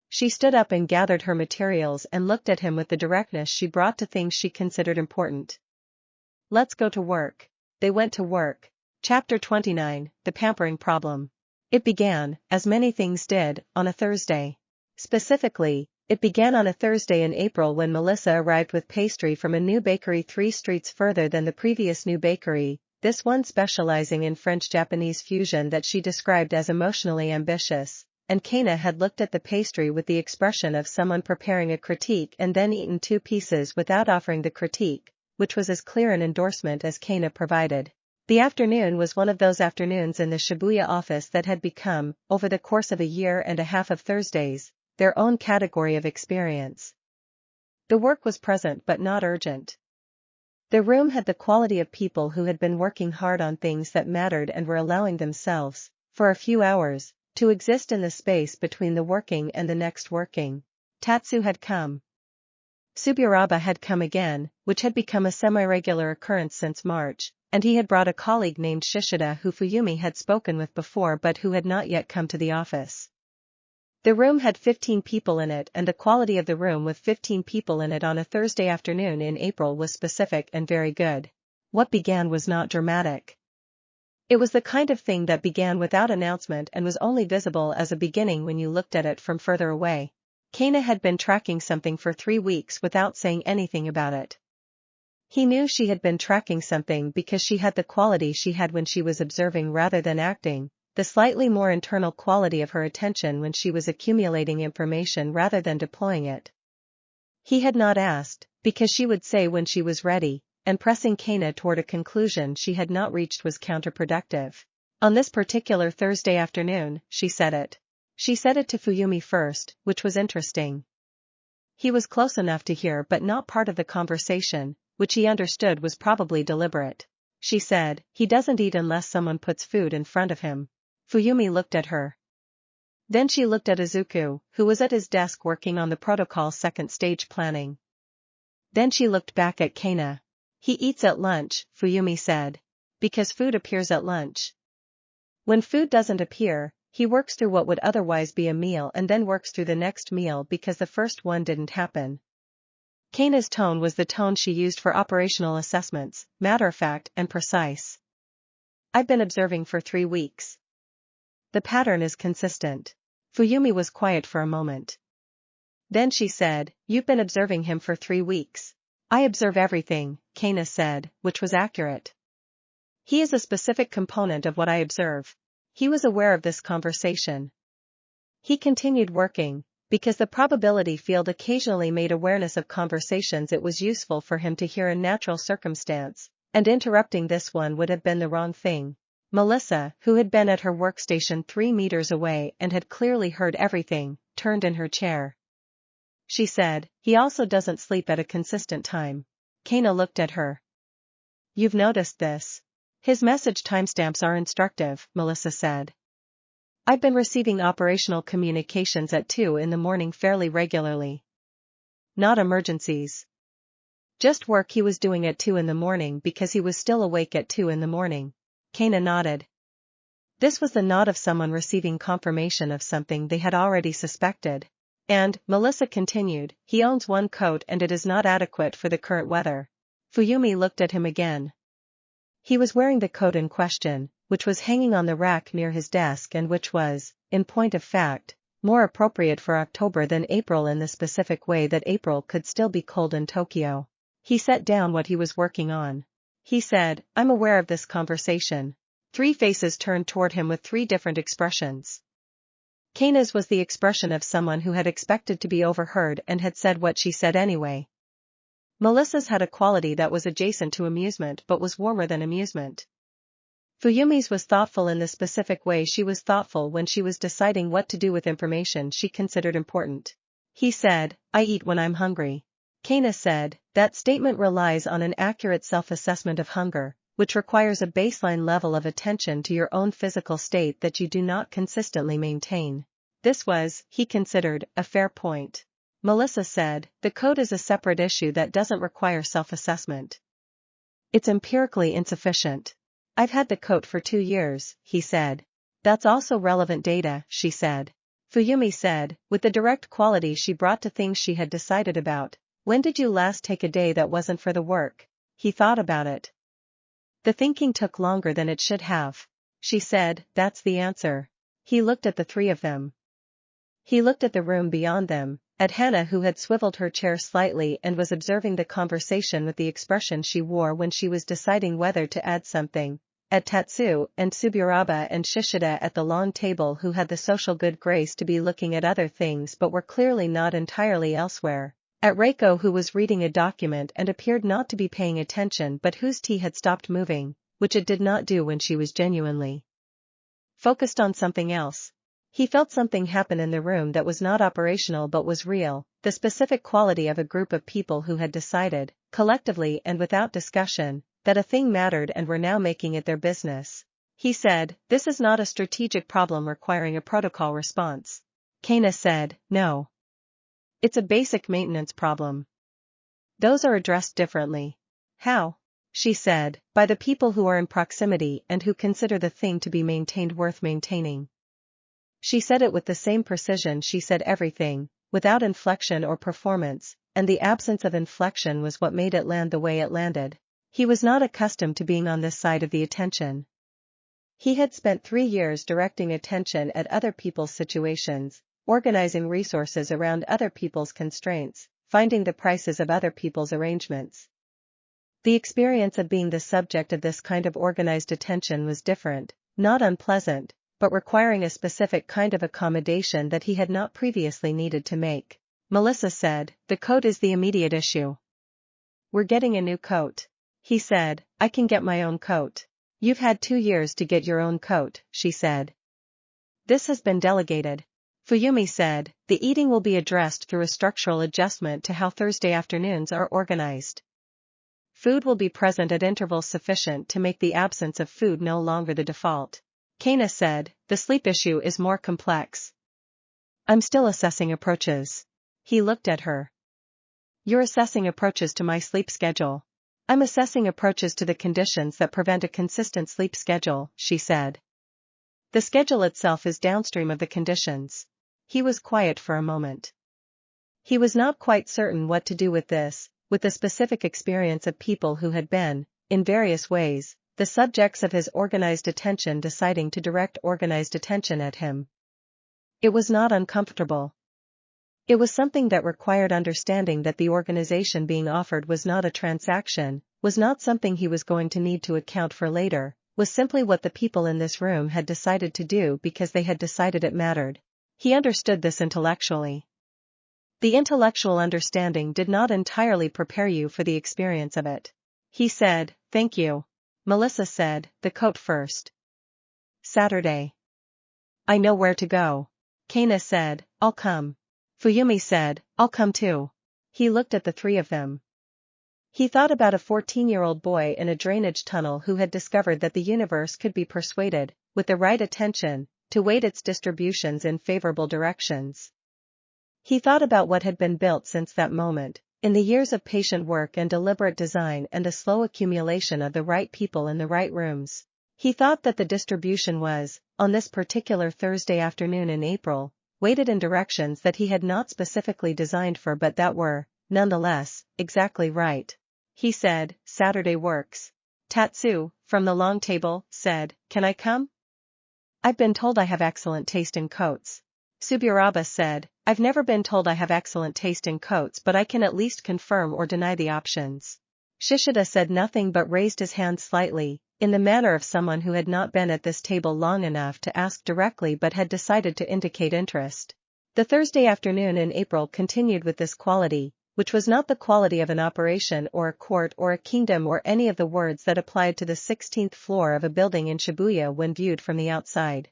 She stood up and gathered her materials and looked at him with the directness she brought to things she considered important. Let's go to work. They went to work. Chapter 29, The Pampering Problem. It began, as many things did, on a Thursday. Specifically, it began on a Thursday in April when Melissa arrived with pastry from a new bakery 3 streets further than the previous new bakery, this one specializing in French-Japanese fusion that she described as emotionally ambitious, and Kana had looked at the pastry with the expression of someone preparing a critique and then eaten 2 pieces without offering the critique, which was as clear an endorsement as Kana provided. The afternoon was one of those afternoons in the Shibuya office that had become, over the course of a year and a half of Thursdays, their own category of experience. The work was present but not urgent. The room had the quality of people who had been working hard on things that mattered and were allowing themselves, for a few hours, to exist in the space between the working and the next working. Tatsu had come. Suburaba had come again, which had become a semi-regular occurrence since March, and he had brought a colleague named Shishida who Fuyumi had spoken with before but who had not yet come to the office. The room had 15 people in it, and the quality of the room with 15 people in it on a Thursday afternoon in April was specific and very good. What began was not dramatic. It was the kind of thing that began without announcement and was only visible as a beginning when you looked at it from further away. Kana had been tracking something for 3 weeks without saying anything about it. He knew she had been tracking something because she had the quality she had when she was observing rather than acting, the slightly more internal quality of her attention when she was accumulating information rather than deploying it. He had not asked, because she would say when she was ready, and pressing Kana toward a conclusion she had not reached was counterproductive. On this particular Thursday afternoon, she said it. She said it to Fuyumi first, which was interesting. He was close enough to hear but not part of the conversation, which he understood was probably deliberate. She said, he doesn't eat unless someone puts food in front of him. Fuyumi looked at her. Then she looked at Izuku, who was at his desk working on the protocol's second stage planning. Then she looked back at Kana. He eats at lunch, Fuyumi said. Because food appears at lunch. When food doesn't appear, he works through what would otherwise be a meal and then works through the next meal because the first one didn't happen. Kana's tone was the tone she used for operational assessments, matter-of-fact and precise. I've been observing for 3 weeks. The pattern is consistent. Fuyumi was quiet for a moment. Then she said, you've been observing him for 3 weeks. I observe everything, Kana said, which was accurate. He is a specific component of what I observe. He was aware of this conversation. He continued working, because the probability field occasionally made awareness of conversations it was useful for him to hear in natural circumstance, and interrupting this one would have been the wrong thing. Melissa, who had been at her workstation 3 meters away and had clearly heard everything, turned in her chair. She said, he also doesn't sleep at a consistent time. Kana looked at her. You've noticed this. His message timestamps are instructive, Melissa said. I've been receiving operational communications at 2 in the morning fairly regularly. Not emergencies. Just work he was doing at 2 in the morning because he was still awake at 2 in the morning. Kana nodded. This was the nod of someone receiving confirmation of something they had already suspected. And, Melissa continued, he owns one coat and it is not adequate for the current weather. Fuyumi looked at him again. He was wearing the coat in question, which was hanging on the rack near his desk and which was, in point of fact, more appropriate for October than April in the specific way that April could still be cold in Tokyo. He set down what he was working on. He said, I'm aware of this conversation. 3 faces turned toward him with 3 different expressions. Kana's was the expression of someone who had expected to be overheard and had said what she said anyway. Melissa's had a quality that was adjacent to amusement but was warmer than amusement. Fuyumi's was thoughtful in the specific way she was thoughtful when she was deciding what to do with information she considered important. He said, I eat when I'm hungry. Kana said, that statement relies on an accurate self-assessment of hunger, which requires a baseline level of attention to your own physical state that you do not consistently maintain. This was, he considered, a fair point. Melissa said, the code is a separate issue that doesn't require self-assessment. It's empirically insufficient. I've had the coat for 2 years, he said. That's also relevant data, she said. Fuyumi said, with the direct quality she brought to things she had decided about, when did you last take a day that wasn't for the work? He thought about it. The thinking took longer than it should have. She said, that's the answer. He looked at the 3 of them. He looked at the room beyond them, at Hannah who had swiveled her chair slightly and was observing the conversation with the expression she wore when she was deciding whether to add something, at Tatsu and Tsuburaba and Shishida at the long table who had the social good grace to be looking at other things but were clearly not entirely elsewhere, at Reiko who was reading a document and appeared not to be paying attention but whose tea had stopped moving, which it did not do when she was genuinely focused on something else. He felt something happen in the room that was not operational but was real, the specific quality of a group of people who had decided, collectively and without discussion, that a thing mattered and were now making it their business. He said, this is not a strategic problem requiring a protocol response. Kana said, no. It's a basic maintenance problem. Those are addressed differently. How? She said, by the people who are in proximity and who consider the thing to be maintained worth maintaining. She said it with the same precision she said everything, without inflection or performance, and the absence of inflection was what made it land the way it landed. He was not accustomed to being on this side of the attention. He had spent 3 years directing attention at other people's situations, organizing resources around other people's constraints, finding the prices of other people's arrangements. The experience of being the subject of this kind of organized attention was different, not unpleasant, but requiring a specific kind of accommodation that he had not previously needed to make. Melissa said, the coat is the immediate issue. We're getting a new coat. He said, I can get my own coat. You've had 2 years to get your own coat, she said. This has been delegated. Fuyumi said, the eating will be addressed through a structural adjustment to how Thursday afternoons are organized. Food will be present at intervals sufficient to make the absence of food no longer the default. Kana said, the sleep issue is more complex. I'm still assessing approaches. He looked at her. You're assessing approaches to my sleep schedule. I'm assessing approaches to the conditions that prevent a consistent sleep schedule, she said. The schedule itself is downstream of the conditions. He was quiet for a moment. He was not quite certain what to do with this, with the specific experience of people who had been, in various ways, the subjects of his organized attention deciding to direct organized attention at him. It was not uncomfortable. It was something that required understanding that the organization being offered was not a transaction, was not something he was going to need to account for later, was simply what the people in this room had decided to do because they had decided it mattered. He understood this intellectually. The intellectual understanding did not entirely prepare you for the experience of it. He said, "Thank you." Melissa said, "The coat first." Saturday. "I know where to go." Kana said, "I'll come." Fuyumi said, "I'll come too." He looked at the three of them. He thought about a 14-year-old boy in a drainage tunnel who had discovered that the universe could be persuaded, with the right attention, to weight its distributions in favorable directions. He thought about what had been built since that moment, in the years of patient work and deliberate design and a slow accumulation of the right people in the right rooms. He thought that the distribution was, on this particular Thursday afternoon in April, weighted in directions that he had not specifically designed for but that were, nonetheless, exactly right. He said, "Saturday works." Tatsu, from the long table, said, "Can I come? I've been told I have excellent taste in coats." Suburaba said, "I've never been told I have excellent taste in coats, but I can at least confirm or deny the options." Shishida said nothing but raised his hand slightly, in the manner of someone who had not been at this table long enough to ask directly but had decided to indicate interest. The Thursday afternoon in April continued with this quality, which was not the quality of an operation or a court or a kingdom or any of the words that applied to the 16th floor of a building in Shibuya when viewed from the outside.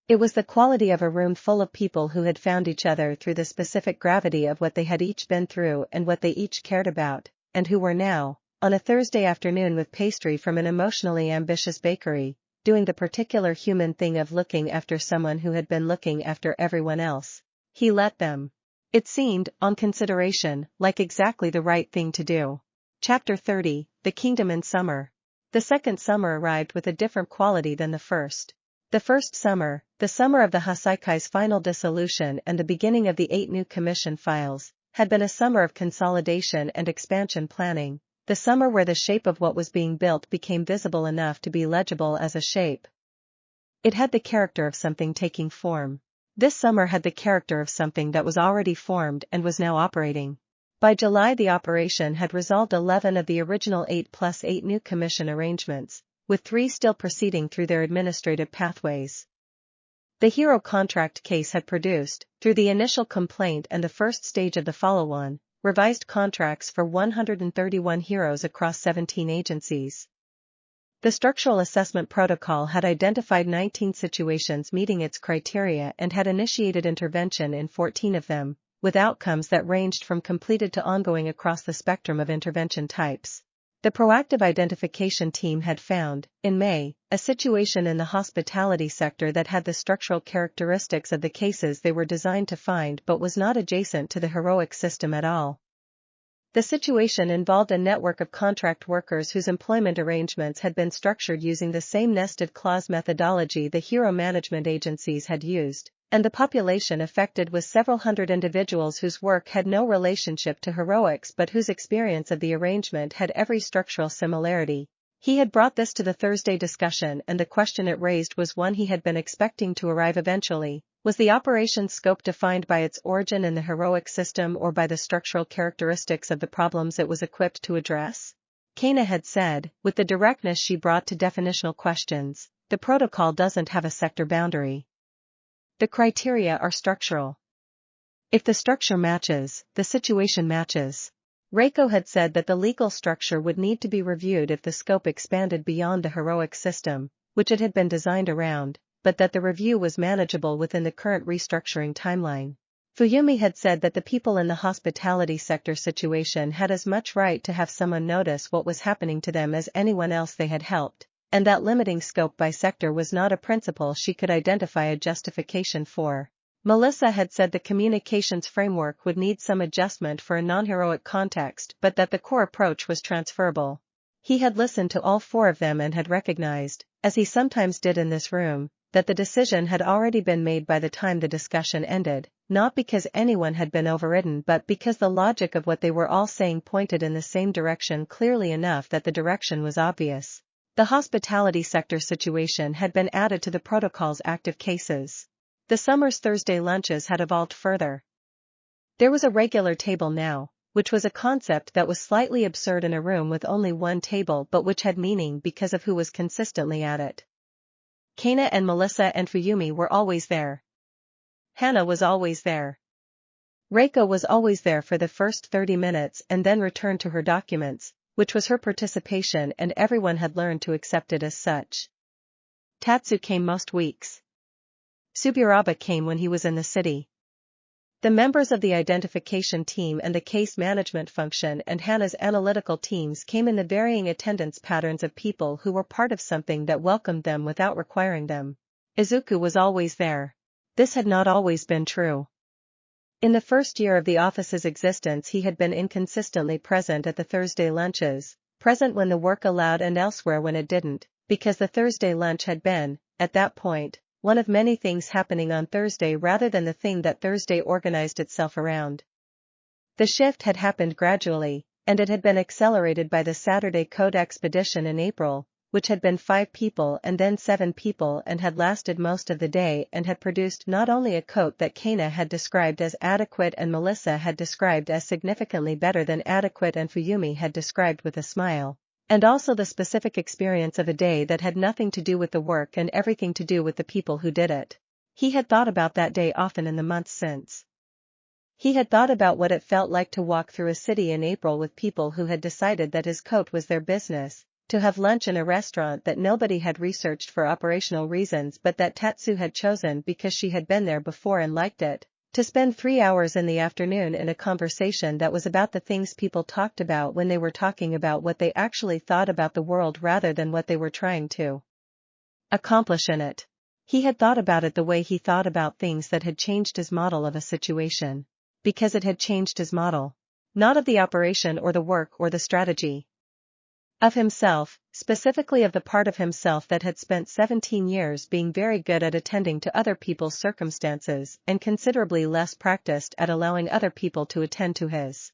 It was the quality of a room full of people who had found each other through the specific gravity of what they had each been through and what they each cared about, and who were now, on a Thursday afternoon with pastry from an emotionally ambitious bakery, doing the particular human thing of looking after someone who had been looking after everyone else. He let them. It seemed, on consideration, like exactly the right thing to do. Chapter 30, The Kingdom in Summer. The second summer arrived with a different quality than the first. The first summer, the summer of the Hasaikai's final dissolution and the beginning of the 8 new commission files, had been a summer of consolidation and expansion planning, the summer where the shape of what was being built became visible enough to be legible as a shape. It had the character of something taking form. This summer had the character of something that was already formed and was now operating. By July the operation had resolved 11 of the original 8 plus 8 new commission arrangements, with 3 still proceeding through their administrative pathways. The hero contract case had produced, through the initial complaint and the first stage of the follow-on, revised contracts for 131 heroes across 17 agencies. The structural assessment protocol had identified 19 situations meeting its criteria and had initiated intervention in 14 of them, with outcomes that ranged from completed to ongoing across the spectrum of intervention types. The proactive identification team had found, in May, a situation in the hospitality sector that had the structural characteristics of the cases they were designed to find but was not adjacent to the heroic system at all. The situation involved a network of contract workers whose employment arrangements had been structured using the same nested clause methodology the hero management agencies had used, and the population affected was several hundred individuals whose work had no relationship to heroics but whose experience of the arrangement had every structural similarity. He had brought this to the Thursday discussion and the question it raised was one he had been expecting to arrive eventually. Was the operation's scope defined by its origin in the heroic system or by the structural characteristics of the problems it was equipped to address? Kana had said, with the directness she brought to definitional questions, the protocol doesn't have a sector boundary. The criteria are structural. If the structure matches, the situation matches. Reiko had said that the legal structure would need to be reviewed if the scope expanded beyond the heroic system, which it had been designed around, but that the review was manageable within the current restructuring timeline. Fuyumi had said that the people in the hospitality sector situation had as much right to have someone notice what was happening to them as anyone else they had helped, and that limiting scope by sector was not a principle she could identify a justification for. Melissa had said the communications framework would need some adjustment for a non-heroic context but that the core approach was transferable. He had listened to all 4 of them and had recognized, as he sometimes did in this room, that the decision had already been made by the time the discussion ended, not because anyone had been overridden but because the logic of what they were all saying pointed in the same direction clearly enough that the direction was obvious. The hospitality sector situation had been added to the protocol's active cases. The summer's Thursday lunches had evolved further. There was a regular table now, which was a concept that was slightly absurd in a room with only one table but which had meaning because of who was consistently at it. Kana and Melissa and Fuyumi were always there. Hana was always there. Reiko was always there for the first 30 minutes and then returned to her documents, which was her participation, and everyone had learned to accept it as such. Tatsu came most weeks. Suburaba came when he was in the city. The members of the identification team and the case management function and Hana's analytical teams came in the varying attendance patterns of people who were part of something that welcomed them without requiring them. Izuku was always there. This had not always been true. In the first year of the office's existence he had been inconsistently present at the Thursday lunches, present when the work allowed and elsewhere when it didn't, because the Thursday lunch had been, at that point, one of many things happening on Thursday rather than the thing that Thursday organized itself around. The shift had happened gradually, and it had been accelerated by the Saturday Code expedition in April, which had been 5 people and then 7 people and had lasted most of the day and had produced not only a coat that Kana had described as adequate and Melissa had described as significantly better than adequate and Fuyumi had described with a smile, and also the specific experience of a day that had nothing to do with the work and everything to do with the people who did it. He had thought about that day often in the months since. He had thought about what it felt like to walk through a city in April with people who had decided that his coat was their business, to have lunch in a restaurant that nobody had researched for operational reasons but that Tatsu had chosen because she had been there before and liked it, to spend 3 hours in the afternoon in a conversation that was about the things people talked about when they were talking about what they actually thought about the world rather than what they were trying to accomplish in it. He had thought about it the way he thought about things that had changed his model of a situation. Because it had changed his model. Not of the operation or the work or the strategy. Of himself, specifically of the part of himself that had spent 17 years being very good at attending to other people's circumstances and considerably less practiced at allowing other people to attend to his.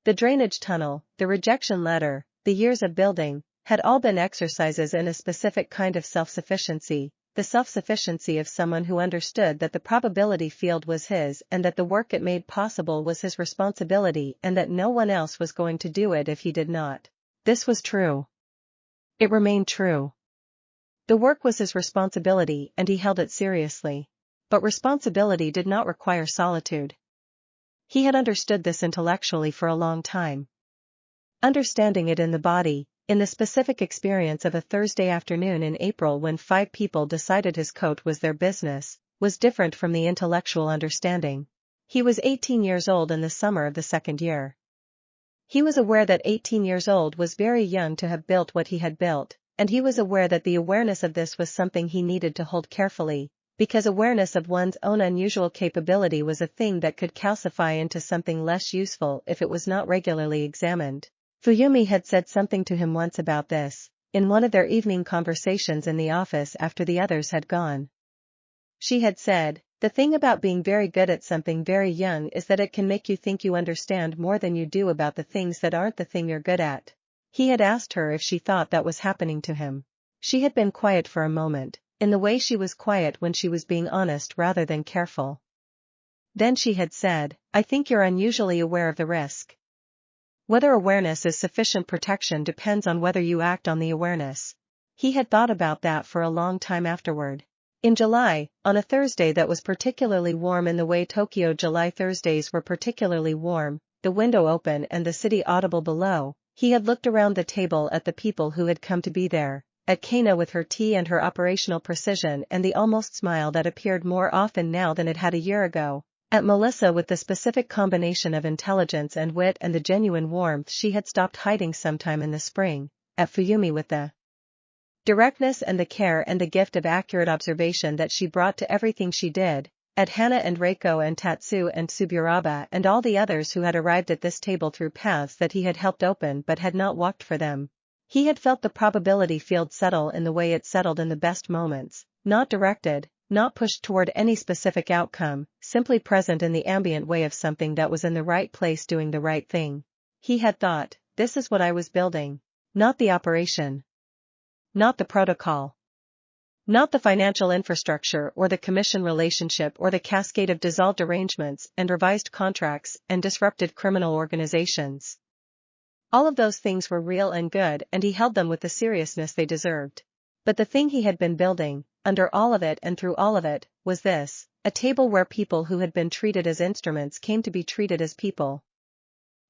The drainage tunnel, the rejection letter, the years of building, had all been exercises in a specific kind of self-sufficiency, the self-sufficiency of someone who understood that the probability field was his and that the work it made possible was his responsibility and that no one else was going to do it if he did not. This was true. It remained true. The work was his responsibility and he held it seriously. But responsibility did not require solitude. He had understood this intellectually for a long time. Understanding it in the body, in the specific experience of a Thursday afternoon in April when 5 people decided his coat was their business, was different from the intellectual understanding. He was 18 years old in the summer of the second year. He was aware that 18 years old was very young to have built what he had built, and he was aware that the awareness of this was something he needed to hold carefully, because awareness of one's own unusual capability was a thing that could calcify into something less useful if it was not regularly examined. Fuyumi had said something to him once about this, in one of their evening conversations in the office after the others had gone. She had said, "The thing about being very good at something very young is that it can make you think you understand more than you do about the things that aren't the thing you're good at." He had asked her if she thought that was happening to him. She had been quiet for a moment, in the way she was quiet when she was being honest rather than careful. Then she had said, "I think you're unusually aware of the risk. Whether awareness is sufficient protection depends on whether you act on the awareness." He had thought about that for a long time afterward. In July, on a Thursday that was particularly warm in the way Tokyo July Thursdays were particularly warm, the window open and the city audible below, he had looked around the table at the people who had come to be there, at Kana with her tea and her operational precision and the almost smile that appeared more often now than it had a year ago, at Melissa with the specific combination of intelligence and wit and the genuine warmth she had stopped hiding sometime in the spring, at Fuyumi with the directness and the care and the gift of accurate observation that she brought to everything she did, at Hana and Reiko and Tatsu and Suburaba and all the others who had arrived at this table through paths that he had helped open but had not walked for them. He had felt the probability field settle in the way it settled in the best moments, not directed, not pushed toward any specific outcome, simply present in the ambient way of something that was in the right place doing the right thing. He had thought, "This is what I was building." Not the operation. Not the protocol. Not the financial infrastructure or the commission relationship or the cascade of dissolved arrangements and revised contracts and disrupted criminal organizations. All of those things were real and good, and he held them with the seriousness they deserved. But the thing he had been building, under all of it and through all of it, was this: a table where people who had been treated as instruments came to be treated as people.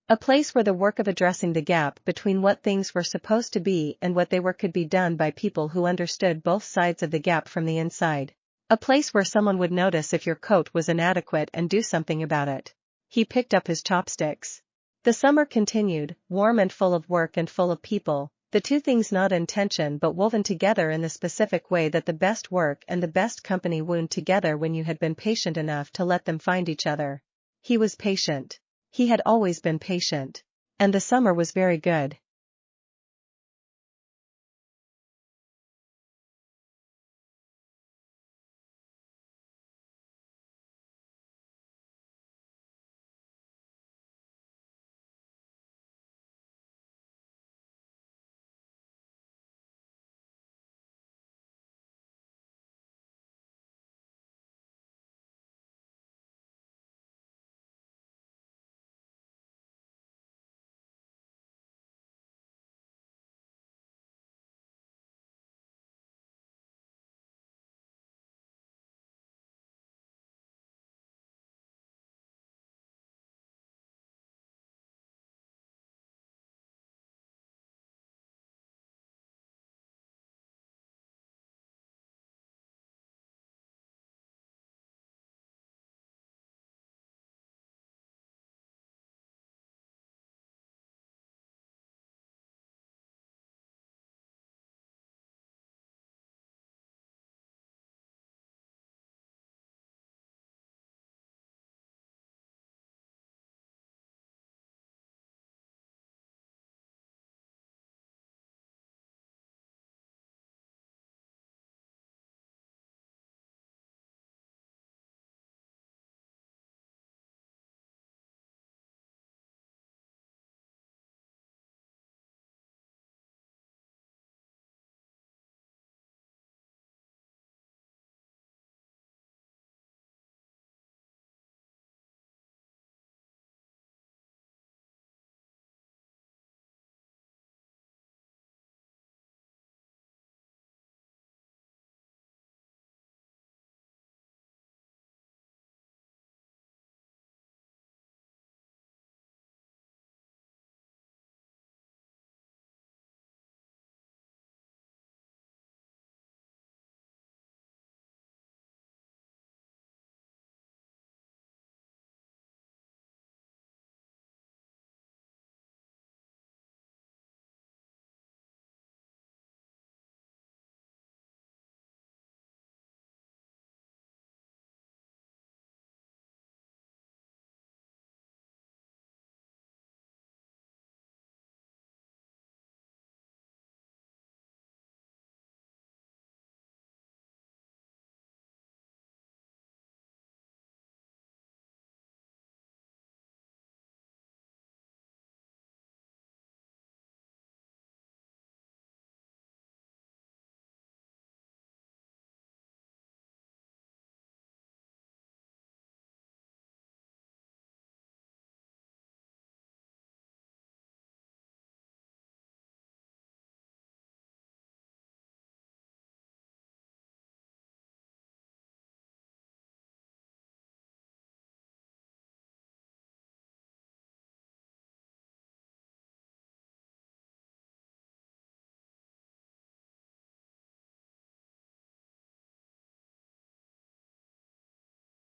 A place where the work of addressing the gap between what things were supposed to be and what they were could be done by people who understood both sides of the gap from the inside. A place where someone would notice if your coat was inadequate and do something about it. He picked up his chopsticks. The summer continued, warm and full of work and full of people, the two things not in tension but woven together in the specific way that the best work and the best company wound together when you had been patient enough to let them find each other. He was patient. He had always been patient. And the summer was very good.